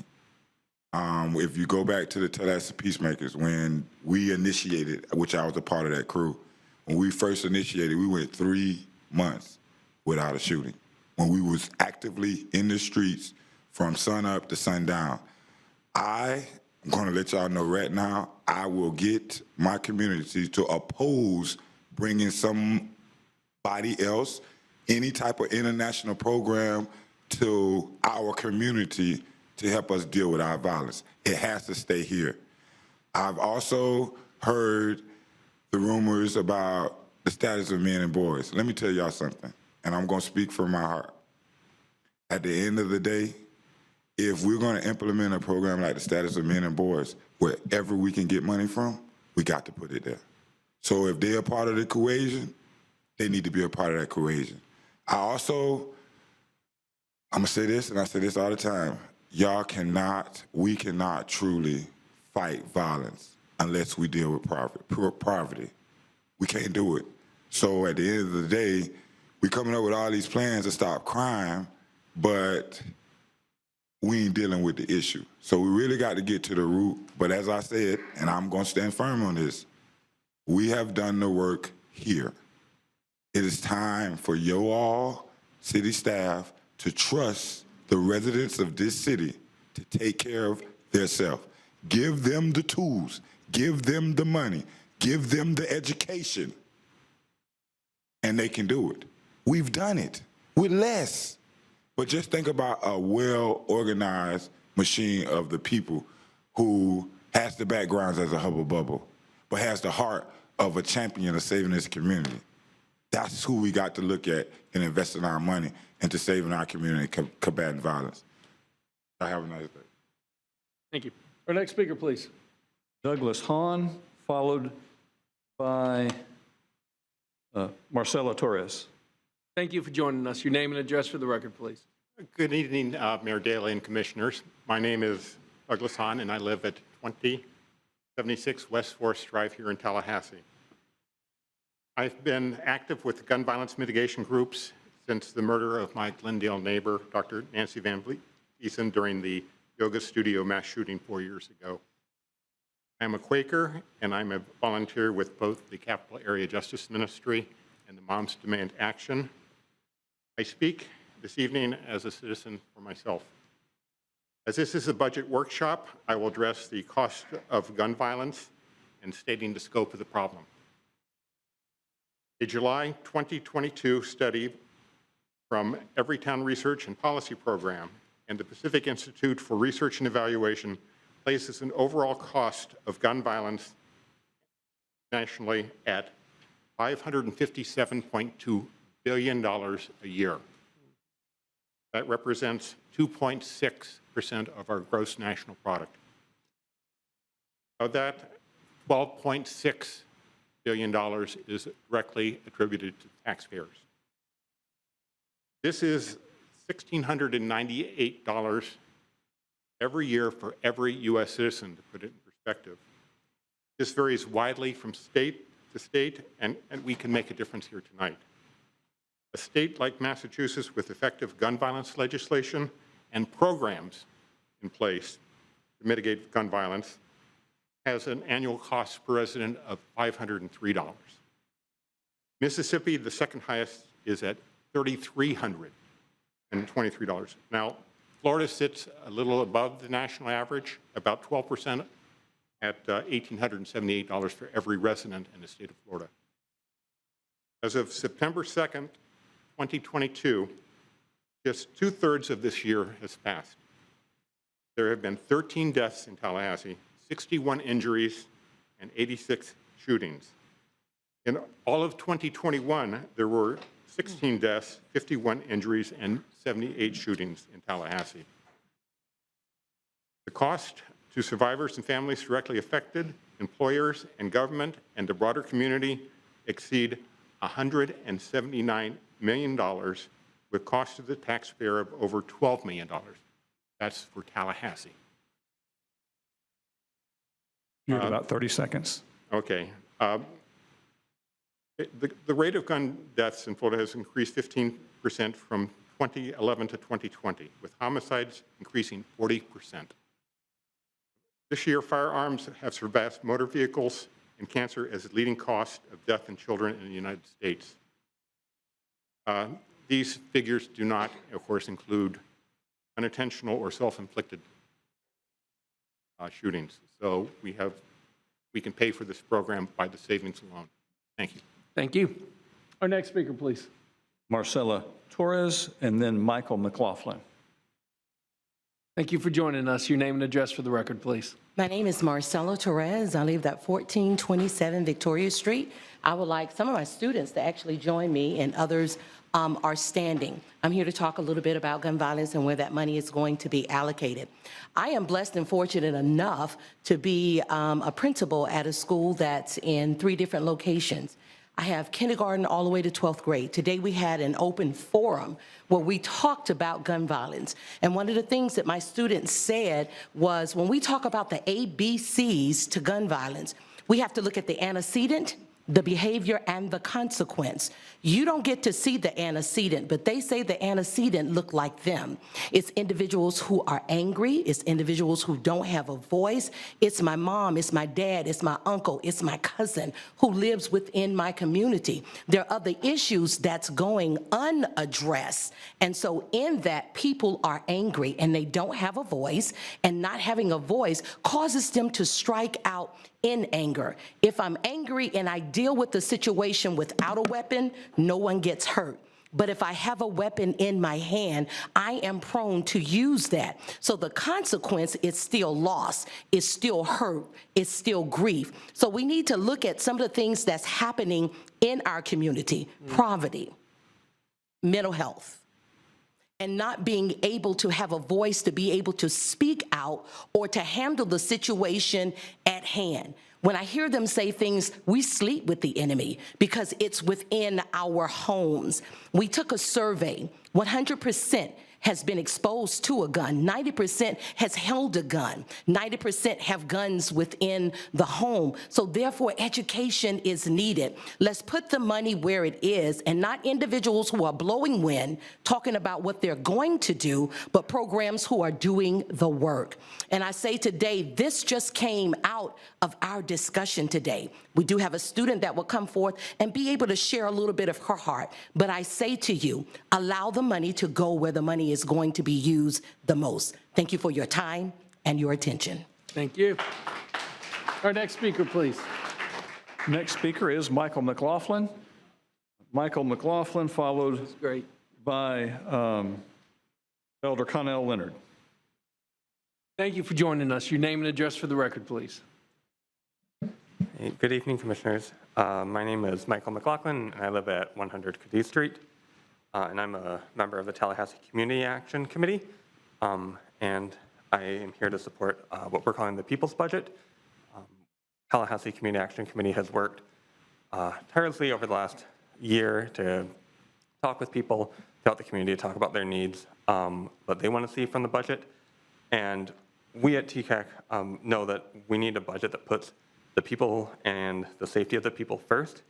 If you go back to the Tallahassee Peacemakers, when we initiated, which I was a part of that crew, when we first initiated, we went 3 months without a shooting. When we was actively in the streets from sun up to sundown. I'm going to let y'all know right now, I will get my community to oppose bringing somebody else, any type of international program to our community to help us deal with our violence. It has to stay here. I've also heard the rumors about the status of men and boys. Let me tell y'all something, and I'm going to speak from my heart. At the end of the day, if we're going to implement a program like the status of men and boys, wherever we can get money from, we got to put it there. So if they're a part of the equation, they need to be a part of that equation. I'm going to say this, and I say this all the time, we cannot truly fight violence unless we deal with poverty. We can't do it. So at the end of the day, we're coming up with all these plans to stop crime, but we ain't dealing with the issue. So we really got to get to the root. But as I said, and I'm going to stand firm on this, we have done the work here. It is time for you all, city staff, to trust the residents of this city to take care of themselves. Give them the tools, give them the money, give them the education, and they can do it. We've done it with less. But just think about a well-organized machine of the people who has the backgrounds as a hubble bubble, but has the heart of a champion of saving this community. That's who we got to look at and invest in our money into saving our community and combating violence. I have a nice day. Thank you. Our next speaker, please. Douglas Hahn, followed by Marcelo Torres. Thank you for joining us. Your name and address for the record, please. Good evening, Mayor Daley and Commissioners. My name is Douglas Hahn, and I live at 2076 West 4th Drive here in Tallahassee. I've been active with gun violence mitigation groups since the murder of my Glendale neighbor, Dr. Nancy Van Vliesen, during the yoga studio mass shooting 4 years ago. I'm a Quaker, and I'm a volunteer with both the Capital Area Justice Ministry and the moms demand action. I speak this evening as a citizen for myself. As this is a budget workshop, I will address the cost of gun violence and stating the scope of the problem. A July 2022 study from Everytown Research and Policy Program and the Pacific Institute for Research and Evaluation places an overall cost of gun violence nationally at $557.2 billion a year. That represents 2.6% of our gross national product. Of that, $12.6 billion is directly attributed to taxpayers. This is $1,698 every year for every U.S. citizen, to put it in perspective. This varies widely from state to state, and we can make a difference here tonight. A state like Massachusetts with effective gun violence legislation and programs in place to mitigate gun violence has an annual cost per resident of $503. Mississippi, the second highest, is at $3,323. Now, Florida sits a little above the national average, about 12%, at $1,878 for every resident in the state of Florida. As of September 2nd, 2022, just 2/3 of this year has passed. There have been 13 deaths in Tallahassee, 61 injuries, and 86 shootings. In all of 2021, there were 16 deaths, 51 injuries, and 78 shootings in Tallahassee. The cost to survivors and families directly affected, employers and government, and the broader community exceed $179 million, with cost to the taxpayer of over $12 million. That's for Tallahassee. You have about 30 seconds. Okay. The rate of gun deaths in Florida has increased 15% from 2011 to 2020, with homicides increasing 40%. This year, firearms have surpassed motor vehicles and cancer as the leading cause of death in children in the United States. These figures do not, of course, include unintentional or self-inflicted shootings. So we can pay for this program by the savings alone. Thank you. Thank you. Our next speaker, please. Marcella Torres, and then Michael McLaughlin. Thank you for joining us. Your name and address for the record, please. My name is Marcella Torres. I live at 1427 Victoria Street. I would like some of my students to actually join me, and others are standing. I'm here to talk a little bit about gun violence and where that money is going to be allocated. I am blessed and fortunate enough to be a principal at a school that's in 3 different locations. I have kindergarten all the way to 12th grade. Today we had an open forum where we talked about gun violence. And one of the things that my students said was, when we talk about the ABCs to gun violence, we have to look at the antecedent, the behavior, and the consequence. You don't get to see the antecedent, but they say the antecedent look like them. It's individuals who are angry. It's individuals who don't have a voice. It's my mom, it's my dad, it's my uncle, it's my cousin who lives within my community. There are other issues that's going unaddressed. And so in that, people are angry and they don't have a voice, and not having a voice causes them to strike out in anger. If I'm angry and I deal with the situation without a weapon, no one gets hurt. But if I have a weapon in my hand, I am prone to use that. So the consequence is still loss, it's still hurt, it's still grief. So we need to look at some of the things that's happening in our community: poverty, mental health, and not being able to have a voice to be able to speak out or to handle the situation at hand. When I hear them say things, we sleep with the enemy because it's within our homes. We took a survey, 100% has been exposed to a gun. 90% has held a gun. 90% have guns within the home. So therefore, education is needed. Let's put the money where it is, and not individuals who are blowing wind, talking about what they're going to do, but programs who are doing the work. And I say today, this just came out of our discussion today. We do have a student that will come forth and be able to share a little bit of her heart. But I say to you, allow the money to go where the money is going to be used the most. Thank you for your time and your attention. Thank you. Our next speaker, please. Next speaker is Michael McLaughlin. Michael McLaughlin, followed by Elder Connell Leonard. Thank you for joining us. Your name and address for the record, please. Hey, good evening, Commissioners. My name is Michael McLaughlin, and I live at 100 Cadiz Street, and I'm a member of the Tallahassee Community Action Committee, and I am here to support what we're calling the People's Budget. Tallahassee Community Action Committee has worked tirelessly over the last year to talk with people throughout the community to talk about their needs, what they want to see from the budget, and we at TCAC know that we need a budget that puts the people and the safety of the people first.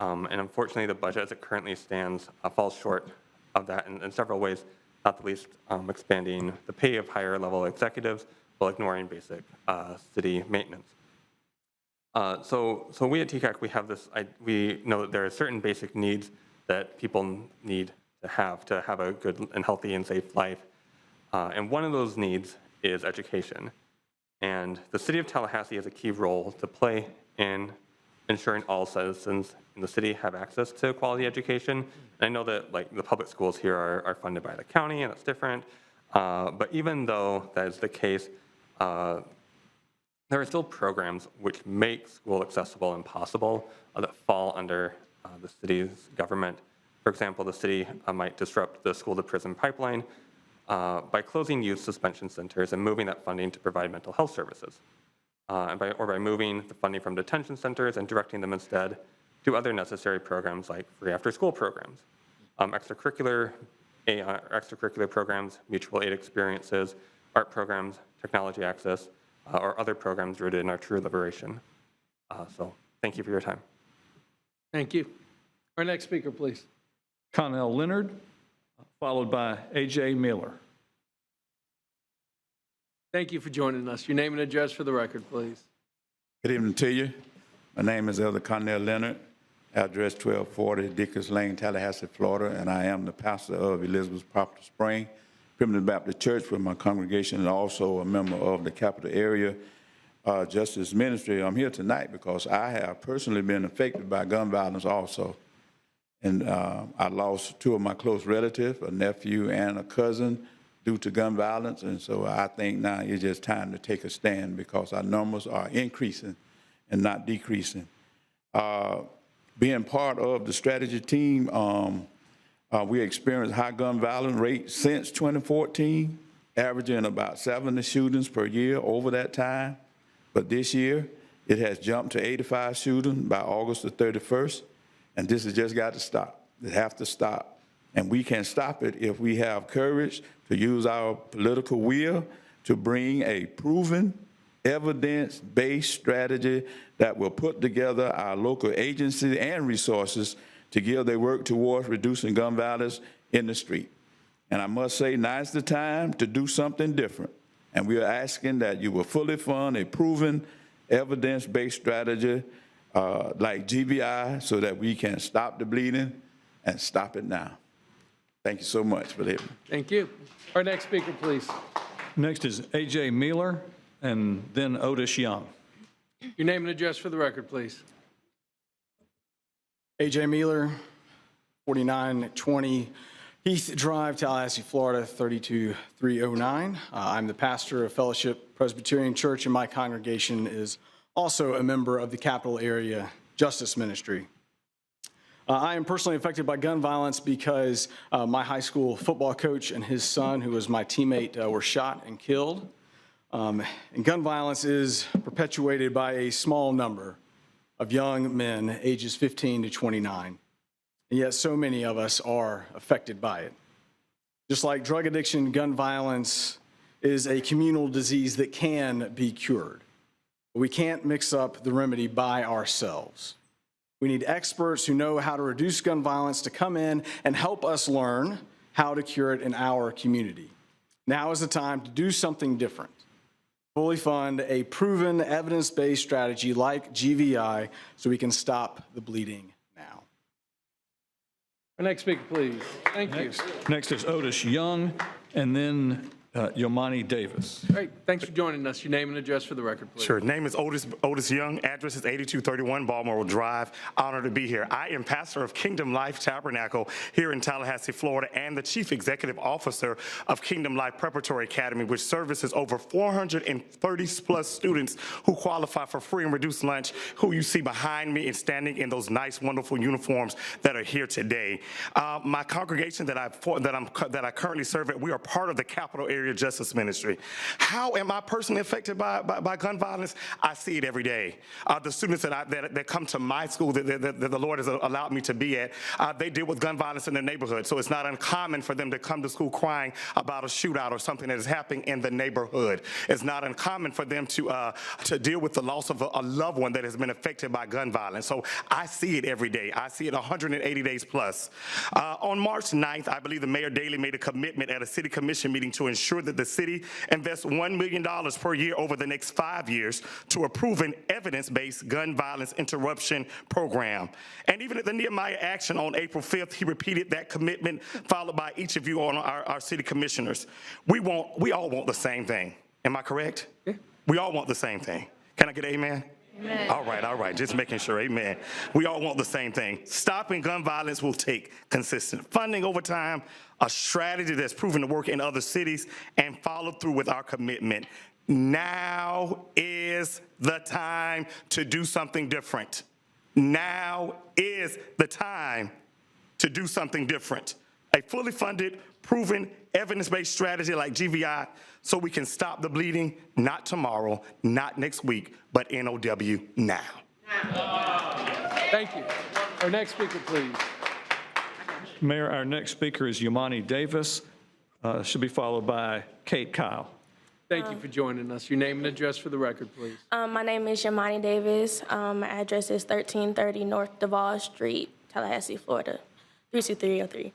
And unfortunately, the budget as it currently stands falls short of that in several ways, not the least expanding the pay of higher level executives while ignoring basic city maintenance. So we at TCAC, we know that there are certain basic needs that people need to have a good and healthy and safe life. And one of those needs is education. And the City of Tallahassee has a key role to play in ensuring all citizens in the city have access to quality education. And I know that the public schools here are funded by the county, and that's different. But even though that is the case, there are still programs which make school accessible and possible that fall under the city's government. For example, the city might disrupt the school-to-prison pipeline by closing youth suspension centers and moving that funding to provide mental health services, or by moving the funding from detention centers and directing them instead to other necessary programs like free after-school programs, extracurricular programs, mutual aid experiences, art programs, technology access, or other programs rooted in our true liberation. So thank you for your time. Thank you. Our next speaker, please. Connell Leonard, followed by A.J. Miller. Thank you for joining us. Your name and address for the record, please. Good evening to you. My name is Elder Connell Leonard, address 1240 Dickers Lane, Tallahassee, Florida, and I am the pastor of Elizabeth Poplar Spring Primitive Baptist Church with my congregation, and also a member of the Capital Area Justice Ministry. I'm here tonight because I have personally been affected by gun violence also. And I lost two of my close relatives, a nephew and a cousin, due to gun violence. And so I think now it's just time to take a stand because our numbers are increasing and not decreasing. Being part of the strategy team, we experienced high gun violence rate since 2014, averaging about 70 shootings per year over that time. But this year, it has jumped to 85 shootings by August the 31st. And this has just got to stop. It has to stop. And we can stop it if we have courage to use our political will to bring a proven, evidence-based strategy that will put together our local agencies and resources to give their work towards reducing gun violence in the street. And I must say, now's the time to do something different. And we are asking that you will fully fund a proven, evidence-based strategy like GBI so that we can stop the bleeding and stop it now. Thank you so much for listening. Thank you. Our next speaker, please. Next is A.J. Miller and then Otis Young. Your name and address for the record, please. A.J. Miller, 4920 Heath Drive, Tallahassee, Florida, 32309. I'm the pastor of Fellowship Presbyterian Church, and my congregation is also a member of the Capital Area Justice Ministry. I am personally affected by gun violence because my high school football coach and his son, who was my teammate, were shot and killed. And gun violence is perpetuated by a small number of young men, ages 15 to 29. And yet so many of us are affected by it. Just like drug addiction, gun violence is a communal disease that can be cured. But we can't mix up the remedy by ourselves. We need experts who know how to reduce gun violence to come in and help us learn how to cure it in our community. Now is the time to do something different. Fully fund a proven evidence-based strategy like GVI so we can stop the bleeding now. Our next speaker, please. Thank you. Next is Otis Young, and then Yomani Davis. Great. Thanks for joining us. Your name and address for the record, please. Sure. Name is Otis Young. Address is 8231 Balmoral Drive. Honored to be here. I am pastor of Kingdom Life Tabernacle here in Tallahassee, Florida, and the chief executive officer of Kingdom Life Preparatory Academy, which services over 430+ students who qualify for free and reduced lunch, who you see behind me and standing in those nice, wonderful uniforms that are here today. My congregation that I currently serve at, we are part of the Capital Area Justice Ministry. How am I personally affected by gun violence? I see it every day. The students that come to my school that the Lord has allowed me to be at, they deal with gun violence in their neighborhood. So it's not uncommon for them to come to school crying about a shootout or something that is happening in the neighborhood. It's not uncommon for them to deal with the loss of a loved one that has been affected by gun violence. So I see it every day. I see it 180 days plus. On March 9th, I believe the Mayor Daley made a commitment at a city commission meeting to ensure that the city invests $1 million per year over the next 5 years to approve an evidence-based gun violence interruption program. And even at the Nehemiah Action on April 5th, he repeated that commitment, followed by each of you on our city commissioners. We all want the same thing. Am I correct? Yeah. We all want the same thing. Can I get an amen? Amen. All right, just making sure, amen. We all want the same thing. Stopping gun violence will take consistent funding over time, a strategy that's proven to work in other cities, and follow through with our commitment. Now is the time to do something different. Now is the time to do something different. A fully funded, proven, evidence-based strategy like GVI so we can stop the bleeding, not tomorrow, not next week, but NOW now. Thank you. Our next speaker, please. Mayor, our next speaker is Yomani Davis. Should be followed by Kate Kyle. Thank you for joining us. Your name and address for the record, please. My name is Yomani Davis. My address is 1330 North Duval Street, Tallahassee, Florida, 32303.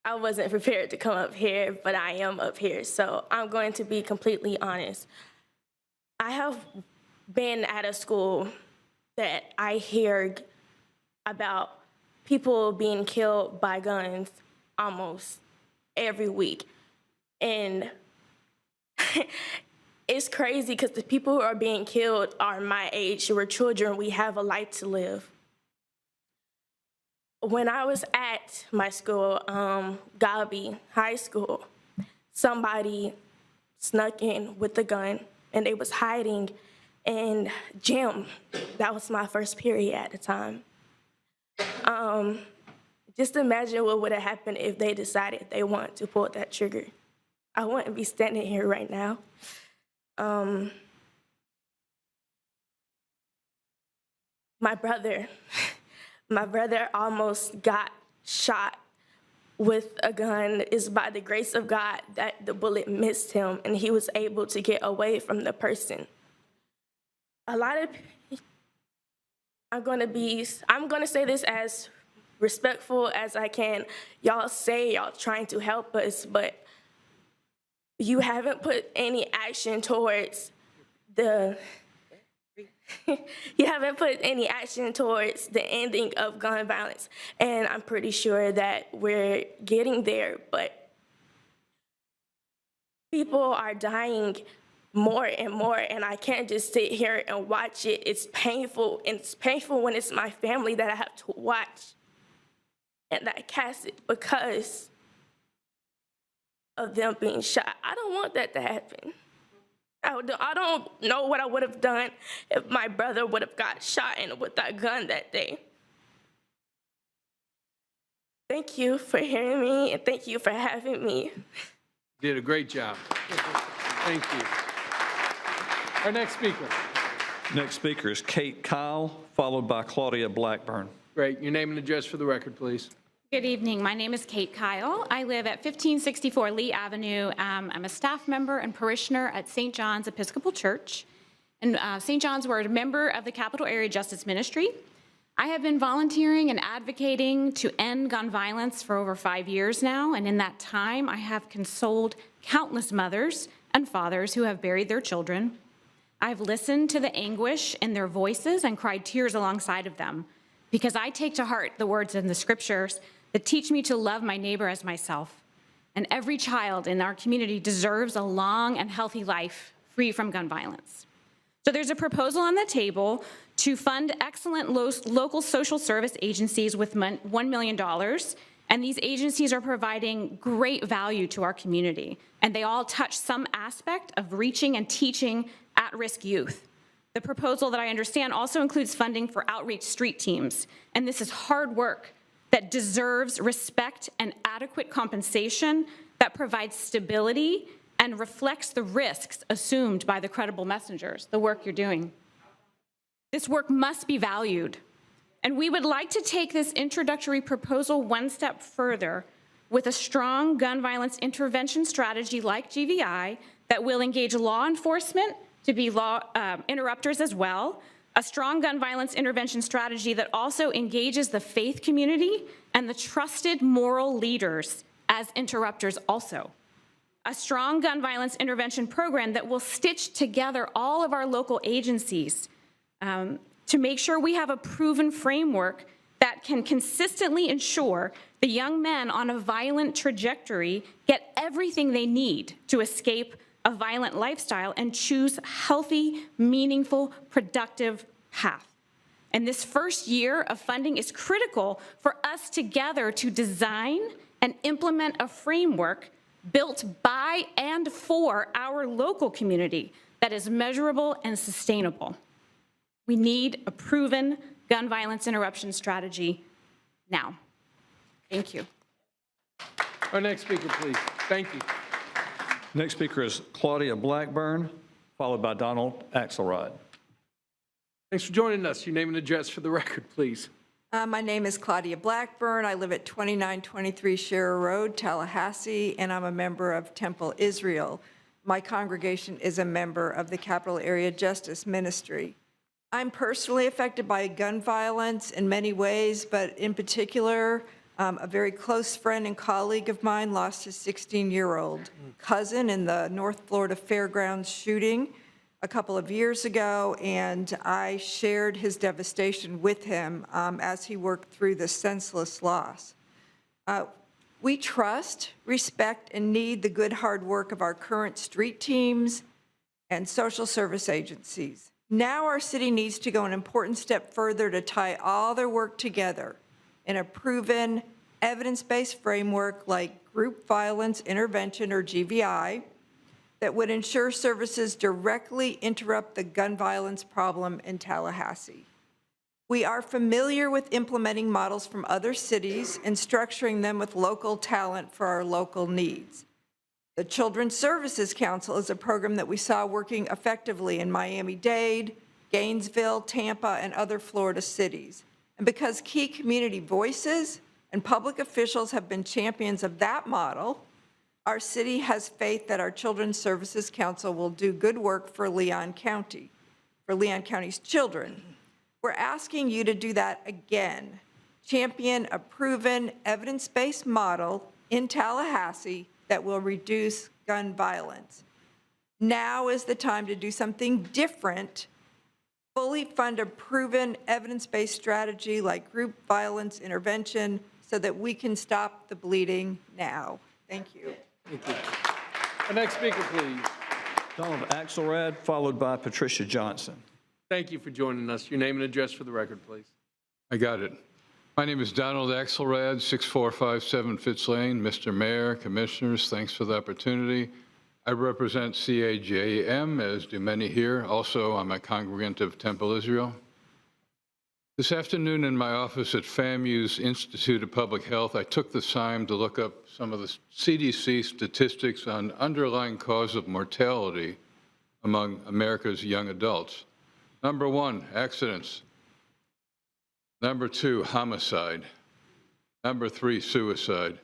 I wasn't prepared to come up here, but I am up here, so I'm going to be completely honest. I have been at a school that I hear about people being killed by guns almost every week. And it's crazy because the people who are being killed are my age. We're children. We have a life to live. When I was at my school, Galby High School, somebody snuck in with a gun, and they was hiding in gym. That was my first period at the time. Just imagine what would have happened if they decided they wanted to pull that trigger. I wouldn't be standing here right now. My brother almost got shot with a gun. It's by the grace of God that the bullet missed him and he was able to get away from the person. I'm gonna say this as respectful as I can. Y'all say y'all trying to help us, but you haven't put any action towards the ending of gun violence. And I'm pretty sure that we're getting there, but people are dying more and more, and I can't just sit here and watch it. It's painful, and it's painful when it's my family that I have to watch and that I cast it because of them being shot. I don't want that to happen. I don't know what I would have done if my brother would have got shot with that gun that day. Thank you for hearing me, and thank you for having me. Did a great job. Thank you. Our next speaker. Next speaker is Kate Kyle, followed by Claudia Blackburn. Great. Your name and address for the record, please. Good evening. My name is Kate Kyle. I live at 1564 Lee Avenue. I'm a staff member and parishioner at St. John's Episcopal Church. And St. John's, we're a member of the Capital Area Justice Ministry. I have been volunteering and advocating to end gun violence for over 5 years now, and in that time, I have consoled countless mothers and fathers who have buried their children. I've listened to the anguish in their voices and cried tears alongside of them, because I take to heart the words in the scriptures that teach me to love my neighbor as myself. And every child in our community deserves a long and healthy life free from gun violence. So there's a proposal on the table to fund excellent local social service agencies with $1 million. And these agencies are providing great value to our community. And they all touch some aspect of reaching and teaching at-risk youth. The proposal that I understand also includes funding for outreach street teams. And this is hard work that deserves respect and adequate compensation that provides stability and reflects the risks assumed by the credible messengers, the work you're doing. This work must be valued. And we would like to take this introductory proposal one step further with a strong gun violence intervention strategy like GVI that will engage law enforcement to be law interrupters as well, a strong gun violence intervention strategy that also engages the faith community and the trusted moral leaders as interrupters also. A strong gun violence intervention program that will stitch together all of our local agencies to make sure we have a proven framework that can consistently ensure the young men on a violent trajectory get everything they need to escape a violent lifestyle and choose a healthy, meaningful, productive path. And this first year of funding is critical for us together to design and implement a framework built by and for our local community that is measurable and sustainable. We need a proven gun violence interruption strategy now. Thank you. Our next speaker, please. Thank you. Next speaker is Claudia Blackburn, followed by Donald Axelrod. Thanks for joining us. Your name and address for the record, please. My name is Claudia Blackburn. I live at 2923 Sharer Road, Tallahassee, and I'm a member of Temple Israel. My congregation is a member of the Capital Area Justice Ministry. I'm personally affected by gun violence in many ways, but in particular, a very close friend and colleague of mine lost his 16-year-old cousin in the North Florida Fairgrounds shooting a couple of years ago, and I shared his devastation with him as he worked through the senseless loss. We trust, respect, and need the good hard work of our current street teams and social service agencies. Now our city needs to go an important step further to tie all their work together in a proven, evidence-based framework like group violence intervention, or GVI, that would ensure services directly interrupt the gun violence problem in Tallahassee. We are familiar with implementing models from other cities and structuring them with local talent for our local needs. The Children's Services Council is a program that we saw working effectively in Miami-Dade, Gainesville, Tampa, and other Florida cities. And because key community voices and public officials have been champions of that model, our city has faith that our Children's Services Council will do good work for Leon County, for Leon County's children. We're asking you to do that again. Champion a proven, evidence-based model in Tallahassee that will reduce gun violence. Now is the time to do something different. Fully fund a proven, evidence-based strategy like group violence intervention so that we can stop the bleeding now. Thank you. Thank you. Our next speaker, please. Donald Axelrod, followed by Patricia Johnson. Thank you for joining us. Your name and address for the record, please. I got it. My name is Donald Axelrad, 6457 Fitz Lane. Mr. Mayor, Commissioners, thanks for the opportunity. I represent CAJM, as do many here. Also, I'm a congregant of Temple Israel. This afternoon in my office at FAMU's Institute of Public Health, I took the time to look up some of the CDC statistics on underlying cause of mortality among America's young adults. Number 1, accidents. Number 2, homicide. Number 3, suicide.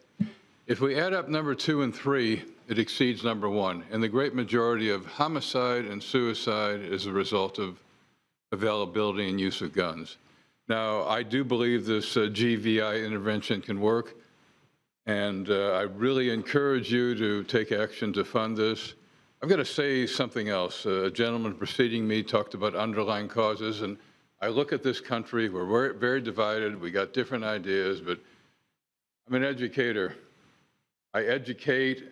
If we add up number 2 and 3, it exceeds number 1, and the great majority of homicide and suicide is a result of availability and use of guns. Now, I do believe this GVI intervention can work, and I really encourage you to take action to fund this. I've got to say something else. A gentleman preceding me talked about underlying causes, and I look at this country, we're very, very divided, we got different ideas, but I'm an educator. I educate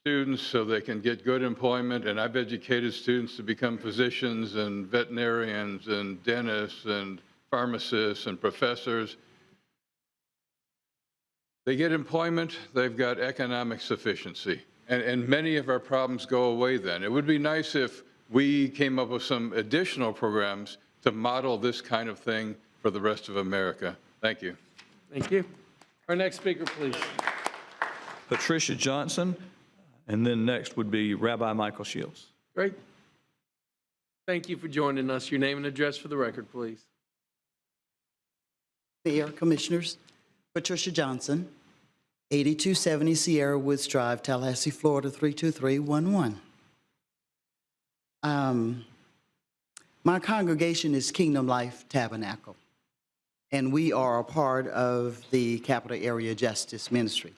students so they can get good employment, and I've educated students to become physicians and veterinarians and dentists and pharmacists and professors. They get employment, they've got economic sufficiency, and many of our problems go away then. It would be nice if we came up with some additional programs to model this kind of thing for the rest of America. Thank you. Thank you. Our next speaker, please. Patricia Johnson, and then next would be Rabbi Michael Shields. Great. Thank you for joining us. Your name and address for the record, please. Mayor, Commissioners, Patricia Johnson, 8270 Sierra Woods Drive, Tallahassee, Florida, 32311. My congregation is Kingdom Life Tabernacle, and we are a part of the Capital Area Justice Ministry.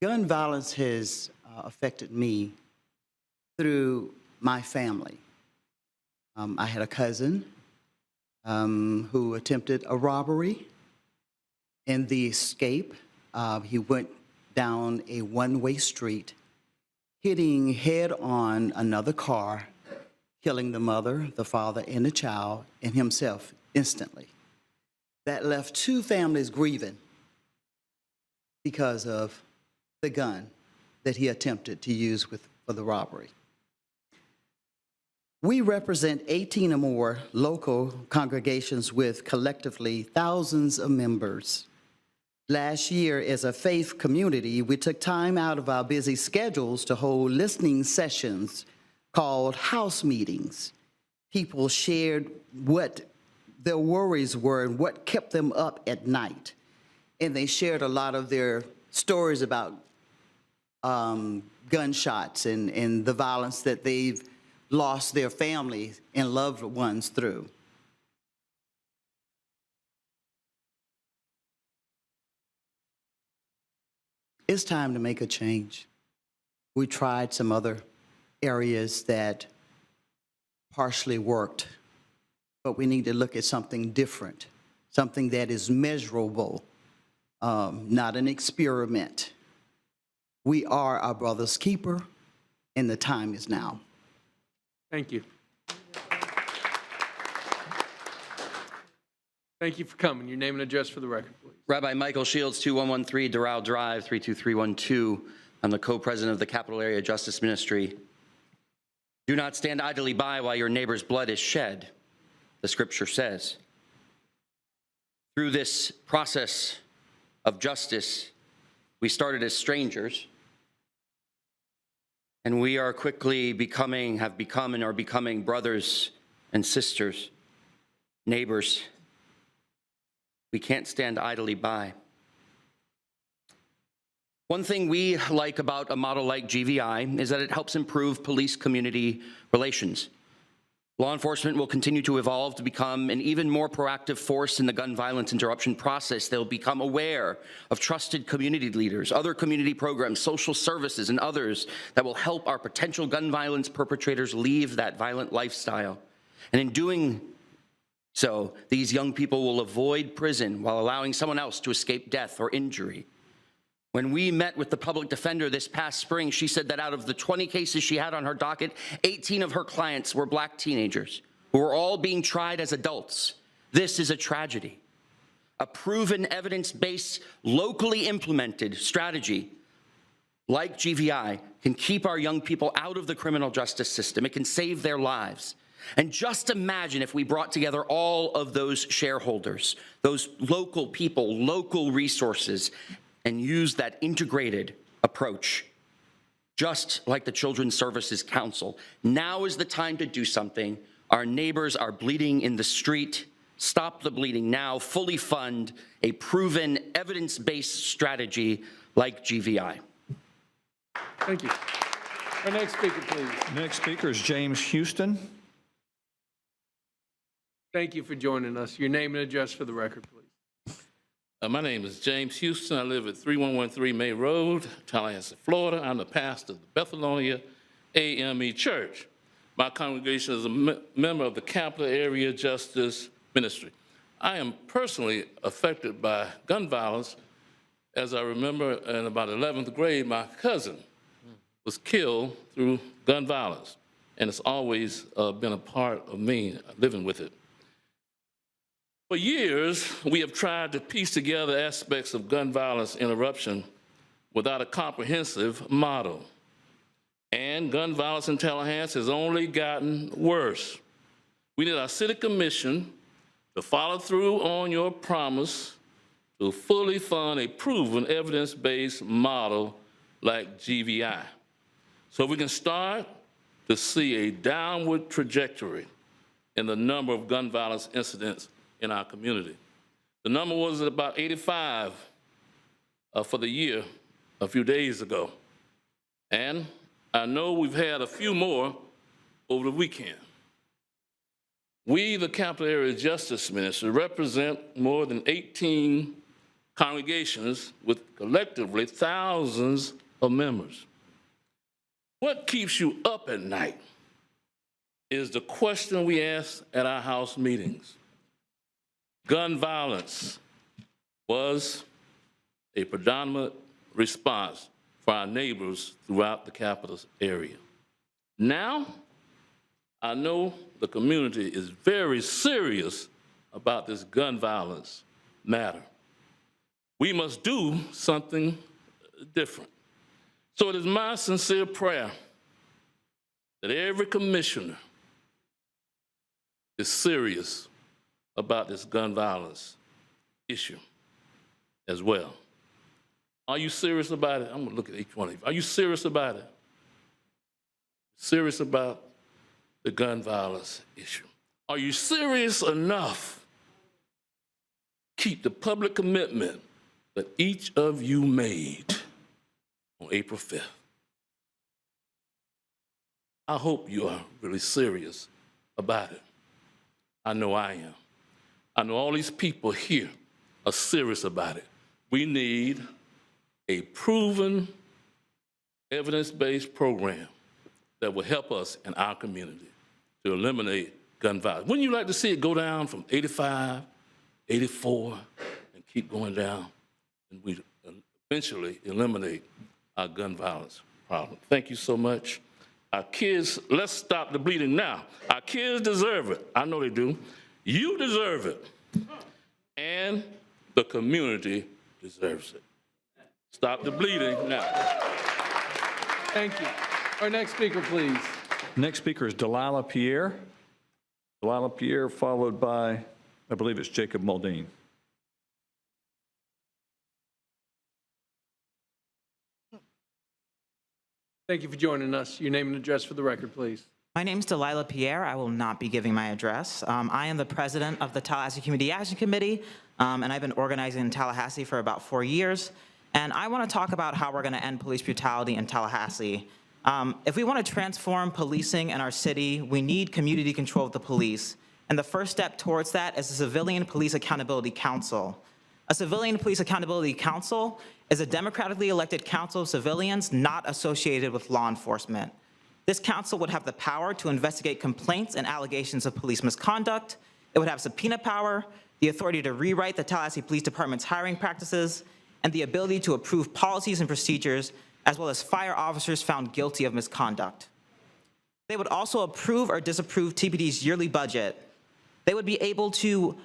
Gun violence has affected me through my family. I had a cousin who attempted a robbery. In the escape, he went down a one-way street, hitting head-on another car, killing the mother, the father, and the child, and himself instantly. That left 2 families grieving because of the gun that he attempted to use for the robbery. We represent 18 or more local congregations with collectively thousands of members. Last year, as a faith community, we took time out of our busy schedules to hold listening sessions called house meetings. People shared what their worries were and what kept them up at night. And they shared a lot of their stories about gunshots and the violence that they've lost their families and loved ones through. It's time to make a change. We tried some other areas that partially worked, but we need to look at something different, something that is measurable, not an experiment. We are our brother's keeper, and the time is now. Thank you. Thank you for coming. Your name and address for the record, please. Rabbi Michael Shields, 2113 Doral Drive, 32312. I'm the co-president of the Capital Area Justice Ministry. Do not stand idly by while your neighbor's blood is shed, the scripture says. Through this process of justice, we started as strangers, and we are quickly have become and are becoming brothers and sisters, neighbors. We can't stand idly by. One thing we like about a model like GVI is that it helps improve police-community relations. Law enforcement will continue to evolve to become an even more proactive force in the gun violence interruption process. They'll become aware of trusted community leaders, other community programs, social services, and others that will help our potential gun violence perpetrators leave that violent lifestyle. And in doing so, these young people will avoid prison while allowing someone else to escape death or injury. When we met with the public defender this past spring, she said that out of the 20 cases she had on her docket, 18 of her clients were black teenagers who were all being tried as adults. This is a tragedy. A proven, evidence-based, locally implemented strategy like GVI can keep our young people out of the criminal justice system. It can save their lives. And just imagine if we brought together all of those shareholders, those local people, local resources, and used that integrated approach, just like the Children's Services Council. Now is the time to do something. Our neighbors are bleeding in the street. Stop the Bleeding Now fully fund a proven evidence-based strategy like GVI. Thank you. Our next speaker, please. Next speaker is James Houston. Thank you for joining us. Your name and address for the record, please. My name is James Houston. I live at 3113 May Road, Tallahassee, Florida. I'm the pastor of the Bethlehem AME Church. My congregation is a member of the Capital Area Justice Ministry. I am personally affected by gun violence. As I remember, in about 11th grade, my cousin was killed through gun violence, and it's always been a part of me living with it. For years, we have tried to piece together aspects of gun violence interruption without a comprehensive model. And gun violence in Tallahassee has only gotten worse. We need our city commission to follow through on your promise to fully fund a proven evidence-based model like GVI, so we can start to see a downward trajectory in the number of gun violence incidents in our community. The number was at about 85 for the year a few days ago. And I know we've had a few more over the weekend. We, the Capital Area Justice Ministry, represent more than 18 congregations with collectively thousands of members. What keeps you up at night is the question we ask at our house meetings. Gun violence was a predominant response for our neighbors throughout the capital area. Now, I know the community is very serious about this gun violence matter. We must do something different. So it is my sincere prayer that every commissioner is serious about this gun violence issue as well. Are you serious about it? I'm gonna look at each one of you. Are you serious about it? Serious about the gun violence issue? Are you serious enough to keep the public commitment that each of you made on April 5th? I hope you are really serious about it. I know I am. I know all these people here are serious about it. We need a proven, evidence-based program that will help us in our community to eliminate gun violence. Wouldn't you like to see it go down from 85, 84, and keep going down, and we eventually eliminate our gun violence problem? Thank you so much. Our kids, let's stop the bleeding now. Our kids deserve it. I know they do. You deserve it. And the community deserves it. Stop the bleeding now. Thank you. Our next speaker, please. Next speaker is Delilah Pierre. Delilah Pierre, followed by, I believe it's Jacob Muldean. Thank you for joining us. Your name and address for the record, please. My name is Delilah Pierre. I will not be giving my address. I am the president of the Tallahassee Community Action Committee, and I've been organizing in Tallahassee for about 4 years. And I want to talk about how we're going to end police brutality in Tallahassee. If we want to transform policing in our city, we need community control of the police. And the first step towards that is the Civilian Police Accountability Council. A Civilian Police Accountability Council is a democratically elected council of civilians not associated with law enforcement. This council would have the power to investigate complaints and allegations of police misconduct. It would have subpoena power, the authority to rewrite the Tallahassee Police Department's hiring practices, and the ability to approve policies and procedures, as well as fire officers found guilty of misconduct. They would also approve or disapprove TPD's yearly budget. They would be able to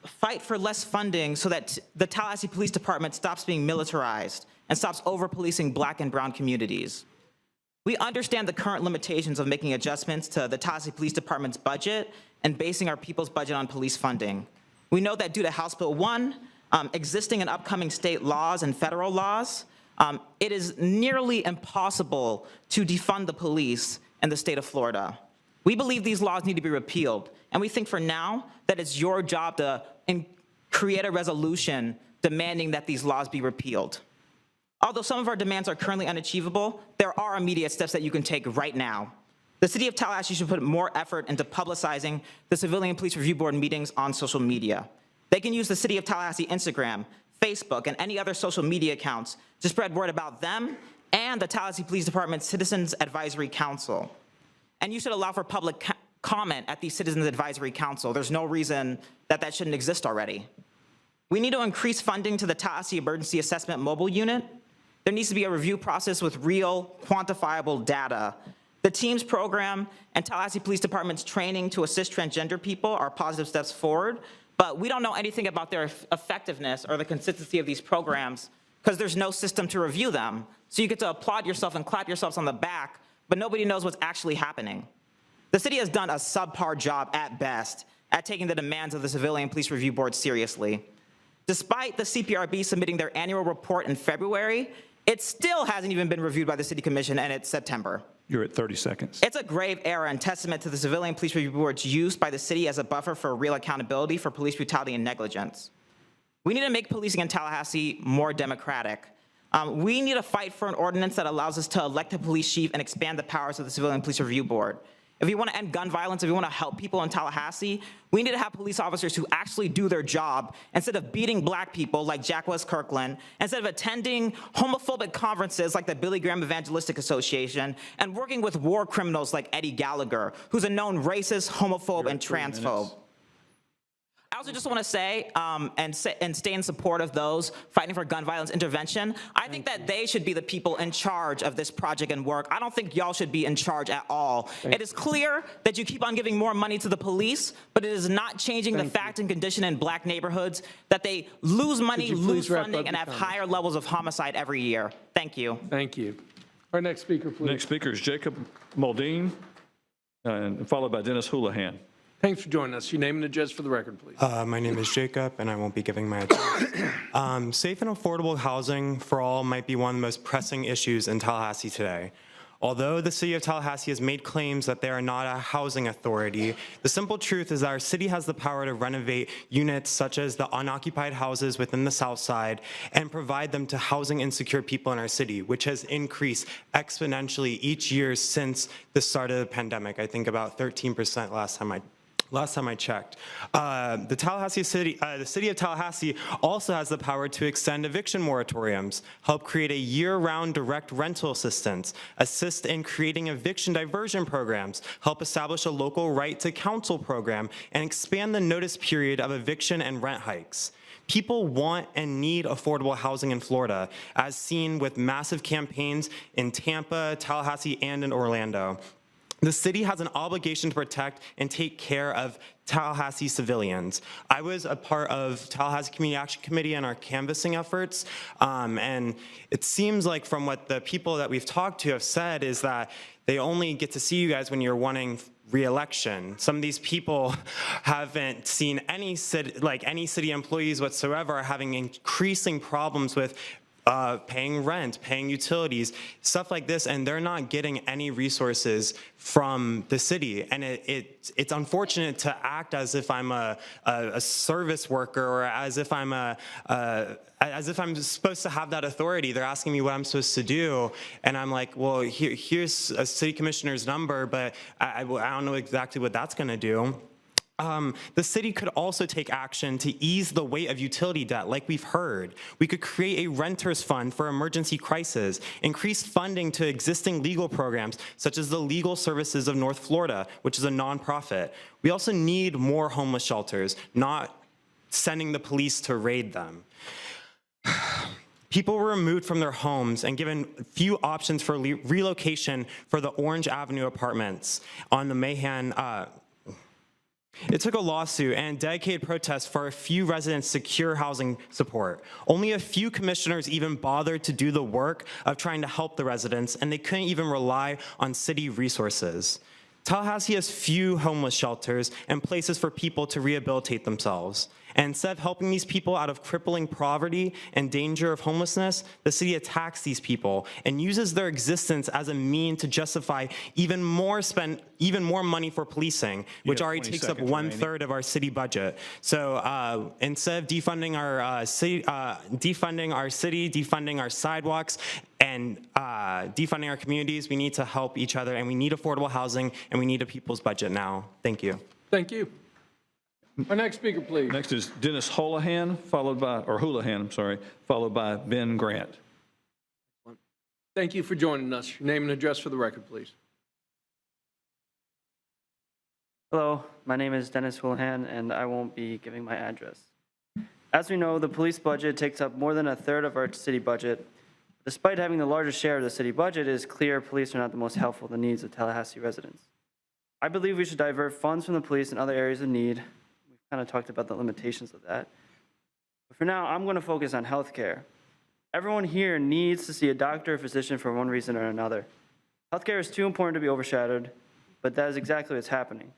fight for less funding so that the Tallahassee Police Department stops being militarized and stops over-policing Black and brown communities. We understand the current limitations of making adjustments to the Tallahassee Police Department's budget and basing our people's budget on police funding. We know that due to House Bill 1, existing and upcoming state laws and federal laws, it is nearly impossible to defund the police in the state of Florida. We believe these laws need to be repealed. And we think for now that it's your job to create a resolution demanding that these laws be repealed. Although some of our demands are currently unachievable, there are immediate steps that you can take right now. The City of Tallahassee should put more effort into publicizing the Civilian Police Review Board meetings on social media. They can use the City of Tallahassee Instagram, Facebook, and any other social media accounts to spread word about them and the Tallahassee Police Department's Citizens Advisory Council. And you should allow for public comment at the Citizens Advisory Council. There's no reason that that shouldn't exist already. We need to increase funding to the Tallahassee Emergency Assessment Mobile Unit. There needs to be a review process with real, quantifiable data. The TEAMS program and Tallahassee Police Department's training to assist transgender people are positive steps forward, but we don't know anything about their effectiveness or the consistency of these programs because there's no system to review them. So you get to applaud yourself and clap yourselves on the back, but nobody knows what's actually happening. The city has done a subpar job at best at taking the demands of the Civilian Police Review Board seriously. Despite the CPRB submitting their annual report in February, it still hasn't even been reviewed by the City Commission, and it's September. You're at 30 seconds. It's a grave error and testament to the Civilian Police Review Board's use by the city as a buffer for real accountability for police brutality and negligence. We need to make policing in Tallahassee more democratic. We need to fight for an ordinance that allows us to elect a police chief and expand the powers of the Civilian Police Review Board. If we want to end gun violence, if we want to help people in Tallahassee, we need to have police officers who actually do their job instead of beating black people like Jack West Kirkland, instead of attending homophobic conferences like the Billy Graham Evangelistic Association, and working with war criminals like Eddie Gallagher, who's a known racist, homophobe, and transphobe. I also just want to say, and stay in support of those fighting for gun violence intervention. I think that they should be the people in charge of this project and work. I don't think y'all should be in charge at all. It is clear that you keep on giving more money to the police, but it is not changing the fact and condition in black neighborhoods that they lose money, lose funding, and have higher levels of homicide every year. Thank you. Thank you. Our next speaker, please. Next speaker is Jacob Muldean, and followed by Dennis Houlihan. Thanks for joining us. Your name and address for the record, please. My name is Jacob, and I won't be giving my address. Safe and affordable housing for all might be one of the most pressing issues in Tallahassee today. Although the City of Tallahassee has made claims that they are not a housing authority, the simple truth is that our city has the power to renovate units such as the unoccupied houses within the South Side and provide them to housing insecure people in our city, which has increased exponentially each year since the start of the pandemic. I think about 13% last time I checked. The City of Tallahassee also has the power to extend eviction moratoriums, help create a year-round direct rental assistance, assist in creating eviction diversion programs, help establish a local right to counsel program, and expand the notice period of eviction and rent hikes. People want and need affordable housing in Florida, as seen with massive campaigns in Tampa, Tallahassee, and in Orlando. The city has an obligation to protect and take care of Tallahassee civilians. I was a part of Tallahassee Community Action Committee and our canvassing efforts, and it seems like from what the people that we've talked to have said is that they only get to see you guys when you're wanting re-election. Some of these people haven't seen any city employees whatsoever are having increasing problems with paying rent, paying utilities, stuff like this, and they're not getting any resources from the city. And it's unfortunate to act as if I'm a service worker or as if I'm supposed to have that authority. They're asking me what I'm supposed to do, and I'm like, well, here's a city commissioner's number, but I don't know exactly what that's going to do. The city could also take action to ease the weight of utility debt, like we've heard. We could create a renters fund for emergency crisis, increase funding to existing legal programs, such as the Legal Services of North Florida, which is a nonprofit. We also need more homeless shelters, not sending the police to raid them. People were removed from their homes and given few options for relocation for the Orange Avenue apartments on the Mahan. It took a lawsuit and dedicated protests for a few residents' secure housing support. Only a few commissioners even bothered to do the work of trying to help the residents, and they couldn't even rely on city resources. Tallahassee has few homeless shelters and places for people to rehabilitate themselves. And instead of helping these people out of crippling poverty and danger of homelessness, the city attacks these people and uses their existence as a mean to justify even more money for policing, which already takes up 1/3 of our city budget. So instead of defunding our city, defunding our sidewalks, and defunding our communities, we need to help each other, and we need affordable housing, and we need a people's budget now. Thank you. Thank you. Our next speaker, please. Next is Dennis Houlihan, followed by Ben Grant. Thank you for joining us. Your name and address for the record, please. Hello, my name is Dennis Houlihan, and I won't be giving my address. As we know, the police budget takes up more than 1/3 of our city budget. Despite having the largest share of the city budget, it is clear police are not the most helpful to the needs of Tallahassee residents. I believe we should divert funds from the police in other areas of need. We've kind of talked about the limitations of that. But for now, I'm going to focus on healthcare. Everyone here needs to see a doctor or physician for one reason or another. Healthcare is too important to be overshadowed, but that is exactly what's happening.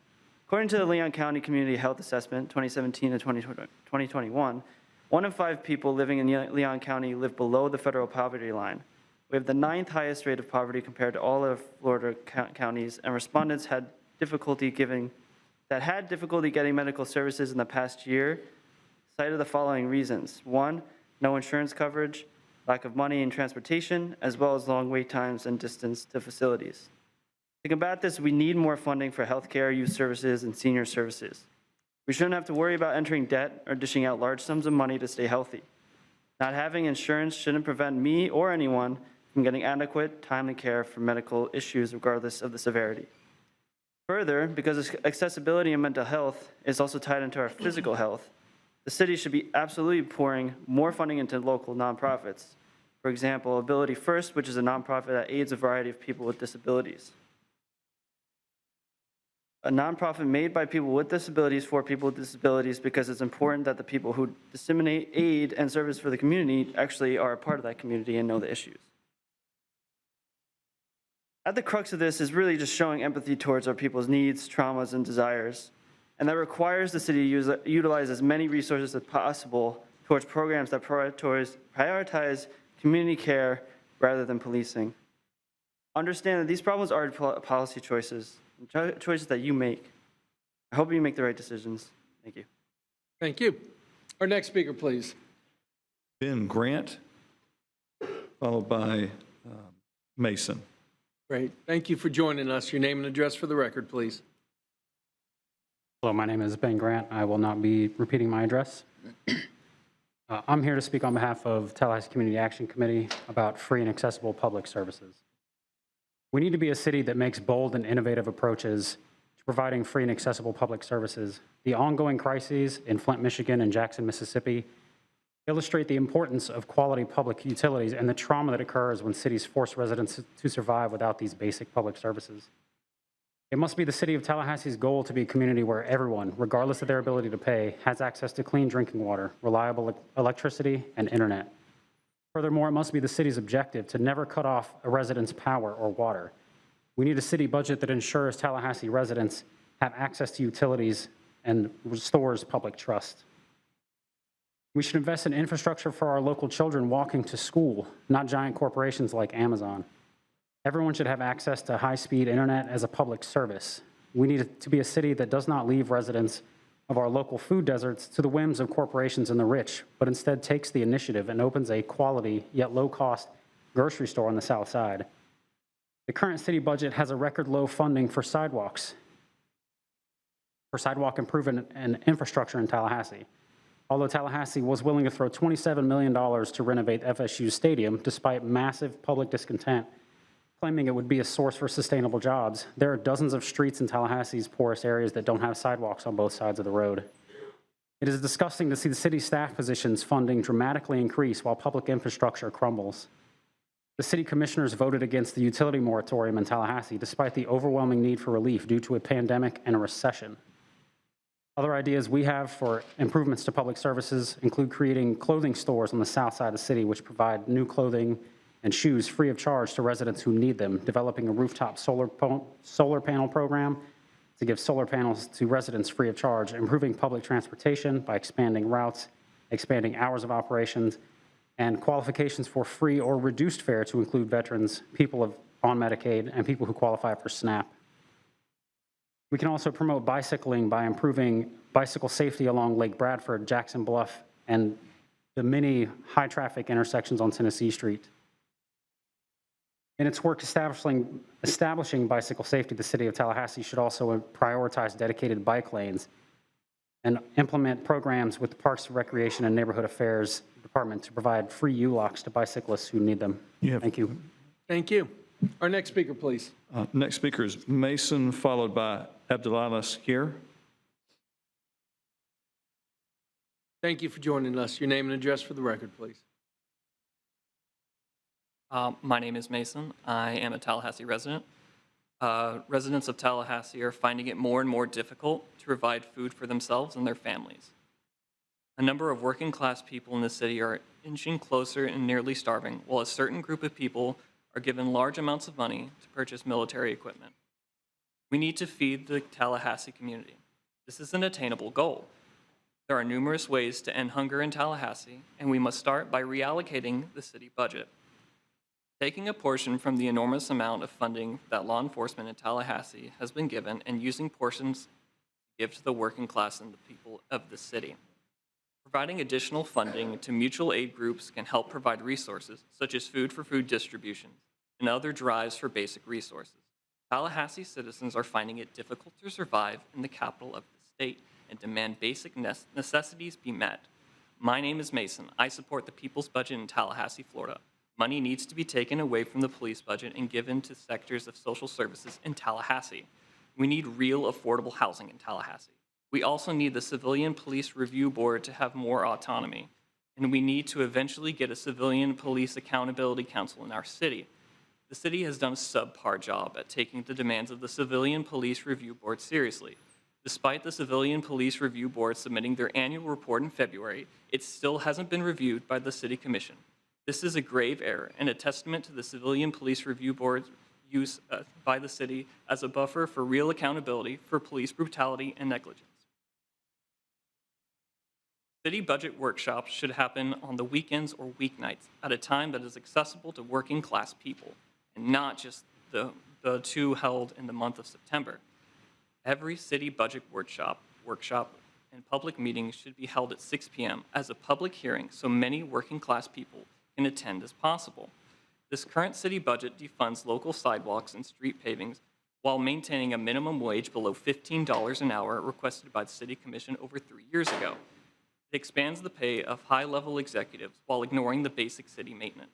According to the Leon County Community Health Assessment 2017 to 2021, 1 in 5 people living in Leon County live below the federal poverty line. We have the 9th highest rate of poverty compared to all of Florida counties, and respondents had difficulty getting medical services in the past year cited the following reasons. 1, no insurance coverage, lack of money and transportation, as well as long wait times and distance to facilities. To combat this, we need more funding for healthcare, youth services, and senior services. We shouldn't have to worry about entering debt or dishing out large sums of money to stay healthy. Not having insurance shouldn't prevent me or anyone from getting adequate, timely care for medical issues regardless of the severity. Further, because accessibility and mental health is also tied into our physical health, the city should be absolutely pouring more funding into local nonprofits. For example, Ability First, which is a nonprofit that aids a variety of people with disabilities. A nonprofit made by people with disabilities for people with disabilities because it's important that the people who disseminate aid and service for the community actually are a part of that community and know the issues. At the crux of this is really just showing empathy towards our people's needs, traumas, and desires. And that requires the city to utilize as many resources as possible towards programs that prioritize community care rather than policing. Understand that these problems are policy choices, choices that you make. I hope you make the right decisions. Thank you. Thank you. Our next speaker, please. Ben Grant, followed by Mason. Great. Thank you for joining us. Your name and address for the record, please. Hello, my name is Ben Grant. I will not be repeating my address. I'm here to speak on behalf of Tallahassee Community Action Committee about free and accessible public services. We need to be a city that makes bold and innovative approaches to providing free and accessible public services. The ongoing crises in Flint, Michigan and Jackson, Mississippi illustrate the importance of quality public utilities and the trauma that occurs when cities force residents to survive without these basic public services. It must be the city of Tallahassee's goal to be a community where everyone, regardless of their ability to pay, has access to clean drinking water, reliable electricity, and internet. Furthermore, it must be the city's objective to never cut off a resident's power or water. We need a city budget that ensures Tallahassee residents have access to utilities and restores public trust. We should invest in infrastructure for our local children walking to school, not giant corporations like Amazon. Everyone should have access to high-speed internet as a public service. We need to be a city that does not leave residents of our local food deserts to the whims of corporations and the rich, but instead takes the initiative and opens a quality yet low-cost grocery store on the south side. The current city budget has a record low funding for sidewalk improvement and infrastructure in Tallahassee. Although Tallahassee was willing to throw $27 million to renovate FSU's stadium, despite massive public discontent, claiming it would be a source for sustainable jobs, there are dozens of streets in Tallahassee's poorest areas that don't have sidewalks on both sides of the road. It is disgusting to see the city staff positions funding dramatically increase while public infrastructure crumbles. The city commissioners voted against the utility moratorium in Tallahassee despite the overwhelming need for relief due to a pandemic and a recession. Other ideas we have for improvements to public services include creating clothing stores on the south side of the city which provide new clothing and shoes free of charge to residents who need them, developing a rooftop solar panel program to give solar panels to residents free of charge, improving public transportation by expanding routes, expanding hours of operations, and qualifications for free or reduced fare to include veterans, people on Medicaid, and people who qualify for SNAP. We can also promote bicycling by improving bicycle safety along Lake Bradford, Jackson Bluff, and the many high-traffic intersections on Tennessee Street. In its work establishing bicycle safety, the City of Tallahassee should also prioritize dedicated bike lanes and implement programs with the Parks, Recreation, and Neighborhood Affairs Department to provide free U-locks to bicyclists who need them. Thank you. Thank you. Our next speaker, please. Next speaker is Mason, followed by Abdullah Skir. Thank you for joining us. Your name and address for the record, please. My name is Mason. I am a Tallahassee resident. Residents of Tallahassee are finding it more and more difficult to provide food for themselves and their families. A number of working class people in the city are inching closer and nearly starving, while a certain group of people are given large amounts of money to purchase military equipment. We need to feed the Tallahassee community. This is an attainable goal. There are numerous ways to end hunger in Tallahassee, and we must start by reallocating the city budget. Taking a portion from the enormous amount of funding that law enforcement in Tallahassee has been given and using portions to give to the working class and the people of the city. Providing additional funding to mutual aid groups can help provide resources, such as food for food distribution and other drives for basic resources. Tallahassee citizens are finding it difficult to survive in the capital of the state and demand basic necessities be met. My name is Mason. I support the people's budget in Tallahassee, Florida. Money needs to be taken away from the police budget and given to sectors of social services in Tallahassee. We need real affordable housing in Tallahassee. We also need the Civilian Police Review Board to have more autonomy, and we need to eventually get a Civilian Police Accountability Council in our city. The city has done a subpar job at taking the demands of the Civilian Police Review Board seriously. Despite the Civilian Police Review Board submitting their annual report in February, it still hasn't been reviewed by the City Commission. This is a grave error and a testament to the Civilian Police Review Board's use by the city as a buffer for real accountability for police brutality and negligence. City budget workshops should happen on the weekends or weeknights at a time that is accessible to working class people, and not just the two held in the month of September. Every city budget workshop and public meetings should be held at 6 p.m. as a public hearing so many working class people can attend as possible. This current city budget defunds local sidewalks and street pavings while maintaining a minimum wage below $15 an hour requested by the City Commission over 3 years ago. It expands the pay of high-level executives while ignoring the basic city maintenance.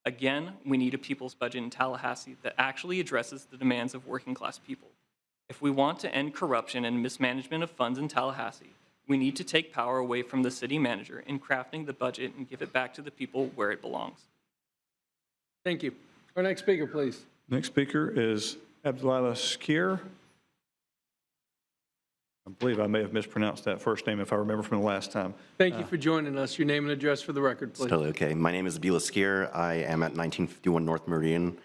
Again, we need a people's budget in Tallahassee that actually addresses the demands of working-class people. If we want to end corruption and mismanagement of funds in Tallahassee, we need to take power away from the city manager in crafting the budget and give it back to the people where it belongs. Thank you. Our next speaker, please. Next speaker is Abdullah Skir. I believe I may have mispronounced that first name if I remember from the last time. Thank you for joining us. Your name and address for the record, please. Totally okay. My name is Abdullah Skir. I am at 1951 North Meridian,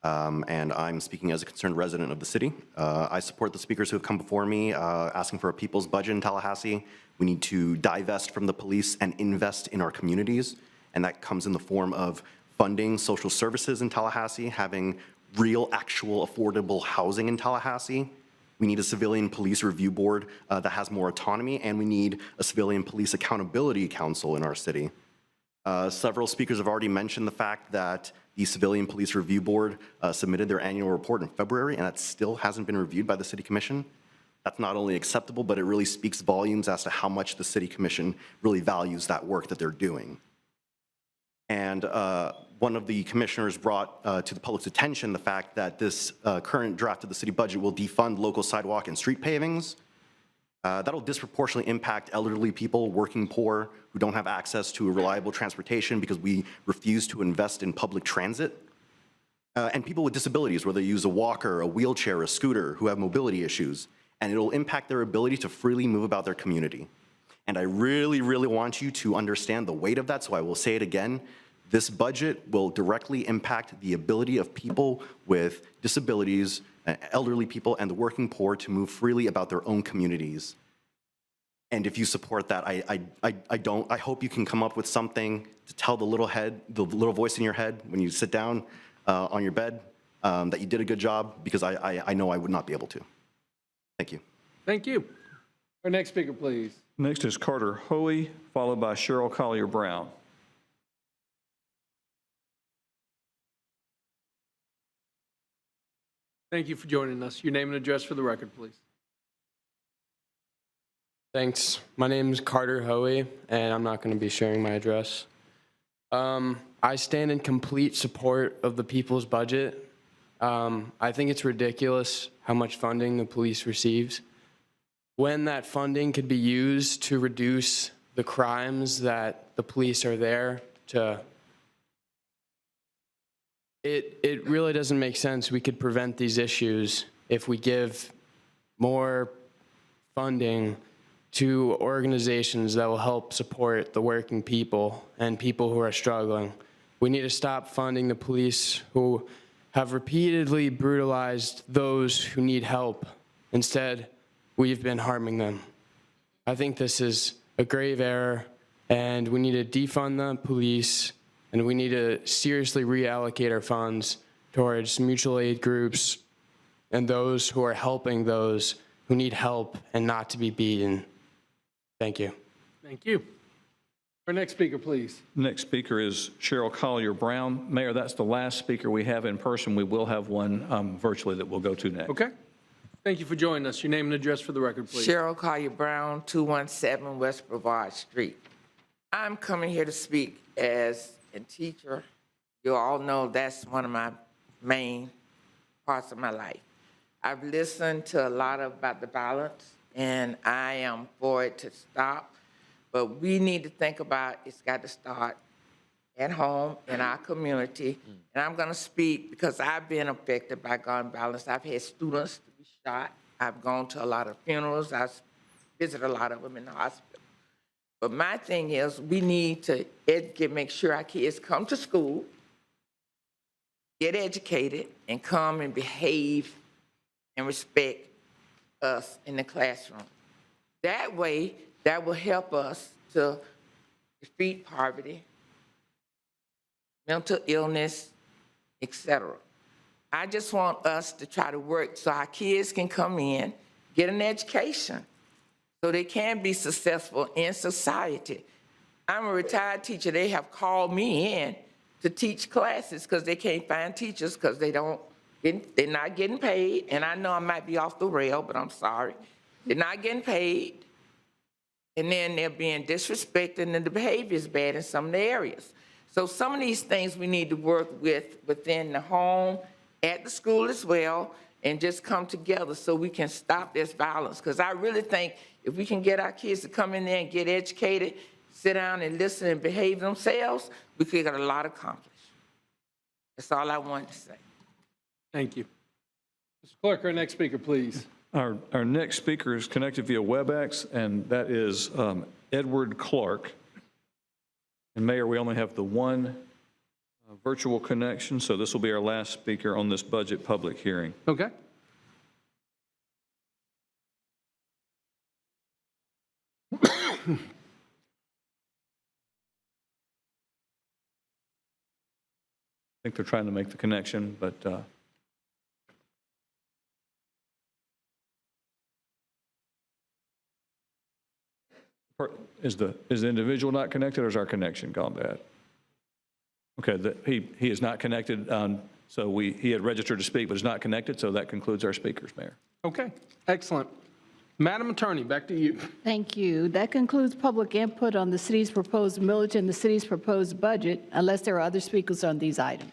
and I'm speaking as a concerned resident of the city. I support the speakers who have come before me asking for a people's budget in Tallahassee. We need to divest from the police and invest in our communities, and that comes in the form of funding social services in Tallahassee, having real, actual, affordable housing in Tallahassee. We need a Civilian Police Review Board that has more autonomy, and we need a Civilian Police Accountability Council in our city. Several speakers have already mentioned the fact that the Civilian Police Review Board submitted their annual report in February, and that still hasn't been reviewed by the City Commission. That's not only acceptable, but it really speaks volumes as to how much the City Commission really values that work that they're doing. And one of the commissioners brought to the public's attention the fact that this current draft of the city budget will defund local sidewalk and street pavings. That'll disproportionately impact elderly people, working poor, who don't have access to a reliable transportation because we refuse to invest in public transit. And people with disabilities, whether they use a walker, a wheelchair, a scooter, who have mobility issues. And it'll impact their ability to freely move about their community. And I really, really want you to understand the weight of that, so I will say it again. This budget will directly impact the ability of people with disabilities, elderly people, and the working poor to move freely about their own communities. And if you support that, I hope you can come up with something to tell the little voice in your head when you sit down on your bed that you did a good job, because I know I would not be able to. Thank you. Thank you. Our next speaker, please. Next is Carter Hoey, followed by Cheryl Collier-Brown. Thank you for joining us. Your name and address for the record, please. Thanks. My name is Carter Hoey, and I'm not going to be sharing my address. I stand in complete support of the people's budget. I think it's ridiculous how much funding the police receives, when that funding could be used to reduce the crimes that the police are there to. It really doesn't make sense. We could prevent these issues if we give more funding to organizations that will help support the working people and people who are struggling. We need to stop funding the police who have repeatedly brutalized those who need help. Instead, we've been harming them. I think this is a grave error, and we need to defund the police, and we need to seriously reallocate our funds towards mutual aid groups and those who are helping those who need help and not to be beaten. Thank you. Thank you. Our next speaker, please. Next speaker is Cheryl Collier-Brown. Mayor, that's the last speaker we have in person. We will have one virtually that we'll go to next. Okay. Thank you for joining us. Your name and address for the record, please. Cheryl Collier-Brown, 217 West Brevard Street. I'm coming here to speak as a teacher. You all know that's one of my main parts of my life. I've listened to a lot about the violence, and I am for it to stop. But we need to think about it's got to start at home in our community. And I'm going to speak because I've been affected by gun violence. I've had students to be shot. I've gone to a lot of funerals. I've visited a lot of them in the hospital. But my thing is we need to make sure our kids come to school, get educated, and come and behave and respect us in the classroom. That way, that will help us to defeat poverty, mental illness, etc. I just want us to try to work so our kids can come in, get an education, so they can be successful in society. I'm a retired teacher. They have called me in to teach classes because they can't find teachers because they're not getting paid. And I know I might be off the rail, but I'm sorry. They're not getting paid. And then they're being disrespected and the behavior is bad in some of the areas. So some of these things we need to work with within the home, at the school as well, and just come together so we can stop this violence. Because I really think if we can get our kids to come in there and get educated, sit down and listen and behave themselves, we could get a lot accomplished. That's all I wanted to say. Thank you. Mr. Clerk, our next speaker, please. Our next speaker is connected via WebEx, and that is Edward Clark. And Mayor, we only have the one virtual connection, so this will be our last speaker on this budget public hearing. Okay. I think they're trying to make the connection, but is the individual not connected, or is our connection gone bad? Okay, he is not connected, so he had registered to speak, but is not connected, so that concludes our speakers, Mayor. Okay, excellent. Madam Attorney, back to you. Thank you. That concludes public input on the city's proposed millage and the city's proposed budget, unless there are other speakers on these items.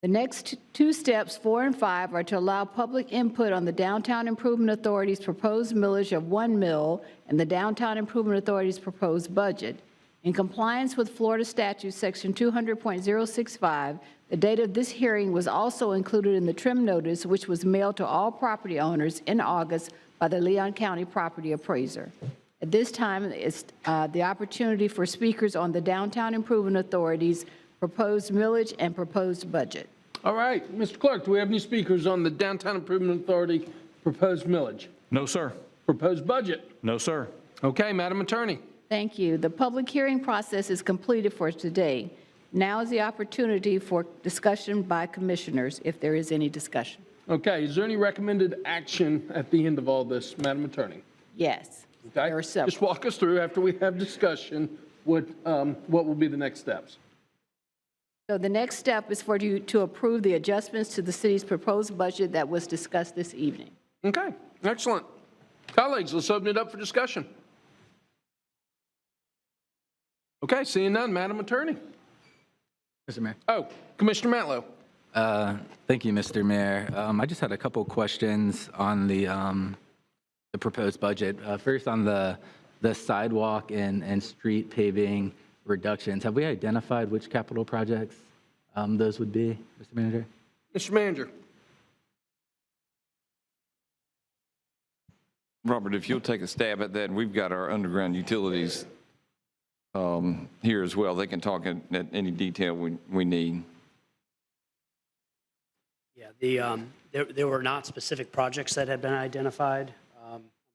The next two steps, 4 and 5, are to allow public input on the Downtown Improvement Authority's proposed millage of 1 mil and the Downtown Improvement Authority's proposed budget. In compliance with Florida Statute Section 200.065, the date of this hearing was also included in the trim notice, which was mailed to all property owners in August by the Leon County Property Appraiser. At this time is the opportunity for speakers on the Downtown Improvement Authority's proposed millage and proposed budget. All right, Mr. Clerk, do we have any speakers on the Downtown Improvement Authority proposed millage? No, sir. Proposed budget? No, sir. Okay, Madam Attorney. Thank you. The public hearing process is completed for today. Now is the opportunity for discussion by commissioners, if there is any discussion. Okay, is there any recommended action at the end of all this, Madam Attorney? Yes, Okay. there are several. Just walk us through after we have discussion, what will be the next steps? So the next step is for you to approve the adjustments to the city's proposed budget that was discussed this evening. Okay, excellent. Colleagues, let's open it up for discussion. Okay, seeing none, Madam Attorney. Mr. Mayor. Oh, Commissioner Matlow. Thank you, Mr. Mayor. I just had a couple questions on the proposed budget. First, on the sidewalk and street paving reductions. Have we identified which capital projects those would be, Mr. Manager? Mr. Manager. Robert, if you'll take a stab at that, we've got our underground utilities here as well. They can talk at any detail we need. Yeah, there were not specific projects that had been identified.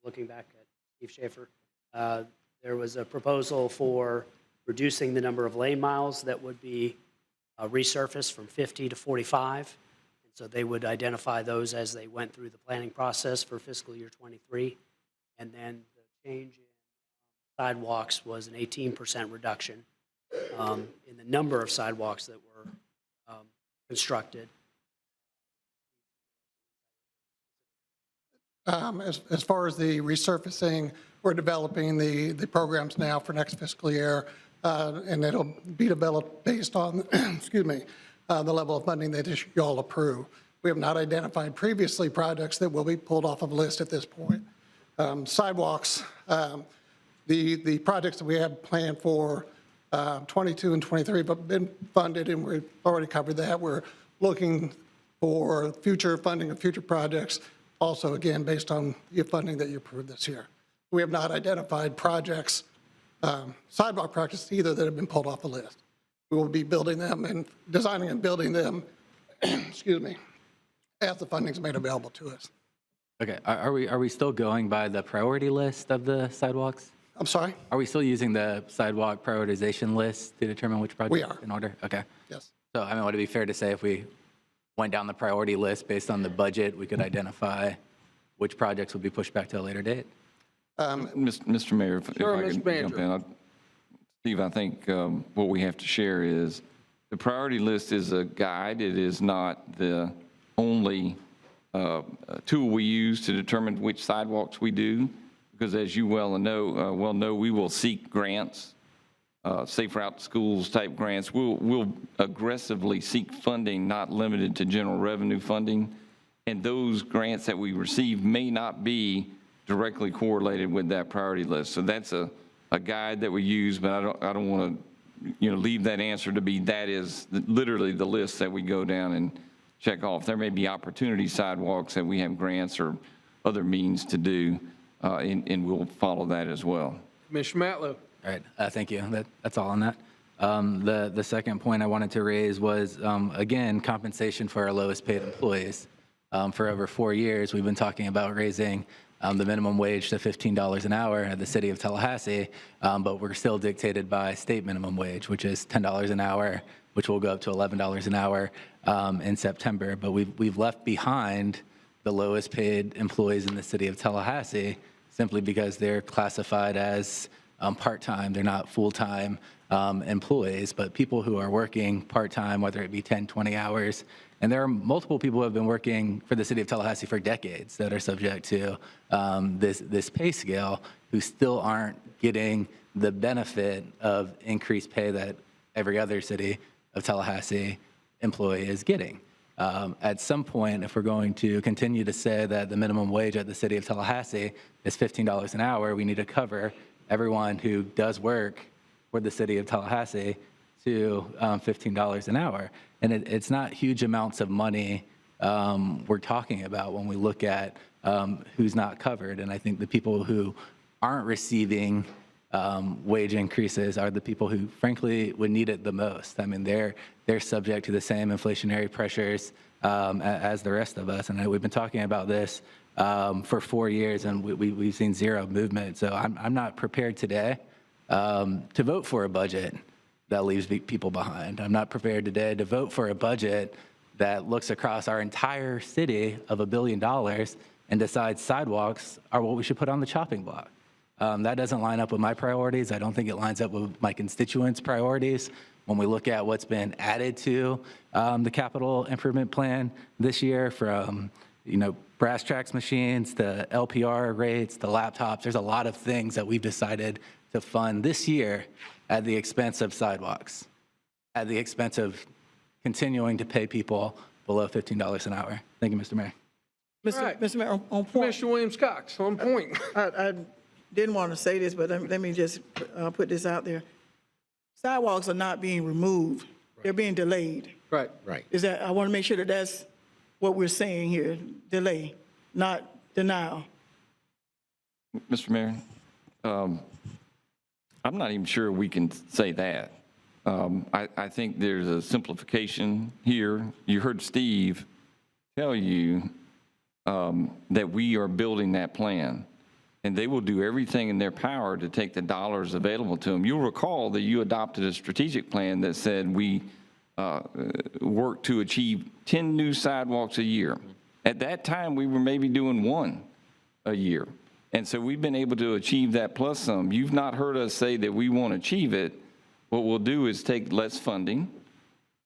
Looking back at Steve Schaefer, there was a proposal for reducing the number of lane miles that would be resurfaced from 50 to 45. And so they would identify those as they went through the planning process for fiscal year 23. And then the change in sidewalks was an 18% reduction in the number of sidewalks that were constructed. As far as the resurfacing, we're developing the programs now for next fiscal year, and it'll be developed based on, excuse me, the level of funding that you all approve. We have not identified previously projects that will be pulled off of a list at this point. Sidewalks, the projects that we have planned for 22 and 23 have been funded, and we've already covered that. We're looking for future funding of future projects, also, again, based on your funding that you approved this year. We have not identified projects, sidewalk projects either, that have been pulled off the list. We will be building them and designing and building them, excuse me, as the funding is made available to us. Okay, are we still going by the priority list of the sidewalks? I'm sorry? Are we still using the sidewalk prioritization list to determine which projects We are. in order? Okay. Yes. So, I mean, would it be fair to say if we went down the priority list based on the budget, we could identify which projects would be pushed back to a later date? Mr. Mayor, if Sure, I Mr. can jump in. Steve, I think what we have to share is the priority list is a guide. It is not the only tool we use to determine which sidewalks we do, because as you well know, we will seek grants, Safe Route to Schools type grants. We'll aggressively seek funding not limited to general revenue funding, and those grants that we receive may not be directly correlated with that priority list. So that's a guide that we use, but I don't want to leave that answer to be that is literally the list that we go down and check off. There may be opportunity sidewalks that we have grants or other means to do, and we'll follow that as well. Commissioner Matlow. All right, thank you. That's all on that. The second point I wanted to raise was, again, compensation for our lowest paid employees. For over 4 years, we've been talking about raising the minimum wage to $15 an hour at the City of Tallahassee, but we're still dictated by state minimum wage, which is $10 an hour, which will go up to $11 an hour in September. But we've left behind the lowest paid employees in the City of Tallahassee simply because they're classified as part-time. They're not full-time employees, but people who are working part-time, whether it be 10, 20 hours. And there are multiple people who have been working for the City of Tallahassee for decades that are subject to this pay scale who still aren't getting the benefit of increased pay that every other City of Tallahassee employee is getting. At some point, if we're going to continue to say that the minimum wage at the City of Tallahassee is $15 an hour, we need to cover everyone who does work for the City of Tallahassee to $15 an hour. And it's not huge amounts of money we're talking about when we look at who's not covered. And I think the people who aren't receiving wage increases are the people who, frankly, would need it the most. I mean, they're subject to the same inflationary pressures as the rest of us. And we've been talking about this for 4 years, and we've seen zero movement. So I'm not prepared today to vote for a budget that leaves people behind. I'm not prepared today to vote for a budget that looks across our entire city of $1 billion and decides sidewalks are what we should put on the chopping block. That doesn't line up with my priorities. I don't think it lines up with my constituents' priorities. When we look at what's been added to the capital improvement plan this year, from brass tracks machines, the LPR rates, the laptops, there's a lot of things that we've decided to fund this year at the expense of sidewalks, at the expense of continuing to pay people below $15 an hour. Thank you, Mr. Mayor. Mr. Mayor, on point. Commissioner Williams-Cox, on point. I didn't want to say this, but let me just put this out there. Sidewalks are not being removed. Right. They're being delayed. Right. Right. I want to make sure that that's what we're saying here, delay, not denial. Mr. Mayor, I'm not even sure we can say that. I think there's a simplification here. You heard Steve tell you that we are building that plan, and they will do everything in their power to take the dollars available to them. You'll recall that you adopted a strategic plan that said we work to achieve 10 new sidewalks a year. At that time, we were maybe doing 1 a year. And so we've been able to achieve that plus some. You've not heard us say that we won't achieve it. What we'll do is take less funding,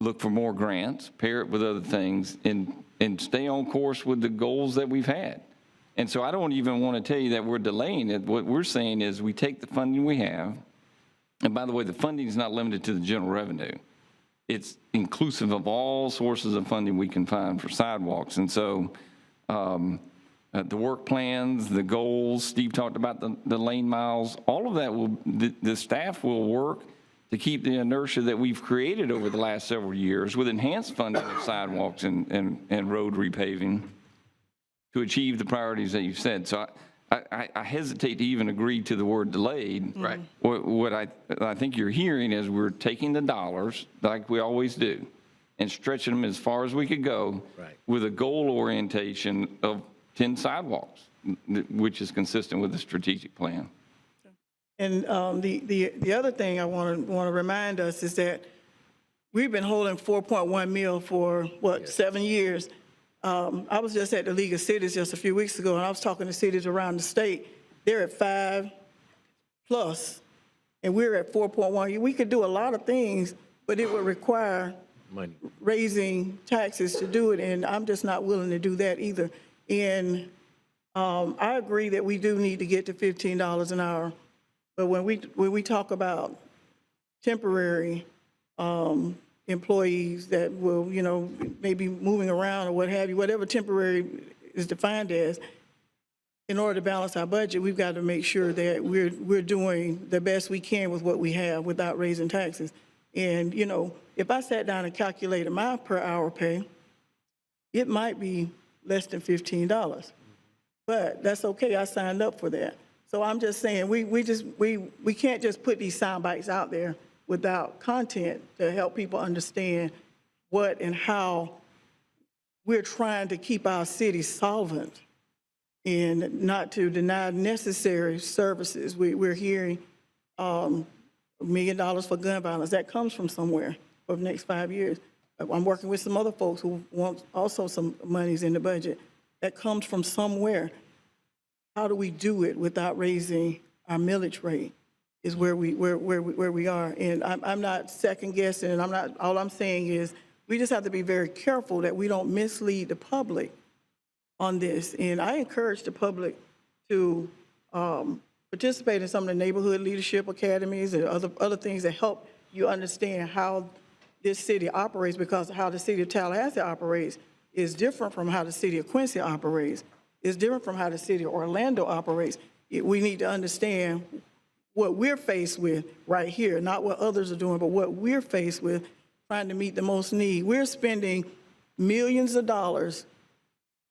look for more grants, pair it with other things, and stay on course with the goals that we've had. And so I don't even want to tell you that we're delaying it. What we're saying is we take the funding we have, and by the way, the funding is not limited to the general revenue. It's inclusive of all sources of funding we can find for sidewalks. And so the work plans, the goals, Steve talked about the lane miles, all of that the staff will work to keep the inertia that we've created over the last several years with enhanced funding of sidewalks and road repaving to achieve the priorities that you said. So I hesitate to even agree to the word delayed. Right. What I think you're hearing is we're taking the dollars, like we always do, and stretching them as far as we could go, right, with a goal orientation of 10 sidewalks, which is consistent with the strategic plan. And the other thing I want to remind us is that we've been holding 4.1 mil for, 7 years. I was just at the League of Cities just a few weeks ago, and I was talking to cities around the state. They're at 5+, and we're at 4.1. We could do a lot of things, but it would require money, raising taxes to do it, and I'm just not willing to do that either. And I agree that we do need to get to $15 an hour, but when we talk about temporary employees that will, maybe moving around or what have you, whatever temporary is defined as, in order to balance our budget, we've got to make sure that we're doing the best we can with what we have without raising taxes. And, if I sat down and calculated my per hour pay, it might be less than $15, but that's okay. I signed up for that. So I'm just saying we can't just put these sound bites out there without content to help people understand what and how we're trying to keep our city solvent and not to deny necessary services. We're hearing $1 million for gun violence. That comes from somewhere for the next 5 years. I'm working with some other folks who want also some monies in the budget. That comes from somewhere. How do we do it without raising our millage rate is where we are. And I'm not second guessing, and all I'm saying is we just have to be very careful that we don't mislead the public on this. And I encourage the public to participate in some of the neighborhood leadership academies and other things that help you understand how this city operates, because how the city of Tallahassee operates is different from how the city of Quincy operates. It's different from how the city of Orlando operates. We need to understand what we're faced with right here, not what others are doing, but what we're faced with, trying to meet the most need. We're spending millions of dollars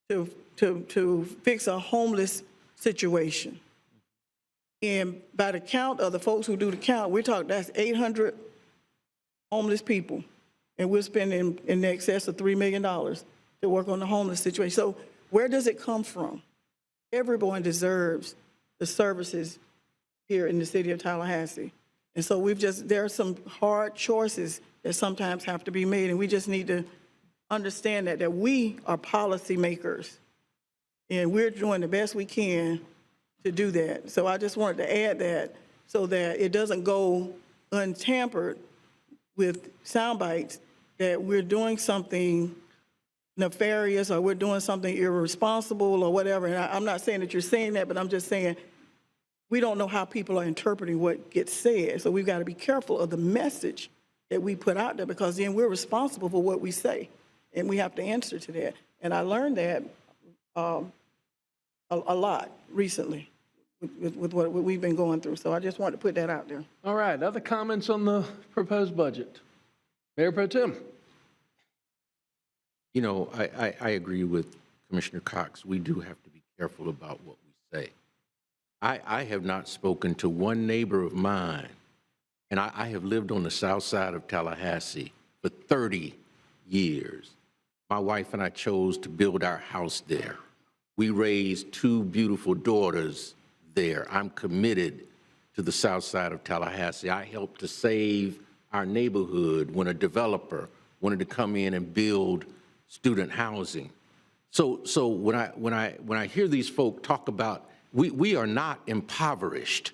to fix a homeless situation. And by the count of the folks who do the count, we're talking, that's 800 homeless people. And we're spending in excess of $3 million to work on the homeless situation. So where does it come from? Everyone deserves the services here in the city of Tallahassee. And so there are some hard choices that sometimes have to be made, and we just need to understand that we are policymakers, and we're doing the best we can to do that. So I just wanted to add that so that it doesn't go untampered with sound bites that we're doing something nefarious or we're doing something irresponsible or whatever. And I'm not saying that you're saying that, but I'm just saying we don't know how people are interpreting what gets said. So we've got to be careful of the message that we put out there, because then we're responsible for what we say, and we have to answer to that. And I learned that a lot recently with what we've been going through. So I just wanted to put that out there. All right, other comments on the proposed budget? Mayor Pro Tem. You know, I agree with Commissioner Cox. We do have to be careful about what we say. I have not spoken to one neighbor of mine, and I have lived on the south side of Tallahassee for 30 years. My wife and I chose to build our house there. We raised 2 beautiful daughters there. I'm committed to the south side of Tallahassee. I helped to save our neighborhood when a developer wanted to come in and build student housing. So when I hear these folk talk about, we are not impoverished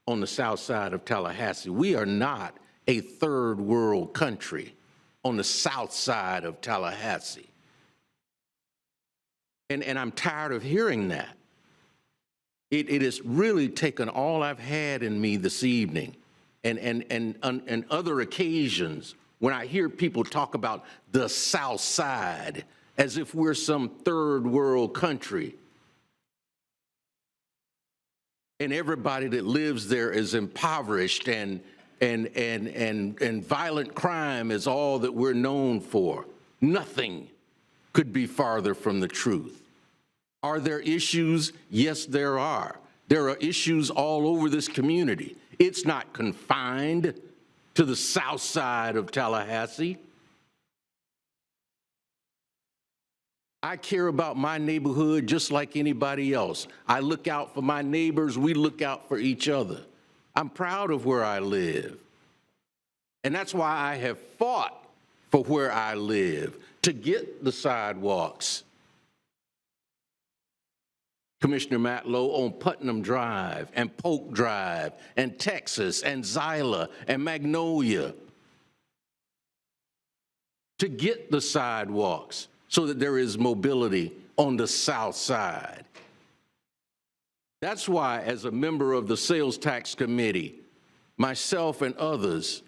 on the south side of Tallahassee. We are not a third world country on the south side of Tallahassee. And I'm tired of hearing that. It has really taken all I've had in me this evening and other occasions when I hear people talk about the south side as if we're some third world country. And everybody that lives there is impoverished and violent crime is all that we're known for. Nothing could be farther from the truth. Are there issues? Yes, there are. There are issues all over this community. It's not confined to the south side of Tallahassee. I care about my neighborhood just like anybody else. I look out for my neighbors. We look out for each other. I'm proud of where I live. And that's why I have fought for where I live, to get the sidewalks. Commissioner Matlow, on Putnam Drive and Polk Drive and Texas and Zyla and Magnolia, to get the sidewalks so that there is mobility on the south side. That's why, as a member of the Sales Tax Committee, myself and others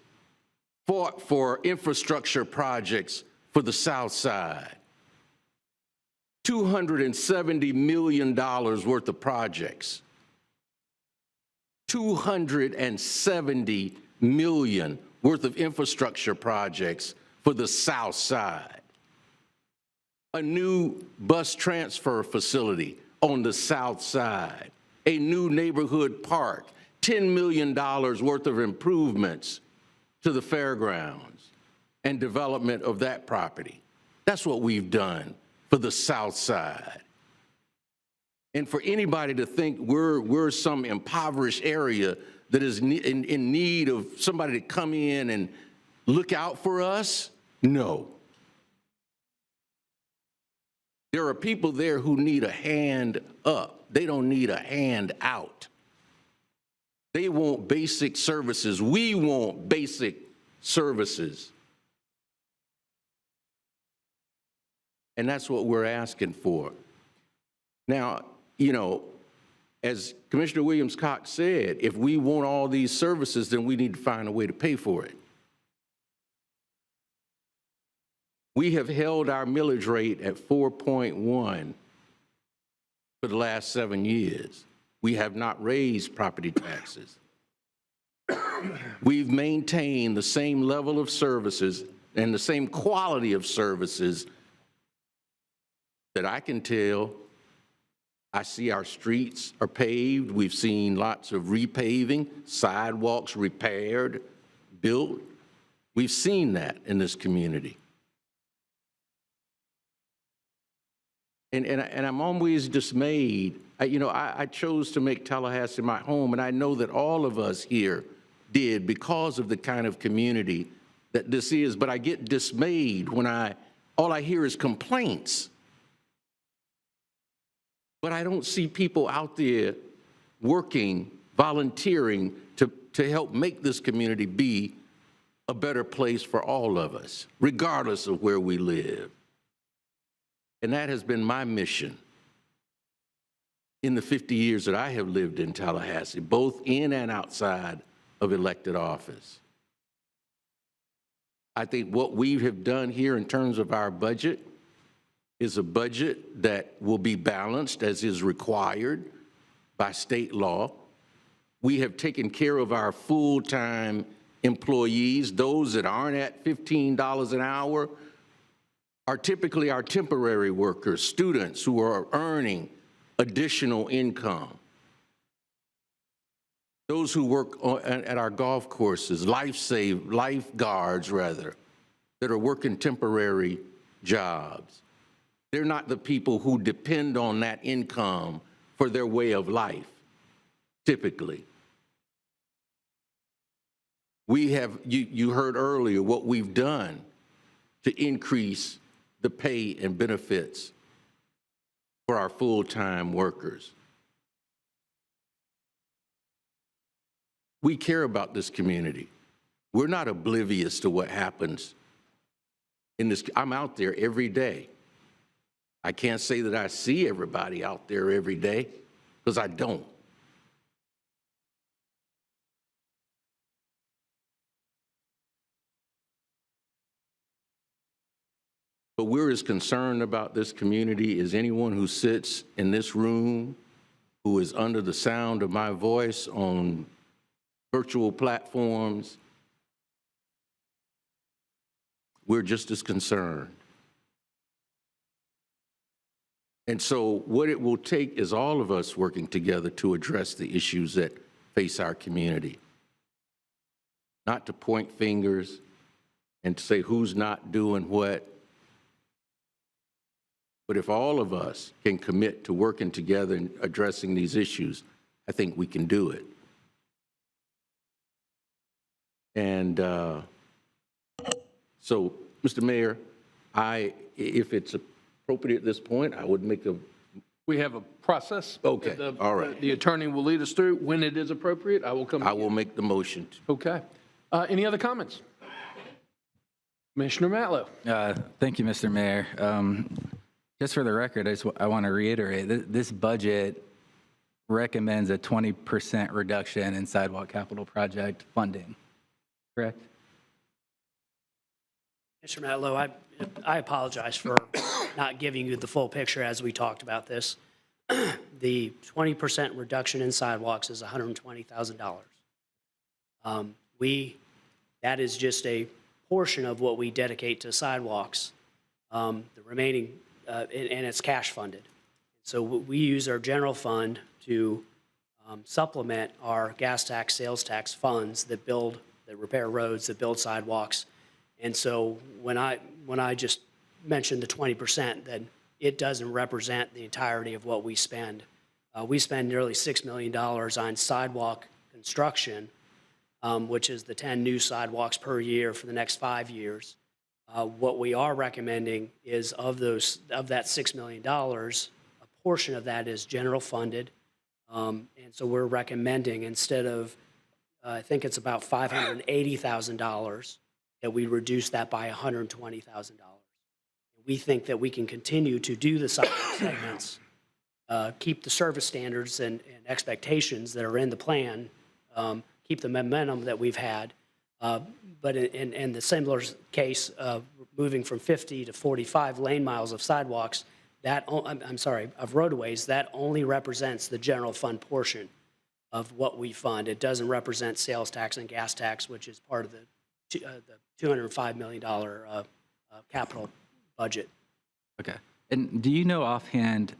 fought for infrastructure projects for the south side. $270 million worth of projects. $270 million worth of infrastructure projects for the south side. A new bus transfer facility on the south side. A new neighborhood park. $10 million worth of improvements to the fairgrounds and development of that property. That's what we've done for the south side. And for anybody to think we're some impoverished area that is in need of somebody to come in and look out for us, no. There are people there who need a hand up. They don't need a hand out. They want basic services. We want basic services. And that's what we're asking for. Now, you know, as Commissioner Williams-Cox said, if we want all these services, then we need to find a way to pay for it. We have held our millage rate at 4.1 for the last 7 years. We have not raised property taxes. We've maintained the same level of services and the same quality of services that I can tell. I see our streets are paved. We've seen lots of repaving, sidewalks repaired, built. We've seen that in this community. And I'm always dismayed. I chose to make Tallahassee my home, and I know that all of us here did because of the kind of community that this is. But I get dismayed when all I hear is complaints. But I don't see people out there working, volunteering to help make this community be a better place for all of us, regardless of where we live. And that has been my mission in the 50 years that I have lived in Tallahassee, both in and outside of elected office. I think what we have done here in terms of our budget is a budget that will be balanced as is required by state law. We have taken care of our full-time employees. Those that aren't at $15 an hour are typically our temporary workers, students who are earning additional income. Those who work at our golf courses, lifeguards rather, that are working temporary jobs. They're not the people who depend on that income for their way of life, typically. We have, you heard earlier what we've done to increase the pay and benefits for our full-time workers. We care about this community. We're not oblivious to what happens in this. I'm out there every day. I can't say that I see everybody out there every day, because I don't. But we're as concerned about this community as anyone who sits in this room, who is under the sound of my voice on virtual platforms. We're just as concerned. And so what it will take is all of us working together to address the issues that face our community. Not to point fingers and to say who's not doing what. But if all of us can commit to working together and addressing these issues, I think we can do it. And so, Mr. Mayor, if it's appropriate at this point, I would make a... We have a process. Okay, all right. The attorney will lead us through. When it is appropriate, I will come to you. I will make the motion. Okay. Any other comments? Commissioner Matlow. Thank you, Mr. Mayor. Just for the record, I want to reiterate, this budget recommends a 20% reduction in sidewalk capital project funding, correct? Mr. Matlow, I apologize for not giving you the full picture as we talked about this. The 20% reduction in sidewalks is $120,000. That is just a portion of what we dedicate to sidewalks. The remaining, and it's cash funded. So we use our general fund to supplement our gas tax, sales tax funds that repair roads, that build sidewalks. And so when I just mentioned the 20%, then it doesn't represent the entirety of what we spend. We spend nearly $6 million on sidewalk construction, which is the 10 new sidewalks per year for the next 5 years. What we are recommending is of that $6 million, a portion of that is general funded. And so we're recommending, instead of, I think it's about $580,000, that we reduce that by $120,000. We think that we can continue to do the sidewalk segments, keep the service standards and expectations that are in the plan, keep the momentum that we've had. But in the similar case of moving from 50 to 45 lane miles of sidewalks, of roadways, that only represents the general fund portion of what we fund. It doesn't represent sales tax and gas tax, which is part of the $205 million capital budget. Okay. And do you know offhand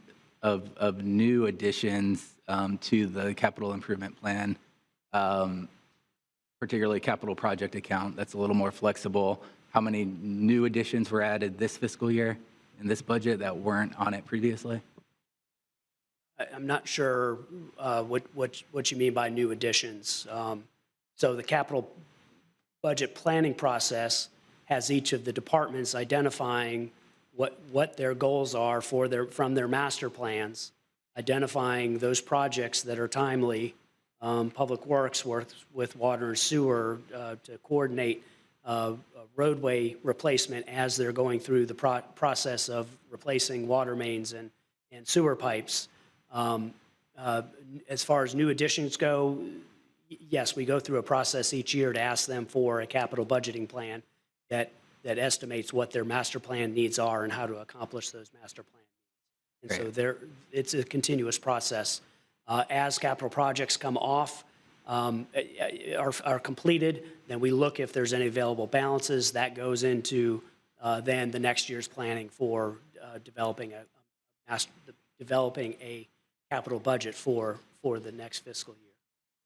of new additions to the capital improvement plan, particularly capital project account that's a little more flexible. How many new additions were added this fiscal year in this budget that weren't on it previously? I'm not sure what you mean by new additions. So the capital budget planning process has each of the departments identifying what their goals are from their master plans, identifying those projects that are timely. Public Works works with water and sewer to coordinate roadway replacement as they're going through the process of replacing water mains and sewer pipes. As far as new additions go, yes, we go through a process each year to ask them for a capital budgeting plan that estimates what their master plan needs are and how to accomplish those master plan needs. And so it's a continuous process. As capital projects come off, are completed, then we look if there's any available balances. That goes into then the next year's planning for developing a capital budget for the next fiscal year.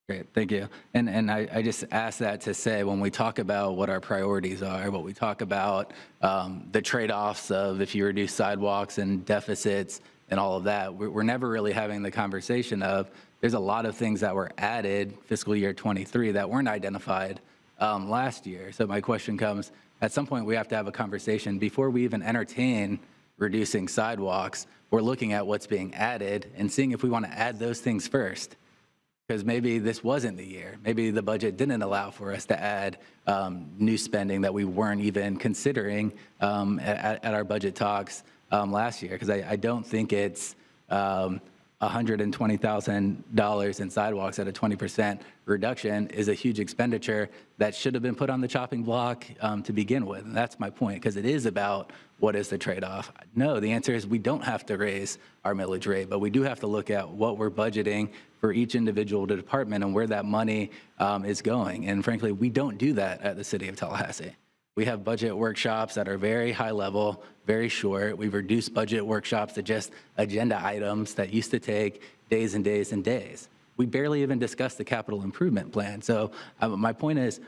Great, thank you. And I just ask that to say, when we talk about what our priorities are, what we talk about the trade-offs of if you reduce sidewalks and deficits and all of that, we're never really having the conversation of there's a lot of things that were added fiscal year 23 that weren't identified last year. So my question comes, at some point we have to have a conversation before we even entertain reducing sidewalks. We're looking at what's being added and seeing if we want to add those things first. Because maybe this wasn't the year. Maybe the budget didn't allow for us to add new spending that we weren't even considering at our budget talks last year. Because I don't think it's $120,000 in sidewalks at a 20% reduction is a huge expenditure that should have been put on the chopping block to begin with. And that's my point, because it is about what is the trade-off. No, the answer is we don't have to raise our millage rate, but we do have to look at what we're budgeting for each individual department and where that money is going. And frankly, we don't do that at the City of Tallahassee. We have budget workshops that are very high level, very short. We've reduced budget workshops to just agenda items that used to take days and days and days. We barely even discuss the capital improvement plan. So my point is,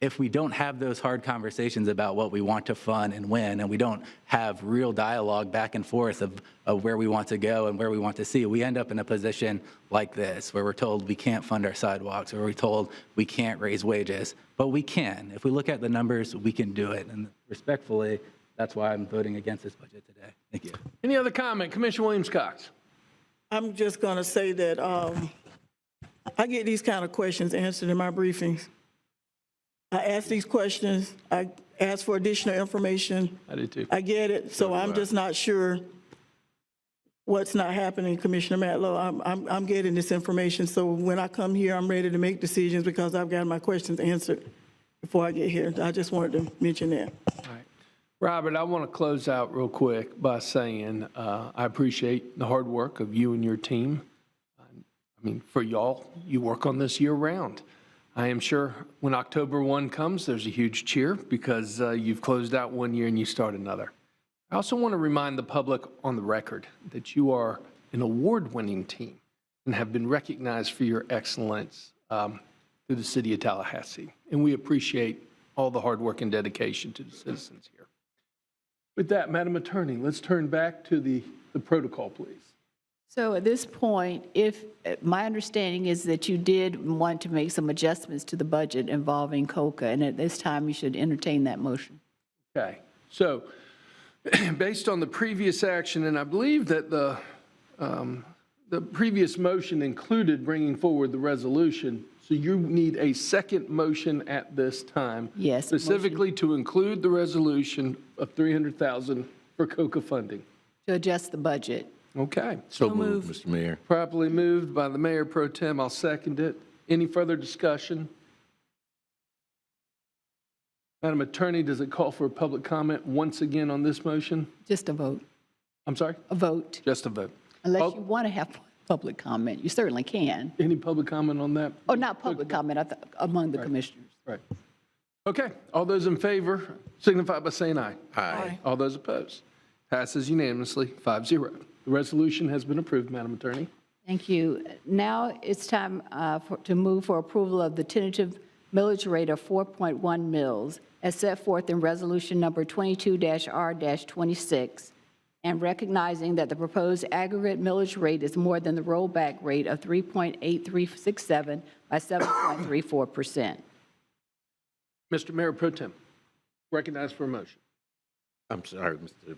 if we don't have those hard conversations about what we want to fund and when, and we don't have real dialogue back and forth of where we want to go and where we want to see, we end up in a position like this, where we're told we can't fund our sidewalks, or we're told we can't raise wages, but we can. If we look at the numbers, we can do it. And respectfully, that's why I'm voting against this budget today. Thank you. Any other comment? Commissioner Williams-Cox. I'm just going to say that I get these kind of questions answered in my briefings. I ask these questions. I ask for additional information. I do too. I get it. So I'm just not sure what's not happening, Commissioner Matlow. I'm getting this information. So when I come here, I'm ready to make decisions because I've got my questions answered before I get here. I just wanted to mention that. All right. Robert, I want to close out real quick by saying I appreciate the hard work of you and your team. I mean, for y'all, you work on this year round. I am sure when October 1 comes, there's a huge cheer because you've closed out one year and you start another. I also want to remind the public on the record that you are an award-winning team and have been recognized for your excellence through the City of Tallahassee. And we appreciate all the hard work and dedication to the citizens here. With that, Madam Attorney, let's turn back to the protocol, please. So at this point, if my understanding is that you did want to make some adjustments to the budget involving COCA, and at this time you should entertain that motion. Okay. So based on the previous action, and I believe that the previous motion included bringing forward the resolution, so you need a second motion at this time. Yes. Specifically to include the resolution of $300,000 for COCA funding. To adjust the budget. Okay. So moved, Mr. Mayor. Properly moved by the Mayor Pro Tem. I'll second it. Any further discussion? Madam Attorney, does it call for a public comment once again on this motion? Just a vote. I'm sorry? A vote. Just a vote. Unless you want to have public comment, you certainly can. Any public comment on that? Oh, not public comment, among the commissioners. Right. Okay. All those in favor signify by saying aye. Aye. All those opposed? Passes unanimously, 5-0. The resolution has been approved, Madam Attorney. Thank you. Now it's time to move for approval of the tentative millage rate of 4.1 mils as set forth in Resolution Number 22-R-26, and recognizing that the proposed aggregate millage rate is more than the rollback rate of 3.8367 by 7.34%. Mr. Mayor Pro Tem, recognized for a motion. I'm sorry, Mr.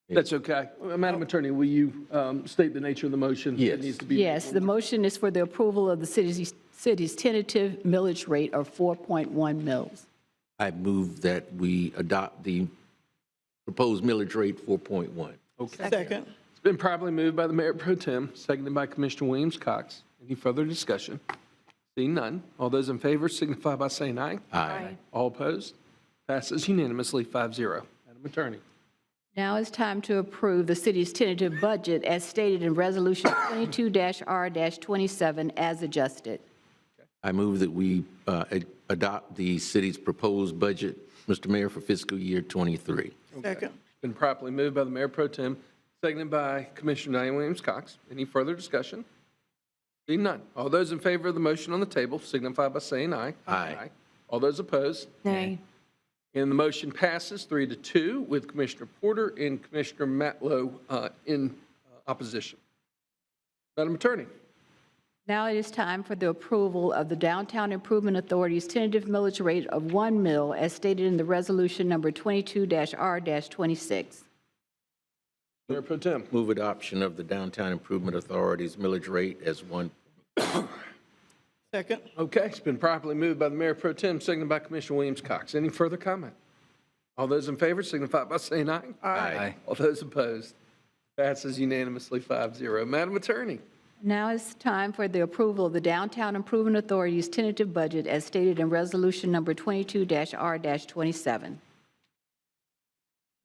That's okay. Madam Attorney, will you state the nature of the motion? Yes. That needs to be Yes, the motion is for the approval of the city's tentative millage rate of 4.1 mils. I move that we adopt the proposed millage rate 4.1. Okay. Second. It's been properly moved by the Mayor Pro Tem, seconded by Commissioner Williams-Cox. Any further discussion? Seeing none, all those in favor signify by saying aye. Aye. All opposed? Passes unanimously 5-0. Madam Attorney. Now it's time to approve the city's tentative budget as stated in Resolution 22-R-27 as adjusted. I move that we adopt the city's proposed budget, Mr. Mayor, for fiscal year 23. Second. It's been properly moved by the Mayor Pro Tem, seconded by Commissioner Diane Williams-Cox. Any further discussion? Seeing none. All those in favor of the motion on the table signify by saying aye. Aye. All those opposed? Nay. And the motion passes 3-2 with Commissioner Porter and Commissioner Matlow in opposition. Madam Attorney. Now it is time for the approval of the Downtown Improvement Authority's tentative millage rate of 1 mil as stated in the Resolution Number 22-R-26. Mayor Pro Tem. Move adoption of the Downtown Improvement Authority's millage rate as 1. Second. Okay, it's been properly moved by the Mayor Pro Tem, seconded by Commissioner Williams-Cox. Any further comment? All those in favor signify by saying aye. Aye. All those opposed? Passes unanimously 5-0. Madam Attorney. Now it's time for the approval of the Downtown Improvement Authority's tentative budget as stated in Resolution Number 22-R-27.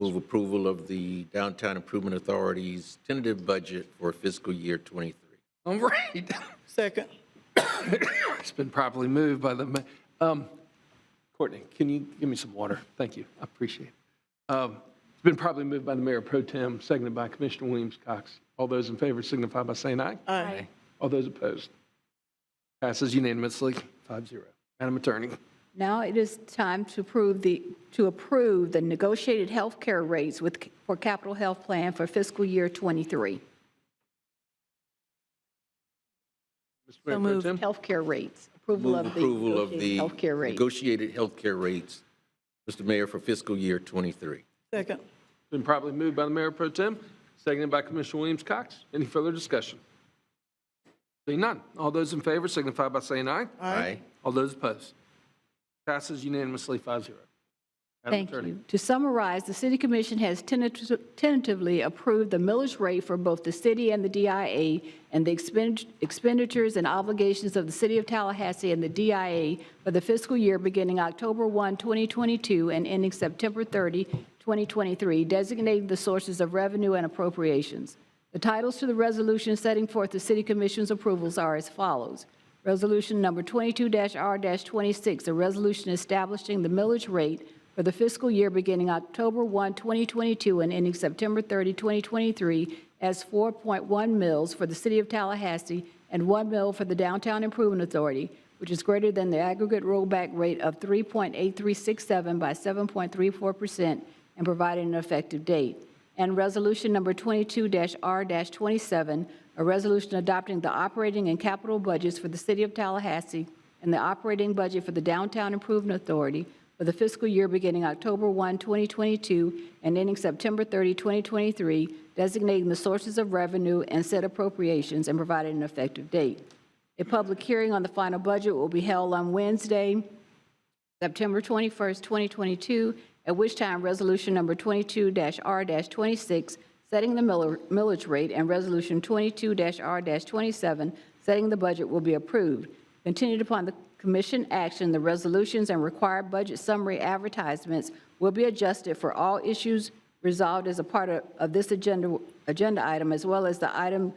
Move approval of the Downtown Improvement Authority's tentative budget for fiscal year 23. All right. Second. It's been properly moved by the, Courtney, can you give me some water? Thank you, I appreciate it. It's been properly moved by the Mayor Pro Tem, seconded by Commissioner Williams-Cox. All those in favor signify by saying aye. Aye. All those opposed? Passes unanimously, 5-0. Madam Attorney. Now it is time to approve the negotiated health care rates for Capital Health Plan for fiscal year 23. Mr. Mayor So Pro moved. Tem. Health care rates. Approval Move of the approval of negotiated the health care rates. negotiated health care rates, Mr. Mayor, for fiscal year 23. Second. It's been properly moved by the Mayor Pro Tem, seconded by Commissioner Williams-Cox. Any further discussion? Seeing none. All those in favor signify by saying aye. Aye. All those opposed? Passes unanimously 5-0. Madam Thank Attorney. you. To summarize, the City Commission has tentatively approved the millage rate for both the city and the DIA, and the expenditures and obligations of the City of Tallahassee and the DIA for the fiscal year beginning October 1, 2022, and ending September 30, 2023, designating the sources of revenue and appropriations. The titles to the resolution setting forth the City Commission's approvals are as follows. Resolution number 22-R-26, a resolution establishing the millage rate for the fiscal year beginning October 1, 2022 and ending September 30, 2023 as 4.1 mils for the City of Tallahassee and 1 mil for the Downtown Improvement Authority, which is greater than the aggregate rollback rate of 3.8367 by 7.34% and providing an effective date. And resolution number 22-R-27, a resolution adopting the operating and capital budgets for the City of Tallahassee and the operating budget for the Downtown Improvement Authority for the fiscal year beginning October 1, 2022, and ending September 30, 2023, designating the sources of revenue and set appropriations and providing an effective date. A public hearing on the final budget will be held on Wednesday, September 21st, 2022, at which time resolution number 22-R-26, setting the millage rate, and resolution 22-R-27, setting the budget will be approved. Contingent upon the Commission action, the resolutions and required budget summary advertisements will be adjusted for all issues resolved as a part of this agenda item, as well as the item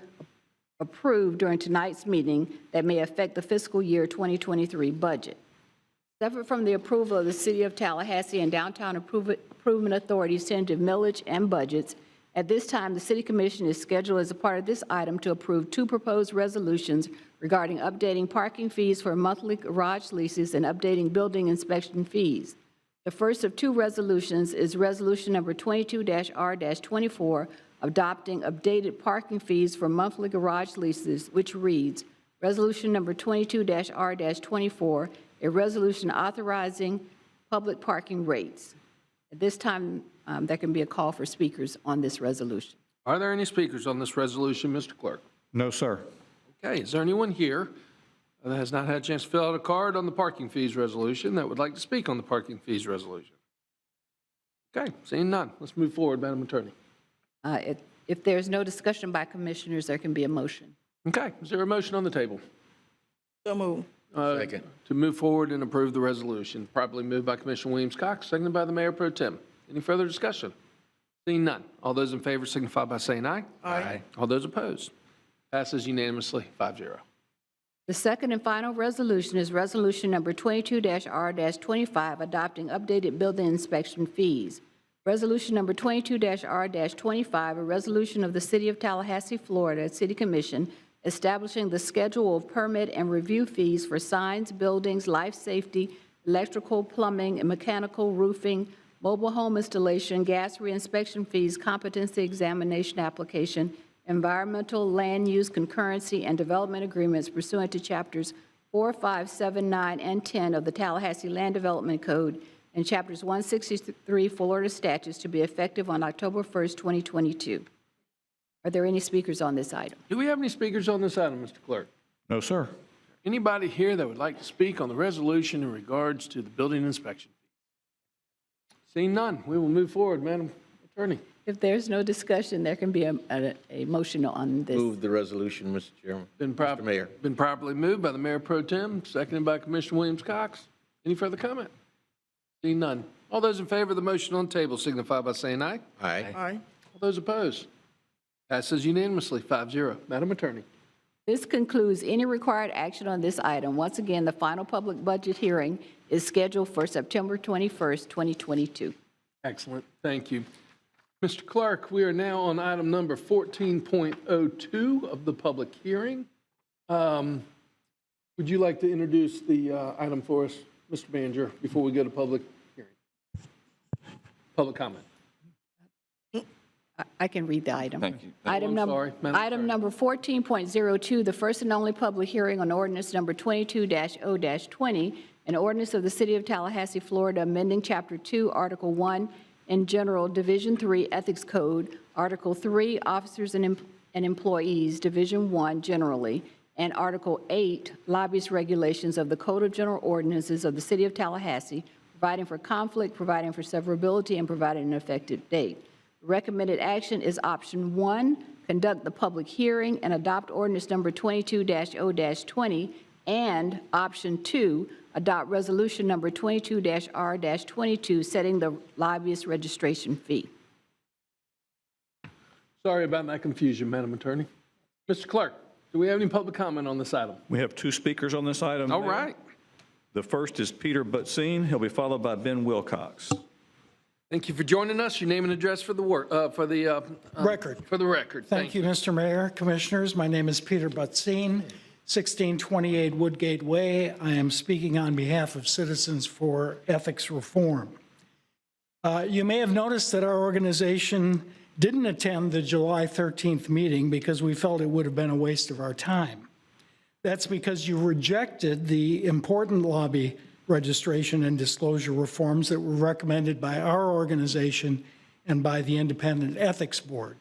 approved during tonight's meeting that may affect the fiscal year 2023 budget. Separate from the approval of the City of Tallahassee and Downtown Improvement Authority's tentative millage and budgets, At this time, the City Commission is scheduled as a part of this item to approve 2 proposed resolutions regarding updating parking fees for monthly garage leases and updating building inspection fees. The first of 2 resolutions is Resolution Number 22-R-24, adopting updated parking fees for monthly garage leases, which reads, Resolution Number 22-R-24, a resolution authorizing public parking rates. At this time, there can be a call for speakers on this resolution. Are there any speakers on this resolution, Mr. Clerk? No, sir. Okay, is there anyone here that has not had a chance to fill out a card on the parking fees resolution that would like to speak on the parking fees resolution? Okay, seeing none, let's move forward, Madam Attorney. If there's no discussion by commissioners, there can be a motion. Okay, is there a motion on the table? So move. Second. To move forward and approve the resolution. Properly moved by Commissioner Williams-Cox, seconded by the Mayor Pro Tem. Any further discussion? Seeing none. All those in favor signify by saying aye. Aye. All those opposed? Passes unanimously, 5-0. The second and final resolution is Resolution Number 22-R-25, adopting updated building inspection fees. Resolution Number 22-R-25, a resolution of the City of Tallahassee, Florida, City Commission, establishing the schedule of permit and review fees for signs, buildings, life safety, electrical, plumbing, and mechanical, roofing, mobile home installation, gas reinspection fees, competency examination application, environmental, land use, concurrency, and development agreements pursuant to Chapters 4, 5, 7, 9, and 10 of the Tallahassee Land Development Code and Chapters 163 Florida statutes to be effective on October 1st, 2022. Are there any speakers on this item? Do we have any speakers on this item, Mr. Clerk? No, sir. Anybody here that would like to speak on the resolution in regards to the building inspection? Seeing none, we will move forward, Madam Attorney. If there's no discussion, there can be a motion on this. Move the resolution, Mr. Chairman. Mr. Mayor. Been properly moved by the Mayor Pro Tem, seconded by Commissioner Williams-Cox. Any further comment? Seeing none. All those in favor of the motion on the table signify by saying aye. Aye. Aye. All those opposed? Passes unanimously, 5-0. Madam Attorney. This concludes any required action on this item. Once again, the final public budget hearing is scheduled for September 21st, 2022. Excellent. Thank you. Mr. Clerk, we are now on item number 14.02 of the public hearing. Would you like to introduce the item for us, Mr. Manager, before we go to public hearing? Public comment. I can read the item. Thank you. Item number 14.02, the first and only public hearing on ordinance number 22-0-20, an ordinance of the City of Tallahassee, Florida, amending Chapter 2, Article 1, in general, Division 3, Ethics Code, Article 3, Officers and Employees, Division 1, generally, and Article 8, Lobbyist Regulations of the Code of General Ordinances of the City of Tallahassee, providing for conflict, providing for severability, and providing an effective date. Recommended action is option 1, conduct the public hearing and adopt ordinance number 22-0-20, and option 2, adopt resolution number 22-R-22, setting the lobbyist registration fee. Sorry about that confusion, Madam Attorney. Mr. Clerk, do we have any public comment on this item? We have 2 speakers on this item. All Mayor. right. The first is Peter Butzine. He'll be followed by Ben Wilcox. Thank you for joining us. Your name and address for the record. For the record. Thank you, Mr. Mayor, Commissioners. My name is Peter Butzine, 1628 Woodgate Way. I am speaking on behalf of Citizens for Ethics Reform. You may have noticed that our organization didn't attend the July 13th meeting because we felt it would have been a waste of our time. That's because you rejected the important lobby registration and disclosure reforms that were recommended by our organization and by the Independent Ethics Board.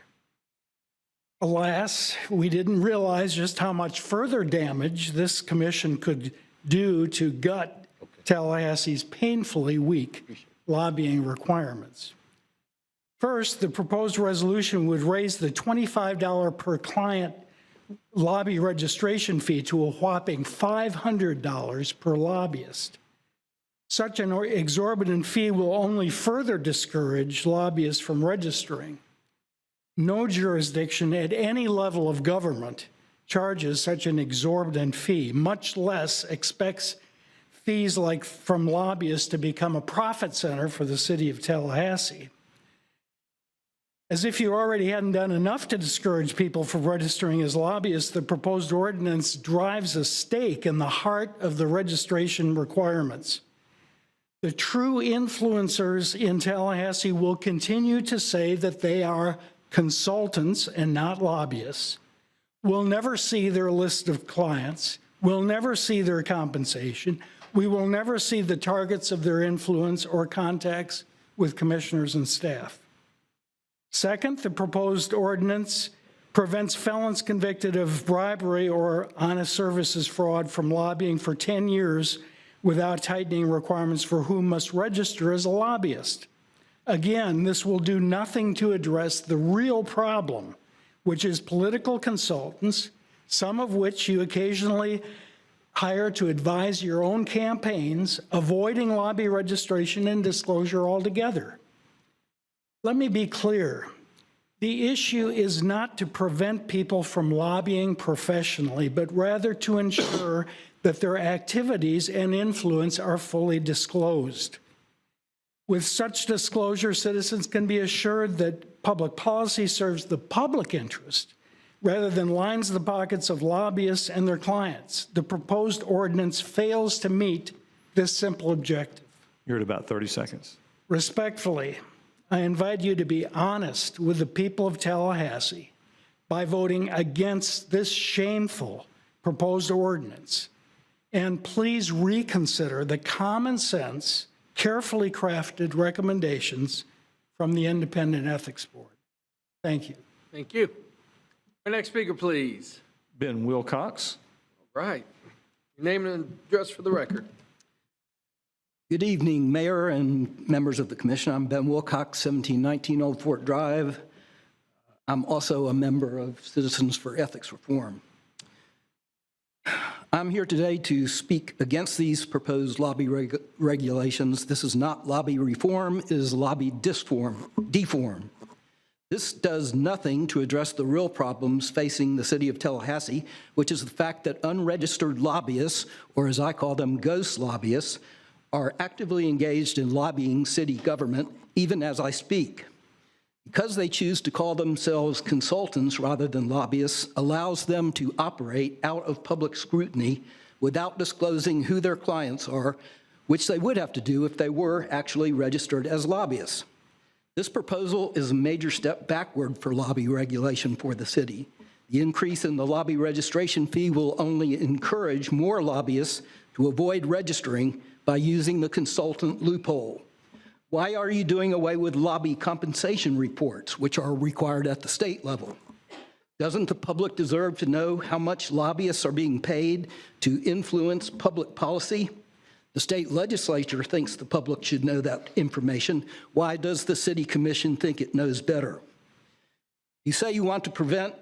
Alas, we didn't realize just how much further damage this commission could do to gut Tallahassee's painfully weak lobbying requirements. First, the proposed resolution would raise the $25 per client lobby registration fee to a whopping $500 per lobbyist. Such an exorbitant fee will only further discourage lobbyists from registering. No jurisdiction at any level of government charges such an exorbitant fee, much less expects fees like from lobbyists to become a profit center for the City of Tallahassee. As if you already hadn't done enough to discourage people from registering as lobbyists, the proposed ordinance drives a stake in the heart of the registration requirements. The true influencers in Tallahassee will continue to say that they are consultants and not lobbyists. We'll never see their list of clients. We'll never see their compensation. We will never see the targets of their influence or contacts with commissioners and staff. Second, the proposed ordinance prevents felons convicted of bribery or honest services fraud from lobbying for 10 years without tightening requirements for who must register as a lobbyist. Again, this will do nothing to address the real problem, which is political consultants, some of which you occasionally hire to advise your own campaigns, avoiding lobby registration and disclosure altogether. Let me be clear. The issue is not to prevent people from lobbying professionally, but rather to ensure that their activities and influence are fully disclosed. With such disclosure, citizens can be assured that public policy serves the public interest rather than lines the pockets of lobbyists and their clients. The proposed ordinance fails to meet this simple objective. You're at about 30 seconds. Respectfully, I invite you to be honest with the people of Tallahassee by voting against this shameful proposed ordinance. And please reconsider the common sense, carefully crafted recommendations from the Independent Ethics Board. Thank you. Thank you. Our next speaker, please. Ben Wilcox. All right. Your name and address for the record. Good evening, Mayor and members of the Commission. I'm Ben Wilcox, 1719 Old Fort Drive. I'm also a member of Citizens for Ethics Reform. I'm here today to speak against these proposed lobby regulations. This is not lobby reform, it is lobby deform. This does nothing to address the real problems facing the city of Tallahassee, which is the fact that unregistered lobbyists, or as I call them, ghost lobbyists, are actively engaged in lobbying city government, even as I speak. Because they choose to call themselves consultants rather than lobbyists allows them to operate out of public scrutiny without disclosing who their clients are, which they would have to do if they were actually registered as lobbyists. This proposal is a major step backward for lobby regulation for the city. The increase in the lobby registration fee will only encourage more lobbyists to avoid registering by using the consultant loophole. Why are you doing away with lobby compensation reports, which are required at the state level? Doesn't the public deserve to know how much lobbyists are being paid to influence public policy? The state legislature thinks the public should know that information. Why does the city commission think it knows better? You say you want to prevent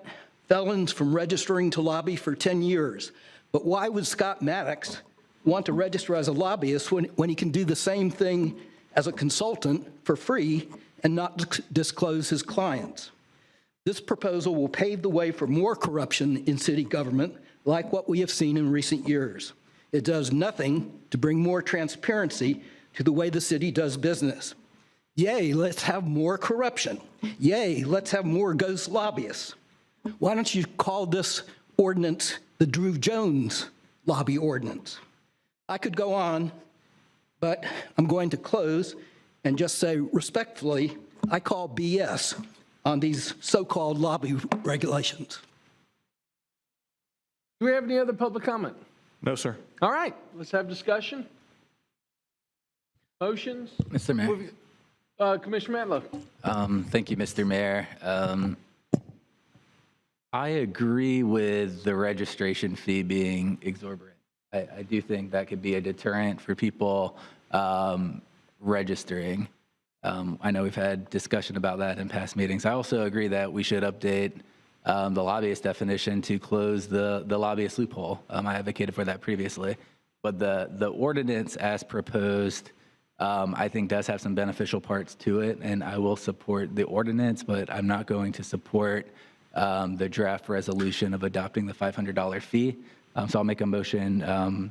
felons from registering to lobby for 10 years, but why would Scott Maddox want to register as a lobbyist when he can do the same thing as a consultant for free and not disclose his clients? This proposal will pave the way for more corruption in city government, like what we have seen in recent years. It does nothing to bring more transparency to the way the city does business. Yay, let's have more corruption. Yay, let's have more ghost lobbyists. Why don't you call this ordinance the Drew Jones lobby ordinance? I could go on, but I'm going to close and just say respectfully, I call BS on these so-called lobby regulations. Do we have any other public comment? No, sir. All right, let's have discussion. Motions? Mr. Mayor. Commissioner Matlow. Thank you, Mr. Mayor. I agree with the registration fee being exorbitant. I do think that could be a deterrent for people registering. I know we've had discussion about that in past meetings. I also agree that we should update the lobbyist definition to close the lobbyist loophole. I advocated for that previously. But the ordinance as proposed, I think does have some beneficial parts to it, and I will support the ordinance, but I'm not going to support the draft resolution of adopting the $500 fee. So I'll make a motion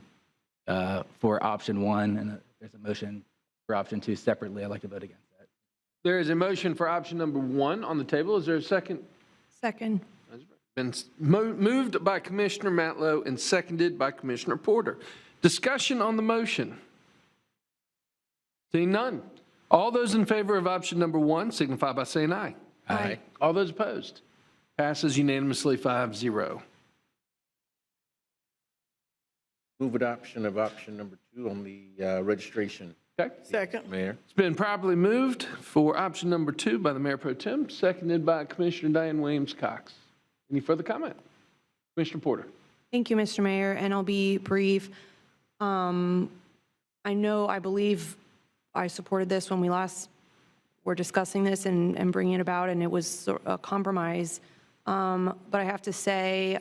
for option 1, and there's a motion for option 2 separately. I'd like to vote against that. There is a motion for option number 1 on the table. Is there a second? Second. Been moved by Commissioner Matlow and seconded by Commissioner Porter. Discussion on the motion. Seeing none. All those in favor of option number 1 signify by saying aye. Aye. All those opposed? Passes unanimously 5-0. Move adoption of option number 2 on the registration. Okay. Second. Mayor. It's been properly moved for option number 2 by the Mayor Pro Tem, seconded by Commissioner Diane Williams-Cox. Any further comment? Commissioner Porter. Thank you, Mr. Mayor, and I'll be brief. I believe I supported this when we last were discussing this and bringing it about, and it was a compromise. But I have to say,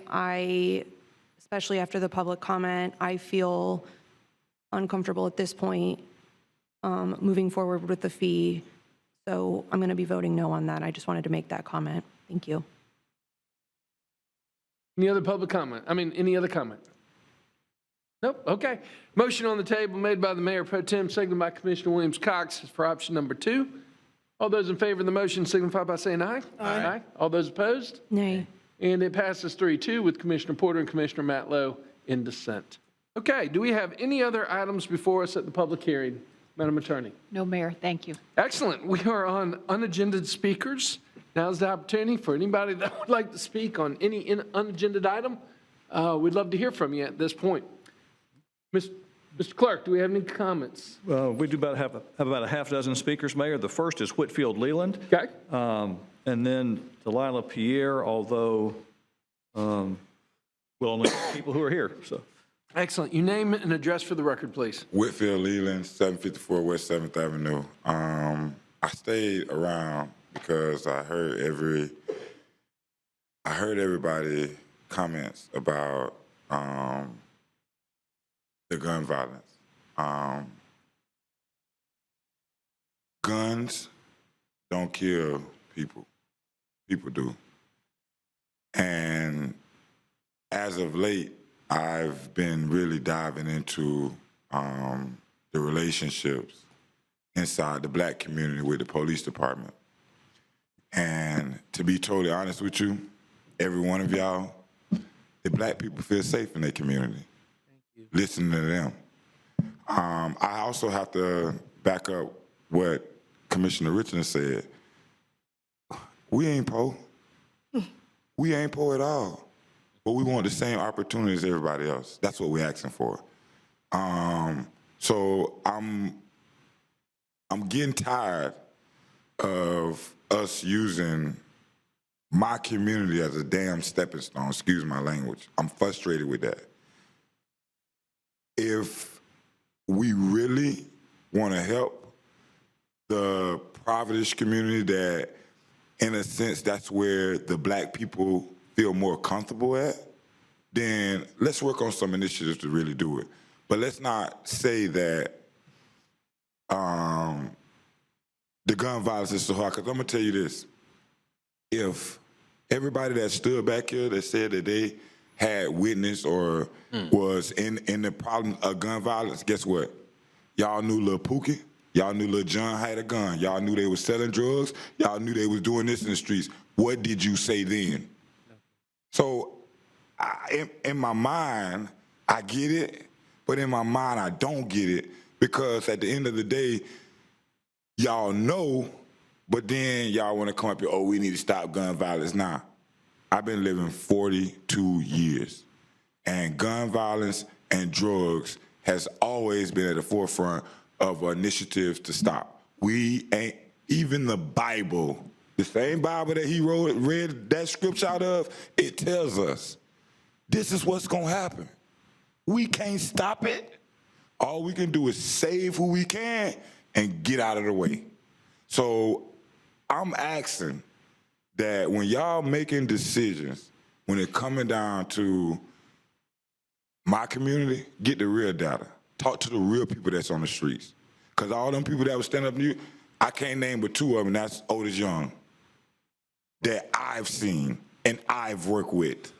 especially after the public comment, I feel uncomfortable at this point moving forward with the fee. So I'm going to be voting no on that. I just wanted to make that comment. Thank you. Any other public comment? Any other comment? Nope. Okay. Motion on the table made by the Mayor Pro Tem, seconded by Commissioner Williams-Cox for option number 2. All those in favor of the motion signify by saying aye. Aye. All those opposed? Nay. And it passes 3-2 with Commissioner Porter and Commissioner Matlow in dissent. Okay. Do we have any other items before us at the public hearing, Madam Attorney? No, Mayor, thank you. Excellent. We are on unagended speakers. Now's the opportunity for anybody that would like to speak on any unagended item. We'd love to hear from you at this point. Mr. Clerk, do we have any comments? We do have about a half dozen speakers, Mayor. The first is Whitfield Leland. Okay. And then Delilah Pierre, although we'll only have people who are here. So. Excellent. You name and address for the record, please. Whitfield Leland, 754 West 7th Avenue. I stayed around because I heard everybody comments about the gun violence. Guns don't kill people. People do. And as of late, I've been really diving into the relationships inside the black community with the police department. And to be totally honest with you, every one of y'all, the black people feel safe in their community. Listening to them. I also have to back up what Commissioner Richardson said. We ain't poor. We ain't poor at all. But we want the same opportunities as everybody else. That's what we're asking for. So I'm getting tired of us using my community as a damn stepping stone. Excuse my language. I'm frustrated with that. If we really want to help the impoverished community that, in a sense, that's where the black people feel more comfortable at, then let's work on some initiatives to really do it. But let's not say that the gun violence is so hard, because I'm going to tell you this. If everybody that stood back here that said that they had witnessed or was in the problem of gun violence, guess what? Y'all knew Lil Pookie. Y'all knew Lil John had a gun. Y'all knew they was selling drugs. Y'all knew they was doing this in the streets. What did you say then? So in my mind, I get it, but in my mind, I don't get it, because at the end of the day, y'all know, but then y'all want to come up here, oh, we need to stop gun violence. Nah, I've been living 42 years, and gun violence and drugs has always been at the forefront of initiatives to stop. We ain't, even the Bible, the same Bible that he read that scripture out of, it tells us this is what's gonna happen. We can't stop it. All we can do is save who we can and get out of the way. So I'm asking that when y'all making decisions, when it coming down to my community, get the real data. Talk to the real people that's on the streets. Because all them people that would stand up to you, I can't name but two of them, that's old as young, that I've seen and I've worked with.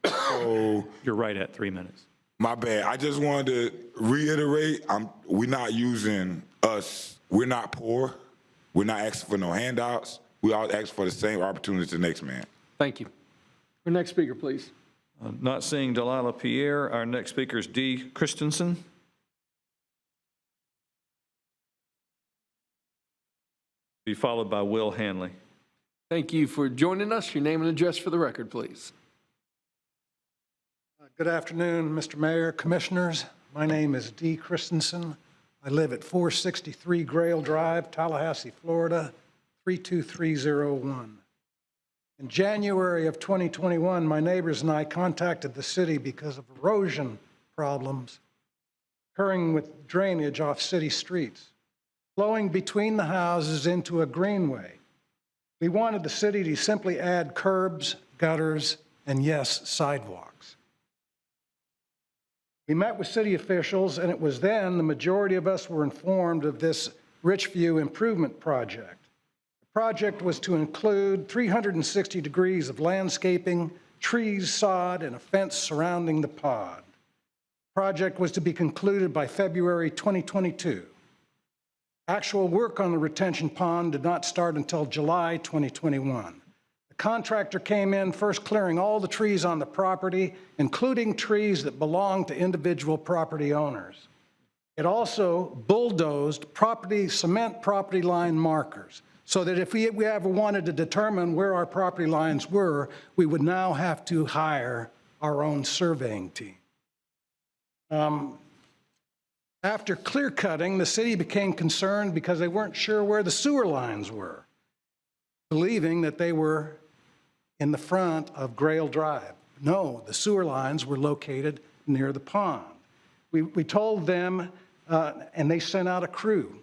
So you're right at 3 minutes. My bad. I just wanted to reiterate, we're not using us. We're not poor. We're not asking for no handouts. We all ask for the same opportunity as the next man. Thank you. Our next speaker, please. Not seeing Delilah Pierre. Our next speaker is Dee Christensen. Be followed by Will Hanley. Thank you for joining us. Your name and address for the record, please. Good afternoon, Mr. Mayor, Commissioners. My name is Dee Christensen. I live at 463 Grail Drive, Tallahassee, Florida, 32301. In January of 2021, my neighbors and I contacted the city because of erosion problems occurring with drainage off city streets, flowing between the houses into a greenway. We wanted the city to simply add curbs, gutters, and yes, sidewalks. We met with city officials, and it was then the majority of us were informed of this Richview improvement project. The project was to include 360 degrees of landscaping, trees, sod, and a fence surrounding the pond. The project was to be concluded by February 2022. Actual work on the retention pond did not start until July 2021. The contractor came in first clearing all the trees on the property, including trees that belong to individual property owners. It also bulldozed cement property line markers, so that if we ever wanted to determine where our property lines were, we would now have to hire our own surveying team. After clear cutting, the city became concerned because they weren't sure where the sewer lines were, believing that they were in the front of Grail Drive. No, the sewer lines were located near the pond. We told them, and they sent out a crew.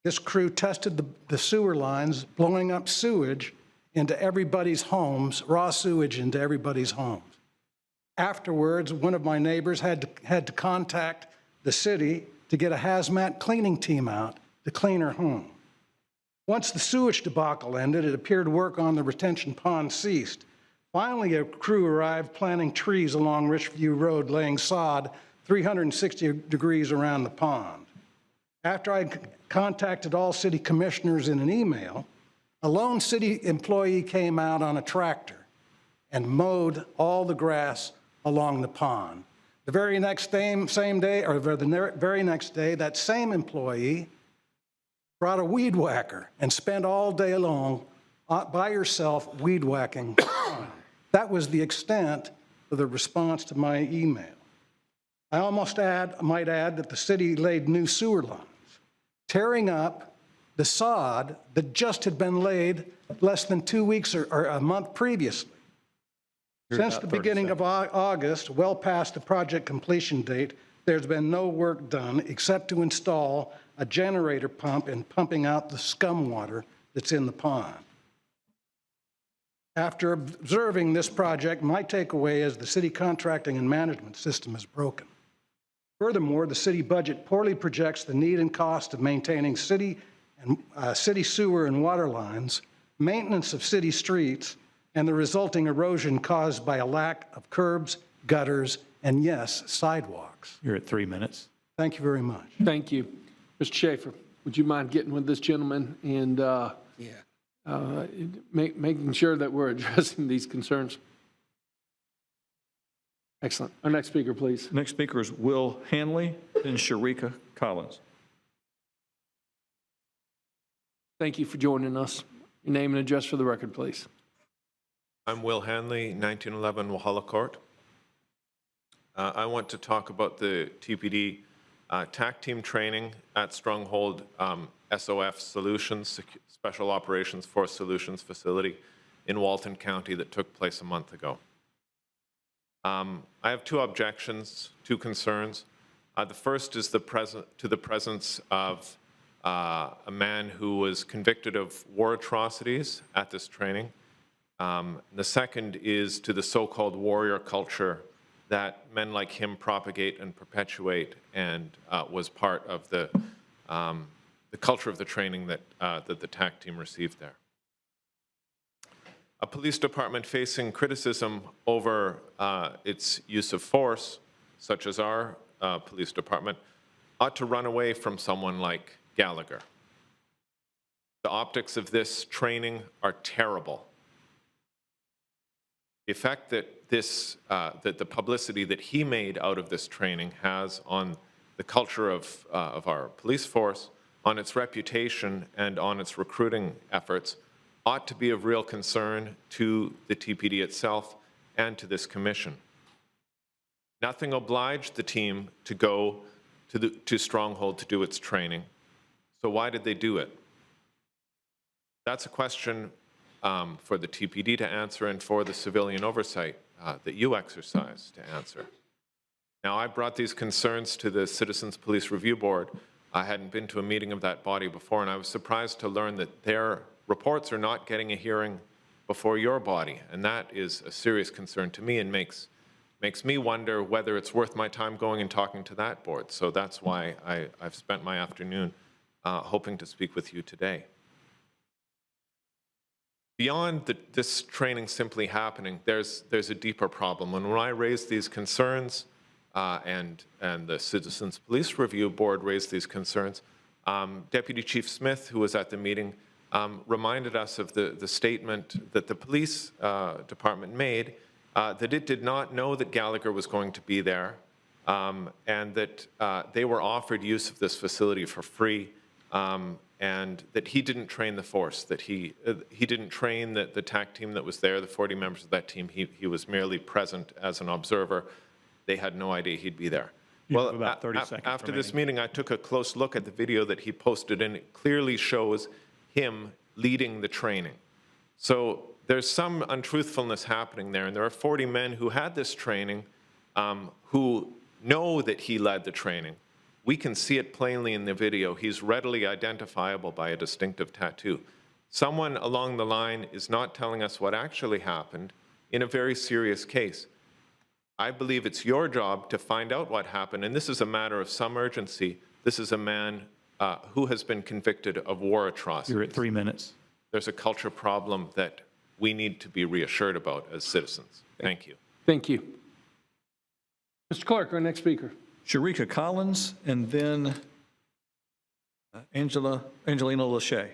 This crew tested the sewer lines, blowing up sewage into everybody's homes, raw sewage into everybody's homes. Afterwards, one of my neighbors had to contact the city to get a hazmat cleaning team out to clean her home. Once the sewage debacle ended, it appeared work on the retention pond ceased. Finally, a crew arrived planting trees along Richview Road, laying sod 360 degrees around the pond. After I contacted all city commissioners in an email, a lone city employee came out on a tractor and mowed all the grass along the pond. The very next day, that same employee brought a weed whacker and spent all day long by herself weed whacking. That was the extent of the response to my email. I might add that the city laid new sewer lines, tearing up the sod that just had been laid less than 2 weeks or a month previously. Since the beginning of August, well past the project completion date, there's been no work done except to install a generator pump and pumping out the scum water that's in the pond. After observing this project, my takeaway is the city contracting and management system is broken. Furthermore, the city budget poorly projects the need and cost of maintaining city sewer and water lines, maintenance of city streets, and the resulting erosion caused by a lack of curbs, gutters, and yes, sidewalks. You're at 3 minutes. Thank you very much. Thank you. Mr. Schaefer, would you mind getting with this gentleman and making sure that we're addressing these concerns? Excellent. Our next speaker, please. Next speaker is Will Hanley, then Sharika Collins. Thank you for joining us. Your name and address for the record, please. I'm Will Hanley, 1911 Walhalla Court. I want to talk about the TPD TAC team training at Stronghold SOF Solutions, Special Operations Force Solutions facility in Walton County that took place a month ago. I have two objections, two concerns. The first is the presence of a man who was convicted of war atrocities at this training. The second is to the so-called warrior culture that men like him propagate and perpetuate, and was part of the culture of the training that the TAC team received there. A police department facing criticism over its use of force, such as our police department, ought to run away from someone like Gallagher. The optics of this training are terrible. The effect that that the publicity that he made out of this training has on the culture of our police force, on its reputation, and on its recruiting efforts ought to be of real concern to the TPD itself and to this commission. Nothing obliged the team to go to Stronghold to do its training. So why did they do it? That's a question for the TPD to answer and for the civilian oversight that you exercise to answer. Now, I brought these concerns to the Citizens Police Review Board. I hadn't been to a meeting of that body before, and I was surprised to learn that their reports are not getting a hearing before your body, and that is a serious concern to me and makes me wonder whether it's worth my time going and talking to that board. So that's why I've spent my afternoon hoping to speak with you today. Beyond this training simply happening, there's a deeper problem. And when I raised these concerns, and the Citizens Police Review Board raised these concerns, Deputy Chief Smith, who was at the meeting, reminded us of the statement that the police department made, that it did not know that Gallagher was going to be there, and that they were offered use of this facility for free, and that he didn't train the force, that he didn't train the TAC team that was there, the 40 members of that team. He was merely present as an observer. They had no idea he'd be there. Well, about 30 seconds after remaining. this meeting, I took a close look at the video that he posted, and it clearly shows him leading the training. So there's some untruthfulness happening there, and there are 40 men who had this training who know that he led the training. We can see it plainly in the video. He's readily identifiable by a distinctive tattoo. Someone along the line is not telling us what actually happened in a very serious case. I believe it's your job to find out what happened, and this is a matter of some urgency. This is a man who has been convicted of war atrocities. You're at 3 minutes. There's a culture problem that we need to be reassured about as citizens. Thank you. Thank you. Mr. Clerk, our next speaker. Sharika Collins, and then Angelina Lachey.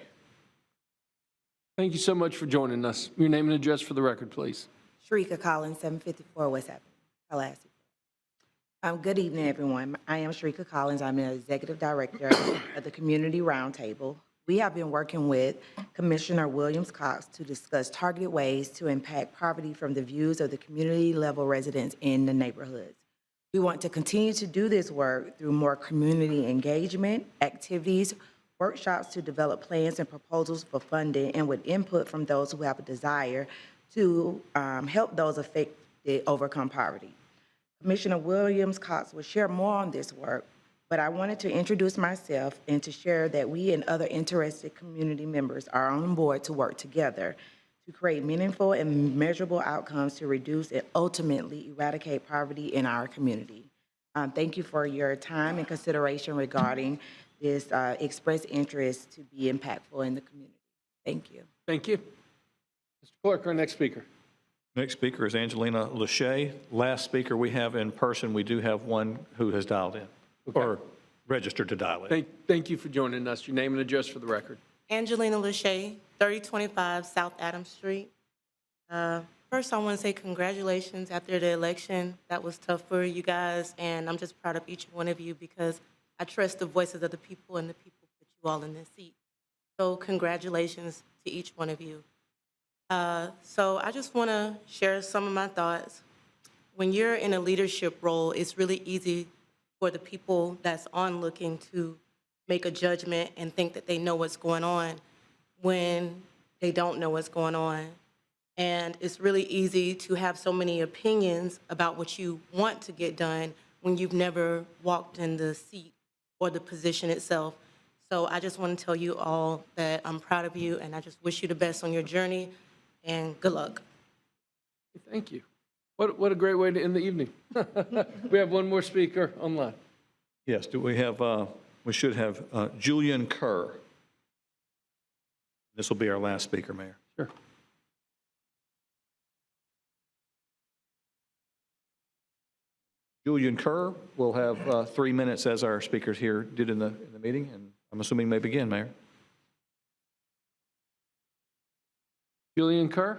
Thank you so much for joining us. Your name and address for the record, please. Sharika Collins, 754 West Avenue, Tallahassee. Good evening, everyone. I am Sharika Collins. I'm an executive director of the Community Roundtable. We have been working with Commissioner Williams-Cox to discuss targeted ways to impact poverty from the views of the community-level residents in the neighborhoods. We want to continue to do this work through more community engagement, activities, workshops to develop plans and proposals for funding, and with input from those who have a desire to help those affected overcome poverty. Commissioner Williams-Cox will share more on this work, but I wanted to introduce myself and to share that we and other interested community members are on board to work together to create meaningful and measurable outcomes to reduce and ultimately eradicate poverty in our community. Thank you for your time and consideration regarding this expressed interest to be impactful in the community. Thank you. Thank you. Mr. Clerk, our next speaker. Next speaker is Angelina Lachey. Last speaker we have in person. We do have one who has dialed in or registered to dial in. Thank you for joining us. Your name and address for the record. Angelina Lachey, 3025 South Adams Street. First, I want to say congratulations after the election. That was tough for you guys, and I'm just proud of each one of you because I trust the voices of the people and the people put you all in this seat. So congratulations to each one of you. So I just want to share some of my thoughts. When you're in a leadership role, it's really easy for the people that's onlooking to make a judgment and think that they know what's going on when they don't know what's going on. And it's really easy to have so many opinions about what you want to get done when you've never walked in the seat or the position itself. So I just want to tell you all that I'm proud of you, and I just wish you the best on your journey, and good luck. Thank you. What a great way to end the evening. We have one more speaker online. Yes, do we have, we should have Julian Kerr. This will be our last speaker, Mayor. Sure. Julian Kerr will have 3 minutes as our speakers here did in the meeting, and I'm assuming may begin, Mayor. Julian Kerr?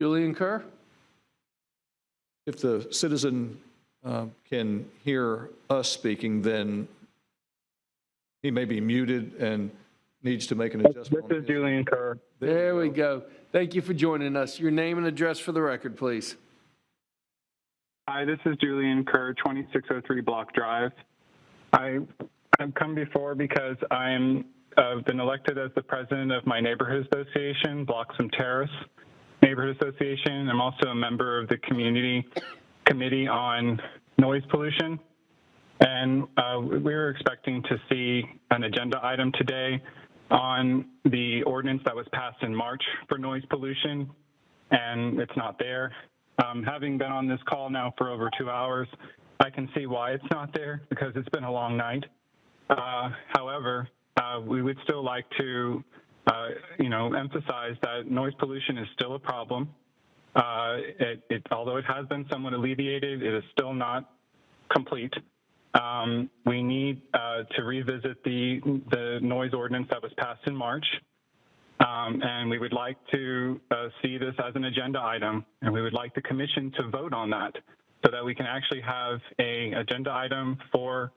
Julian Kerr? If the citizen can hear us speaking, then he may be muted and needs to make an adjustment. This is Julian Kerr. There we go. Thank you for joining us. Your name and address for the record, please. Hi, this is Julian Kerr, 2603 Block Drive. I've come before because I've been elected as the president of my neighborhood association, Bloxham Terrace Neighborhood Association. I'm also a member of the community committee on noise pollution. And we were expecting to see an agenda item today on the ordinance that was passed in March for noise pollution, and it's not there. Having been on this call now for over 2 hours, I can see why it's not there, because it's been a long night. However, we would still like to, emphasize that noise pollution is still a problem. Although it has been somewhat alleviated, it is still not complete. We need to revisit the noise ordinance that was passed in March. And we would like to see this as an agenda item, and we would like the commission to vote on that so that we can actually have an agenda item for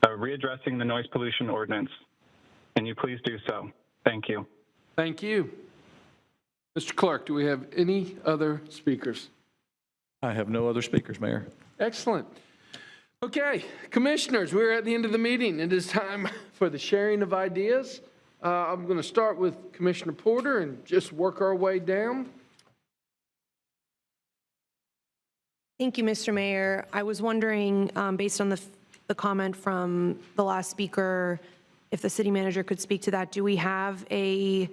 readdressing the noise pollution ordinance. Can you please do so? Thank you. Thank you. Mr. Clerk, do we have any other speakers? I have no other speakers, Mayor. Excellent. Okay, commissioners, we're at the end of the meeting. It is time for the sharing of ideas. I'm going to start with Commissioner Porter and just work our way down. Thank you, Mr. Mayor. I was wondering, based on the comment from the last speaker, if the city manager could speak to that. Do we have a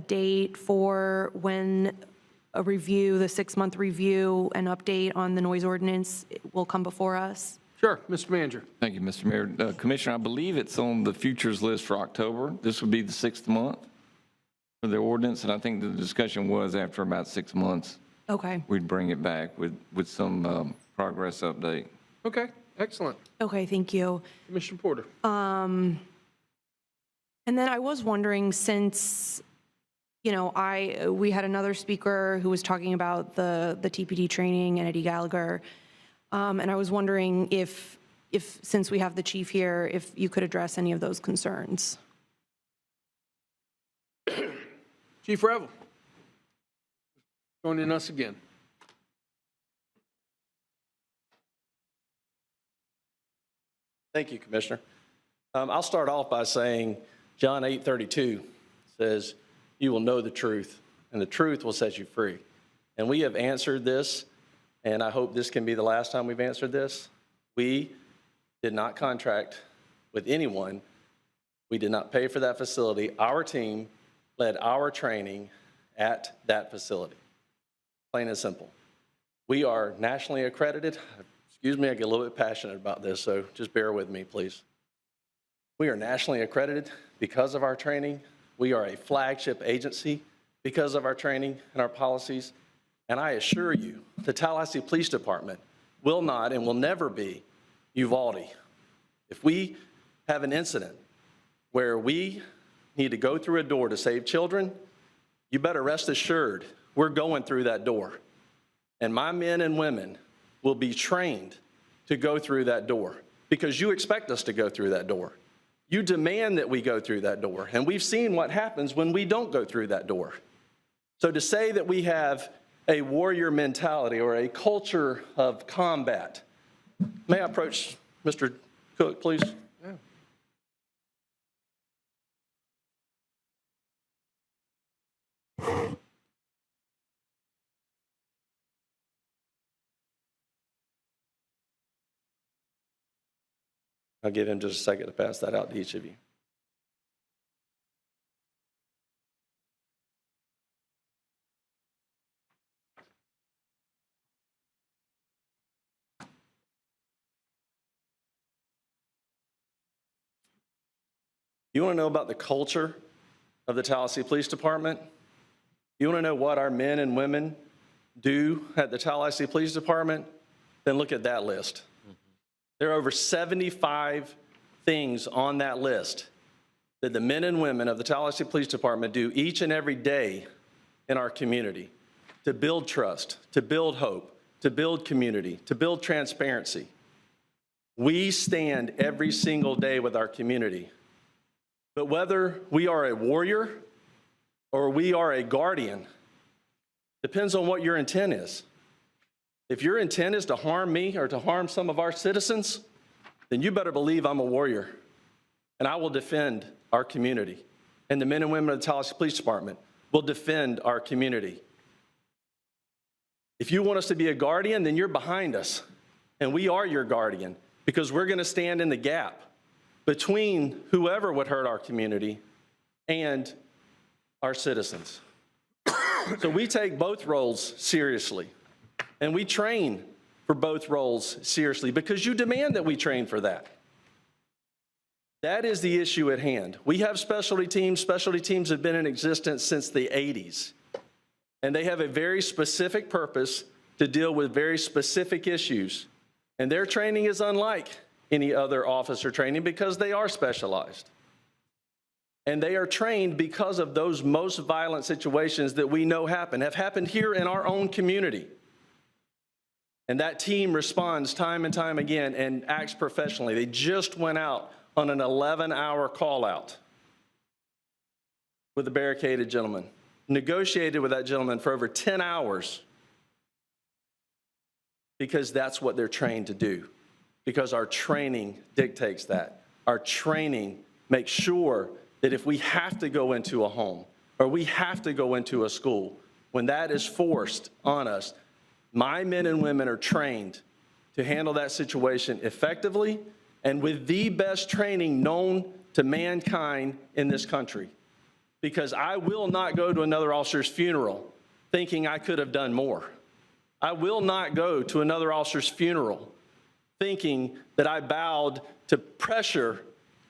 date for when a review, the 6-month review, an update on the noise ordinance will come before us? Sure, Mr. Manager. Thank you, Mr. Mayor. Commissioner, I believe it's on the futures list for October. This would be the 6th month for the ordinance, and I think the discussion was after about 6 months, Okay. we'd bring it back with some progress update. Okay, excellent. Okay, thank you. Commissioner Porter. And then I was wondering, since, we had another speaker who was talking about the TPD training and Eddie Gallagher, and I was wondering if since we have the chief here, if you could address any of those concerns. Chief Revel, joining us again. Thank you, Commissioner. I'll start off by saying John 8:32 says, "You will know the truth, and the truth will set you free." And we have answered this, and I hope this can be the last time we've answered this. We did not contract with anyone. We did not pay for that facility. Our team led our training at that facility. Plain and simple. We are nationally accredited. Excuse me, I get a little bit passionate about this, so just bear with me, please. We are nationally accredited because of our training. We are a flagship agency because of our training and our policies. And I assure you, the Tallahassee Police Department will not and will never be Uvalde. If we have an incident where we need to go through a door to save children, you better rest assured we're going through that door. And my men and women will be trained to go through that door because you expect us to go through that door. You demand that we go through that door. And we've seen what happens when we don't go through that door. So to say that we have a warrior mentality or a culture of combat. May I approach Mr. Cook, please? Yeah. I'll give him just a second to pass that out to each of you. You want to know about the culture of the Tallahassee Police Department? You want to know what our men and women do at the Tallahassee Police Department? Then look at that list. There are over 75 things on that list that the men and women of the Tallahassee Police Department do each and every day in our community to build trust, to build hope, to build community, to build transparency. We stand every single day with our community. But whether we are a warrior or we are a guardian, depends on what your intent is. If your intent is to harm me or to harm some of our citizens, then you better believe I'm a warrior, and I will defend our community. And the men and women of the Tallahassee Police Department will defend our community. If you want us to be a guardian, then you're behind us, and we are your guardian, because we're going to stand in the gap between whoever would hurt our community and our citizens. So we take both roles seriously, and we train for both roles seriously because you demand that we train for that. That is the issue at hand. We have specialty teams. Specialty teams have been in existence since the 80s, and they have a very specific purpose to deal with very specific issues. And their training is unlike any other officer training because they are specialized. And they are trained because of those most violent situations that we know have happened here in our own community. And that team responds time and time again and acts professionally. They just went out on an 11-hour call out with a barricaded gentleman, negotiated with that gentleman for over 10 hours because that's what they're trained to do, because our training dictates that. Our training makes sure that if we have to go into a home or we have to go into a school, when that is forced on us, my men and women are trained to handle that situation effectively and with the best training known to mankind in this country. Because I will not go to another officer's funeral thinking I could have done more. I will not go to another officer's funeral thinking that I bowed to pressure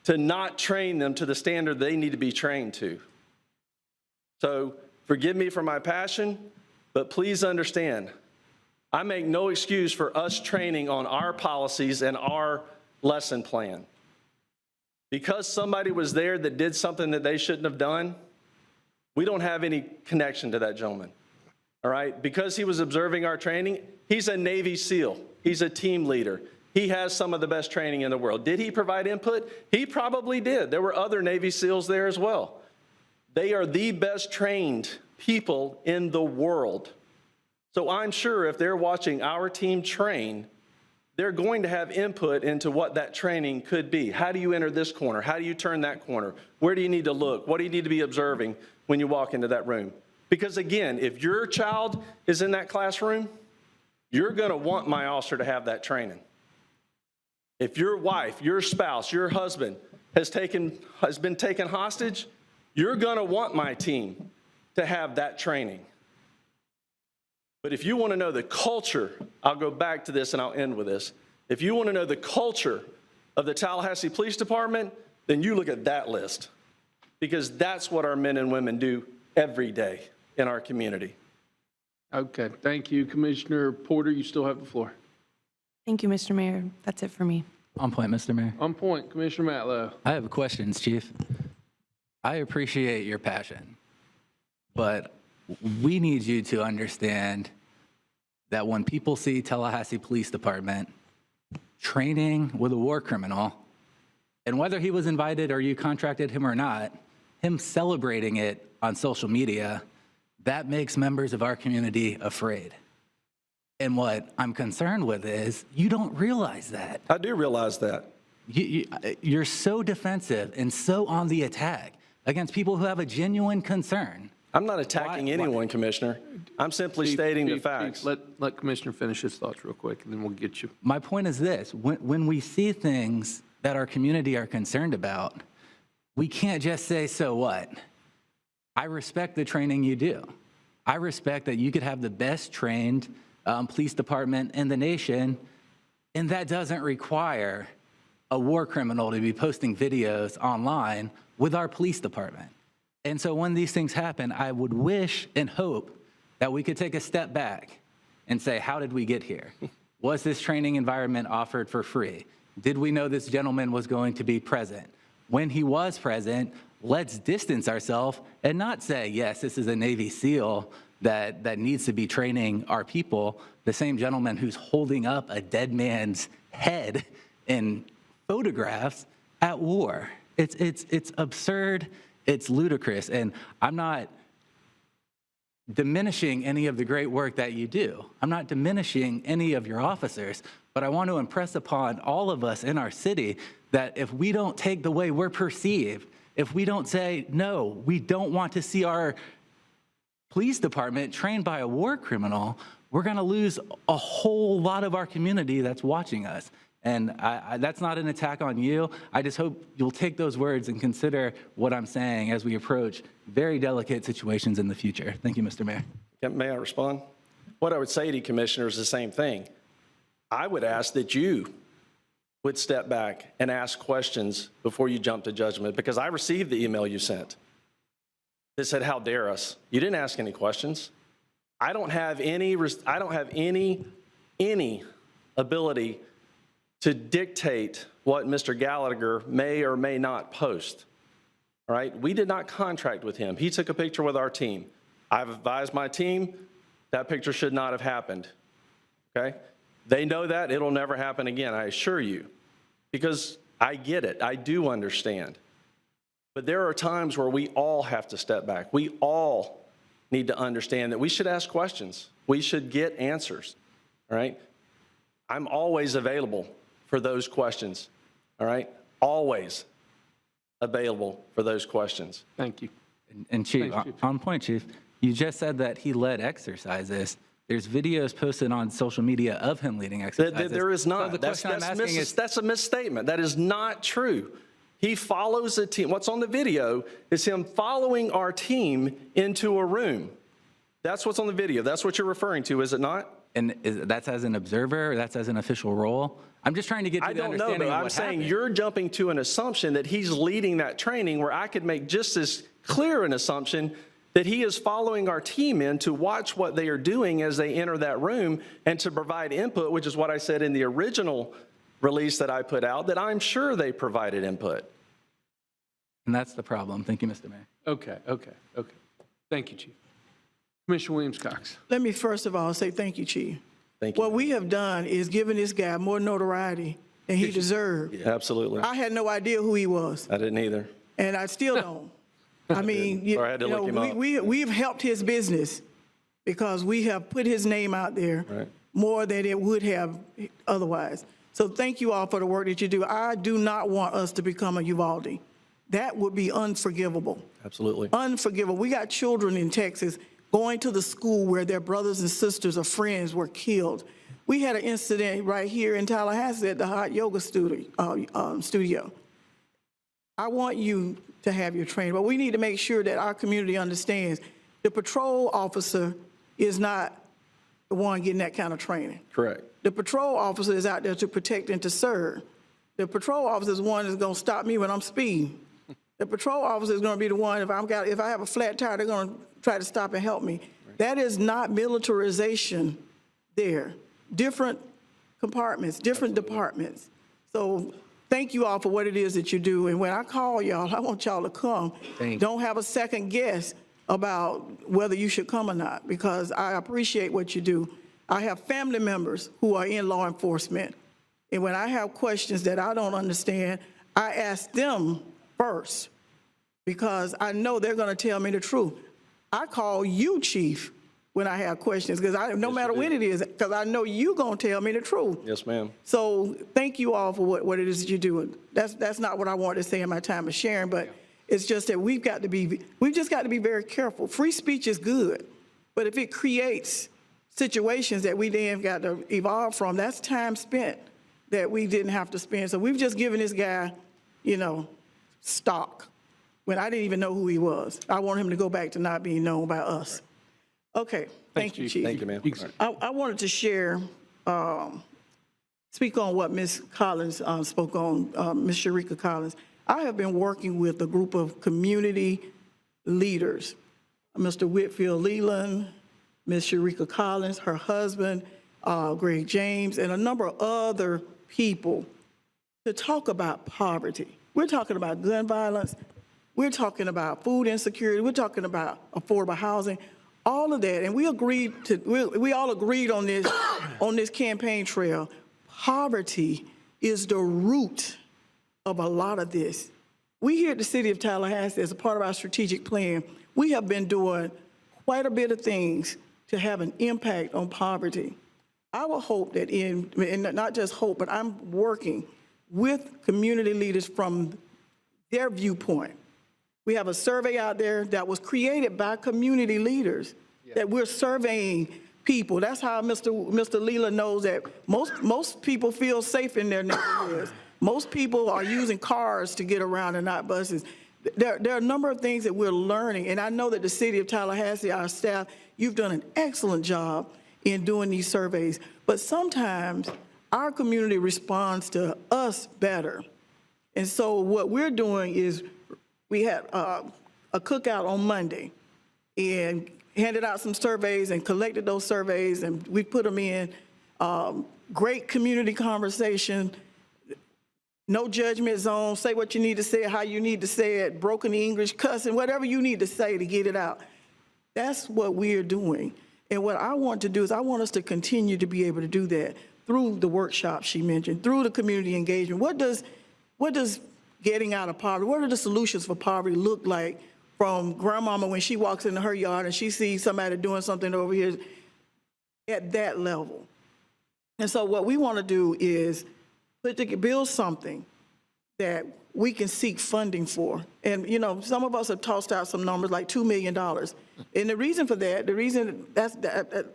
to not train them to the standard they need to be trained to. So forgive me for my passion, but please understand, I make no excuse for us training on our policies and our lesson plan. Because somebody was there that did something that they shouldn't have done, we don't have any connection to that gentleman, all right? Because he was observing our training, he's a Navy SEAL. He's a team leader. He has some of the best training in the world. Did he provide input? He probably did. There were other Navy SEALs there as well. They are the best trained people in the world. So I'm sure if they're watching our team train, they're going to have input into what that training could be. How do you enter this corner? How do you turn that corner? Where do you need to look? What do you need to be observing when you walk into that room? Because again, if your child is in that classroom, you're going to want my officer to have that training. If your wife, your spouse, your husband has been taken hostage, you're going to want my team to have that training. But if you want to know the culture, I'll go back to this and I'll end with this. If you want to know the culture of the Tallahassee Police Department, then you look at that list, because that's what our men and women do every day in our community. Okay, thank you. Commissioner Porter, you still have the floor. Thank you, Mr. Mayor. That's it for me. On point, Mr. Mayor. On point, Commissioner Matlow. I have questions, Chief. I appreciate your passion, but we need you to understand that when people see Tallahassee Police Department training with a war criminal, and whether he was invited or you contracted him or not, him celebrating it on social media, that makes members of our community afraid. And what I'm concerned with is you don't realize that. I do realize that. You're so defensive and so on the attack against people who have a genuine concern. I'm not attacking anyone, Commissioner. I'm simply stating the facts. Let Commissioner finish his thoughts real quick, and then we'll get you. My point is this. When we see things that our community are concerned about, we can't just say, so what? I respect the training you do. I respect that you could have the best trained police department in the nation, and that doesn't require a war criminal to be posting videos online with our police department. And so when these things happen, I would wish and hope that we could take a step back and say, how did we get here? Was this training environment offered for free? Did we know this gentleman was going to be present? When he was present, let's distance ourselves and not say, yes, this is a Navy SEAL that needs to be training our people, the same gentleman who's holding up a dead man's head in photographs at war. It's absurd, it's ludicrous, and I'm not diminishing any of the great work that you do. I'm not diminishing any of your officers, but I want to impress upon all of us in our city that if we don't take the way we're perceived, if we don't say, no, we don't want to see our police department trained by a war criminal, we're going to lose a whole lot of our community that's watching us. And that's not an attack on you. I just hope you'll take those words and consider what I'm saying as we approach very delicate situations in the future. Thank you, Mr. Mayor. May I respond? What I would say to you, Commissioner, is the same thing. I would ask that you would step back and ask questions before you jump to judgment, because I received the email you sent that said, how dare us? You didn't ask any questions. I don't have any ability to dictate what Mr. Gallagher may or may not post. All right? We did not contract with him. He took a picture with our team. I've advised my team that picture should not have happened. Okay? They know that. It'll never happen again, I assure you, because I get it. I do understand. But there are times where we all have to step back. We all need to understand that we should ask questions. We should get answers. All right? I'm always available for those questions. All right? Always available for those questions. Thank you. And Chief, on point, Chief, you just said that he led exercises. There's videos posted on social media of him leading exercises. There is not. So That's a misstatement. That is not true. He follows a team. What's on the video is him following our team into a room. That's what's on the video. That's what you're referring to, is it not? And that's as an observer, or that's as an official role? I'm just trying to get to the understanding of what happened. I'm saying you're jumping to an assumption that he's leading that training, where I could make just as clear an assumption that he is following our team in to watch what they are doing as they enter that room and to provide input, which is what I said in the original release that I put out, that I'm sure they provided input. And that's the problem. Thank you, Mr. Mayor. Okay. Thank you, Chief. Commissioner Williams-Cox. Let me first of all say thank you, Chief. Thank you. What we have done is given this guy more notoriety than he deserved. Yeah, absolutely. I had no idea who he was, I didn't either. and I still don't. I mean, Or I had to look him up. we've helped his business because we have put his name out there more than it would have otherwise. So thank you all for the work that you do. I do not want us to become a Uvalde. That would be unforgivable. Absolutely. Unforgivable. We got children in Texas going to the school where their brothers and sisters or friends were killed. We had an incident right here in Tallahassee at the hot yoga studio. I want you to have your training, but we need to make sure that our community understands the patrol officer is not the one getting that kind of training. Correct. The patrol officer is out there to protect and to serve. The patrol officer is the one that's going to stop me when I'm speeding. The patrol officer is going to be the one, if I have a flat tire, they're going to try to stop and help me. That is not militarization there. Different compartments, different departments. So thank you all for what it is that you do. And when I call y'all, I want y'all to come. Don't have a second guess about whether you should come or not, because I appreciate what you do. I have family members who are in law enforcement. And when I have questions that I don't understand, I ask them first, because I know they're going to tell me the truth. I call you, Chief, when I have questions, because no matter when it is, because I know you're going to tell me the truth. Yes, ma'am. So thank you all for what it is that you're doing. That's not what I wanted to say in my time of sharing, but it's just that we've just got to be very careful. Free speech is good, but if it creates situations that we then got to evolve from, that's time spent that we didn't have to spend. So we've just given this guy, stock when I didn't even know who he was. I want him to go back to not being known by us. Okay, thank you, Chief. Thank you, ma'am. I wanted to share, speak on what Ms. Collins spoke on, Ms. Sharika Collins. I have been working with a group of community leaders, Mr. Whitfield Leland, Ms. Sharika Collins, her husband, Greg James, and a number of other people to talk about poverty. We're talking about gun violence. We're talking about food insecurity. We're talking about affordable housing, all of that. And we all agreed on this, on this campaign trail. Poverty is the root of a lot of this. We here at the City of Tallahassee, as a part of our strategic plan, we have been doing quite a bit of things to have an impact on poverty. I will hope that and not just hope, but I'm working with community leaders from their viewpoint. We have a survey out there that was created by community leaders that we're surveying people. That's how Mr. Leela knows that most people feel safe in their neighborhoods. Most people are using cars to get around and not buses. There are a number of things that we're learning, and I know that the City of Tallahassee, our staff, you've done an excellent job in doing these surveys, but sometimes our community responds to us better. And so what we're doing is we had a cookout on Monday and handed out some surveys and collected those surveys, and we put them in. Great community conversation, no judgment zone, say what you need to say, how you need to say it, broken English, cussing, whatever you need to say to get it out. That's what we're doing. And what I want to do is I want us to continue to be able to do that through the workshops she mentioned, through the community engagement. What does getting out of poverty, what are the solutions for poverty look like from grandmama when she walks into her yard and she sees somebody doing something over here at that level? And so what we want to do is build something that we can seek funding for. And, you know, some of us have tossed out some numbers like $2 million. And the reason for that, that's $1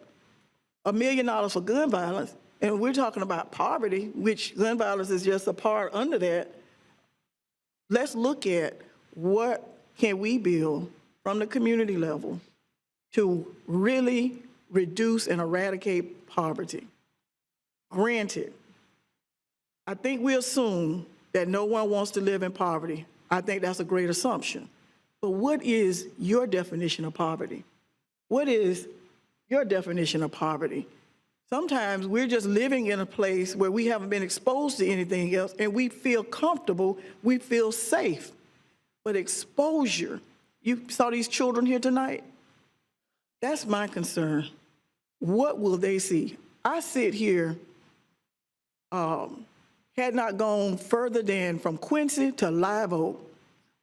million for gun violence, and we're talking about poverty, which gun violence is just a part under that. Let's look at what can we build from the community level to really reduce and eradicate poverty. Granted, I think we assume that no one wants to live in poverty. I think that's a great assumption. But what is your definition of poverty? What is your definition of poverty? Sometimes we're just living in a place where we haven't been exposed to anything else and we feel comfortable, we feel safe. But exposure, you saw these children here tonight? That's my concern. What will they see? I sit here, had not gone further than from Quincy to Live Oak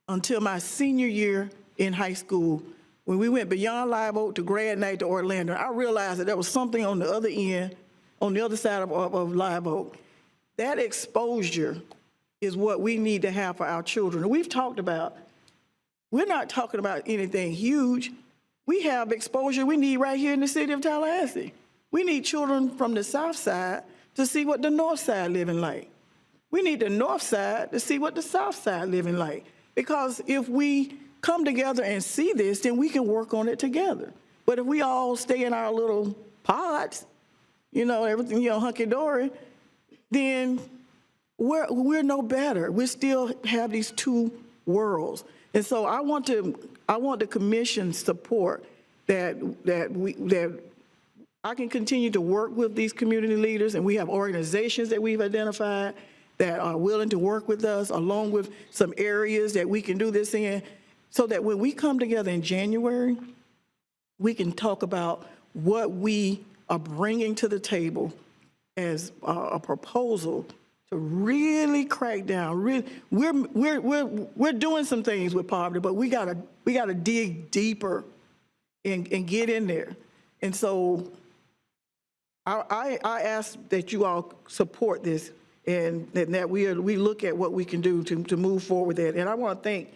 until my senior year in high school. When we went beyond Live Oak to grad night to Orlando, I realized that there was something on the other end, on the other side of Live Oak. That exposure is what we need to have for our children. And we've talked about, we're not talking about anything huge. We have exposure we need right here in the city of Tallahassee. We need children from the south side to see what the north side living like. We need the north side to see what the south side living like. Because if we come together and see this, then we can work on it together. But if we all stay in our little pods, you know, everything, you know, hunky-dory, then we're no better. We still have these two worlds. And so I want the commission's support that I can continue to work with these community leaders, and we have organizations that we've identified that are willing to work with us, along with some areas that we can do this in, so that when we come together in January, we can talk about what we are bringing to the table as a proposal to really crack down. We're doing some things with poverty, but we gotta dig deeper and get in there. And so I ask that you all support this, and that we look at what we can do to move forward with that. And I want to thank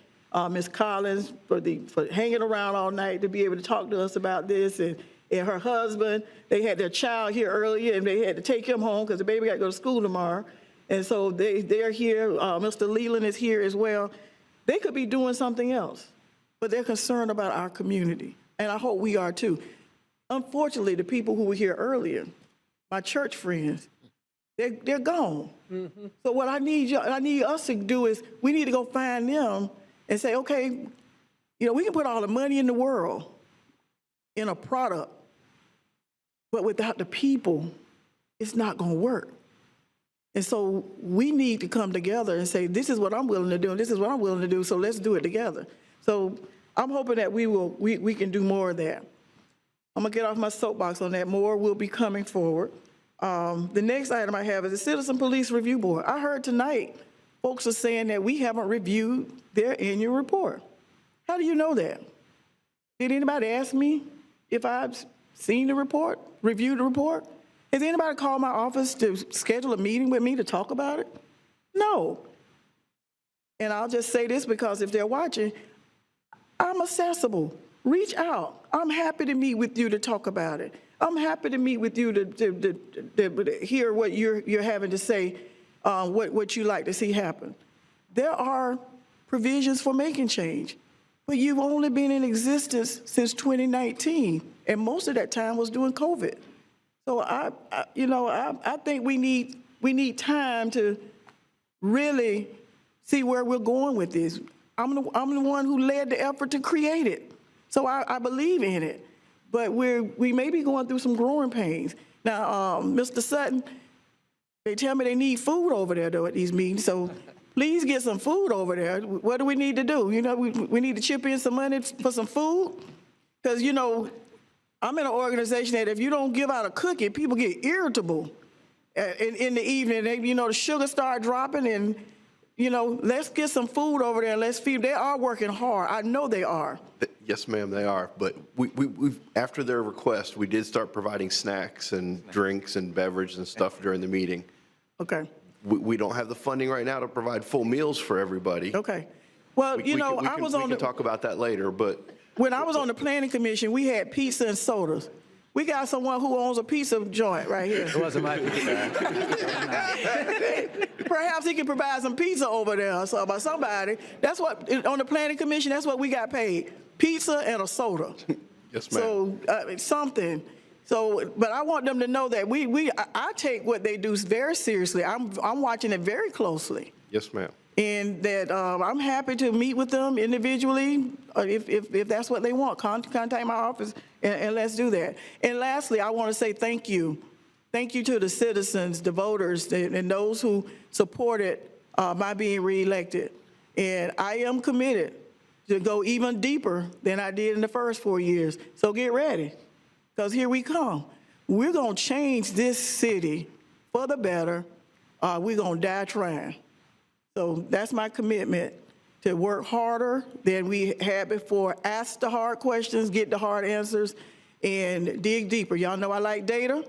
Ms. Collins for hanging around all night to be able to talk to us about this, and her husband. They had their child here earlier, and they had to take him home because the baby got to go to school tomorrow. And so they're here. Mr. Leland is here as well. They could be doing something else, but they're concerned about our community, and I hope we are too. Unfortunately, the people who were here earlier, my church friends, they're gone. Mm-hmm. So what I need us to do is we need to go find them and say, okay, you know, we can put all the money in the world in a product, but without the people, it's not going to work. And so we need to come together and say, this is what I'm willing to do, and this is what I'm willing to do, so let's do it together. So I'm hoping that we can do more of that. I'm gonna get off my soapbox on that. More will be coming forward. The next item I have is the Citizen Police Review Board. I heard tonight folks are saying that we haven't reviewed their annual report. How do you know that? Did anybody ask me if I've seen the report, reviewed the report? Has anybody called my office to schedule a meeting with me to talk about it? No. And I'll just say this because if they're watching, I'm accessible. Reach out. I'm happy to meet with you to talk about it. I'm happy to meet with you to hear what you're having to say, what you like to see happen. There are provisions for making change, but you've only been in existence since 2019, and most of that time was during COVID. So I think we need time to really see where we're going with this. I'm the one who led the effort to create it, so I believe in it. But we may be going through some growing pains. Now, Mr. Sutton, they tell me they need food over there, though, at these meetings, so please get some food over there. What do we need to do? You know, we need to chip in some money for some food? Because, you know, I'm in an organization that if you don't give out a cookie, people get irritable in the evening. You know, the sugar start dropping and, you know, let's get some food over there and let's feed them. They are working hard. I know they are. Yes, ma'am, they are. But we've after their request, we did start providing snacks and drinks and beverage and stuff during the meeting. Okay. We don't have the funding right now to provide full meals for everybody. Okay. Well, we can talk about that later, but. When I was on the planning commission, we had pizza and sodas. We got someone who owns a pizza joint right here. It wasn't my pizza. Perhaps he can provide some pizza over there or something, by somebody. That's what, on the planning commission, that's what we got paid. Pizza and a soda. Yes, ma'am. So, something. So, but I want them to know that I take what they do very seriously. I'm watching it very closely. Yes, ma'am. And that I'm happy to meet with them individually if that's what they want. Contact my office and let's do that. And lastly, I want to say thank you. Thank you to the citizens, the voters, and those who supported my being reelected. And I am committed to go even deeper than I did in the first 4 years. So get ready, because here we come. We're going to change this city for the better. We're going to die trying. So that's my commitment, to work harder than we had before. Ask the hard questions, get the hard answers, and dig deeper. Y'all know I like data.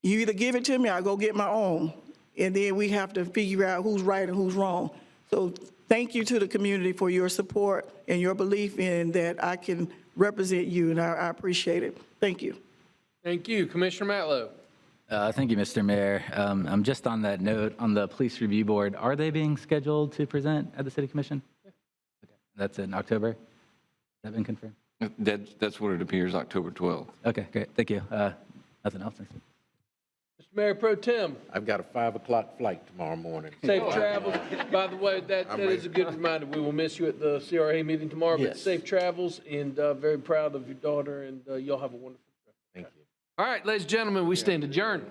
You either give it to me or I go get my own. And then we have to figure out who's right and who's wrong. So thank you to the community for your support and your belief in that I can represent you, and I appreciate it. Thank you. Thank you. Commissioner Matlow. Thank you, Mr. Mayor. I'm just on that note, on the Police Review Board, are they being scheduled to present at the City Commission? Okay. That's in October? Has that been confirmed? That's what it appears, October 12th. Okay, great. Thank you. Nothing else. Thanks. Mr. Mayor Pro Tem. I've got a 5 o'clock flight tomorrow morning. Safe travels. By the way, that is a good reminder. We will miss you at the CRA meeting tomorrow, but safe travels, and very proud of your daughter, and y'all have a wonderful trip. Thank you. All right, ladies and gentlemen, we stand adjourned.